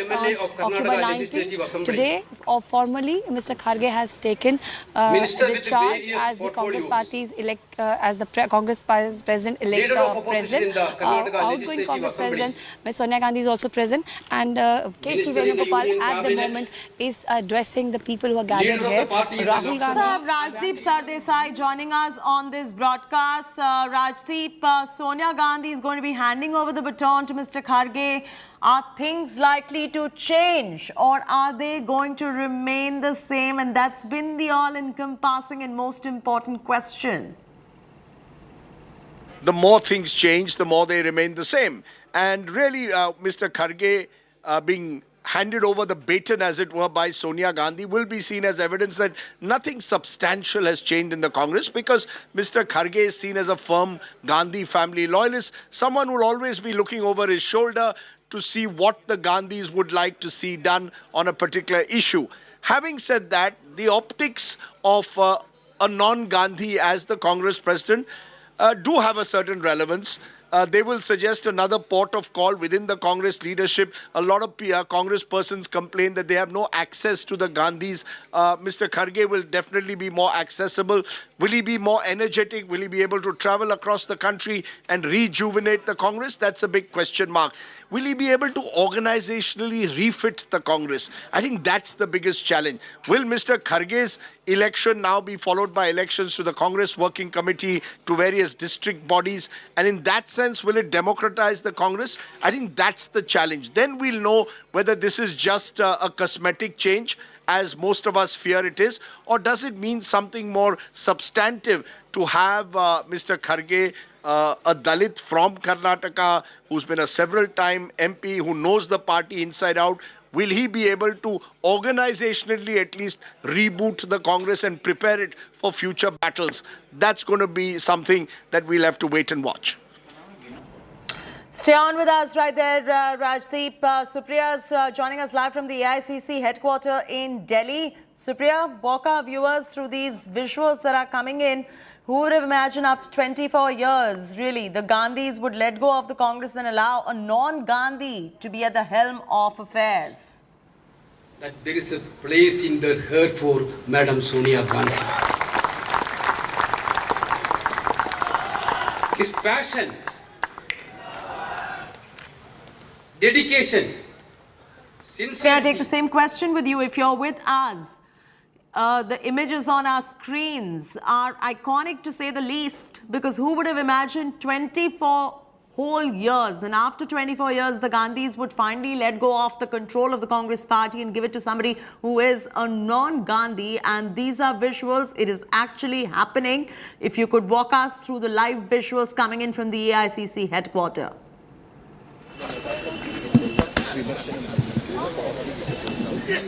October 19th, today, formally, Mr. Kharge has taken the charge as the Congress party's as the Congress president-elect outgoing Congress president. Ms. Sonia Gandhi is also present, and K.C. Venugopal at the moment is addressing the people who are gathered here. Rahul Gandhi. Sir, Rajdeep Sardesai joining us on this broadcast. Rajdeep, Sonia Gandhi is going to be handing over the baton to Mr. Kharge. Are things likely to change, or are they going to remain the same? And that's been the all-encompassing and most important question. The more things change, the more they remain the same. And really, Mr. Kharge being handed over the baton, as it were, by Sonia Gandhi will be seen as evidence that nothing substantial has changed in the Congress, because Mr. Kharge is seen as a firm Gandhi family loyalist, someone who will always be looking over his shoulder to see what the Gandhis would like to see done on a particular issue. Having said that, the optics of a non-Gandhi as the Congress president do have a certain relevance, they will suggest another port of call within the Congress leadership. A lot of Congress persons complain that they have no access to the Gandhis. Mr. Kharge will definitely be more accessible. Will he be more energetic? Will he be able to travel across the country and rejuvenate the Congress? That's a big question mark. Will he be able to organizationally refit the Congress? I think that's the biggest challenge. Will Mr. Kharge's election now be followed by elections to the Congress Working Committee, to various district bodies? And in that sense, will it democratize the Congress? I think that's the challenge. Then we'll know whether this is just a cosmetic change, as most of us fear it is, or does it mean something more substantive to have Mr. Kharge, a Dalit from Karnataka, who's been a several-time MP, who knows the party inside out? Will he be able to organizationally at least reboot the Congress and prepare it for future battles? That's going to be something that we'll have to wait and watch. Stay on with us right there, Rajdeep. Supriya's joining us live from the AICC headquarters in Delhi. Supriya, walk our viewers through these visuals that are coming in. Who would have imagined after 24 years, really, the Gandhis would let go of the Congress and allow a non-Gandhi to be at the helm of affairs? That there is a place in their heart for Madam Sonia Gandhi. His passion, dedication, sincerity. Can I take the same question with you if you're with us? The images on our screens are iconic to say the least, because who would have imagined 24 whole years, and after 24 years the Gandhis would finally let go of the control of the Congress party and give it to somebody who is a non-Gandhi. And these are visuals, it is actually happening. If you could walk us through the live visuals coming in from the AICC headquarters.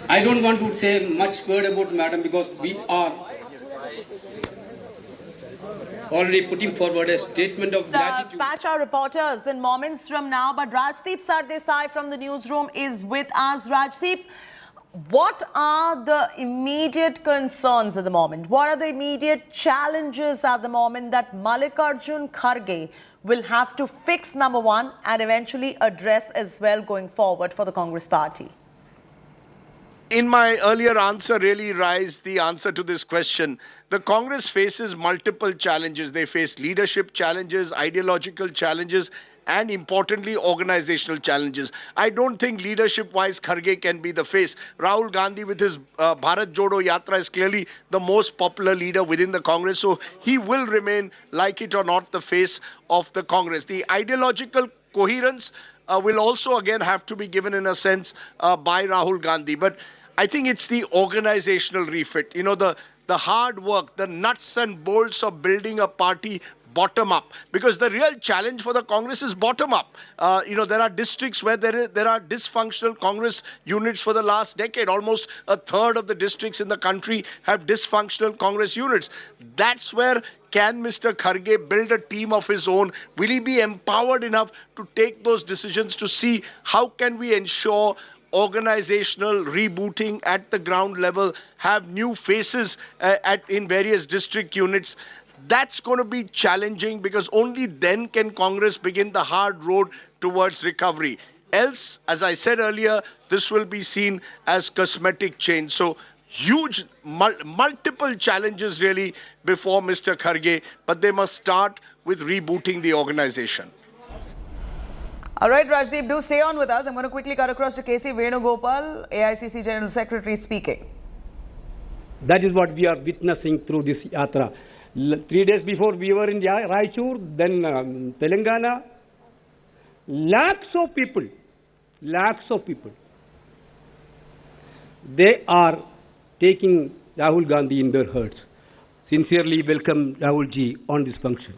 I don't want to say much word about Madam, because we are already putting forward a statement of gratitude. Patch our reporters in moments from now, but Rajdeep Sardesai from the newsroom is with us. Rajdeep, what are the immediate concerns at the moment? What are the immediate challenges at the moment that Mallikarjun Kharge will have to fix, number one, and eventually address as well going forward for the Congress party? In my earlier answer, really raised the answer to this question. The Congress faces multiple challenges. They face leadership challenges, ideological challenges, and importantly, organizational challenges. I don't think leadership-wise Kharge can be the face. Rahul Gandhi with his Bharat Jodo Yatra is clearly the most popular leader within the Congress, so he will remain, like it or not, the face of the Congress. The ideological coherence will also again have to be given in a sense by Rahul Gandhi. But I think it's the organizational refit, you know, the hard work, the nuts and bolts of building a party bottom up, because the real challenge for the Congress is bottom up. You know, there are districts where there are dysfunctional Congress units for the last decade. Almost a third of the districts in the country have dysfunctional Congress units. That's where can Mr. Kharge build a team of his own? Will he be empowered enough to take those decisions to see how can we ensure organizational rebooting at the ground level, have new faces in various district units? That's going to be challenging, because only then can Congress begin the hard road towards recovery. Else, as I said earlier, this will be seen as cosmetic change. So huge, multiple challenges really before Mr. Kharge, but they must start with rebooting the organization. All right, Rajdeep, do stay on with us. I'm going to quickly cut across to KC Venugopal, AICC General Secretary, speaking. That is what we are witnessing through this yatra. 3 days before we were in Raichur, then Telangana. Lakhs of people, they are taking Rahul Gandhi in their hearts. Sincerely welcome Rahul ji on this function.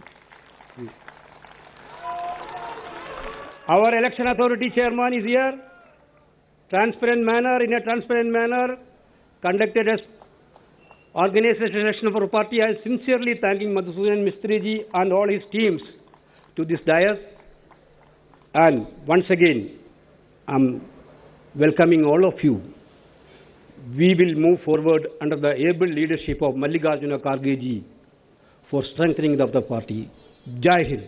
Our election authority chairman is here. In a transparent manner, conducted as organization election for party. I am sincerely thanking Madhusudan Mistry ji and all his teams to this dais. And once again, I am welcoming all of you. We will move forward under the able leadership of Mallikarjun Kharge ji for strengthening of the party. Jai Hind.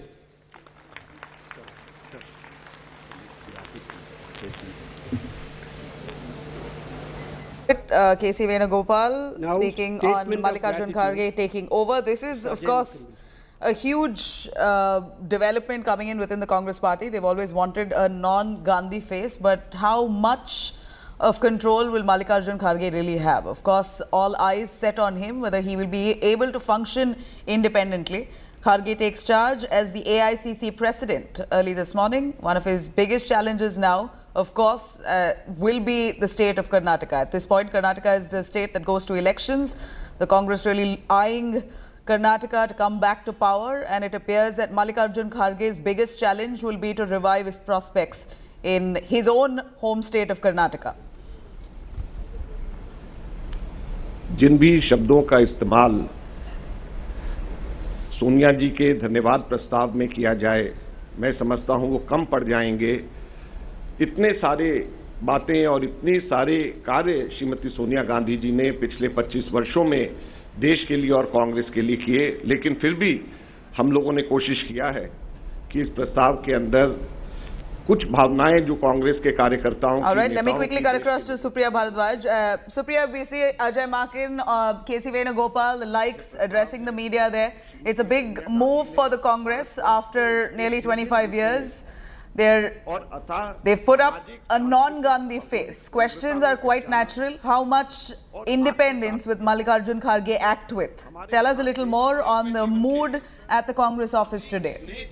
K.C. Venugopal speaking on Mallikarjun Kharge taking over. This is, of course, a huge development coming in within the Congress party. They've always wanted a non-Gandhi face, but how much of control will Mallikarjun Kharge really have? Of course, all eyes set on him, whether he will be able to function independently. Kharge takes charge as the AICC president early this morning. One of his biggest challenges now, of course, will be the state of Karnataka. At this point, Karnataka is the state that goes to elections. The Congress really eyeing Karnataka to come back to power, and it appears that Mallikarjun Kharge's biggest challenge will be to revive his prospects in his own home state of Karnataka. जिन भी शब्दों का इस्तेमाल सोनिया जी के धन्यवाद प्रस्ताव में किया जाए, मैं समझता हूं वो कम पड़ जाएंगे। इतने सारे बातें और इतने सारे कार्य श्रीमती सोनिया गांधी जी ने पिछले 25 वर्षों में देश के लिए और कांग्रेस के लिए किए, लेकिन फिर भी हम लोगों ने कोशिश किया है कि इस प्रस्ताव के अंदर कुछ भावनाएं जो कांग्रेस के कार्यकर्ताओं All right, let me quickly cut across to Supriya Bharadwaj. Supriya, we see Ajay Makin, K.C. Venugopal, the likes addressing the media there. It's a big move for the Congress after nearly 25 years. They've put up a non-Gandhi face. Questions are quite natural. How much independence will Mallikarjun Kharge act with? Tell us a little more on the mood at the Congress office today.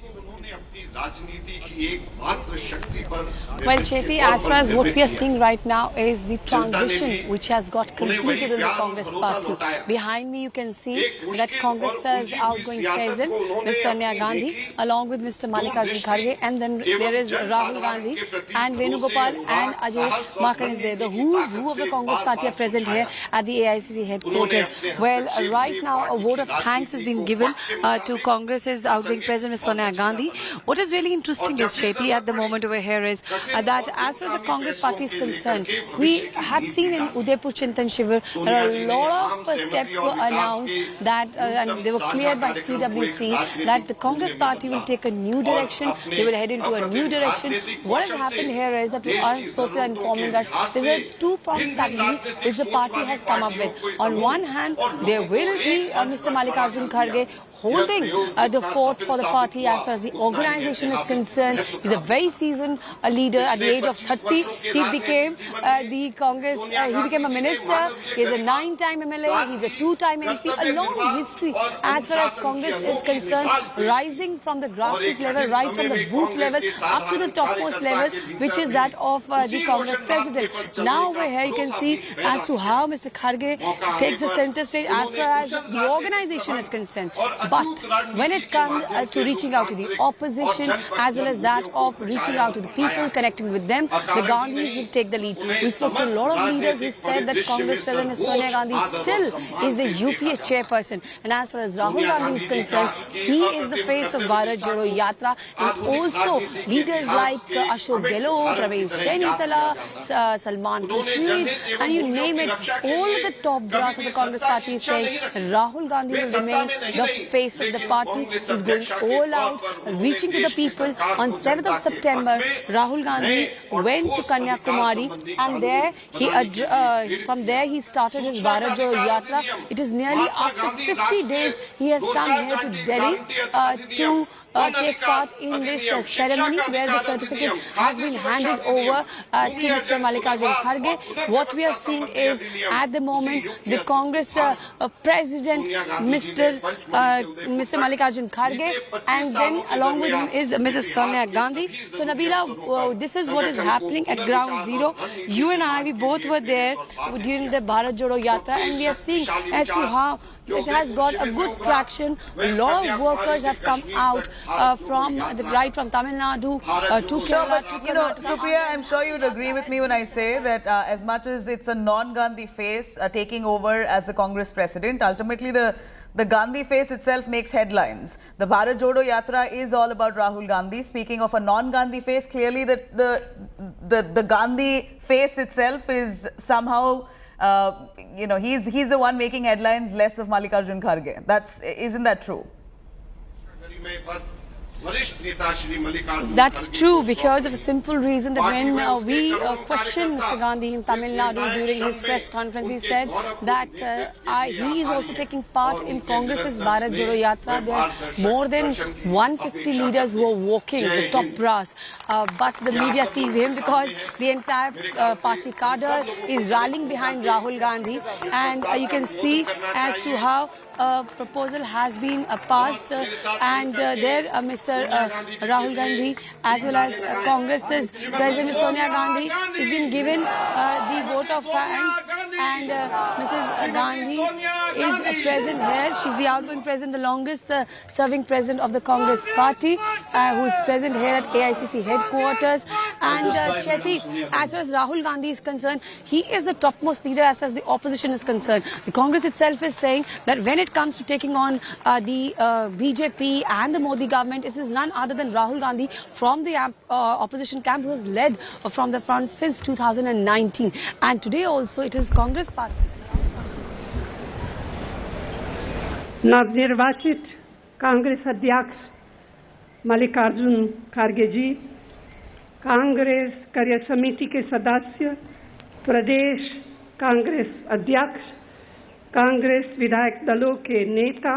Well, Chetty, as far as what we are seeing right now is the transition which has got completed in the Congress party. Behind me, you can see that Congress's outgoing president, Ms. Sonia Gandhi, along with Mr. Mallikarjun Kharge, and then there is Rahul Gandhi and Venugopal and Ajay Makan is there. The who's who of the Congress party are present here at the AICC headquarters. Well, right now, a vote of thanks has been given to Congress's outgoing president, Ms. Sonia Gandhi. What is really interesting is, Chetty, at the moment over here is that as far as the Congress party is concerned, we had seen in Udaipur Chintan Shivir, there are a lot of steps were announced that and they were cleared by CWC that the Congress party will take a new direction, they will head into a new direction. What has happened here is that our sources are informing us there's a two-pronged strategy which the party has come up with. On one hand, there will be Mr. Mallikarjun Kharge holding the fort for the party as far as the organization is concerned. He's a very seasoned leader. At the age of 30, he became he became a minister. He is a 9-time MLA. He's a 2-time MP. A long history as far as Congress is concerned, rising from the grassroots level, right from the booth level, up to the topmost level, which is that of the Congress president. Now we're here, you can see as to how Mr. Kharge takes the center stage as far as the organization is concerned. But when it comes to reaching out to the opposition as well as that of reaching out to the people, connecting with them, the Gandhis will take the lead. We spoke to a lot of leaders who said that Congress President Ms. Sonia Gandhi still is the UPA chairperson. And as far as Rahul Gandhi is concerned, he is the face of Bharat Jodo Yatra. And also leaders like Ashok Gehlot, Ramesh Shenitala, Salman Kashmir, and you name it, all the top brass of the Congress party is saying Rahul Gandhi will remain the face of the party, is going all out, reaching to the people. On 7th of September, Rahul Gandhi went to Kanyakumari, and there from there he started his Bharat Jodo Yatra. It is nearly after 50 days he has come here to Delhi to take part in this ceremony where the certificate has been handed over to Mr. Mallikarjun Kharge. What we are seeing is at the moment the Congress president, Mr. Mallikarjun Kharge, and then along with him is Mrs. Sonia Gandhi. So Nabila, this is what is happening at ground zero. You and I, we both were there during the Bharat Jodo Yatra, and we are seeing as to how it has got a good traction. A lot of workers have come out from Tamil Nadu to Kerala. But you know, Supriya, I'm sure you'd agree with me when I say that as much as it's a non-Gandhi face taking over as the Congress president, ultimately the Gandhi face itself makes headlines. The Bharat Jodo Yatra is all about Rahul Gandhi. Speaking of a non-Gandhi face, clearly the Gandhi face itself is somehow he's the one making headlines, less of Mallikarjun Kharge. Isn't that true? That's true, because of a simple reason that when we questioned Mr. Gandhi in Tamil Nadu during his press conference, he said that he is also taking part in Congress's Bharat Jodo Yatra. There are more than 150 leaders who are walking the top brass, but the media sees him because the entire party cadre is rallying behind Rahul Gandhi, and you can see as to how a proposal has been passed, and there Mr. Rahul Gandhi as well as Congress's President Sonia Gandhi is being given the vote of thanks, and Mrs. Gandhi is present here. She's the outgoing president, the longest serving president of the Congress party, who is present here at AICC headquarters. And Chetty, as far as Rahul Gandhi is concerned, he is the topmost leader as far as the opposition is concerned. The Congress itself is saying that when it comes to taking on the BJP and the Modi government, it is none other than Rahul Gandhi from the opposition camp, who has led from the front since 2019. And today also it is Congress party. नवनिर्वाचित कांग्रेस अध्यक्ष मल्लिकार्जुन खड़गे जी, कांग्रेस कार्य समिति के सदस्य, प्रदेश कांग्रेस अध्यक्ष, कांग्रेस विधायक दलों के नेता,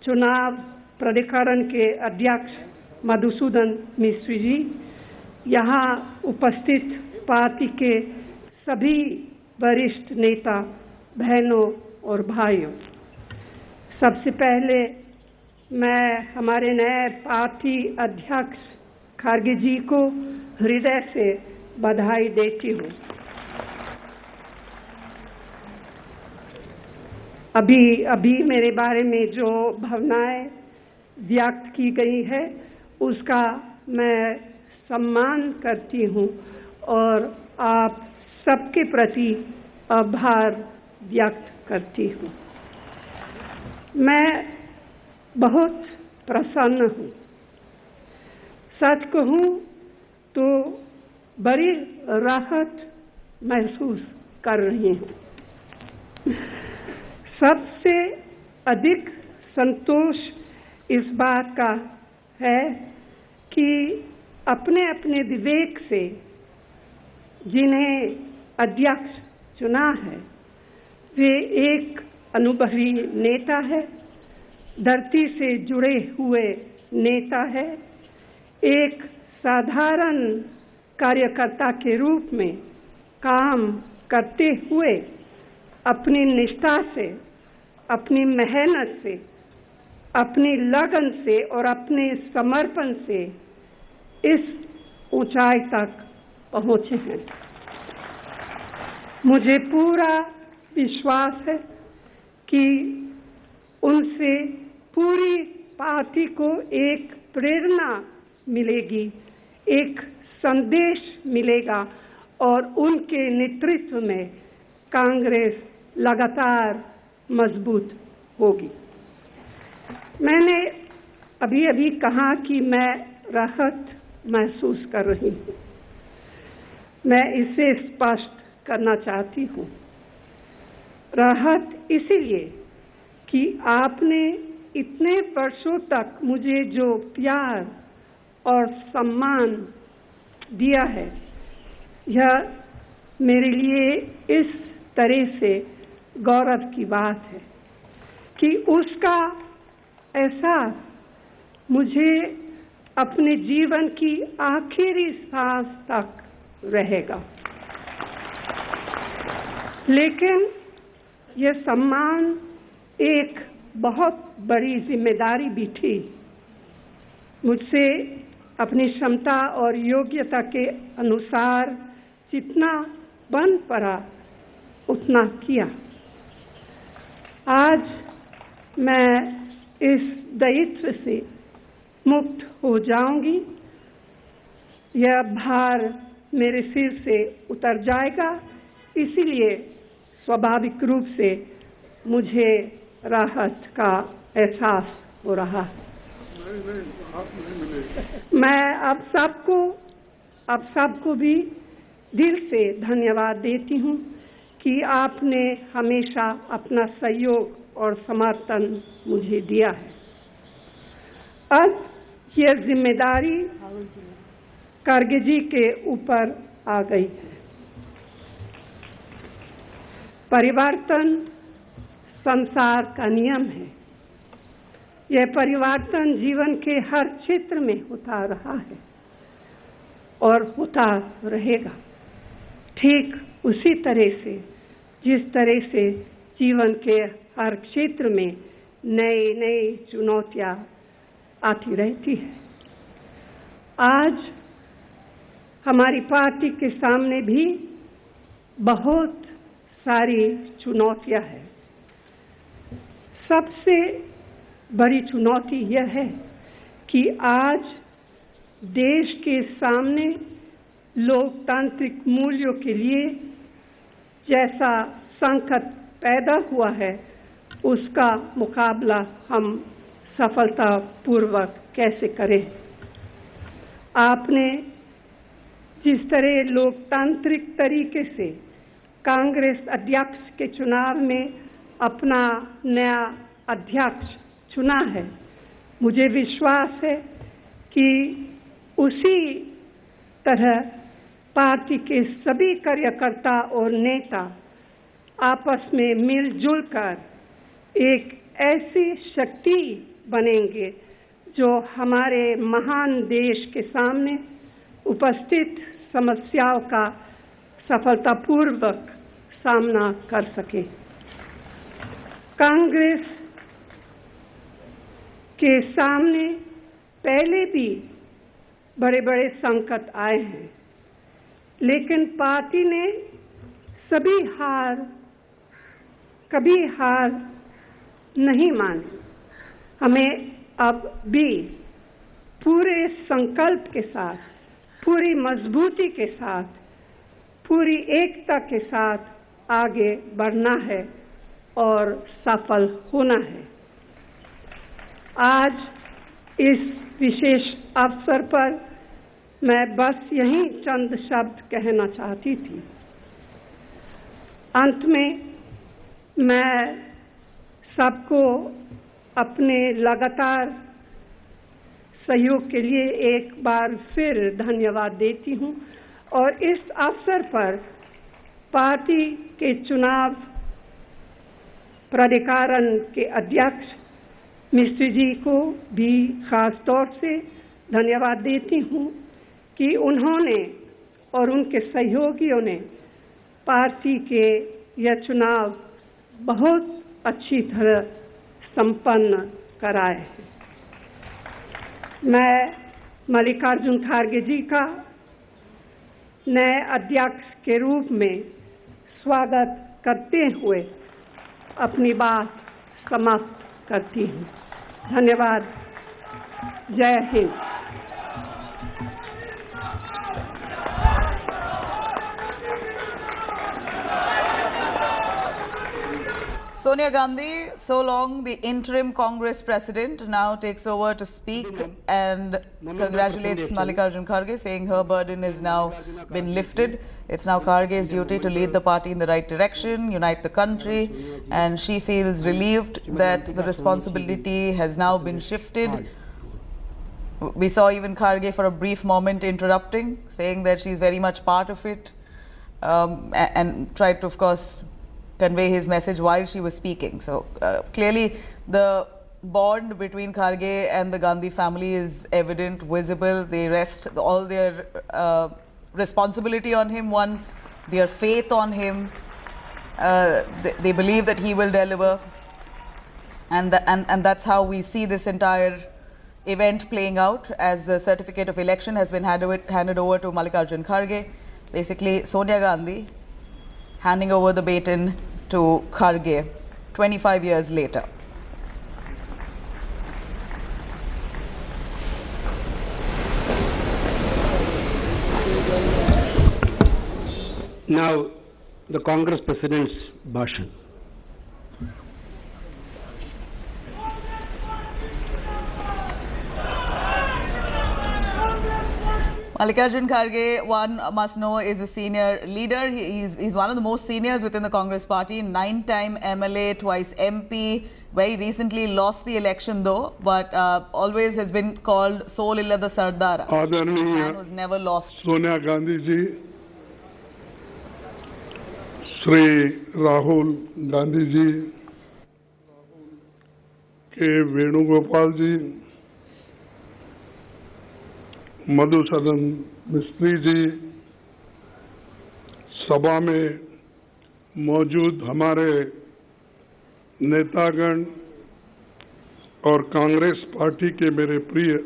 चुनाव प्राधिकरण के अध्यक्ष मधुसूदन मिस्त्री जी, यहाँ उपस्थित पार्टी के सभी वरिष्ठ नेता, बहनों और भाइयों, सबसे पहले मैं हमारे नए पार्टी अध्यक्ष खड़गे जी को हृदय से बधाई देती हूँ। अभी मेरे बारे में जो भावनाएं व्यक्त की गई है उसका मैं सम्मान करती हूँ और आप सबके प्रति आभार व्यक्त करती हूँ। मैं बहुत प्रसन्न हूँ। सच कहूँ तो बड़ी राहत महसूस कर रही हूँ। सबसे अधिक संतोष इस बात का है कि अपने अपने विवेक से जिन्हें अध्यक्ष चुना है वे एक अनुभवी नेता है, धरती से जुड़े हुए नेता है, एक साधारण कार्यकर्ता के रूप में काम करते हुए अपनी निष्ठा से, अपनी मेहनत से, अपनी लगन से और अपने समर्पण से इस ऊंचाई तक पहुंचे हैं। मुझे पूरा विश्वास है कि उनसे पूरी पार्टी को एक प्रेरणा मिलेगी, एक संदेश मिलेगा और उनके नेतृत्व में कांग्रेस लगातार मजबूत होगी। मैंने अभी कहा कि मैं राहत महसूस कर रही हूँ। मैं इसे स्पष्ट करना चाहती हूँ। राहत इसलिए कि आपने इतने वर्षों तक मुझे जो प्यार और सम्मान दिया है, यह मेरे लिए इस तरह से गौरव की बात है कि उसका एहसास मुझे अपने जीवन की आखिरी सांस तक रहेगा। लेकिन यह सम्मान एक बहुत बड़ी जिम्मेदारी भी थी। मुझसे अपनी क्षमता और योग्यता के अनुसार जितना बन पड़ा उतना किया। आज मैं इस दायित्व से मुक्त हो जाऊंगी। यह भार मेरे सिर से उतर जाएगा, इसीलिए स्वाभाविक रूप से मुझे राहत का एहसास हो रहा है। मैं आप सबको भी दिल से धन्यवाद देती हूँ कि आपने हमेशा अपना सहयोग और समर्थन मुझे दिया है। अब यह जिम्मेदारी खड़गे जी के ऊपर आ गई है। परिवर्तन संसार का नियम है। यह परिवर्तन जीवन के हर क्षेत्र में होता रहा है और होता रहेगा, ठीक उसी तरह से जिस तरह से जीवन के हर क्षेत्र में नई नई चुनौतियां आती रहती है। आज हमारी पार्टी के सामने भी बहुत सारी चुनौतियां हैं। सबसे बड़ी चुनौती यह है कि आज देश के सामने लोकतांत्रिक मूल्यों के लिए जैसा संकट पैदा हुआ है, उसका मुकाबला हम सफलतापूर्वक कैसे करें। आपने जिस तरह लोकतांत्रिक तरीके से कांग्रेस अध्यक्ष के चुनाव में अपना नया अध्यक्ष चुना है, मुझे विश्वास है कि उसी तरह पार्टी के सभी कार्यकर्ता और नेता आपस में मिलजुल कर एक ऐसी शक्ति बनेंगे जो हमारे महान देश के सामने उपस्थित समस्याओं का सफलतापूर्वक सामना कर सके। कांग्रेस के सामने पहले भी बड़े बड़े संकट आए हैं, लेकिन पार्टी ने कभी हार नहीं मानी। हमें अब भी पूरे संकल्प के साथ, पूरी मजबूती के साथ, पूरी एकता के साथ आगे बढ़ना है और सफल होना है। आज इस विशेष अवसर पर मैं बस यही चंद शब्द कहना चाहती थी। अंत में मैं सबको अपने लगातार सहयोग के लिए एक बार फिर धन्यवाद देती हूं और इस अवसर पर पार्टी के चुनाव प्राधिकरण के अध्यक्ष मिस्त्री जी को भी खास तौर से धन्यवाद देती हूं कि उन्होंने और उनके सहयोगियों ने पार्टी के यह चुनाव बहुत अच्छी तरह संपन्न कराए हैं। मैं मल्लिकार्जुन खड़गे जी का नए अध्यक्ष के रूप में स्वागत करते हुए अपनी बात समाप्त करती हूँ। धन्यवाद। जय Hind. Sonia Gandhi, so long the interim Congress president, now takes over to speak and congratulates Mallikarjun Kharge, saying her burden has now been lifted. It's now Kharge's duty to lead the party in the right direction, unite the country, and she feels relieved that the responsibility has now been shifted. We saw even Kharge for a brief moment interrupting, saying that she's very much part of it, and tried to, of course, convey his message while she was speaking. So clearly the bond between Kharge and the Gandhi family is evident, visible. They rest all their responsibility on him, their faith on him. They believe that he will deliver, and that's how we see this entire event playing out, as the certificate of election has been handed over to Mallikarjun Kharge. Basically, Sonia Gandhi handing over the baton to Kharge 25 years later. Now, the Congress President's Bhashan. Mallikarjun Kharge, one must know, is a senior leader. He's one of the most seniors within the Congress party. 9-time MLA, twice MP. Very recently lost the election though, but always has been called Soul Illada Sardar. Man who's never lost. Sonia Gandhi ji, Shri Rahul Gandhi ji, K. Venugopal ji, Madhusudan मिस्त्री जी, सभा में मौजूद हमारे नेतागण और Congress party के मेरे प्रिय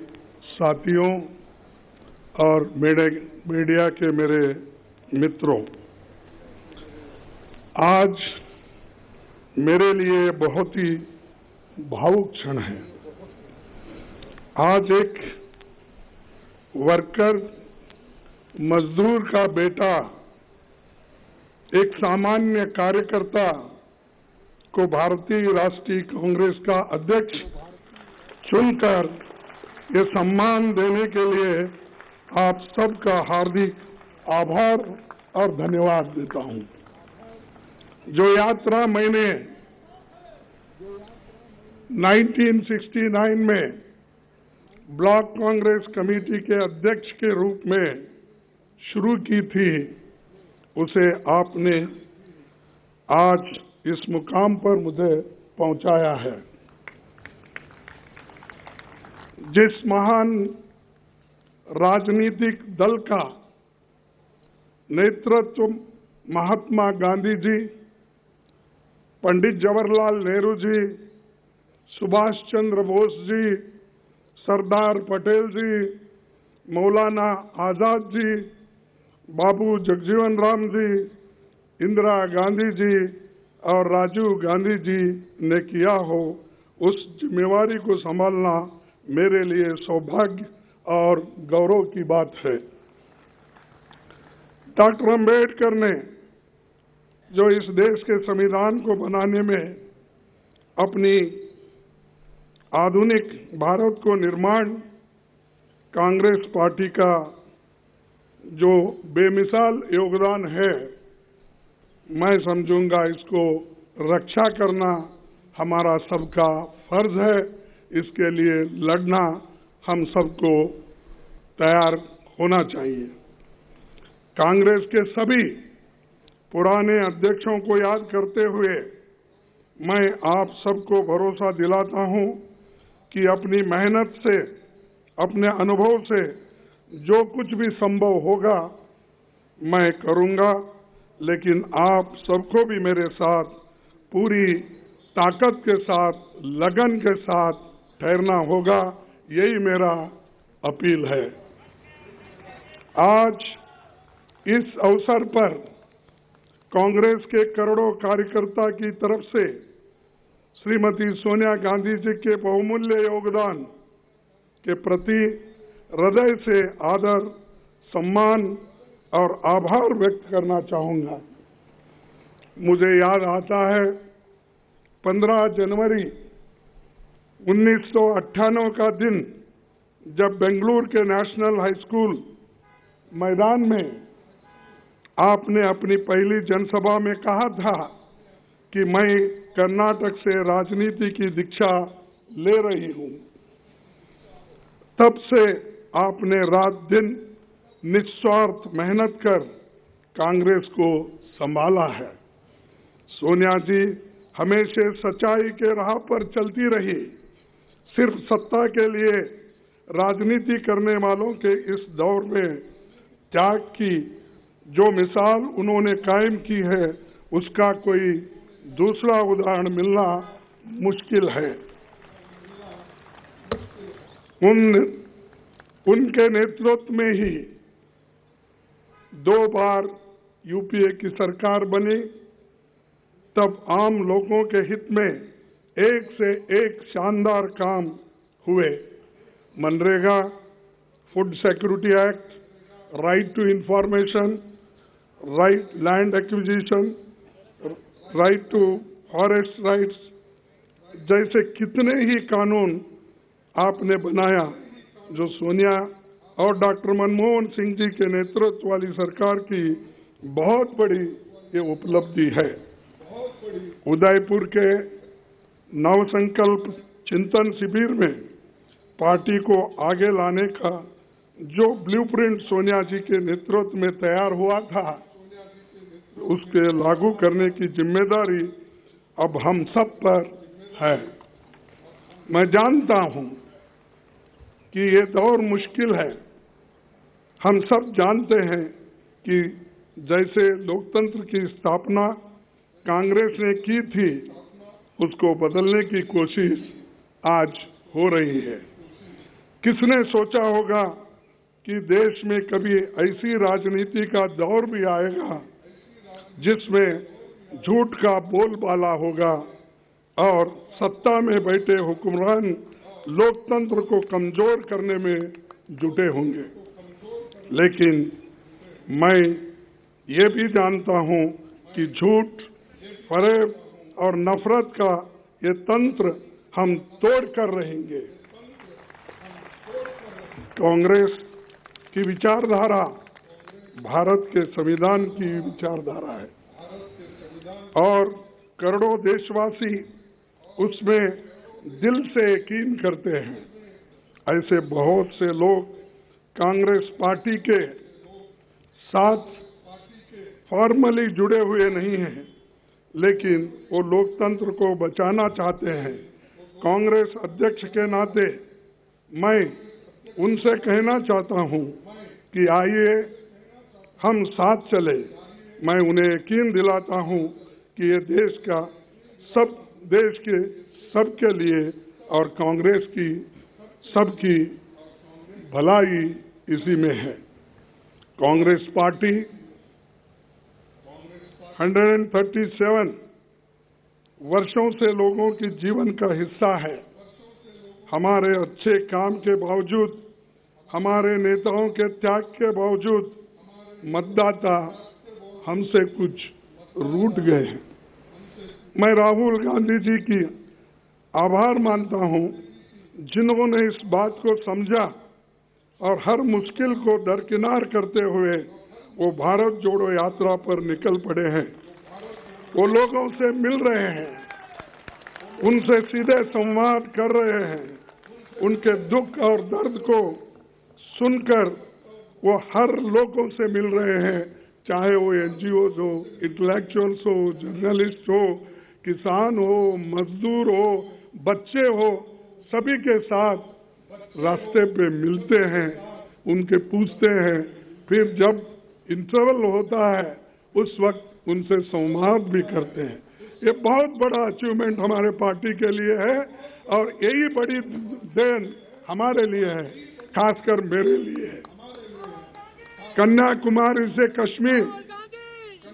साथियों और मीडिया के मेरे मित्रों, आज मेरे लिए बहुत ही भावुक क्षण है। आज एक वर्कर, मजदूर का बेटा, एक सामान्य कार्यकर्ता को भारतीय राष्ट्रीय कांग्रेस का अध्यक्ष चुनकर ये सम्मान देने के लिए आप सबका हार्दिक आभार और धन्यवाद देता हूं। जो यात्रा मैंने 1969 में ब्लॉक कांग्रेस कमेटी के अध्यक्ष के रूप में शुरू की थी, उसे आपने आज इस मुकाम पर मुझे पहुंचाया है। जिस महान राजनीतिक दल का नेतृत्व महात्मा गांधी जी, पंडित जवाहरलाल नेहरू जी, सुभाष चंद्र बोस जी, सरदार पटेल जी, मौलाना आजाद जी, बाबू जगजीवन राम जी, इंदिरा गांधी जी और राजीव गांधी जी ने किया हो, उस जिम्मेवारी को संभालना मेरे लिए सौभाग्य और गौरव की बात है। डॉक्टर अम्बेडकर ने जो इस देश के संविधान को बनाने में अपनी आधुनिक भारत को निर्माण, कांग्रेस पार्टी का जो बेमिसाल योगदान है, मैं समझूंगा इसको रक्षा करना हमारा सबका फर्ज है। इसके लिए लड़ना हम सबको तैयार होना चाहिए। कांग्रेस के सभी पुराने अध्यक्षों को याद करते हुए मैं आप सबको भरोसा दिलाता हूं कि अपनी मेहनत से, अपने अनुभव से जो कुछ भी संभव होगा मैं करूंगा, लेकिन आप सबको भी मेरे साथ पूरी ताकत के साथ, लगन के साथ ठहरना होगा। यही मेरा अपील है। आज इस अवसर पर कांग्रेस के करोड़ों कार्यकर्ता की तरफ से श्रीमती सोनिया गांधी जी के बहुमूल्य योगदान के प्रति हृदय से आदर, सम्मान और आभार व्यक्त करना चाहूंगा। मुझे याद आता है 15 जनवरी 1998 का दिन, जब बेंगलुरु के नेशनल हाई स्कूल मैदान में आपने अपनी पहली जनसभा में कहा था कि मैं कर्नाटक से राजनीति की दीक्षा ले रही हूं। तब से आपने रात दिन निस्वार्थ मेहनत कर कांग्रेस को संभाला है। सोनिया जी हमेशा सच्चाई के राह पर चलती रही। सिर्फ सत्ता के लिए राजनीति करने वालों के इस दौर में त्याग की जो मिसाल उन्होंने कायम की है, उसका कोई दूसरा उदाहरण मिलना मुश्किल है। उनके नेतृत्व में ही 2 बार यूपीए की सरकार बनी। तब आम लोगों के हित में एक से एक शानदार काम हुए। MNREGA, food security act, right to information, right land acquisition, right to forest rights जैसे कितने ही कानून आपने बनाया, जो सोनिया और डॉक्टर मनमोहन सिंह जी के नेतृत्व वाली सरकार की बहुत बड़ी ये उपलब्धि है। उदयपुर के नवसंकल्प चिंतन शिविर में पार्टी को आगे लाने का जो ब्लूप्रिंट सोनिया जी के नेतृत्व में तैयार हुआ था, उसके लागू करने की जिम्मेदारी अब हम सब पर है। मैं जानता हूं कि ये दौर मुश्किल है। हम सब जानते हैं कि जैसे लोकतंत्र की स्थापना कांग्रेस ने की थी, उसको बदलने की कोशिश आज हो रही है। किसने सोचा होगा कि देश में कभी ऐसी राजनीति का दौर भी आएगा जिसमें झूठ का बोलबाला होगा और सत्ता में बैठे हुक्मरान लोकतंत्र को कमजोर करने में जुटे होंगे। लेकिन मैं ये भी जानता हूं कि झूठ, फरेब और नफरत का ये तंत्र हम तोड़ कर रहेंगे। कांग्रेस की विचारधारा भारत के संविधान की विचारधारा है और करोड़ों देशवासी उसमें दिल से यकीन करते हैं। ऐसे बहुत से लोग कांग्रेस पार्टी के साथ फॉर्मली जुड़े हुए नहीं हैं, लेकिन वो लोकतंत्र को बचाना चाहते हैं। कांग्रेस अध्यक्ष के नाते मैं उनसे कहना चाहता हूं कि आइए हम साथ चले। मैं उन्हें यकीन दिलाता हूं कि ये देश के सबके लिए और कांग्रेस की सबकी भलाई इसी में है। कांग्रेस पार्टी 137 वर्षों से लोगों के जीवन का हिस्सा है। हमारे अच्छे काम के बावजूद, हमारे नेताओं के त्याग के बावजूद मतदाता हमसे कुछ रूठ गए हैं। मैं राहुल गांधी जी की आभार मानता हूं, जिन्होंने इस बात को समझा और हर मुश्किल को दरकिनार करते हुए वो भारत जोड़ो यात्रा पर निकल पड़े हैं। वो लोगों से मिल रहे हैं, उनसे सीधे संवाद कर रहे हैं, उनके दुख और दर्द को सुनकर वो हर लोगों से मिल रहे हैं, चाहे वो एनजीओ हो, इंटेलेक्चुअल्स हो, जर्नलिस्ट हो, किसान हो, मजदूर हो, बच्चे हो, सभी के साथ रास्ते पे मिलते हैं, उनके पूछते हैं। फिर जब इंटरवल होता है उस वक्त उनसे संवाद भी करते हैं। ये बहुत बड़ा अचीवमेंट हमारे पार्टी के लिए है और यही बड़ी देन हमारे लिए है, खासकर मेरे लिए है। कन्याकुमारी से कश्मीर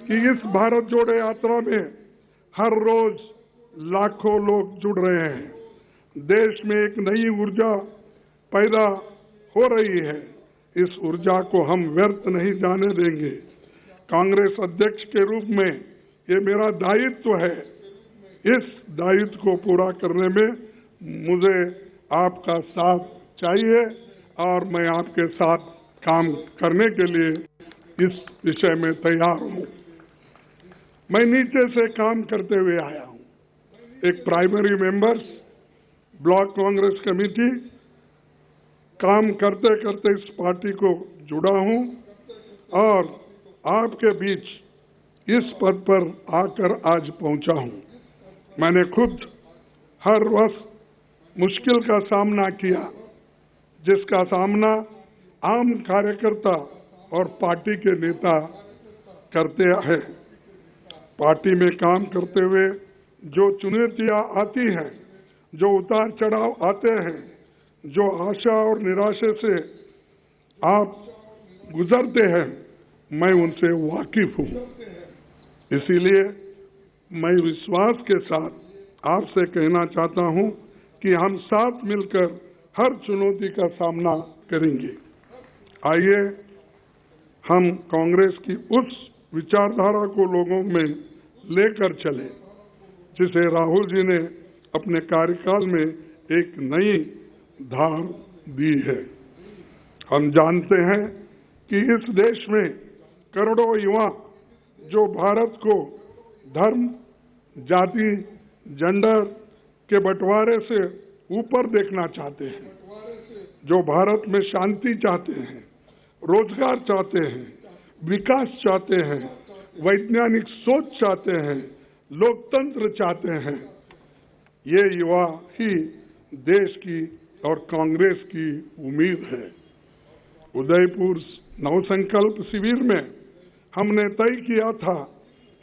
की इस भारत जोड़ो यात्रा में हर रोज लाखों लोग जुड़ रहे हैं। देश में एक नई ऊर्जा पैदा हो रही है। इस ऊर्जा को हम व्यर्थ नहीं जाने देंगे। कांग्रेस अध्यक्ष के रूप में ये मेरा दायित्व है। इस दायित्व को पूरा करने में मुझे आपका साथ चाहिए और मैं आपके साथ काम करने के लिए इस विषय में तैयार हूं। मैं नीचे से काम करते हुए आया हूं। एक primary members block Congress committee काम करते करते इस पार्टी को जुड़ा हूं और आपके बीच इस पद पर आकर आज पहुंचा हूं। मैंने खुद हर वक्त मुश्किल का सामना किया, जिसका सामना आम कार्यकर्ता और पार्टी के नेता करते हैं। पार्टी में काम करते हुए जो चुनौतियां आती हैं, जो उतार चढ़ाव आते हैं, जो आशा और निराशा से आप गुजरते हैं, मैं उनसे वाकिफ हूं। इसीलिए मैं विश्वास के साथ आपसे कहना चाहता हूं कि हम साथ मिलकर हर चुनौती का सामना करेंगे। आइए हम कांग्रेस की उस विचारधारा को लोगों में लेकर चले जिसे राहुल जी ने अपने कार्यकाल में एक नई धार दी है। हम जानते हैं कि इस देश में करोड़ों युवा जो भारत को धर्म, जाति, जेंडर के बंटवारे से ऊपर देखना चाहते हैं, जो भारत में शांति चाहते हैं, रोजगार चाहते हैं, विकास चाहते हैं, वैज्ञानिक सोच चाहते हैं, लोकतंत्र चाहते हैं, ये युवा ही देश की और कांग्रेस की उम्मीद है। उदयपुर नवसंकल्प शिविर में हमने तय किया था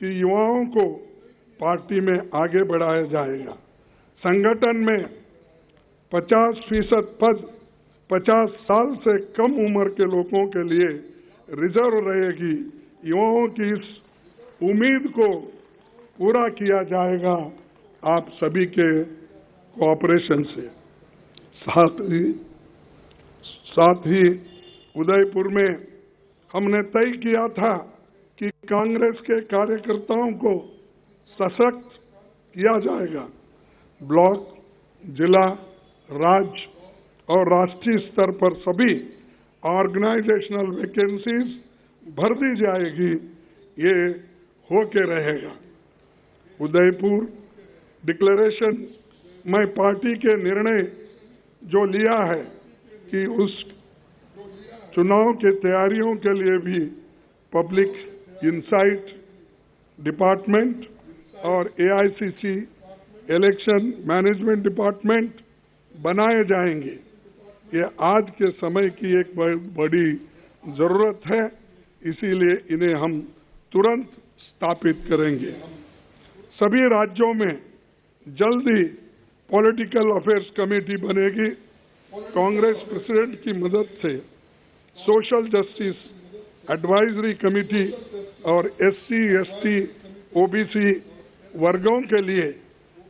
कि युवाओं को पार्टी में आगे बढ़ाया जाएगा। संगठन में 50% पद 50 साल से कम उम्र के लोगों के लिए रिजर्व रहेगी। युवाओं की इस उम्मीद को पूरा किया जाएगा आप सभी के कोऑपरेशन से। साथ ही उदयपुर में हमने तय किया था कि कांग्रेस के कार्यकर्ताओं को सशक्त किया जाएगा। ब्लॉक, जिला, राज्य और राष्ट्रीय स्तर पर सभी ऑर्गेनाइजेशनल वैकेंसीज भर दी जाएगी। ये होके रहेगा। उदयपुर डिक्लेरेशन में पार्टी के निर्णय जो लिया है कि उस चुनाव की तैयारियों के लिए भी पब्लिक इंसाइट डिपार्टमेंट और AICC इलेक्शन मैनेजमेंट डिपार्टमेंट बनाए जाएंगे। ये आज के समय की एक बड़ी जरूरत है, इसीलिए इन्हें हम तुरंत स्थापित करेंगे। सभी राज्यों में जल्दी पॉलिटिकल अफेयर्स कमेटी बनेगी। कांग्रेस प्रेसिडेंट की मदद से सोशल जस्टिस एडवाइजरी कमेटी और SC, ST, OBC वर्गों के लिए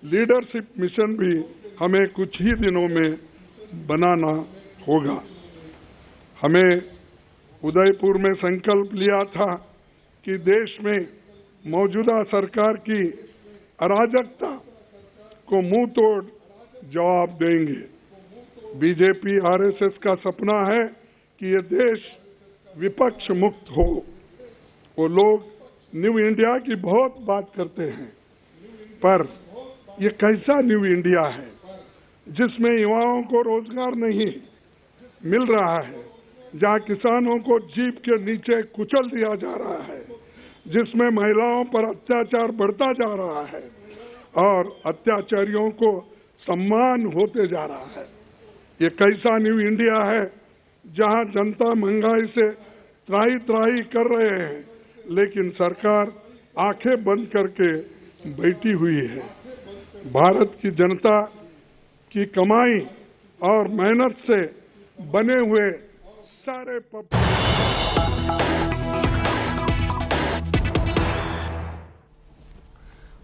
लीडरशिप मिशन भी हमें कुछ ही दिनों में बनाना होगा। हमें उदयपुर में संकल्प लिया था कि देश में मौजूदा सरकार की अराजकता को मुंह तोड़ जवाब देंगे। बीजेपी RSS का सपना है कि ये देश विपक्ष मुक्त हो। वो लोग न्यू इंडिया की बहुत बात करते हैं, पर ये कैसा न्यू इंडिया है जिसमें युवाओं को रोजगार नहीं मिल रहा है, जहाँ किसानों को जीप के नीचे कुचल दिया जा रहा है, जिसमें महिलाओं पर अत्याचार बढ़ता जा रहा है और अत्याचारियों को सम्मान होते जा रहा है। ये कैसा न्यू इंडिया है जहाँ जनता महंगाई से त्राही त्राही कर रहे हैं, लेकिन सरकार आंखें बंद करके बैठी हुई है। भारत की जनता की कमाई और मेहनत से बने हुए सारे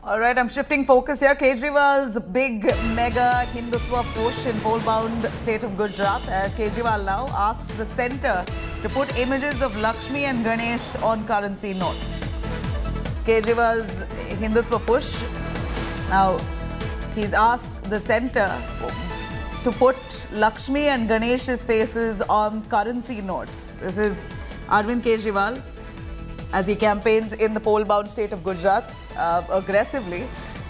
All right, I'm shifting focus here. Kejriwal's big mega Hindutva push in poll-bound state of Gujarat, as Kejriwal now asks the centre to put images of Lakshmi and Ganesh on currency notes. Kejriwal's Hindutva push. Now, he's asked the centre to put Lakshmi and Ganesh's faces on currency notes. This is Arvind Kejriwal as he campaigns in the poll-bound state of Gujarat aggressively.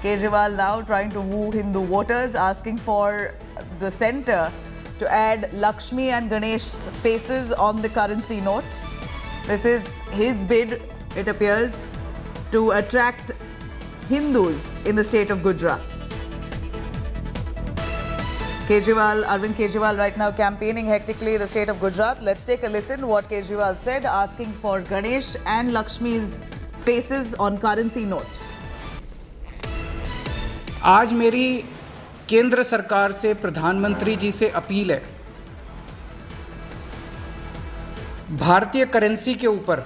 Kejriwal now trying to woo Hindu voters, asking for the centre to add Lakshmi and Ganesh's faces on the currency notes. This is his bid, it appears, to attract Hindus in the state of Gujarat. Arvind Kejriwal right now campaigning hectically in the state of Gujarat. Let's take a listen what Kejriwal said, asking for Ganesh and Lakshmi's faces on currency notes. आज मेरी केंद्र सरकार से, प्रधानमंत्री जी से appeal है, भारतीय currency के ऊपर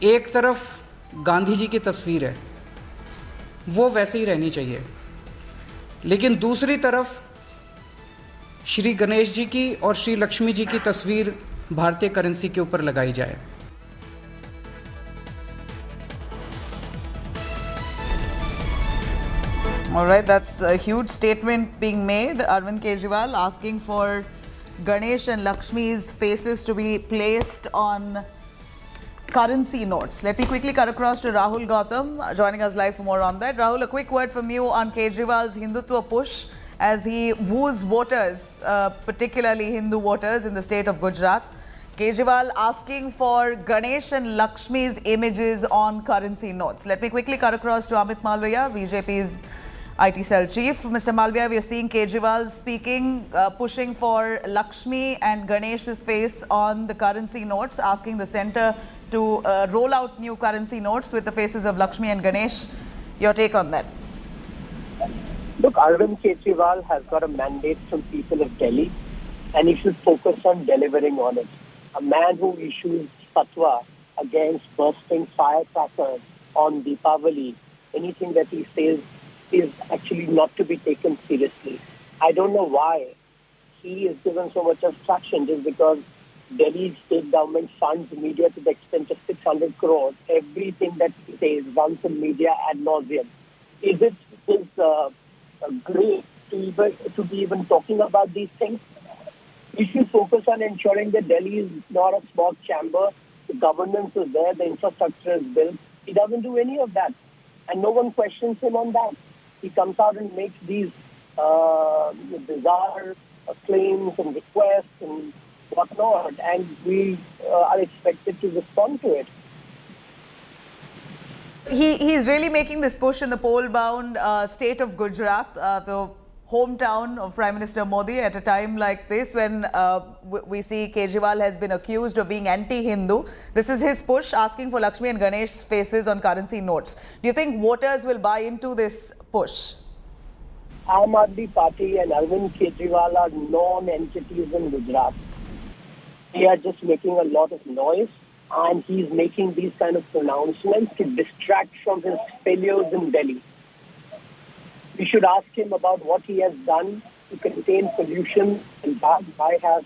एक तरफ गांधी जी की तस्वीर है, वो वैसे ही रहनी चाहिए, लेकिन दूसरी तरफ श्री गणेश जी की और श्री लक्ष्मी जी की तस्वीर भारतीय करेंसी के ऊपर लगाई जाए। All right, that's a huge statement being made. Arvind Kejriwal asking for Ganesh and Lakshmi's faces to be placed on currency notes. Let me quickly cut across to Rahul Gautam, joining us live for more on that. Rahul, a quick word from you on Kejriwal's Hindutva push as he woos voters, particularly Hindu voters in the state of Gujarat. Kejriwal asking for Ganesh and Lakshmi's images on currency notes. Let me quickly cut across to Amit Malviya, BJP's IT cell chief. Mr. Malviya, we are seeing Kejriwal speaking, pushing for Lakshmi and Ganesh's face on the currency notes, asking the centre to roll out new currency notes with the faces of Lakshmi and Ganesh. Your take on that? Look, Arvind Kejriwal has got a mandate from people of Delhi, and he should focus on delivering on it. A man who issues fatwa against bursting firecrackers on Deepavali, anything that he says is actually not to be taken seriously. I don't know why he is given so much obstruction just because Delhi state government funds media to the extent of 600 crores. Everything that he says runs in media ad nauseum. Is it great to be even talking about these things? We should focus on ensuring that Delhi is not a smog chamber. The governance is there, the infrastructure is built. He doesn't do any of that. And no one questions him on that. He comes out and makes these bizarre claims and requests and whatnot, and we are expected to respond to it. He's really making this push in the poll-bound state of Gujarat, the hometown of Prime Minister Modi, at a time like this when we see Kejriwal has been accused of being anti-Hindu. This is his push, asking for Lakshmi and Ganesh's faces on currency notes. Do you think voters will buy into this push? Aam Aadmi Party and Arvind Kejriwal are non-entities in Gujarat. They are just making a lot of noise, and he's making these kind of pronouncements to distract from his failures in Delhi. We should ask him about what he has done to contain pollution in Punjab. Why have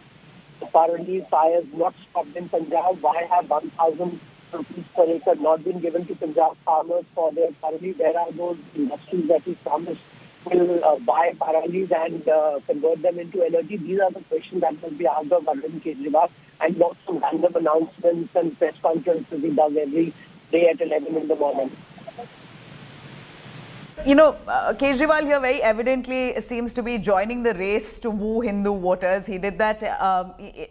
the Parali fires not stopped in Punjab? Why have 1,000 rupees per acre not been given to Punjab farmers for their Parali? Where are those industries that he promised will buy Paralis and convert them into energy? These are the questions that will be asked of Arvind Kejriwal, and not some random announcements and press conferences he does every day at 11 in the morning. You know, Kejriwal here very evidently seems to be joining the race to woo Hindu voters. He did that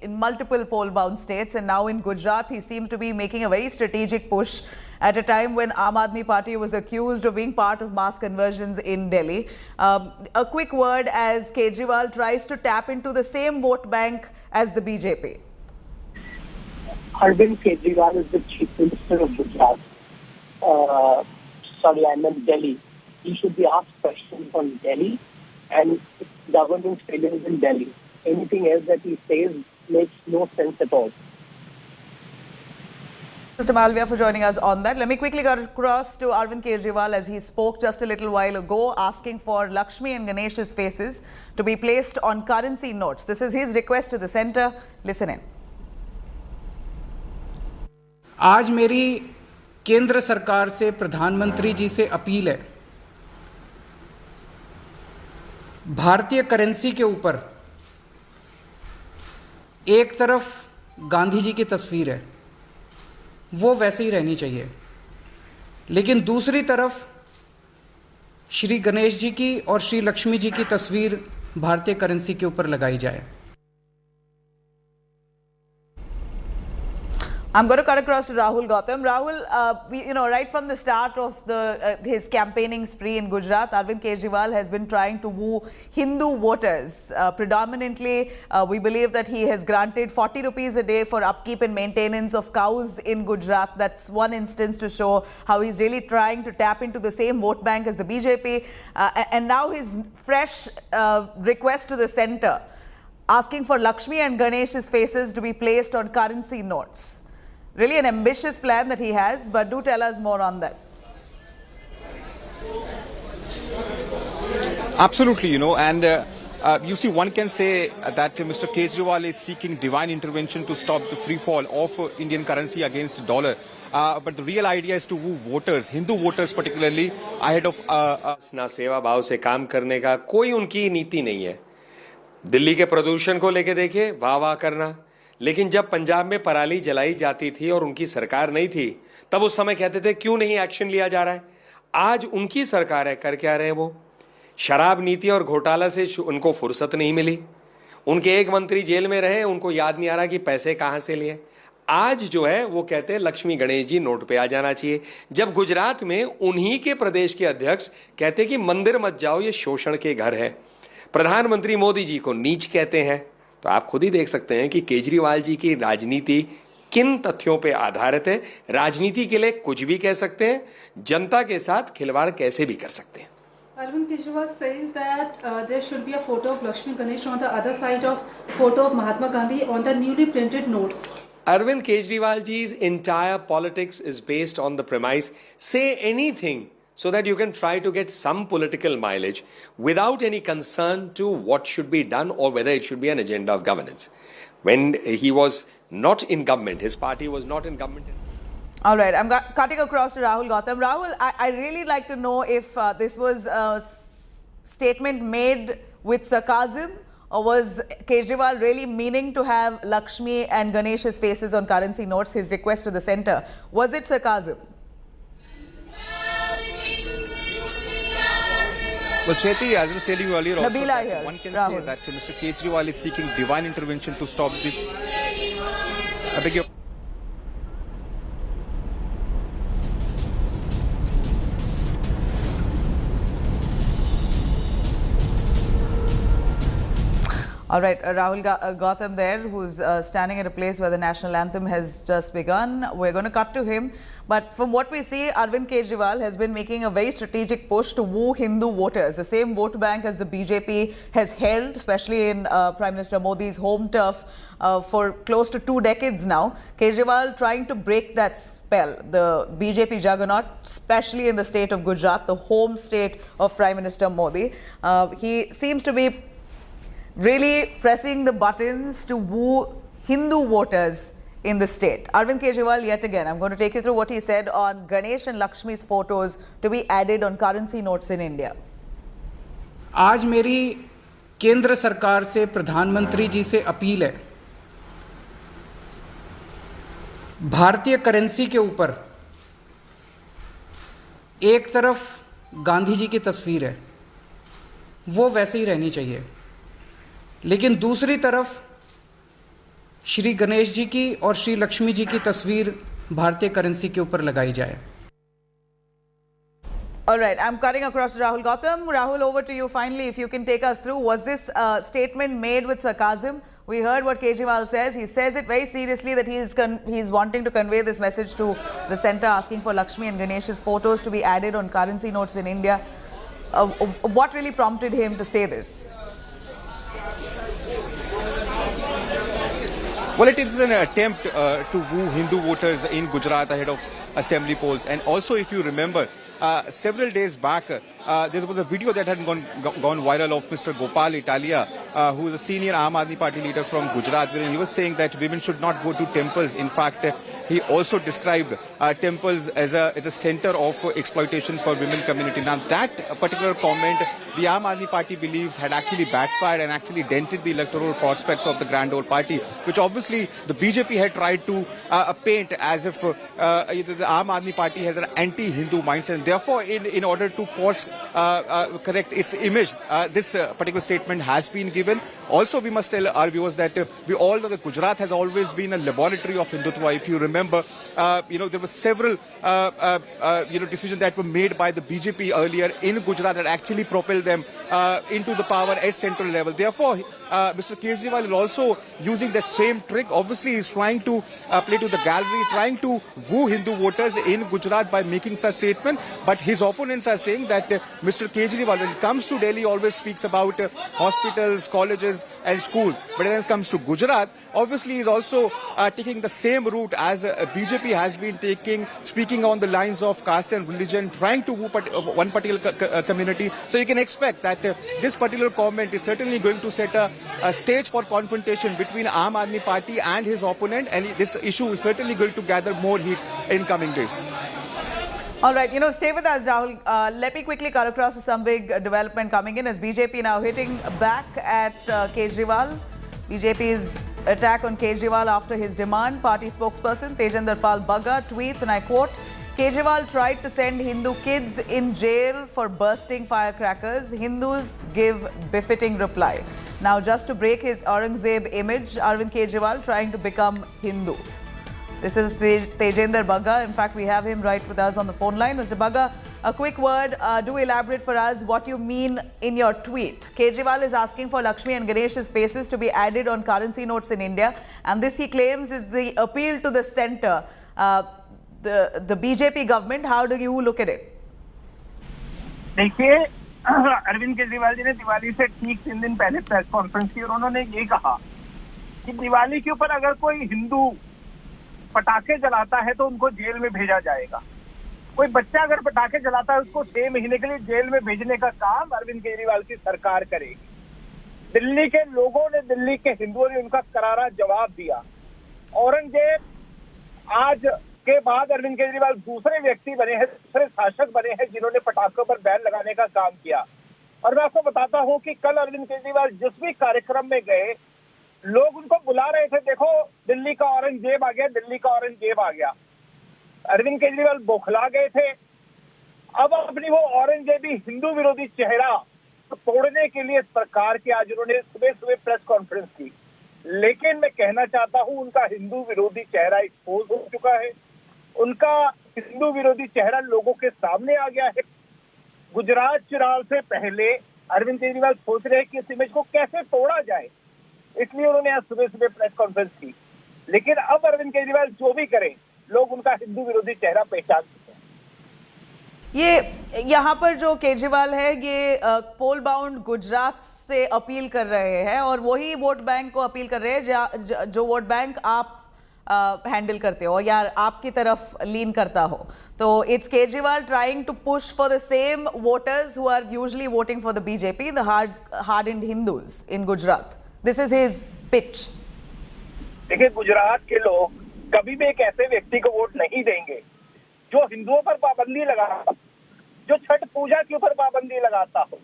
in multiple poll-bound states, and now in Gujarat he seemed to be making a very strategic push at a time when Aam Aadmi Party was accused of being part of mass conversions in Delhi. A quick word as Kejriwal tries to tap into the same vote bank as the BJP. Arvind Kejriwal is the Chief Minister of Gujarat. I meant Delhi. He should be asked questions on Delhi and governance failures in Delhi. Anything else that he says makes no sense at all. Mr. Malviya, for joining us on that. Let me quickly go across to Arvind Kejriwal as he spoke just a little while ago, asking for Lakshmi and Ganesh's faces to be placed on currency notes. This is his request to the centre. Listen in. आज मेरी केंद्र सरकार से, प्रधानमंत्री जी से appeal है, भारतीय currency के ऊपर एक तरफ गांधी जी की तस्वीर है, वो वैसे ही रहनी चाहिए, लेकिन दूसरी तरफ श्री गणेश जी की और श्री लक्ष्मी जी की तस्वीर भारतीय करेंसी के ऊपर लगाई जाए. I'm going to cut across to Rahul Gautam. Rahul, right from the start of his campaigning spree in Gujarat, Arvind Kejriwal has been trying to woo Hindu voters. Predominantly, we believe that he has granted 40 rupees a day for upkeep and maintenance of cows in Gujarat. That's one instance to show how he's really trying to tap into the same vote bank as the BJP. And now his fresh request to the centre, asking for Lakshmi and Ganesh's faces to be placed on currency notes. Really an ambitious plan that he has, but do tell us more on that. Absolutely, and you see, one can say that Mr. Kejriwal is seeking divine intervention to stop the free fall of Indian currency against dollar. But the real idea is to woo voters, Hindu voters particularly, ahead of... सेवा भाव से काम करने का कोई उनकी नीति नहीं है. दिल्ली के प्रदूषण को लेके देखिए, वाह वाह करना, लेकिन जब पंजाब में पराली जलाई जाती थी और उनकी सरकार नहीं थी, तब उस समय कहते थे क्यों नहीं एक्शन लिया जा रहा है। आज उनकी सरकार है, कर क्या रहे हैं वो? शराब नीति और घोटाला से उनको फुर्सत नहीं मिली। उनके एक मंत्री जेल में रहे, उनको याद नहीं आ रहा कि पैसे कहां से लिए। आज जो है वो कहते हैं लक्ष्मी गणेश जी नोट पे आ जाना चाहिए, जब गुजरात में उन्हीं के प्रदेश के अध्यक्ष कहते कि मंदिर मत जाओ, ये शोषण के घर है। प्रधानमंत्री मोदी जी को नीच कहते हैं। तो आप खुद ही देख सकते हैं कि केजरीवाल जी की राजनीति किन तथ्यों पे आधारित है। राजनीति के लिए कुछ भी कह सकते हैं, जनता के साथ खिलवाड़ कैसे भी कर सकते हैं। Arvind Kejriwal says that there should be a photo of Lakshmi Ganesh on the other side of photo of Mahatma Gandhi on the newly printed notes. Arvind Kejriwal ji's entire politics is based on the premise, say anything so that you can try to get some political mileage without any concern to what should be done or whether it should be an agenda of governance. When he was not in government, his party was not in government. All right, I'm cutting across to Rahul Gautam. Rahul, I really like to know if this was a statement made with sarcasm, or was Kejriwal really meaning to have Lakshmi and Ganesh's faces on currency notes, his request to the centre? Was it sarcasm? Well, Chetty, as I was telling you earlier, also, here, one can Rahul. say that Mr. Kejriwal is seeking divine intervention to stop the... I beg your... All right, Rahul Gautam there, who's standing at a place where the national anthem has just begun. We're going to cut to him. But from what we see, Arvind Kejriwal has been making a very strategic push to woo Hindu voters, the same vote bank as the BJP has held, especially in Prime Minister Modi's home turf for close to 2 decades now. Kejriwal trying to break that spell, the BJP juggernaut, especially in the state of Gujarat, the home state of Prime Minister Modi. He seems to be really pressing the buttons to woo Hindu voters in the state. Arvind Kejriwal, yet again, I'm going to take you through what he said on Ganesh and Lakshmi's photos to be added on currency notes in India. आज मेरी केंद्र सरकार से, प्रधानमंत्री जी से appeal है, भारतीय currency के ऊपर एक तरफ गांधी जी की तस्वीर है, वो वैसे ही रहनी चाहिए, लेकिन दूसरी तरफ श्री गणेश जी की और श्री लक्ष्मी जी की तस्वीर भारतीय करेंसी के ऊपर लगाई जाए. All right, I'm cutting across to Rahul Gautam. Rahul, over to you finally, if you can take us through. Was this statement made with sarcasm? We heard what Kejriwal says. He says it very seriously that he's wanting to convey this message to the centre, asking for Lakshmi and Ganesh's photos to be added on currency notes in India. What really prompted him to say this? Well, it is an attempt to woo Hindu voters in Gujarat ahead of assembly polls. And also, if you remember, several days back, there was a video that had gone viral of Mr. Gopal Italia, who is a senior Aam Aadmi Party leader from Gujarat, where he was saying that women should not go to temples. In fact, he also described temples as a center of exploitation for women community. Now, that particular comment, the Aam Aadmi Party believes had actually backfired and actually dented the electoral prospects of the Grand Old Party, which obviously the BJP had tried to paint as if the Aam Aadmi Party has an anti-Hindu mindset. And therefore, in order to correct its image, this particular statement has been given. Also, we must tell our viewers that we all know that Gujarat has always been a laboratory of Hindutva. If you remember, there were several decisions that were made by the BJP earlier in Gujarat that actually propelled them into the power at central level. Therefore, Mr. Kejriwal is also using the same trick. Obviously, he's trying to play to the gallery, trying to woo Hindu voters in Gujarat by making such statement. But his opponents are saying that Mr. Kejriwal, when it comes to Delhi, always speaks about hospitals, colleges and schools. But when it comes to Gujarat, obviously he's also taking the same route as BJP has been taking, speaking on the lines of caste and religion, trying to woo one particular community. So you can expect that this particular comment is certainly going to set a stage for confrontation between Aam Aadmi Party and his opponent, and this issue is certainly going to gather more heat in coming days. All right, stay with us, Rahul. Let me quickly cut across to some big development coming in as BJP now hitting back at Kejriwal. BJP's attack on Kejriwal after his demand. Party spokesperson Tejinder Pal Bagga tweets, and I quote, Kejriwal tried to send Hindu kids in jail for bursting firecrackers. Hindus give befitting reply. Now, just to break his Aurangzeb image, Arvind Kejriwal trying to become Hindu. This is Tejinder Bagga. In fact, we have him right with us on the phone line. Mr. Bagga, a quick word. Do elaborate for us what you mean in your tweet. Kejriwal is asking for Lakshmi and Ganesh's faces to be added on currency notes in India. And this, he claims, is the appeal to the centre. The BJP government, how do you look at it? देखिए, अरविंद केजरीवाल जी ने दिवाली से ठीक 3 दिन पहले press conference की और उन्होंने ये कहा कि दिवाली के ऊपर अगर कोई हिंदू पटाखे जलाता है तो उनको जेल में भेजा जाएगा। कोई बच्चा अगर पटाखे जलाता है उसको 6 महीने के लिए जेल में भेजने का काम अरविंद केजरीवाल की सरकार करेगी। दिल्ली के लोगों ने, दिल्ली के हिंदुओं ने उनका करारा जवाब दिया। औरंगजेब आज के बाद अरविंद केजरीवाल दूसरे व्यक्ति बने हैं, दूसरे शासक बने हैं जिन्होंने पटाखों पर बैन लगाने का काम किया। और मैं आपको बताता हूं कि कल अरविंद केजरीवाल जिस भी कार्यक्रम में गए, लोग उनको बुला रहे थे, देखो दिल्ली का औरंगजेब आ गया, दिल्ली का औरंगजेब आ गया। अरविंद केजरीवाल बौखला गए थे। अब अपनी वो औरंगजेबी हिंदू विरोधी चेहरा तोड़ने के लिए सरकार की आज उन्होंने सुबह सुबह प्रेस कॉन्फ्रेंस की। लेकिन मैं कहना चाहता हूं उनका हिंदू विरोधी चेहरा एक्सपोज हो चुका है। उनका हिंदू विरोधी चेहरा लोगों के सामने आ गया है। गुजरात चुनाव से पहले अरविंद केजरीवाल सोच रहे हैं कि इस इमेज को कैसे तोड़ा जाए, इसलिए उन्होंने आज सुबह सुबह प्रेस कॉन्फ्रेंस की। लेकिन अब अरविंद केजरीवाल जो भी करें, लोग उनका हिंदू विरोधी चेहरा पहचान सकते हैं। ये यहाँ पर जो केजरीवाल है, ये पोल बाउंड गुजरात से अपील कर रहे हैं और वही वोट बैंक को अपील कर रहे हैं जो वोट बैंक आप हैंडल करते हो या आपकी तरफ लीन करता हो। तो it's Kejriwal trying to push for the same voters who are usually voting for the BJP, the hardened Hindus in Gujarat. This is his pitch. देखिए, गुजरात के लोग कभी भी एक ऐसे व्यक्ति को वोट नहीं देंगे जो हिंदुओं पर पाबंदी लगाता हो, जो छठ पूजा के ऊपर पाबंदी लगाता हो,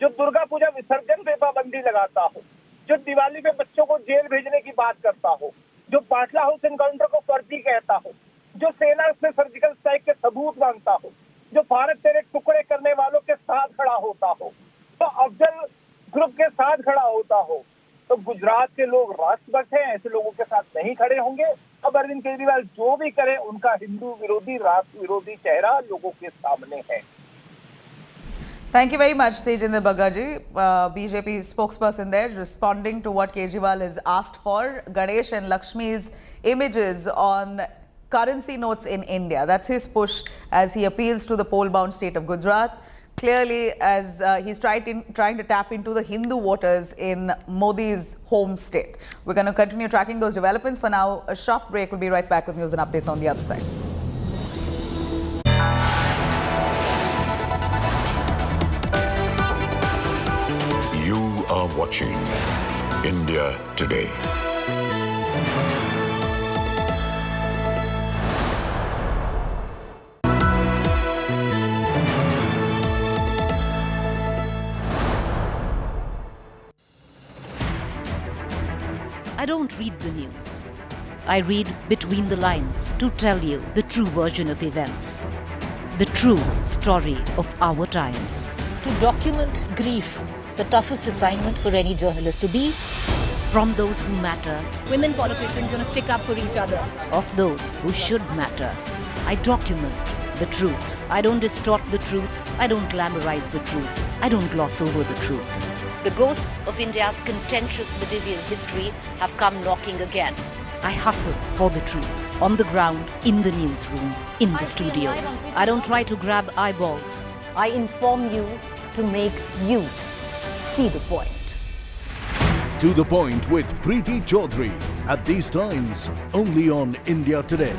जो दुर्गा पूजा विसर्जन पे पाबंदी लगाता हो, जो दिवाली पे बच्चों को जेल भेजने की बात करता हो, जो पाटला हाउस एनकाउंटर को फर्जी कहता हो, जो सेना से सर्जिकल स्ट्राइक के सबूत मांगता हो, जो भारत तेरे टुकड़े करने वालों के साथ खड़ा होता हो, तो अफजल ग्रुप के साथ खड़ा होता हो, तो गुजरात के लोग राष्ट्रभक्त हैं, ऐसे लोगों के साथ नहीं खड़े होंगे। अब अरविंद केजरीवाल जो भी करे, उनका हिंदू विरोधी, राष्ट्र विरोधी चेहरा लोगों के सामने है। Thank you very much, Tejinder Bagga ji, BJP spokesperson there, responding to what Kejriwal has asked for, Ganesh and Lakshmi's images on currency notes in India. That's his push as he appeals to the poll-bound state of Gujarat. Clearly, as he's trying to tap into the Hindu voters in Modi's home state. We're going to continue tracking those developments. For now, a short break. We'll be right back with news and updates on the other side. You are watching India Today. I don't read the news. I read between the lines to tell you the true version of events, the true story of our times. To document grief, the toughest assignment for any journalist to be. From those who matter. Women politicians going to stick up for each other. Of those who should matter. I document the truth. I don't distort the truth. I don't glamorize the truth. I don't gloss over the truth. The ghosts of India's contentious medieval history have come knocking again. I hustle for the truth. On the ground, in the newsroom, in the studio. I don't try to grab eyeballs. I inform you to make you see the point. To the point with Preeti Chaudhary. At these times, only on India Today.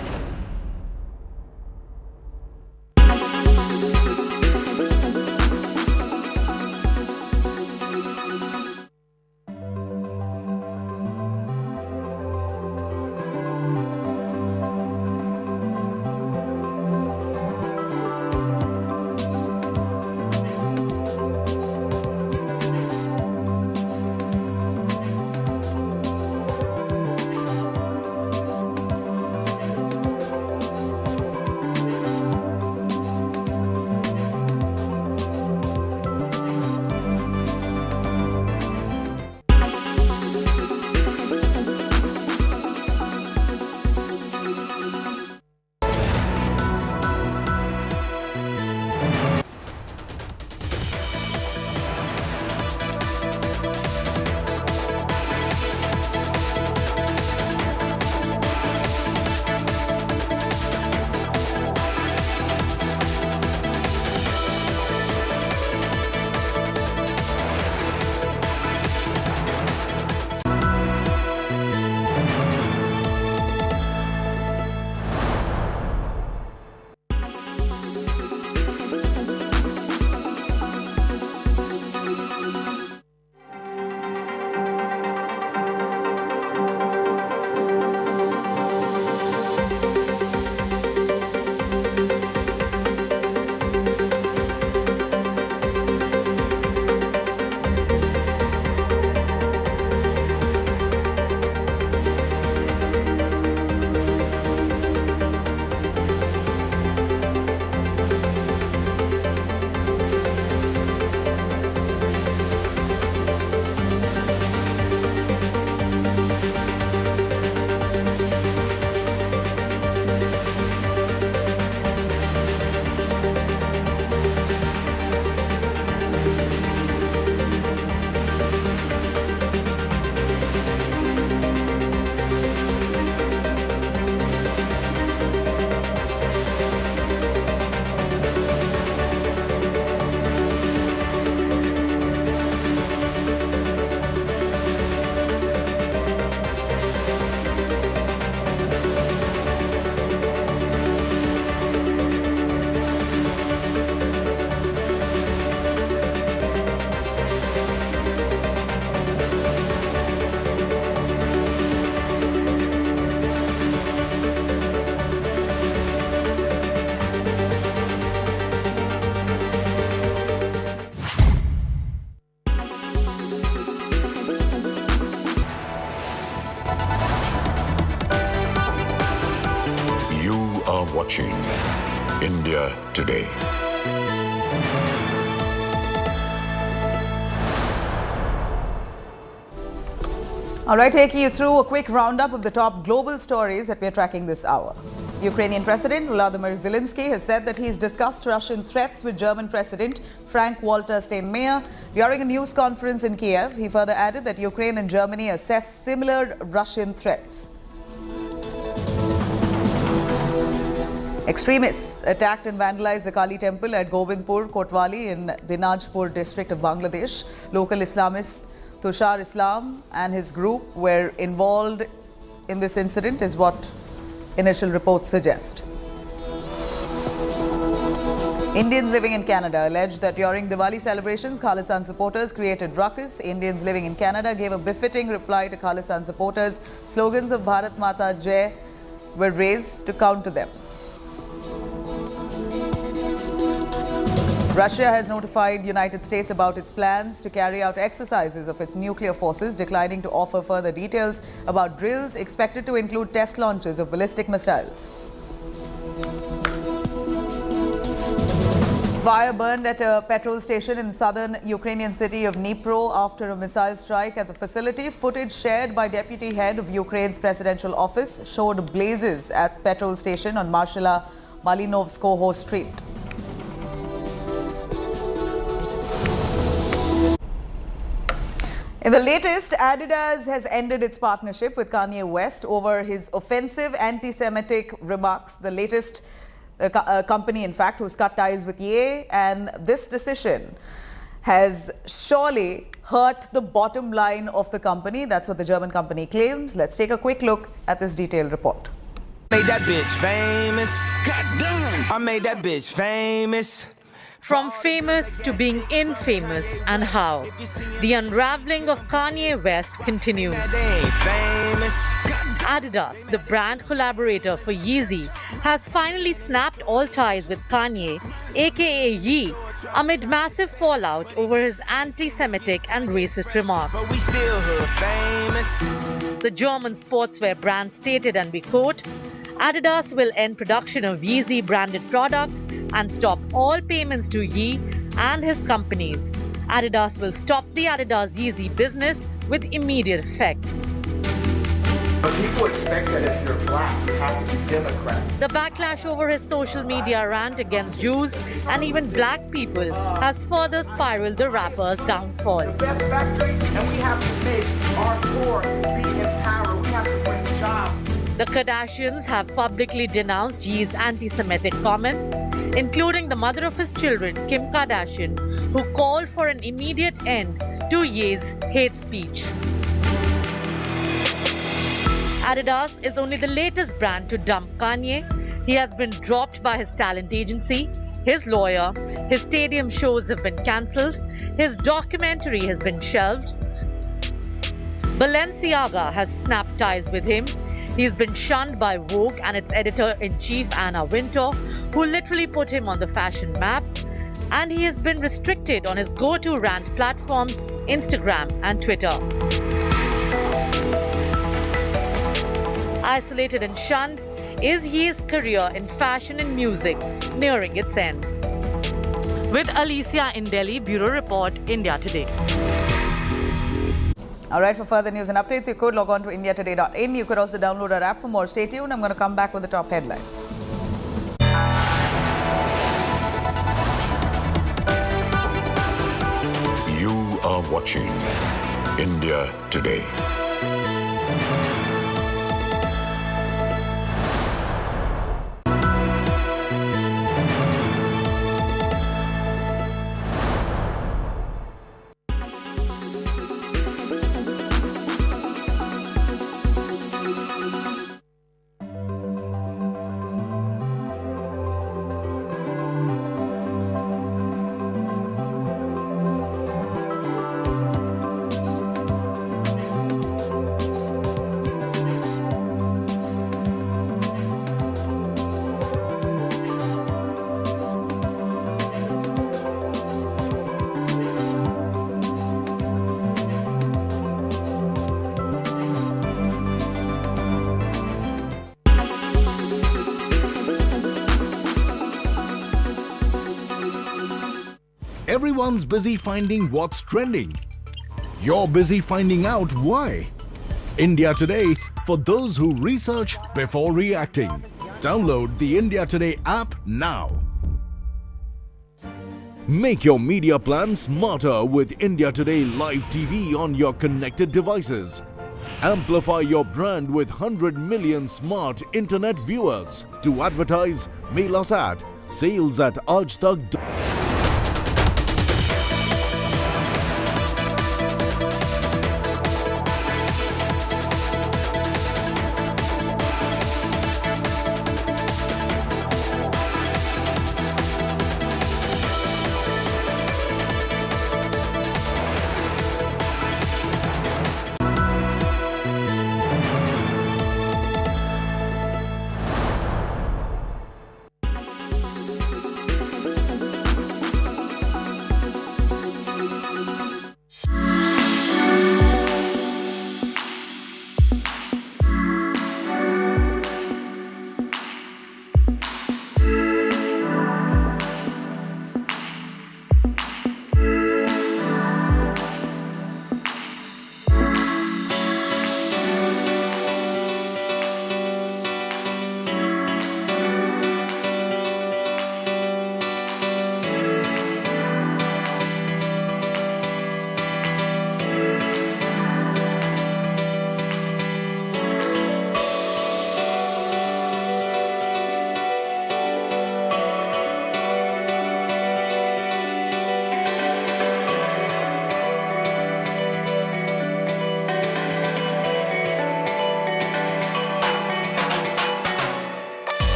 Watching India Today. All right, taking you through a quick roundup of the top global stories that we're tracking this hour. Ukrainian President Volodymyr Zelensky has said that he's discussed Russian threats with German President Frank-Walter Steinmeier during a news conference in Kiev. He further added that Ukraine and Germany assess similar Russian threats. Extremists attacked and vandalized the Kali temple at Govindpur, Kotwali in Dinajpur district of Bangladesh. Local Islamist Tushar Islam and his group were involved in this incident, is what initial reports suggest. Indians living in Canada alleged that during Diwali celebrations, Khalistan supporters created ruckus. Indians living in Canada gave a befitting reply to Khalistan supporters. Slogans of Bharat Mata Jai were raised to counter them. Russia has notified United States about its plans to carry out exercises of its nuclear forces, declining to offer further details about drills expected to include test launches of ballistic missiles. Fire burned at a petrol station in southern Ukrainian city of Dnipro after a missile strike at the facility. Footage shared by Deputy Head of Ukraine's presidential office showed blazes at petrol station on Marshalla Malinovskoho Street. In the latest, Adidas has ended its partnership with Kanye West over his offensive anti-Semitic remarks. The latest company, in fact, who's cut ties with Ye, and this decision has surely hurt the bottom line of the company. That's what the German company claims. Let's take a quick look at this detailed report. Made that bitch famous. Goddamn. I made that bitch famous. From famous to being infamous, and how the unraveling of Kanye West continues. Adidas, the brand collaborator for Yeezy, has finally snapped all ties with Kanye, aka Ye, amid massive fallout over his anti-Semitic and racist remarks. But we still hood famous. The German sportswear brand stated, and we quote, Adidas will end production of Yeezy branded products and stop all payments to Ye and his companies. Adidas will stop the Adidas Yeezy business with immediate effect. But people expect that if you're black, you have to be Democrat. The backlash over his social media rant against Jews and even black people has further spiraled the rapper's downfall. The best factories, and we have to make our poor be empowered. We have to bring jobs. The Kardashians have publicly denounced Ye's anti-Semitic comments, including the mother of his children, Kim Kardashian, who called for an immediate end to Ye's hate speech. Adidas is only the latest brand to dump Kanye. He has been dropped by his talent agency, his lawyer, his stadium shows have been cancelled, his documentary has been shelved. Balenciaga has snapped ties with him. He's been shunned by Vogue and its editor-in-chief Anna Wintour, who literally put him on the fashion map. And he has been restricted on his go-to rant platforms, Instagram and Twitter. Isolated and shunned, is Ye's career in fashion and music nearing its end? With Alicia in Delhi, Bureau Report, India Today. All right, for further news and updates, you could log on to indiatoday.in. You could also download our app for more. Stay tuned. I'm going to come back with the top headlines. You are watching India Today. Everyone's busy finding what's trending. You're busy finding out why. India Today, for those who research before reacting. Download the India Today app now. Make your media plan smarter with India Today Live TV on your connected devices. Amplify your brand with 100 million smart internet viewers. To advertise, mail us at sales@aajtak.com.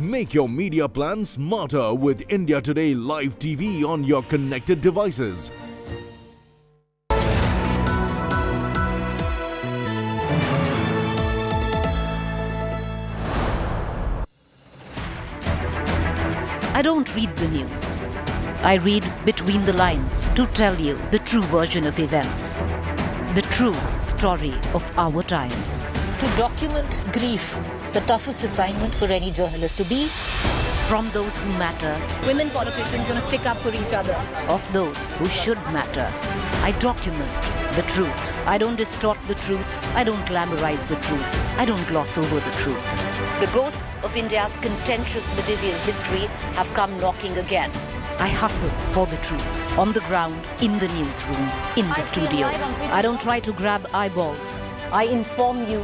Make your media plan smarter with India Today Live TV on your connected devices. I don't read the news. I read between the lines to tell you the true version of events. The true story of our times. To document grief, the toughest assignment for any journalist to be. From those who matter. Women politicians going to stick up for each other. Of those who should matter. I document the truth. I don't distort the truth. I don't glamorize the truth. I don't gloss over the truth. The ghosts of India's contentious medieval history have come knocking again. I hustle for the truth. On the ground, in the newsroom, in the studio. I don't try to grab eyeballs. I inform you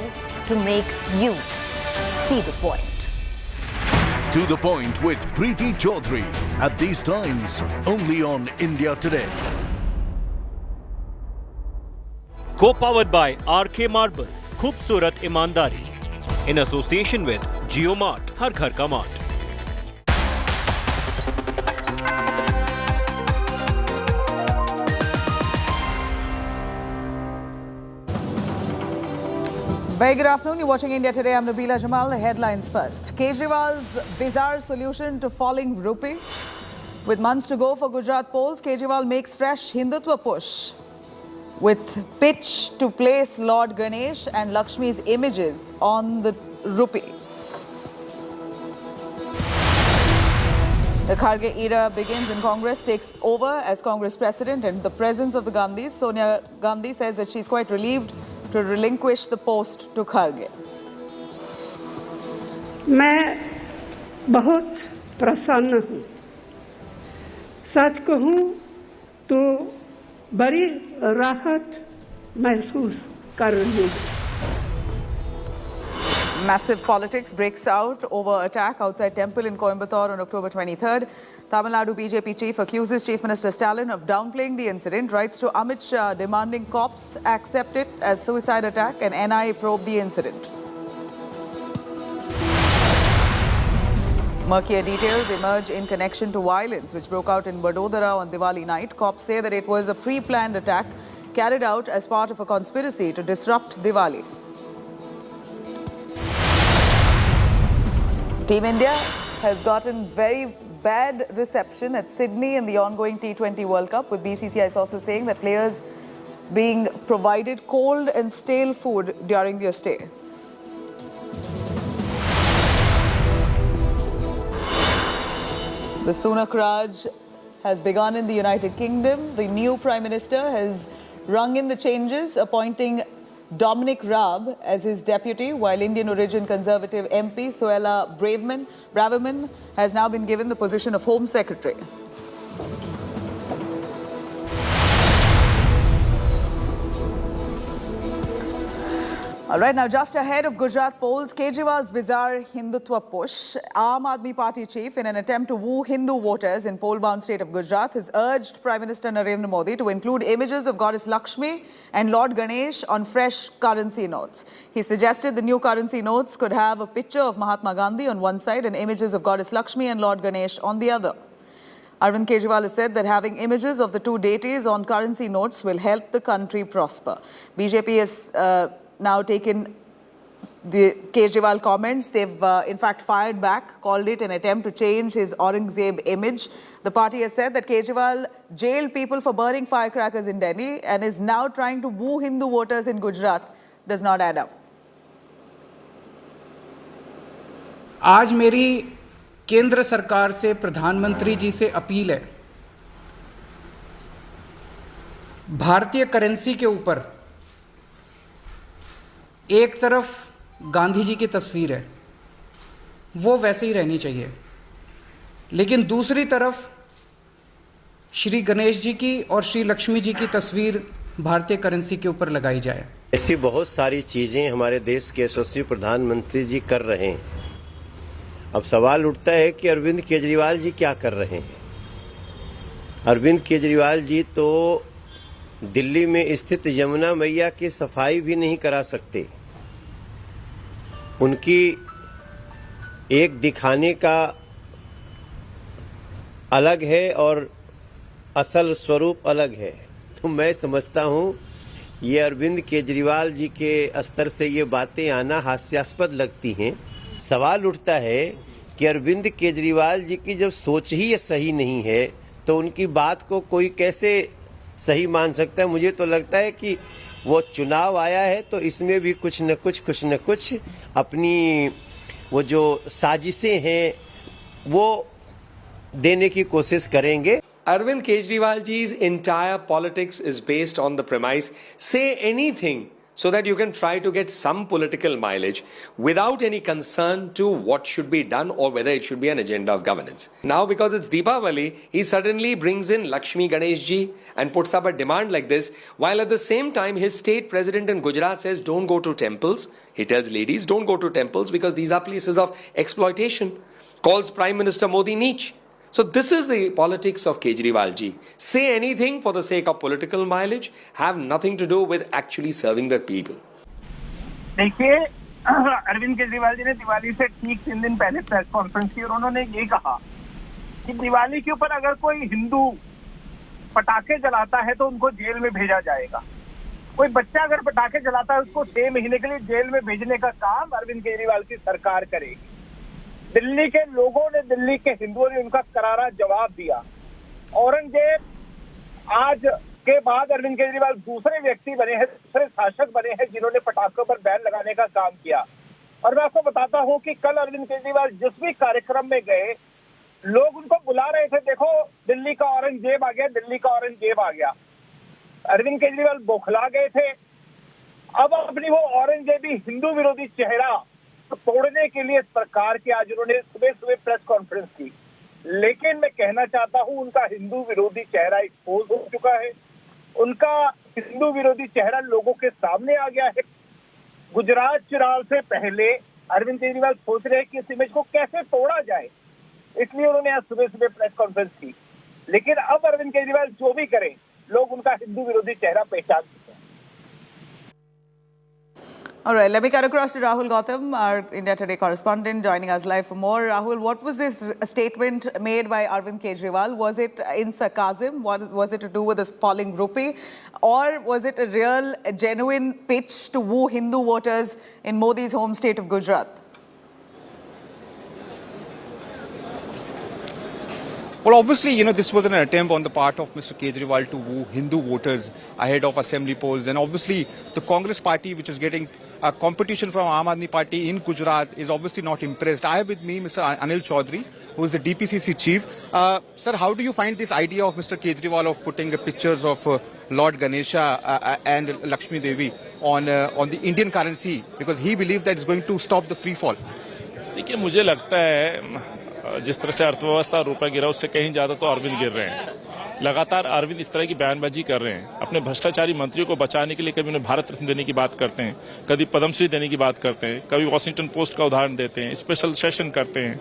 to make you see the point. To the point with Preeti Chaudhary. At these times, only on India Today. Co-powered by RK Marble, Khoobsurat Imandari. In association with JioMart, Har Ghar Ka Mart. Very good afternoon. You're watching India Today. I'm Nabila Jamal. The headlines first. Kejriwal's bizarre solution to falling rupee. With months to go for Gujarat polls, Kejriwal makes fresh Hindutva push. With pitch to place Lord Ganesh and Lakshmi's images on the rupee. The Kharge era begins and Congress takes over as Congress president, and the presence of the Gandhis. Sonia Gandhi says that she's quite relieved to relinquish the post to Kharge. मैं बहुत प्रसन्न हूँ। सच कहूँ तो बड़ी राहत महसूस कर रही हूँ। Massive politics breaks out over attack outside temple in Coimbatore on October 23rd. Tamil Nadu BJP chief accuses Chief Minister Stalin of downplaying the incident, writes to Amit Shah demanding cops accept it as suicide attack and NIA probe the incident. Murkier details emerge in connection to violence which broke out in Vadodara on Diwali night. Cops say that it was a pre-planned attack carried out as part of a conspiracy to disrupt Diwali. Team India has gotten very bad reception at Sydney in the ongoing T20 World Cup, with BCCI sources saying that players being provided cold and stale food during their stay. The Sunak Raj has begun in the United Kingdom. The new Prime Minister has rung in the changes, appointing Dominic Raab as his deputy, while Indian origin Conservative MP Suella Braverman has now been given the position of Home Secretary. All right, now just ahead of Gujarat polls, Kejriwal's bizarre Hindutva push. Aam Aadmi Party chief, in an attempt to woo Hindu voters in poll-bound state of Gujarat, has urged Prime Minister Narendra Modi to include images of Goddess Lakshmi and Lord Ganesh on fresh currency notes. He suggested the new currency notes could have a picture of Mahatma Gandhi on one side and images of Goddess Lakshmi and Lord Ganesh on the other. Arvind Kejriwal has said that having images of the two deities on currency notes will help the country prosper. BJP has now taken the Kejriwal comments. They've in fact fired back, called it an attempt to change his Aurangzeb image. The party has said that Kejriwal jailed people for burning firecrackers in Delhi and is now trying to woo Hindu voters in Gujarat. Does not add up. आज मेरी केंद्र सरकार से, प्रधानमंत्री जी से appeal है, भारतीय currency के ऊपर एक तरफ गांधी जी की तस्वीर है, वो वैसे ही रहनी चाहिए, लेकिन दूसरी तरफ श्री गणेश जी की और श्री लक्ष्मी जी की तस्वीर भारतीय करेंसी के ऊपर लगाई जाए। ऐसी बहुत सारी चीजें हमारे देश के यशस्वी प्रधानमंत्री जी कर रहे हैं। अब सवाल उठता है कि अरविंद केजरीवाल जी क्या कर रहे हैं। अरविंद केजरीवाल जी तो दिल्ली में स्थित यमुना मैया की सफाई भी नहीं करा सकते। उनकी एक दिखाने का अलग है और असल स्वरूप अलग है। तो मैं समझता हूं ये अरविंद केजरीवाल जी के स्तर से ये बातें आना हास्यास्पद लगती हैं। सवाल उठता है कि अरविंद केजरीवाल जी की जब सोच ही ये सही नहीं है तो उनकी बात को कोई कैसे सही मान सकता है। मुझे तो लगता है कि वो चुनाव आया है तो इसमें भी कुछ न कुछ अपनी वो जो साजिशें हैं वो देने की कोशिश करेंगे। Arvind Kejriwal ji's entire politics is based on the premise, say anything so that you can try to get some political mileage without any concern to what should be done or whether it should be an agenda of governance. Now, because it's Deepavali, he suddenly brings in Lakshmi Ganesh ji and puts up a demand like this, while at the same time his state president in Gujarat says don't go to temples. He tells ladies don't go to temples because these are places of exploitation, calls Prime Minister Modi neech. So this is the politics of Kejriwal ji. Say anything for the sake of political mileage, have nothing to do with actually serving the people. देखिए, अरविंद केजरीवाल जी ने दिवाली से ठीक 3 दिन पहले press conference की और उन्होंने ये कहा कि दिवाली के ऊपर अगर कोई हिंदू पटाखे जलाता है तो उनको जेल में भेजा जाएगा। कोई बच्चा अगर पटाखे जलाता है उसको 6 महीने के लिए जेल में भेजने का काम अरविंद केजरीवाल की सरकार करेगी। दिल्ली के लोगों ने, दिल्ली के हिंदुओं ने उनका करारा जवाब दिया। औरंगजेब आज के बाद अरविंद केजरीवाल दूसरे व्यक्ति बने हैं, दूसरे शासक बने हैं जिन्होंने पटाखों पर बैन लगाने का काम किया। और मैं आपको बताता हूं कि कल अरविंद केजरीवाल जिस भी कार्यक्रम में गए, लोग उनको बुला रहे थे, देखो दिल्ली का औरंगजेब आ गया, दिल्ली का औरंगजेब आ गया। अरविंद केजरीवाल बौखला गए थे। अब अपनी वो औरंगजेबी हिंदू विरोधी चेहरा तोड़ने के लिए सरकार की आज उन्होंने सुबह प्रेस कॉन्फ्रेंस की। लेकिन मैं कहना चाहता हूं उनका हिंदू विरोधी चेहरा एक्सपोज हो चुका है, उनका हिंदू विरोधी चेहरा लोगों के सामने आ गया है। गुजरात चुनाव से पहले अरविंद केजरीवाल सोच रहे हैं कि इस इमेज को कैसे तोड़ा जाए, इसलिए उन्होंने आज सुबह प्रेस कॉन्फ्रेंस की। लेकिन अब अरविंद केजरीवाल जो भी करें, लोग उनका हिंदू विरोधी चेहरा पहचान चुके हैं। All right, let me cut across to Rahul Gautam, our India Today correspondent, joining us live for more. Rahul, what was this statement made by Arvind Kejriwal? Was it in sarcasm? Was it to do with the falling rupee? Or was it a real, genuine pitch to woo Hindu voters in Modi's home state of Gujarat? Well, obviously, this was an attempt on the part of Mr. Kejriwal to woo Hindu voters ahead of assembly polls. And obviously, the Congress party, which is getting a competition from Aam Aadmi Party in Gujarat, is obviously not impressed. I have with me Mr. Anil Chaudhary, who is the DPCC chief. Sir, how do you find this idea of Mr. Kejriwal of putting pictures of Lord Ganesha and Lakshmi Devi on the Indian currency? Because he believes that it's going to stop the free fall. देखिए, मुझे लगता है जिस तरह से अर्थव्यवस्था रुपए गिरा उससे कहीं ज्यादा तो अरविंद गिर रहे हैं। लगातार अरविंद इस तरह की बयानबाजी कर रहे हैं। अपने भ्रष्टाचारी मंत्रियों को बचाने के लिए कभी उन्हें भारत रत्न देने की बात करते हैं, कभी पद्मश्री देने की बात करते हैं, कभी वॉशिंगटन पोस्ट का उदाहरण देते हैं, स्पेशल सेशन करते हैं।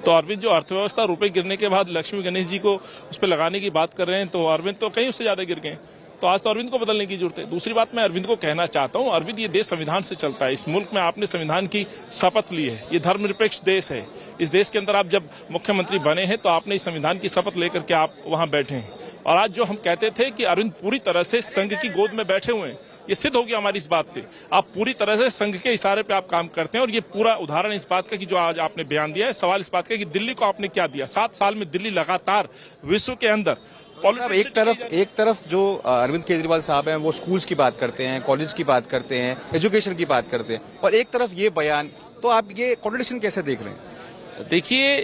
तो अरविंद जो अर्थव्यवस्था रुपए गिरने के बाद लक्ष्मी गणेश जी को उस पर लगाने की बात कर रहे हैं, तो अरविंद तो कहीं उससे ज्यादा गिर गए। तो आज तो अरविंद को बदलने की जरूरत है। दूसरी बात मैं अरविंद को कहना चाहता हूं, अरविंद ये देश संविधान से चलता है। इस मुल्क में आपने संविधान की शपथ ली है। ये धर्मनिरपेक्ष देश है। इस देश के अंदर आप जब मुख्यमंत्री बने हैं तो आपने इस संविधान की शपथ लेकर के आप वहां बैठे हैं। और आज जो हम कहते थे कि अरविंद पूरी तरह से संघ की गोद में बैठे हुए हैं, ये सिद्ध हो गया हमारी इस बात से। आप पूरी तरह से संघ के इशारे पे आप काम करते हैं। और ये पूरा उदाहरण इस बात का कि जो आज आपने बयान दिया है, सवाल इस बात का कि दिल्ली को आपने क्या दिया। 7 साल में दिल्ली लगातार विश्व के अंदर एक तरफ जो अरविंद केजरीवाल साहब हैं वो स्कूल्स की बात करते हैं, कॉलेज की बात करते हैं, एजुकेशन की बात करते हैं, और एक तरफ ये बयान, तो आप ये कॉन्ट्रडिक्शन कैसे देख रहे हैं? देखिए,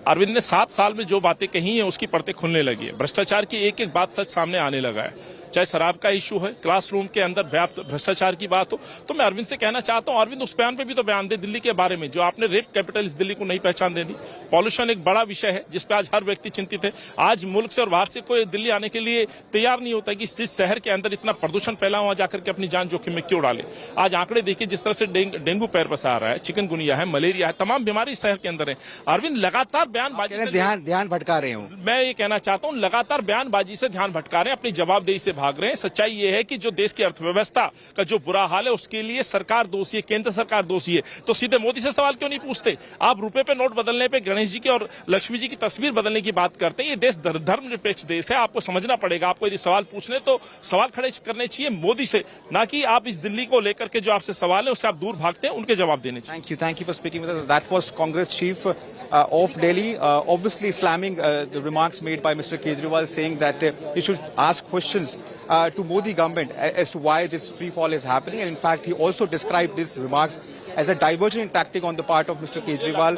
अरविंद ने 7 साल में जो बातें कही हैं उसकी परतें खुलने लगी है। भ्रष्टाचार की एक एक बात सच सामने आने लगा है। चाहे शराब का इशू है, क्लासरूम के अंदर व्याप्त भ्रष्टाचार की बात हो, तो मैं अरविंद से कहना चाहता हूं, अरविंद उस बयान पे भी तो बयान दे दिल्ली के बारे में, जो आपने रेप कैपिटल इस दिल्ली को नहीं पहचान दे दी। पॉल्यूशन एक बड़ा विषय है जिसपे आज हर व्यक्ति चिंतित है। आज मुल्क से और बाहर से कोई दिल्ली आने के लिए तैयार नहीं होता कि जिस शहर के अंदर इतना प्रदूषण फैला हुआ जाकर के अपनी जान जोखिम में क्यों डाले। आज आंकड़े देखिए, जिस तरह से डेंगू पैर पसार रहा है, चिकनगुनिया है, मलेरिया है, तमाम बीमारी शहर के अंदर है। अरविंद लगातार बयानबाजी से ध्यान भटका रहे हूँ। मैं ये कहना चाहता हूँ, लगातार बयानबाजी से ध्यान भटका रहे हैं, अपनी जवाबदेही से भाग रहे हैं। सच्चाई ये है कि जो देश की अर्थव्यवस्था का जो बुरा हाल है उसके लिए सरकार दोषी है, केंद्र सरकार दोषी है। तो सीधे मोदी से सवाल क्यों नहीं पूछते? आप रुपए पे नोट बदलने पे, गणेश जी की और लक्ष्मी जी की तस्वीर बदलने की बात करते हैं। ये देश धर्मनिरपेक्ष देश है। आपको समझना पड़ेगा। आपको यदि सवाल पूछने तो सवाल खड़े करने चाहिए मोदी से, ना कि आप इस दिल्ली को लेकर के जो आपसे सवाल है उससे आप दूर भागते हैं, उनके जवाब देने चाहिए। Thank you for speaking with us. That was Congress chief of Delhi, obviously slamming the remarks made by Mr. Kejriwal, saying that he should ask questions to Modi government as to why this free fall is happening. And in fact, he also described his remarks as a divergent tactic on the part of Mr. Kejriwal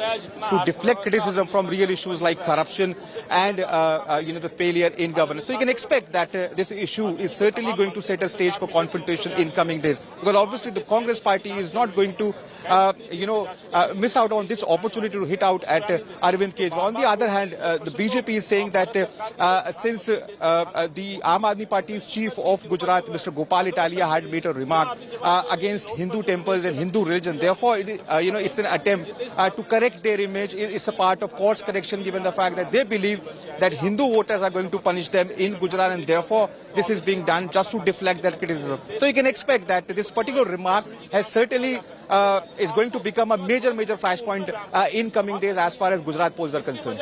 to deflect criticism from real issues like corruption and the failure in governance. So you can expect that this issue is certainly going to set a stage for confrontation in coming days, because obviously the Congress party is not going to miss out on this opportunity to hit out at Arvind Kejriwal. On the other hand, the BJP is saying that since the Aam Aadmi Party's chief of Gujarat, Mr. Gopal Italia, had made a remark against Hindu temples and Hindu religion, therefore it's an attempt to correct their image. It's a part of course correction, given the fact that they believe that Hindu voters are going to punish them in Gujarat, and therefore this is being done just to deflect that criticism. So you can expect that this particular remark has certainly is going to become a major flashpoint in coming days as far as Gujarat polls are concerned.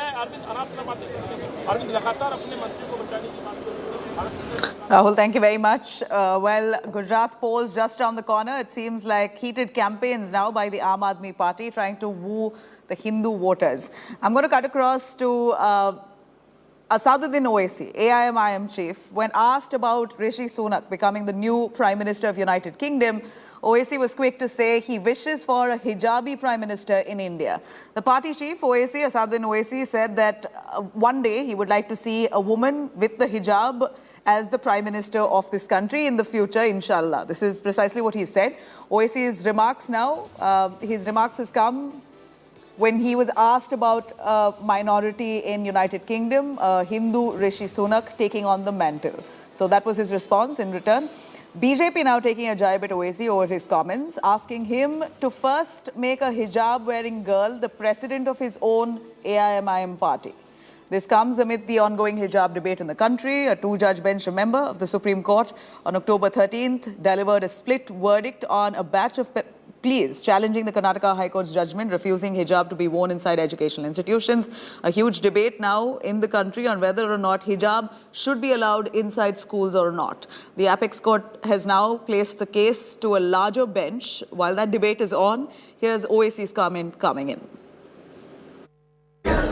Rahul, thank you very much. Well, Gujarat polls just around the corner. It seems like heated campaigns now by the Aam Aadmi Party trying to woo the Hindu voters. I'm going to cut across to Asaduddin Owaisi, AIMIM chief. When asked about Rishi Sunak becoming the new Prime Minister of United Kingdom, Owaisi was quick to say he wishes for a hijabi Prime Minister in India. The party chief, Asaduddin Owaisi, said that one day he would like to see a woman with the hijab as the Prime Minister of this country in the future, inshallah. This is precisely what he said. Owaisi's remarks now, his remarks has come when he was asked about a minority in United Kingdom, Hindu Rishi Sunak taking on the mantle. So that was his response in return. BJP now taking a jibe at Owaisi over his comments, asking him to first make a hijab-wearing girl the president of his own AIMIM party. This comes amid the ongoing hijab debate in the country. A two-judge bench member of the Supreme Court on October 13th delivered a split verdict on a batch of pleas challenging the Karnataka High Court's judgment refusing hijab to be worn inside educational institutions. A huge debate now in the country on whether or not hijab should be allowed inside schools or not. The Apex Court has now placed the case to a larger bench. While that debate is on, here's Owaisi's comment coming in.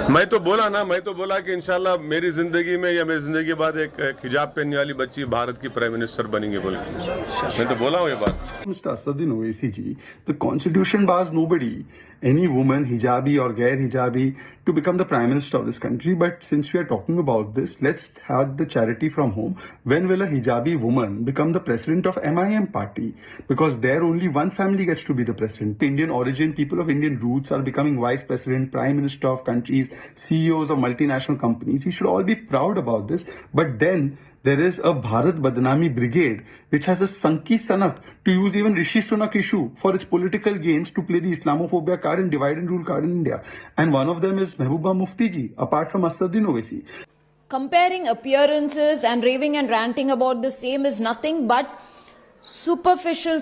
मैं तो बोला कि इंशाल्लाह मेरी जिंदगी में या मेरी जिंदगी के बाद एक हिजाब पहनने वाली बच्ची भारत की प्राइम मिनिस्टर बनेंगी बोल मैं तो बोला हूँ ये बात. Mr. Asaduddin Owaisi ji, the constitution bars nobody, any woman, hijabi or gair hijabi, to become the Prime Minister of this country. But since we are talking about this, let's have the charity from home. When will a hijabi woman become the president of MIM party? Because there only one family gets to be the president. Indian origin, people of Indian roots are becoming vice president, prime minister of countries, CEOs of multinational companies. We should all be proud about this. But then there is a Bharat Badnami Brigade which has a Sanki Sanak to use even Rishi Sunak issue for its political gains to play the Islamophobia card and divide and rule card in India. And one of them is Mehbooba Mufti ji, apart from Asaduddin Owaisi. Comparing appearances and raving and ranting about the same is nothing but superficial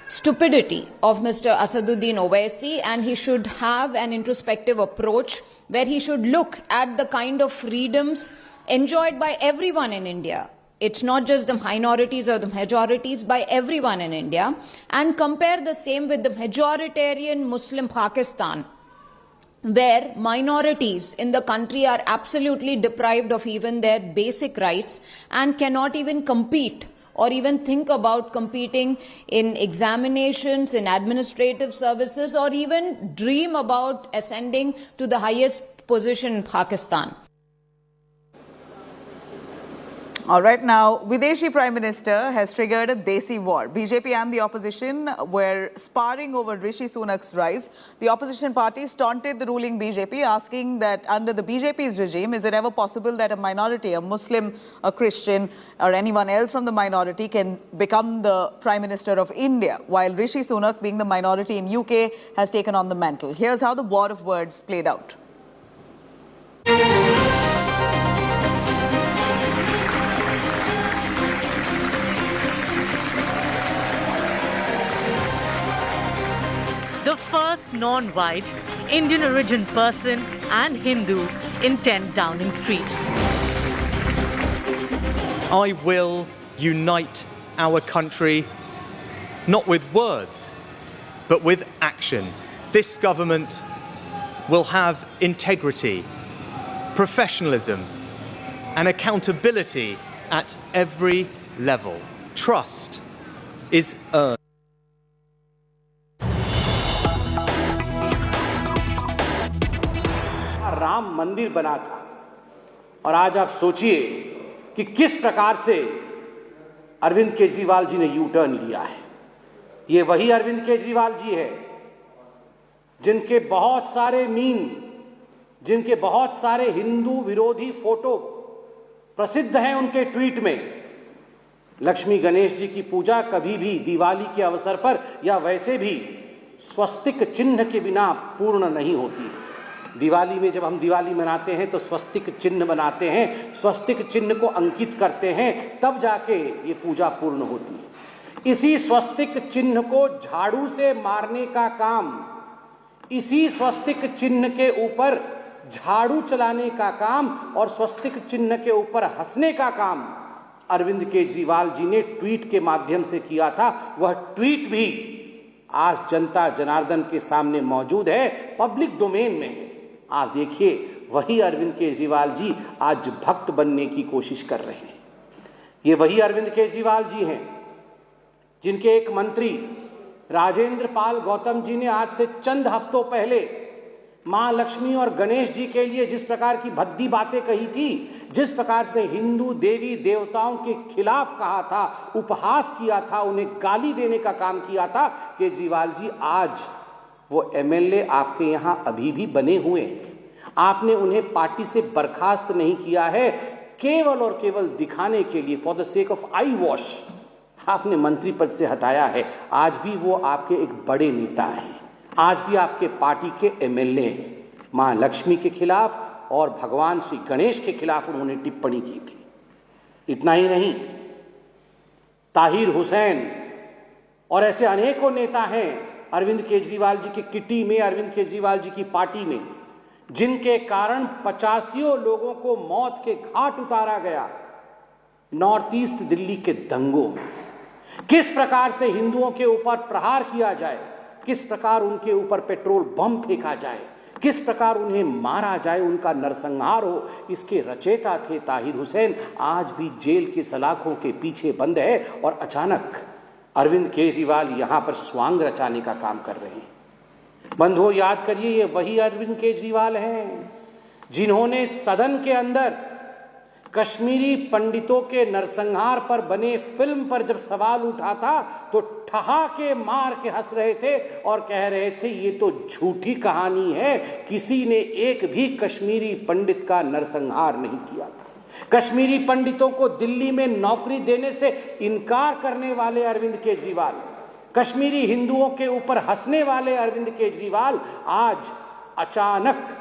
stupidity of Mr. Asaduddin Owaisi, and he should have an introspective approach where he should look at the kind of freedoms enjoyed by everyone in India. It's not just the minorities or the majorities, by everyone in India, and compare the same with the majoritarian Muslim Pakistan, where minorities in the country are absolutely deprived of even their basic rights and cannot even compete or even think about competing in examinations, in administrative services, or even dream about ascending to the highest position in Pakistan. All right, now, Videshi Prime Minister has triggered a Desi war. BJP and the opposition were sparring over Rishi Sunak's rise. The opposition parties taunted the ruling BJP, asking that under the BJP's regime, is it ever possible that a minority, a Muslim, a Christian, or anyone else from the minority can become the Prime Minister of India, while Rishi Sunak, being the minority in UK, has taken on the mantle. Here's how the war of words played out. The first non-white Indian origin person and Hindu in 10 Downing Street. I will unite our country, not with words, but with action. This government will have integrity, professionalism, and accountability at every level. Trust is earned. Ram मंदिर बना था और आज आप सोचिए कि किस प्रकार से अरविंद केजरीवाल जी ने यू टर्न लिया है। ये वही अरविंद केजरीवाल जी है जिनके बहुत सारे मीम, जिनके बहुत सारे हिंदू विरोधी फोटो प्रसिद्ध हैं उनके ट्वीट में। लक्ष्मी गणेश जी की पूजा कभी भी दिवाली के अवसर पर या वैसे भी स्वस्तिक चिन्ह के बिना पूर्ण नहीं होती। दिवाली में जब हम दिवाली मनाते हैं तो स्वस्तिक चिन्ह बनाते हैं, स्वस्तिक चिन्ह को अंकित करते हैं, तब जाके ये पूजा पूर्ण होती है। इसी स्वस्तिक चिन्ह को झाड़ू से मारने का काम, इसी स्वस्तिक चिन्ह के ऊपर झाड़ू चलाने का काम और स्वस्तिक चिन्ह के ऊपर हंसने का काम अरविंद केजरीवाल जी ने ट्वीट के माध्यम से किया था। वह ट्वीट भी आज जनता जनार्दन के सामने मौजूद है, पब्लिक डोमेन में है। आप देखिए, वही अरविंद केजरीवाल जी आज भक्त बनने की कोशिश कर रहे हैं। ये वही अरविंद केजरीवाल जी हैं जिनके एक मंत्री राजेंद्र पाल गौतम जी ने आज से चंद हफ्तों पहले मां लक्ष्मी और गणेश जी के लिए जिस प्रकार की भद्दी बातें कही थी, जिस प्रकार से हिंदू देवी देवताओं के खिलाफ कहा था, उपहास किया था, उन्हें गाली देने का काम किया था, केजरीवाल जी आज वो एमएलए आपके यहां अभी भी बने हुए हैं। आपने उन्हें पार्टी से बर्खास्त नहीं किया है, केवल और केवल दिखाने के लिए, for the sake of I wash, आपने मंत्री पद से हटाया है। आज भी वो आपके एक बड़े नेता हैं, आज भी आपके पार्टी के एमएलए हैं। मां लक्ष्मी के खिलाफ और भगवान श्री गणेश के खिलाफ उन्होंने टिप्पणी की थी। इतना ही नहीं, ताहिर हुसैन और ऐसे अनेकों नेता हैं अरविंद केजरीवाल जी की किटी में, अरविंद केजरीवाल जी की पार्टी में, जिनके कारण 85 लोगों को मौत के घाट उतारा गया नॉर्थ ईस्ट दिल्ली के दंगों में। किस प्रकार से हिंदुओं के ऊपर प्रहार किया जाए, किस प्रकार उनके ऊपर पेट्रोल बम फेंका जाए, किस प्रकार उन्हें मारा जाए, उनका नरसंहार हो, इसके रचयिता थे ताहिर हुसैन। आज भी जेल की सलाखों के पीछे बंद है और अचानक अरविंद केजरीवाल यहां पर स्वांग रचाने का काम कर रहे हैं। बंधुओं, याद करिए, ये वही अरविंद केजरीवाल हैं जिन्होंने सदन के अंदर कश्मीरी पंडितों के नरसंहार पर बने फिल्म पर जब सवाल उठा था तो ठहाके मार के हंस रहे थे और कह रहे थे ये तो झूठी कहानी है, किसी ने एक भी कश्मीरी पंडित का नरसंहार नहीं किया था। कश्मीरी पंडितों को दिल्ली में नौकरी देने से इनकार करने वाले अरविंद केजरीवाल, कश्मीरी हिंदुओं के ऊपर हंसने वाले अरविंद केजरीवाल आज अचानक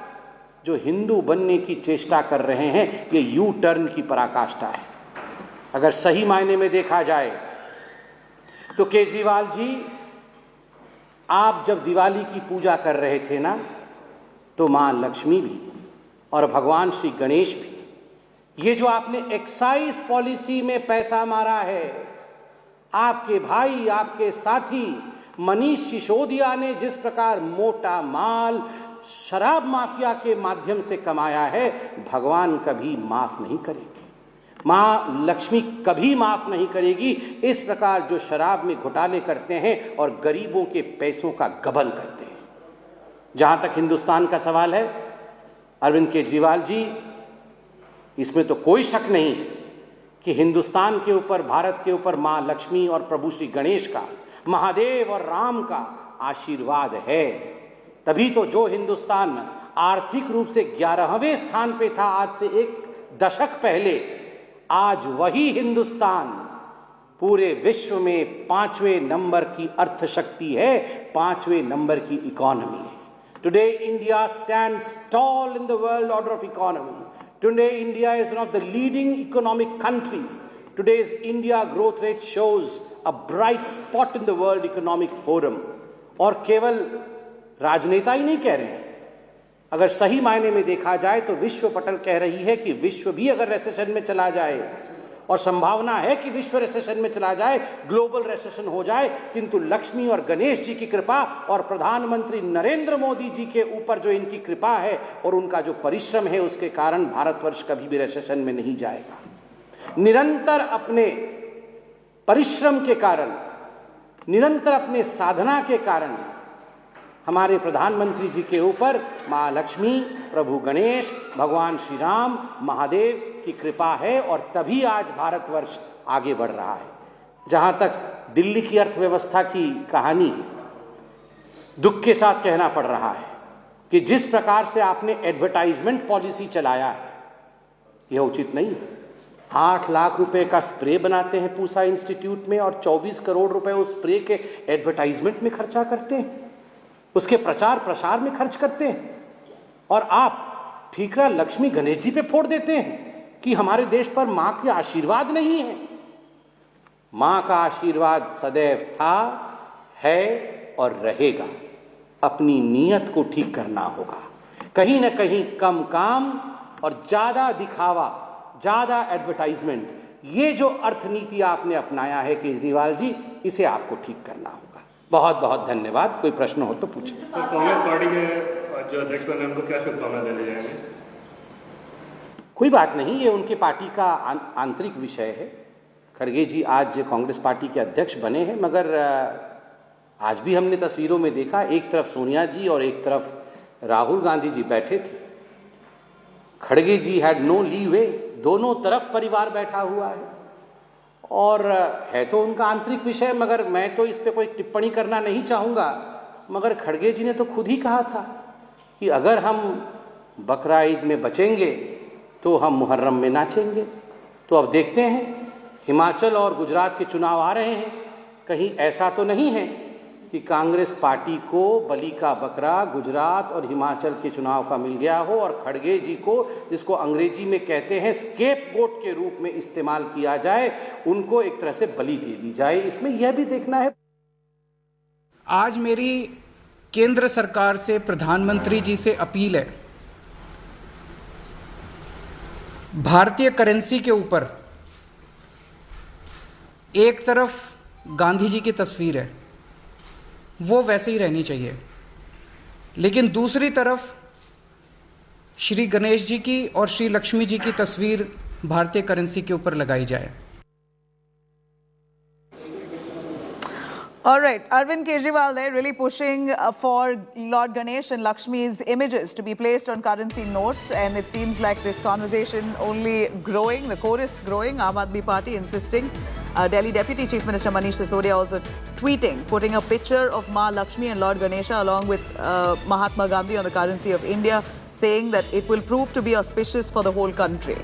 जो हिंदू बनने की चेष्टा कर रहे हैं, ये यू टर्न की पराकाष्ठा है। अगर सही मायने में देखा जाए तो केजरीवाल जी, आप जब दिवाली की पूजा कर रहे थे ना, तो मां लक्ष्मी भी और भगवान श्री गणेश भी, ये जो आपने एक्साइज पॉलिसी में पैसा मारा है, आपके भाई, आपके साथी मनीष सिसोदिया ने जिस प्रकार मोटा माल शराब माफिया के माध्यम से कमाया है, भगवान कभी माफ नहीं करेगी, मां लक्ष्मी कभी माफ नहीं करेगी। इस प्रकार जो शराब में घोटाले करते हैं और गरीबों के पैसों का गबन करते हैं। जहां तक हिंदुस्तान का सवाल है, अरविंद केजरीवाल जी, इसमें तो कोई शक नहीं है कि हिंदुस्तान के ऊपर, भारत के ऊपर मां लक्ष्मी और प्रभु श्री गणेश का, महादेव और राम का आशीर्वाद है। तभी तो जो हिंदुस्तान आर्थिक रूप से 11वें स्थान पे था आज से एक दशक पहले, आज वही हिंदुस्तान पूरे विश्व में 5वें नंबर की अर्थशक्ति है, 5वें नंबर की इकोनॉमी है। Today India stands tall in the world order of economy. Today, India is one of the leading economic country. Today's India growth rate shows a bright spot in the World Economic Forum. और केवल राजनेता ही नहीं कह रहे हैं, अगर सही मायने में देखा जाए तो विश्व पटल कह रही है कि विश्व भी अगर रेसेशन में चला जाए, और संभावना है कि विश्व रेसेशन में चला जाए, ग्लोबल रेसेशन हो जाए, किंतु लक्ष्मी और गणेश जी की कृपा और प्रधानमंत्री नरेंद्र मोदी जी के ऊपर जो इनकी कृपा है और उनका जो परिश्रम है, उसके कारण भारतवर्ष कभी भी रेसेशन में नहीं जाएगा। निरंतर अपने परिश्रम के कारण, निरंतर अपने साधना के कारण हमारे प्रधानमंत्री जी के ऊपर माँ लक्ष्मी, प्रभु गणेश, भगवान श्री राम, महादेव की कृपा है और तभी आज भारतवर्ष आगे बढ़ रहा है। जहाँ तक दिल्ली की अर्थव्यवस्था की कहानी है, दुख के साथ कहना पड़ रहा है कि जिस प्रकार से आपने एडवर्टाइजमेंट पॉलिसी चलाया है, यह उचित नहीं है। 8 लाख रुपए का स्प्रे बनाते हैं पूसा इंस्टीट्यूट में और 24 करोड़ रुपए उस स्प्रे के एडवर्टाइजमेंट में खर्चा करते हैं, उसके प्रचार प्रसार में खर्च करते हैं, और आप ठीकरा लक्ष्मी गणेश जी पे फोड़ देते हैं कि हमारे देश पर मां के आशीर्वाद नहीं है। मां का आशीर्वाद सदैव था, है और रहेगा। अपनी नीयत को ठीक करना होगा। कहीं ना कहीं कम काम और ज्यादा दिखावा, ज्यादा एडवर्टाइजमेंट, ये जो अर्थनीति आपने अपनाया है केजरीवाल जी, इसे आपको ठीक करना होगा। बहुत बहुत धन्यवाद। कोई प्रश्न हो तो पूछें। कांग्रेस पार्टी के जो अध्यक्ष बने उनको क्या शुभकामनाएं देने जाएंगे? कोई बात नहीं, ये उनके पार्टी का आंतरिक विषय है। खड़गे जी आज कांग्रेस पार्टी के अध्यक्ष बने हैं, मगर आज भी हमने तस्वीरों में देखा, एक तरफ सोनिया जी और एक तरफ राहुल गांधी जी बैठे थे। खड़गे जी हैड नो लीवे, दोनों तरफ परिवार बैठा हुआ है और है तो उनका आंतरिक विषय, मगर मैं तो इस पे कोई टिप्पणी करना नहीं चाहूँगा। मगर खड़गे जी ने तो खुद ही कहा था कि अगर हम बकरा ईद में बचेंगे तो हम मुहर्रम में नाचेंगे। तो अब देखते हैं, हिमाचल और गुजरात के चुनाव आ रहे हैं, कहीं ऐसा तो नहीं है कि कांग्रेस पार्टी को बलि का बकरा गुजरात और हिमाचल के चुनाव का मिल गया हो और खड़गे जी को, जिसको अंग्रेजी में कहते हैं स्केपगोट के रूप में इस्तेमाल किया जाए, उनको एक तरह से बलि दे दी जाए। इसमें यह भी देखना है। आज मेरी केंद्र सरकार से, प्रधानमंत्री जी से अपील है, भारतीय करेंसी के ऊपर एक तरफ गांधी जी की तस्वीर है, वो वैसे ही रहनी चाहिए, लेकिन दूसरी तरफ श्री गणेश जी की और श्री लक्ष्मी जी की तस्वीर भारतीय करेंसी के ऊपर लगाई जाए। All right, Arvind Kejriwal there really pushing for Lord Ganesh and Lakshmi's images to be placed on currency notes, and it seems like this conversation only growing, the chorus growing. Aam Aadmi Party insisting. Delhi Deputy Chief Minister Manish Sisodia also tweeting, putting a picture of Ma Lakshmi and Lord Ganesha along with Mahatma Gandhi on the currency of India, saying that it will prove to be auspicious for the whole country.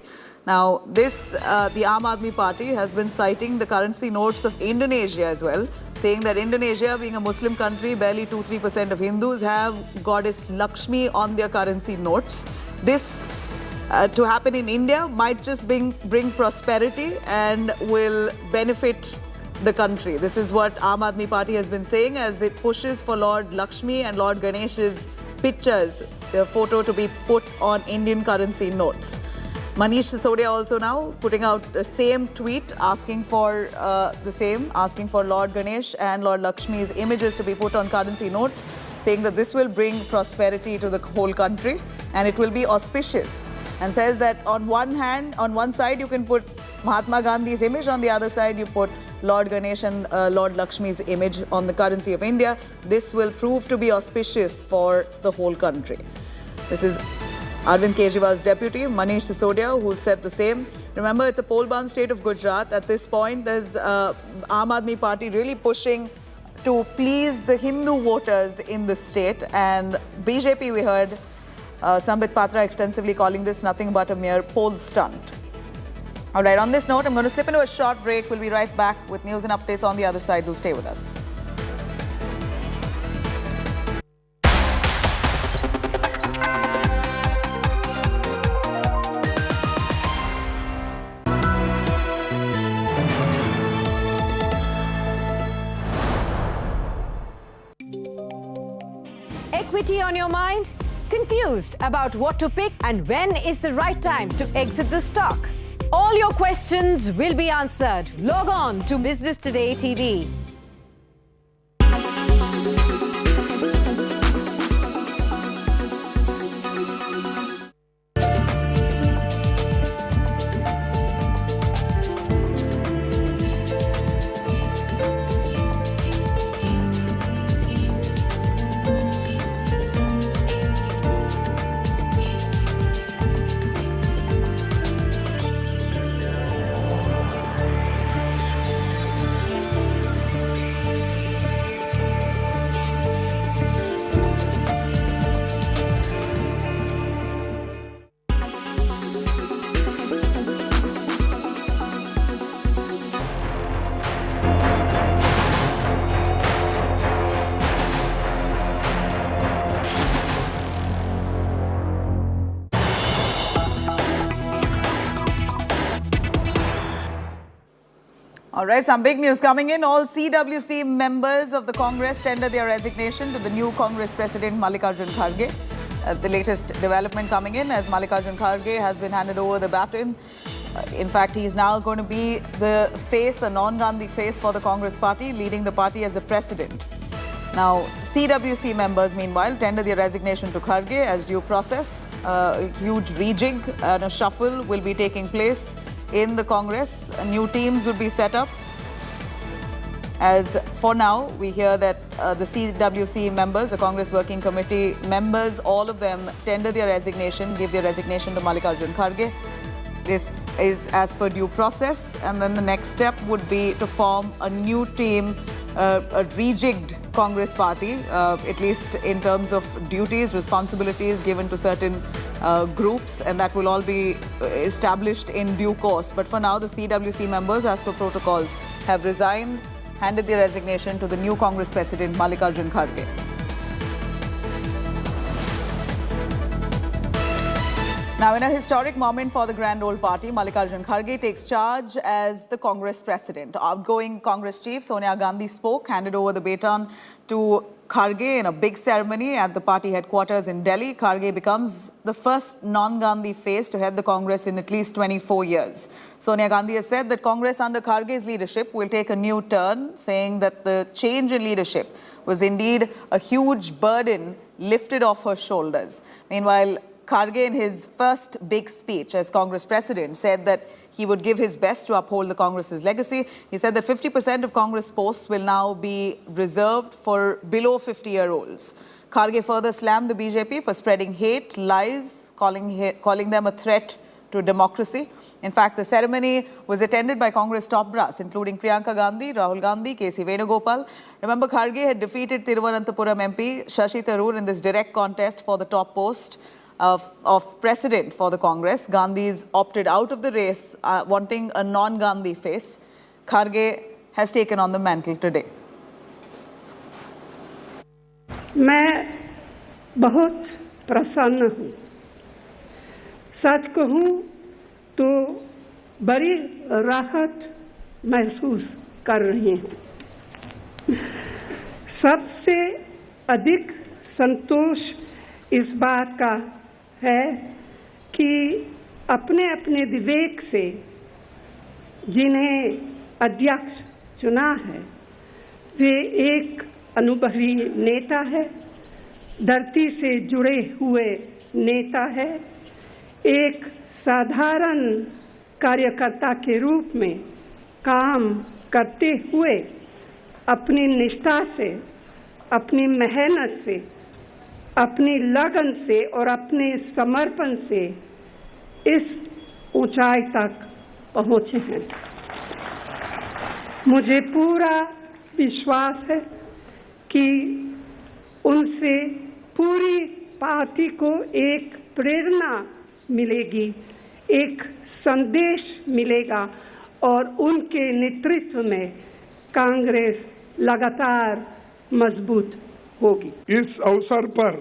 Now, this, the Aam Aadmi Party has been citing the currency notes of Indonesia as well, saying that Indonesia, being a Muslim country, barely 2-3% of Hindus have goddess Lakshmi on their currency notes. This, to happen in India, might just bring prosperity and will benefit the country. This is what Aam Aadmi Party has been saying as it pushes for Lord Lakshmi and Lord Ganesh's pictures, their photo, to be put on Indian currency notes. Manish Sisodia also now putting out the same tweet asking for asking for Lord Ganesh and Lord Lakshmi's images to be put on currency notes, saying that this will bring prosperity to the whole country and it will be auspicious. And says that on one side you can put Mahatma Gandhi's image, on the other side you put Lord Ganesh and Lord Lakshmi's image on the currency of India. This will prove to be auspicious for the whole country. This is Arvind Kejriwal's deputy, Manish Sisodia, who said the same. Remember, it's a poll-bound state of Gujarat. At this point, there's Aam Aadmi Party really pushing to please the Hindu voters in the state. And BJP, we heard Sambit Patra extensively calling this nothing but a mere poll stunt. All right, on this note, I'm going to slip into a short break. We'll be right back with news and updates on the other side. Do stay with us. Equity on your mind? Confused about what to pick and when is the right time to exit the stock? All your questions will be answered. Log on to Business Today TV. All right, some big news coming in. All CWC members of the Congress tender their resignation to the new Congress President Mallikarjun Kharge. The latest development coming in as Mallikarjun Kharge has been handed over the baton. In fact, he is now going to be the face, a non-Gandhi face for the Congress party, leading the party as a president. Now, CWC members, meanwhile, tender their resignation to Kharge as due process. A huge rejig and a shuffle will be taking place in the Congress. New teams will be set up. As for now, we hear that the CWC members, the Congress Working Committee members, all of them tender their resignation, give their resignation to Mallikarjun Kharge. This is as per due process. And then the next step would be to form a new team, a rejigged Congress party, at least in terms of duties, responsibilities given to certain groups, and that will all be established in due course. But for now, the CWC members, as per protocols, have resigned, handed their resignation to the new Congress President, Mallikarjun Kharge. Now, in a historic moment for the grand old party, Mallikarjun Kharge takes charge as the Congress President. Outgoing Congress Chief Sonia Gandhi spoke, handed over the baton to Kharge in a big ceremony at the party headquarters in Delhi. Kharge becomes the first non-Gandhi face to head the Congress in at least 24 years. Sonia Gandhi has said that Congress under Kharge's leadership will take a new turn, saying that the change in leadership was indeed a huge burden lifted off her shoulders. Meanwhile, Kharge, in his first big speech as Congress President, said that he would give his best to uphold the Congress's legacy. He said that 50% of Congress posts will now be reserved for below 50-year-olds. Kharge further slammed the BJP for spreading hate, lies, calling them a threat to democracy. In fact, the ceremony was attended by Congress top brass, including Priyanka Gandhi, Rahul Gandhi, K.C. Venugopal. Remember, Kharge had defeated Thiruvananthapuram MP Shashi Tharoor in this direct contest for the top post of president for the Congress. Gandhis opted out of the race, wanting a non-Gandhi face. Kharge has taken on the mantle today. मैं बहुत प्रसन्न हूँ। सच कहूँ तो बड़ी राहत महसूस कर रही हूँ। सबसे अधिक संतोष इस बात का है कि अपने अपने विवेक से जिन्हें अध्यक्ष चुना है, वे एक अनुभवी नेता है, धरती से जुड़े हुए नेता है, एक साधारण कार्यकर्ता के रूप में काम करते हुए अपनी निष्ठा से, अपनी मेहनत से, अपनी लगन से और अपने समर्पण से इस ऊंचाई तक पहुंचे हैं। मुझे पूरा विश्वास है कि उनसे पूरी पार्टी को एक प्रेरणा मिलेगी, एक संदेश मिलेगा और उनके नेतृत्व में कांग्रेस लगातार मजबूत होगी। इस अवसर पर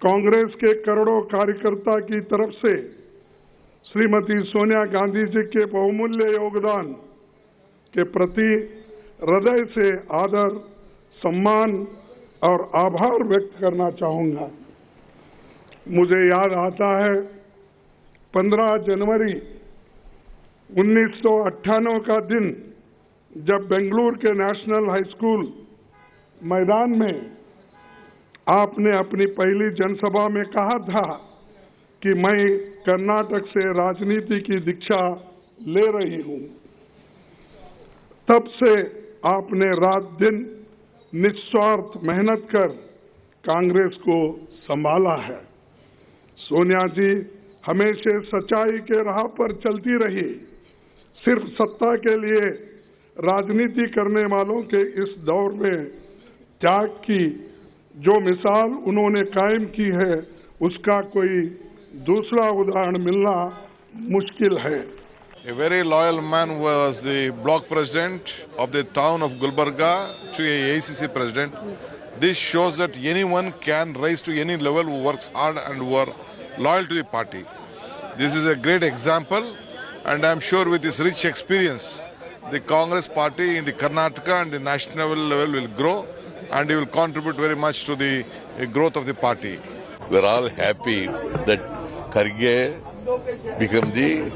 कांग्रेस के करोड़ों कार्यकर्ता की तरफ से श्रीमती सोनिया गांधी जी के बहुमूल्य योगदान के प्रति हृदय से आदर, सम्मान और आभार व्यक्त करना चाहूँगा। मुझे याद आता है 15 जनवरी 1998 का दिन, जब बेंगलुरु के नेशनल हाई स्कूल मैदान में आपने अपनी पहली जनसभा में कहा था कि मैं कर्नाटक से राजनीति की दीक्षा ले रही हूं। तब से आपने रात दिन निस्वार्थ मेहनत कर कांग्रेस को संभाला है। सोनिया जी हमेशा सच्चाई के राह पर चलती रही। सिर्फ सत्ता के लिए राजनीति करने वालों के इस दौर में त्याग की जो मिसाल उन्होंने कायम की है, उसका कोई दूसरा उदाहरण मिलना मुश्किल है। A very loyal man was the block president of the town of Gulbarga to a AICC president. This shows that anyone can rise to any level who works hard and who are loyal to the party. This is a great example, and I am sure with this rich experience, the Congress party in the Karnataka and the national level will grow, and he will contribute very much to the growth of the party. We're all happy that Kharge become the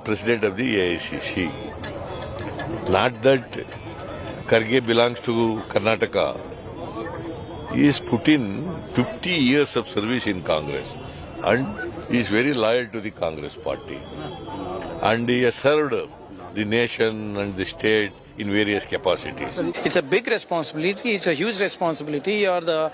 president of the AICC. Not that Kharge belongs to Karnataka. He has put in 50 years of service in Congress, and he is very loyal to the Congress party. And he has served the nation and the state in various capacities. It's a big responsibility. It's a huge responsibility. You're the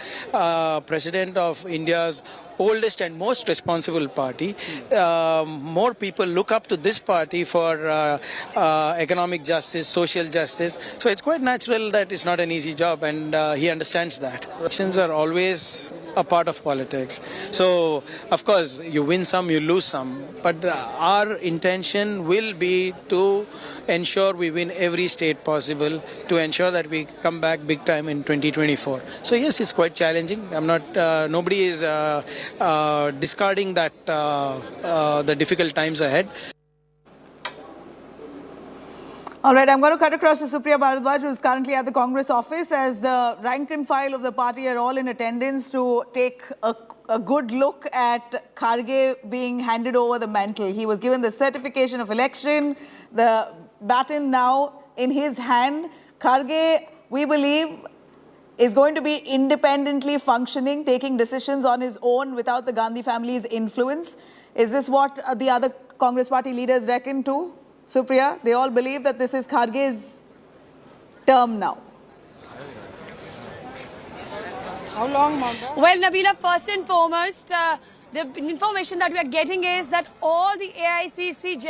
president of India's oldest and most responsible party. More people look up to this party for economic justice, social justice. So it's quite natural that it's not an easy job, and he understands that. Elections are always a part of politics. So, of course, you win some, you lose some. But our intention will be to ensure we win every state possible, to ensure that we come back big time in 2024. So, yes, it's quite challenging. I'm not, nobody is discarding that, the difficult times ahead. All right, I'm going to cut across to Supriya Bharadwaj, who is currently at the Congress office, as the rank and file of the party are all in attendance to take a good look at Kharge being handed over the mantle. He was given the certification of election, the baton now in his hand. Kharge, we believe, is going to be independently functioning, taking decisions on his own without the Gandhi family's influence. Is this what the other Congress party leaders reckon too? Supriya, they all believe that this is Kharge's term now. How long, Mamta? Well, Nabila, first and foremost, the information that we are getting is that all the AICC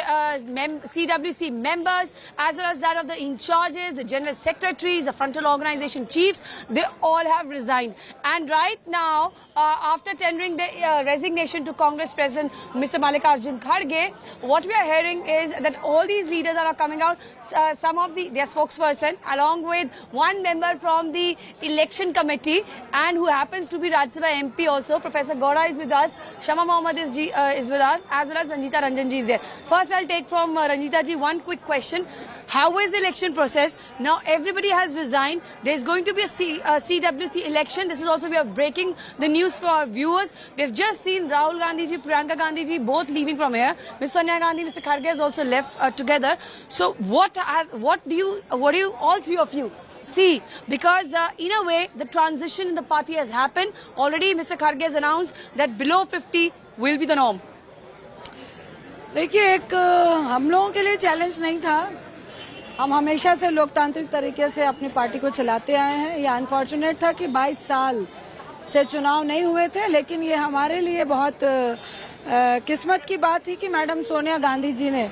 CWC members, as well as that of the in-charges, the general secretaries, the frontal organization chiefs, they all have resigned. And right now, after tendering the resignation to Congress President Mr. Mallikarjun Kharge, what we are hearing is that all these leaders that are coming out, some of their spokesperson, along with one member from the election committee, and who happens to be Rajya Sabha MP also, Professor Gowda is with us, Shama Mohammed is with us, as well as Ranjita Ranjan ji is there. First, I'll take from Ranjita ji one quick question. How is the election process? Now, everybody has resigned. There's going to be a CWC election. This is also, we are breaking the news for our viewers. We've just seen Rahul Gandhi ji, Priyanka Gandhi ji both leaving from here. Ms. Sonia Gandhi, Mr. Kharge has also left together. So, what do you, all three of you, see? Because in a way, the transition in the party has happened. Already, Mr. Kharge has announced that below 50 will be the norm. देखिए, एक हम लोगों के लिए challenge नहीं था. हम हमेशा से लोकतांत्रिक तरीके से अपनी पार्टी को चलाते आए हैं. ये अनफॉर्चुनेट था कि 22 साल से चुनाव नहीं हुए थे, लेकिन ये हमारे लिए बहुत किस्मत की बात थी कि मैडम सोनिया गांधी जी ने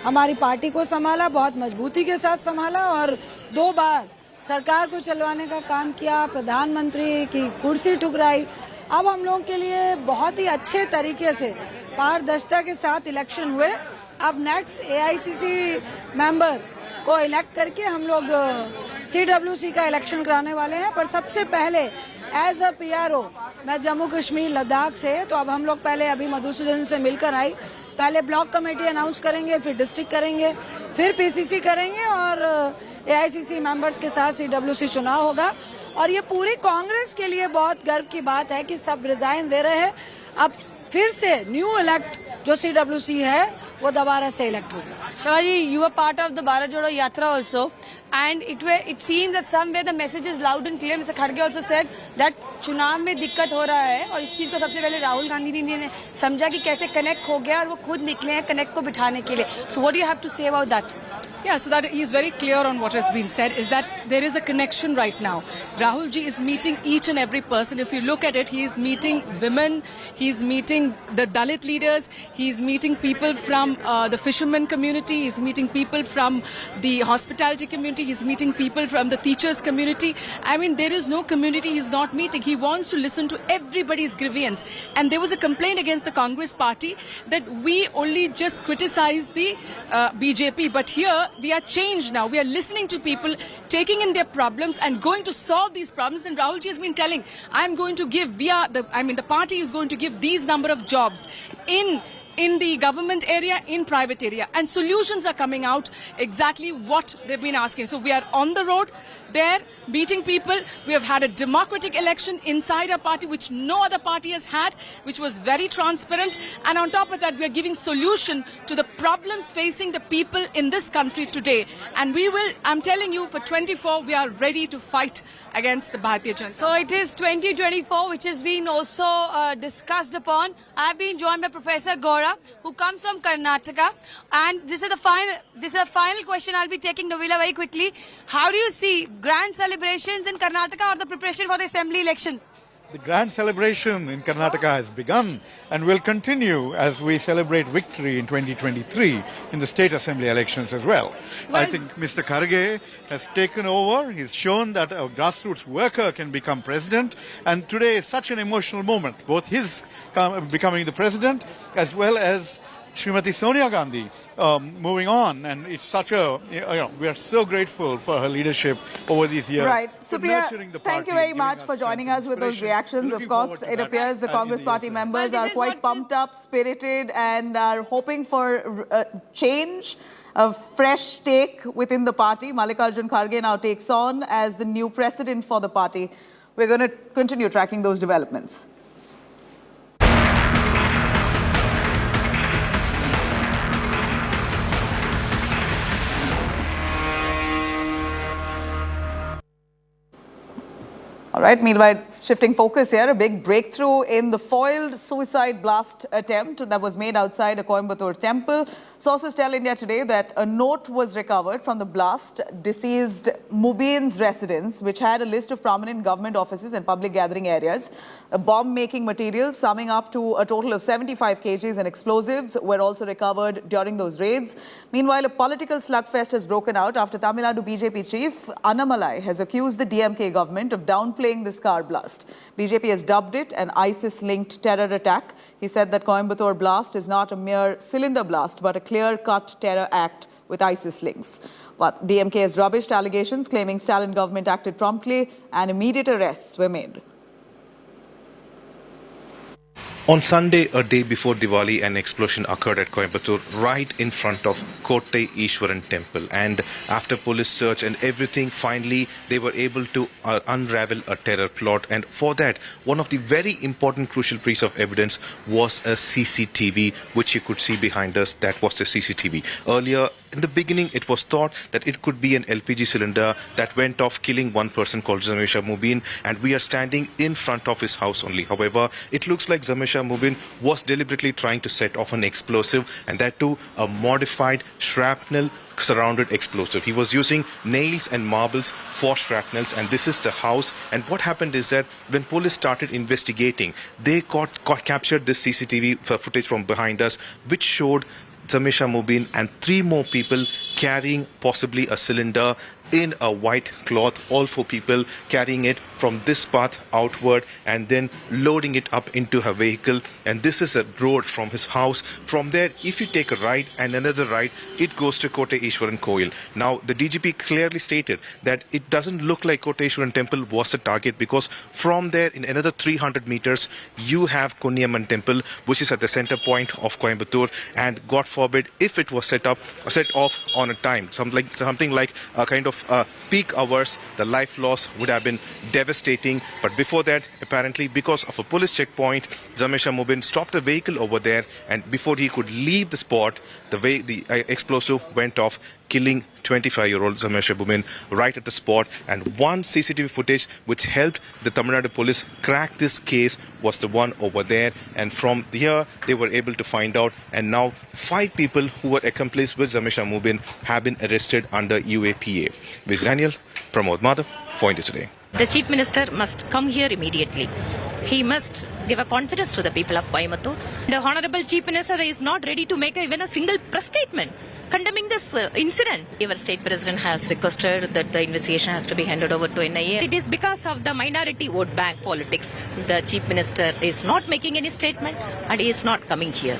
हमारी पार्टी को संभाला, बहुत मजबूती के साथ संभाला और 2 बार सरकार को चलवाने का काम किया, प्रधानमंत्री की कुर्सी ठुकराई. अब हम लोगों के लिए बहुत ही अच्छे तरीके से पारदर्शिता के साथ इलेक्शन हुए. अब नेक्स्ट AICC मेंबर को इलेक्ट करके हम लोग CWC का इलेक्शन कराने वाले हैं. पर सबसे पहले एज अ PRO मैं जम्मू कश्मीर लद्दाख से, तो अब हम लोग पहले अभी मधुसूदन से मिलकर आई. पहले ब्लॉक कमेटी अनाउंस करेंगे, फिर डिस्ट्रिक्ट करेंगे, फिर PCC करेंगे और AICC मेंबर्स के साथ CWC चुनाव होगा. और ये पूरी कांग्रेस के लिए बहुत गर्व की बात है कि सब रिजाइन दे रहे हैं. अब फिर से न्यू इलेक्ट जो CWC है वो दोबारा से इलेक्ट होगा. Shama ji, you were part of the Bharat Jodo Yatra also, and it seems that somewhere the message is loud and clear. Mr. Kharge also said that चुनाव में दिक्कत हो रहा है और इस चीज को सबसे पहले राहुल गांधी जी ने समझा कि कैसे कनेक्ट हो गया और वो खुद निकले हैं कनेक्ट को बिठाने के लिए. So what do you have to say about that? Yeah, so that he is very clear on what has been said, is that there is a connection right now. Rahul ji is meeting each and every person. If you look at it, he is meeting women, he is meeting the Dalit leaders, he is meeting people from the fishermen community, he is meeting people from the hospitality community, he is meeting people from the teachers community. I mean, there is no community he is not meeting. He wants to listen to everybody's grievance. And there was a complaint against the Congress party that we only just criticize the BJP, but here we are changed now. We are listening to people, taking in their problems and going to solve these problems. And Rahul ji has been telling, I'm going to give, the party is going to give these number of jobs in in the government area, in private area. And solutions are coming out exactly what they've been asking. So we are on the road there, meeting people. We have had a democratic election inside our party, which no other party has had, which was very transparent. And on top of that, we are giving solution to the problems facing the people in this country today. And we will, I'm telling you, for 24, we are ready to fight against the Bharatiya Janata. So it is 2024, which has been also discussed upon. I've been joined by Professor Gora, who comes from Karnataka. And this is the final question I'll be taking, Nabila, very quickly. How do you see grand celebrations in Karnataka or the preparation for the assembly election? The grand celebration in Karnataka has begun and will continue as we celebrate victory in 2023 in the state assembly elections as well. I think Mr. Kharge has taken over. He's shown that a grassroots worker can become president. And today is such an emotional moment, both his becoming the president as well as Srimati Sonia Gandhi moving on, and it's such a, we are so grateful for her leadership over these years. Right. Supriya, thank you very much for joining us with those reactions. Of course, it appears the Congress party members are quite pumped up, spirited, and are hoping for change, a fresh take within the party. Mallikarjun Kharge now takes on as the new president for the party. We're going to continue tracking those developments. All right, meanwhile, shifting focus here, a big breakthrough in the foiled suicide blast attempt that was made outside a Coimbatore temple. Sources tell India Today that a note was recovered from the blast deceased Mubin's residence, which had a list of prominent government offices and public gathering areas. Bomb-making materials summing up to a total of 75 kgs and explosives were also recovered during those raids. Meanwhile, a political slugfest has broken out after Tamil Nadu BJP chief Annamalai has accused the DMK government of downplaying this car blast. BJP has dubbed it an ISIS-linked terror attack. He said that Coimbatore blast is not a mere cylinder blast, but a clear-cut terror act with ISIS links. But DMK has rubbished allegations, claiming Stalin government acted promptly and immediate arrests were made. On Sunday, a day before Diwali, an explosion occurred at Coimbatore right in front of Kotte Ishwaran temple. And after police search and everything, finally they were able to unravel a terror plot. And for that, one of the very important crucial piece of evidence was a CCTV, which you could see behind us. That was the CCTV. Earlier, in the beginning, it was thought that it could be an LPG cylinder that went off, killing one person called Zamesha Mubin, and we are standing in front of his house only. However, it looks like Zamesha Mubin was deliberately trying to set off an explosive, and that too a modified shrapnel surrounded explosive. He was using nails and marbles for shrapnels, and this is the house. And what happened is that when police started investigating, they captured this CCTV footage from behind us, which showed Zamesha Mubin and 3 more people carrying possibly a cylinder in a white cloth, all 4 people carrying it from this path outward and then loading it up into her vehicle. And this is a road from his house. From there, if you take a right and another right, it goes to Kotte Ishwaran Koil. Now, the DGP clearly stated that it doesn't look like Kotte Ishwaran temple was the target, because from there, in another 300 meters, you have Kunniamman temple, which is at the center point of Coimbatore. And God forbid, if it was set off on a time, something like a kind of peak hours, the life loss would have been devastating. But before that, apparently because of a police checkpoint, Zamesha Mubin stopped the vehicle over there, and before he could leave the spot, the explosive went off, killing 25-year-old Zamesha Mubin right at the spot. And one CCTV footage which helped the Tamil Nadu police crack this case was the one over there. And from here, they were able to find out. And now 5 people who were accomplices with Zamesha Mubin have been arrested under UAPA. With Daniel, Pramod Madhav, for India Today. The Chief Minister must come here immediately. He must give a confidence to the people of Coimbatore. The Honorable Chief Minister is not ready to make even a single press statement condemning this incident. Our state president has requested that the investigation has to be handed over to NIA. It is because of the minority vote bank politics. The Chief Minister is not making any statement and he is not coming here.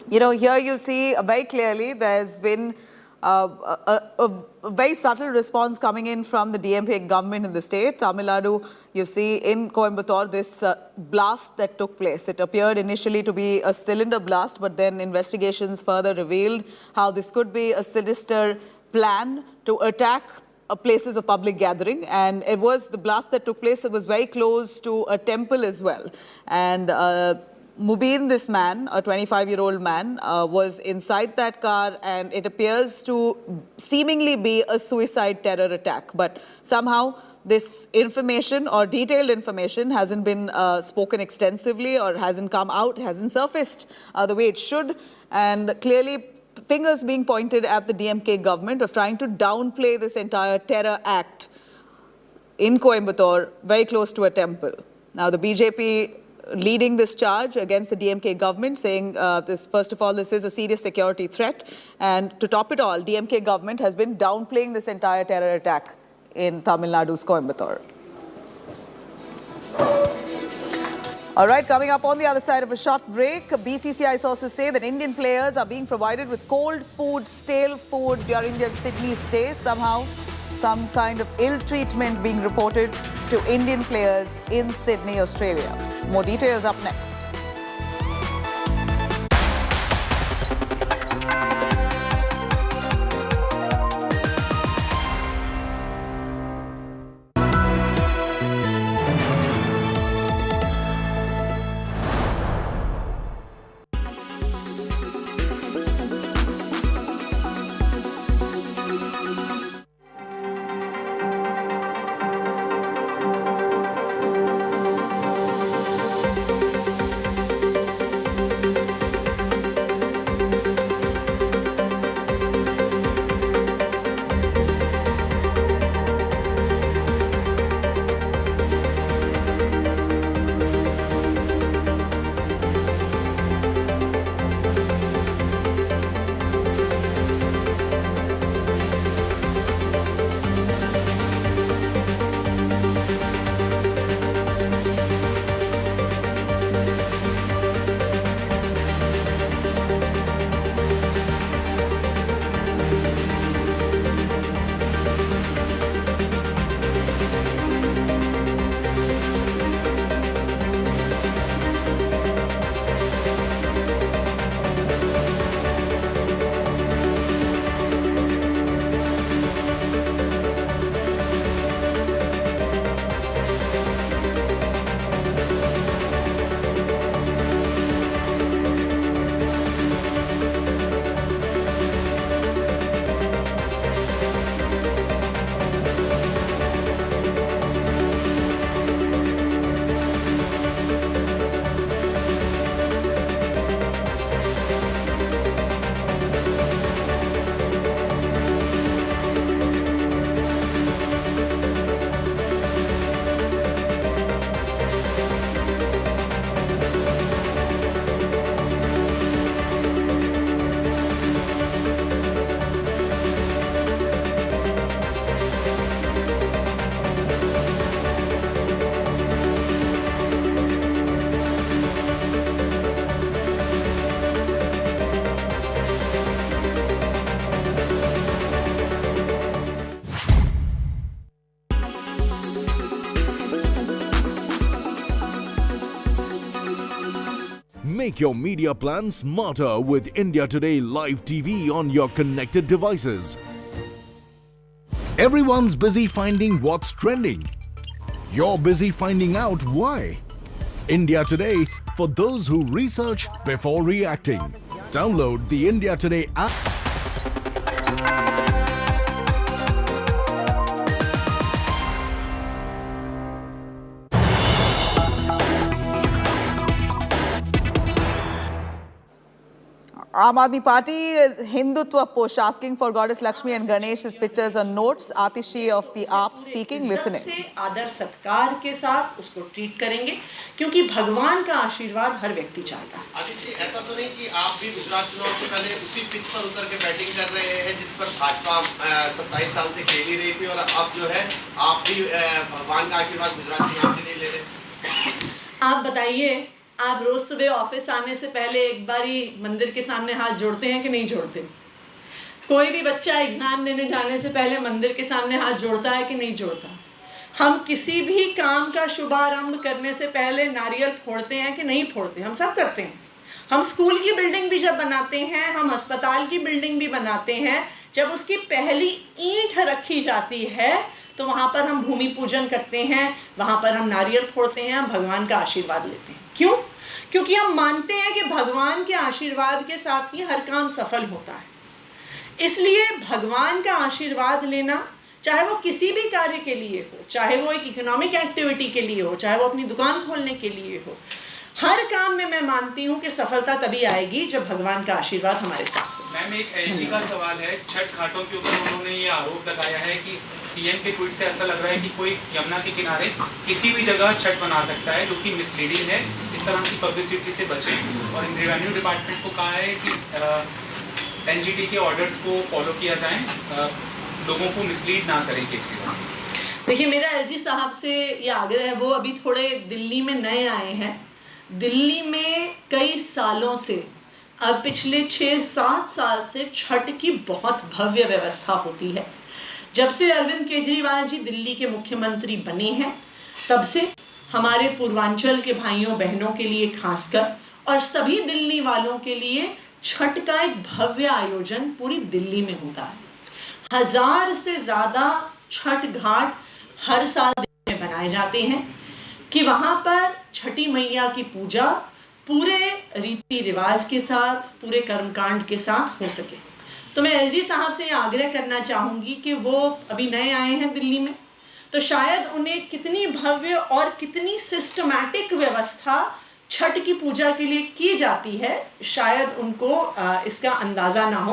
You know, here you see very clearly there's been A very subtle response coming in from the DMK government in the state. Tamil Nadu, you see in Coimbatore, this blast that took place. It appeared initially to be a cylinder blast, but then investigations further revealed how this could be a sinister plan to attack places of public gathering. And it was the blast that took place. It was very close to a temple as well. And Mubin, this man, a 25-year-old man, was inside that car, and it appears to seemingly be a suicide terror attack. But somehow this information or detailed information hasn't been spoken extensively or hasn't come out, hasn't surfaced the way it should. And clearly fingers being pointed at the DMK government of trying to downplay this entire terror act in Coimbatore, very close to a temple. Now the BJP leading this charge against the DMK government, saying first of all, this is a serious security threat. And to top it all, DMK government has been downplaying this entire terror attack in Tamil Nadu's Coimbatore. All right, coming up on the other side of a short break, BCCI sources say that Indian players are being provided with cold food, stale food during their Sydney stay. Somehow, some kind of ill treatment being reported to Indian players in Sydney, Australia. More details up next. Make your media plan smarter with India Today Live TV on your connected devices. Everyone's busy finding what's trending. You're busy finding out why. India Today, for those who research before reacting. Download the India Today app. Aam Aadmi Party is Hindutva push, asking for Goddess Lakshmi and Ganesh's pictures and notes. Atishi of the AAP speaking, listening. आदर सत्कार के साथ उसको treat करेंगे क्योंकि भगवान का आशीर्वाद हर व्यक्ति चाहता है। आतिशी, ऐसा तो नहीं कि आप भी गुजरात चुनाव से पहले उसी पिच पर उतर के बैटिंग कर रहे हैं जिस पर भाजपा 27 साल से खेल ही रही थी और अब जो है आप भी भगवान का आशीर्वाद गुजरात चुनाव के लिए ले रहे हैं। आप बताइए, आप रोज सुबह ऑफिस आने से पहले एक बारी मंदिर के सामने हाथ जोड़ते हैं कि नहीं जोड़ते? कोई भी बच्चा एग्जाम देने जाने से पहले मंदिर के सामने हाथ जोड़ता है कि नहीं जोड़ता? हम किसी भी काम का शुभारंभ करने से पहले नारियल फोड़ते हैं कि नहीं फोड़ते? हम सब करते हैं। हम स्कूल की बिल्डिंग भी जब बनाते हैं, हम अस्पताल की बिल्डिंग भी बनाते हैं, जब उसकी पहली ईंट रखी जाती है तो वहाँ पर हम भूमि पूजन करते हैं, वहाँ पर हम नारियल फोड़ते हैं, हम भगवान का आशीर्वाद लेते हैं। क्यों? क्योंकि हम मानते हैं कि भगवान के आशीर्वाद के साथ ही हर काम सफल होता है। इसलिए भगवान का आशीर्वाद लेना, चाहे वो किसी भी कार्य के लिए हो, चाहे वो एक इकोनॉमिक एक्टिविटी के लिए हो, चाहे वो अपनी दुकान खोलने के लिए हो, हर काम में मैं मानती हूँ कि सफलता तभी आएगी जब भगवान का आशीर्वाद हमारे साथ हो। मैम, एक एलजी का सवाल है। छठ घाटों के ऊपर उन्होंने ये आरोप लगाया है कि सीएम के ट्वीट से ऐसा लग रहा है कि कोई यमुना के किनारे किसी भी जगह छठ बना सकता है, जो कि मिसलीडिंग है। इस तरह की पब्लिसिटी से बचें। और रेवेन्यू डिपार्टमेंट को कहा है कि एनजीटी के ऑर्डर्स को फॉलो किया जाए, लोगों को मिसलीड ना करें केजरीवाल। देखिए, मेरा एलजी साहब से ये आग्रह है, वो अभी थोड़े दिल्ली में नए आए हैं। दिल्ली में कई सालों से, अब पिछले 6-7 साल से छठ की बहुत भव्य व्यवस्था होती है। जब से अरविंद केजरीवाल जी दिल्ली के मुख्यमंत्री बने हैं, तब से हमारे पूर्वांचल के भाइयों बहनों के लिए खासकर और सभी दिल्ली वालों के लिए छठ का एक भव्य आयोजन पूरी दिल्ली में होता है। 1000 से ज़्यादा छठ घाट हर साल दिल्ली में बनाए जाते हैं कि वहाँ पर छठी मैया की पूजा पूरे रीति रिवाज के साथ, पूरे कर्मकांड के साथ हो सके। तो मैं एलजी साहब से ये आग्रह करना चाहूँगी कि वो अभी नए आए हैं दिल्ली में, तो शायद उन्हें कितनी भव्य और कितनी सिस्टमैटिक व्यवस्था छठ की पूजा के लिए की जाती है, शायद उनको इसका अंदाज़ा ना हो।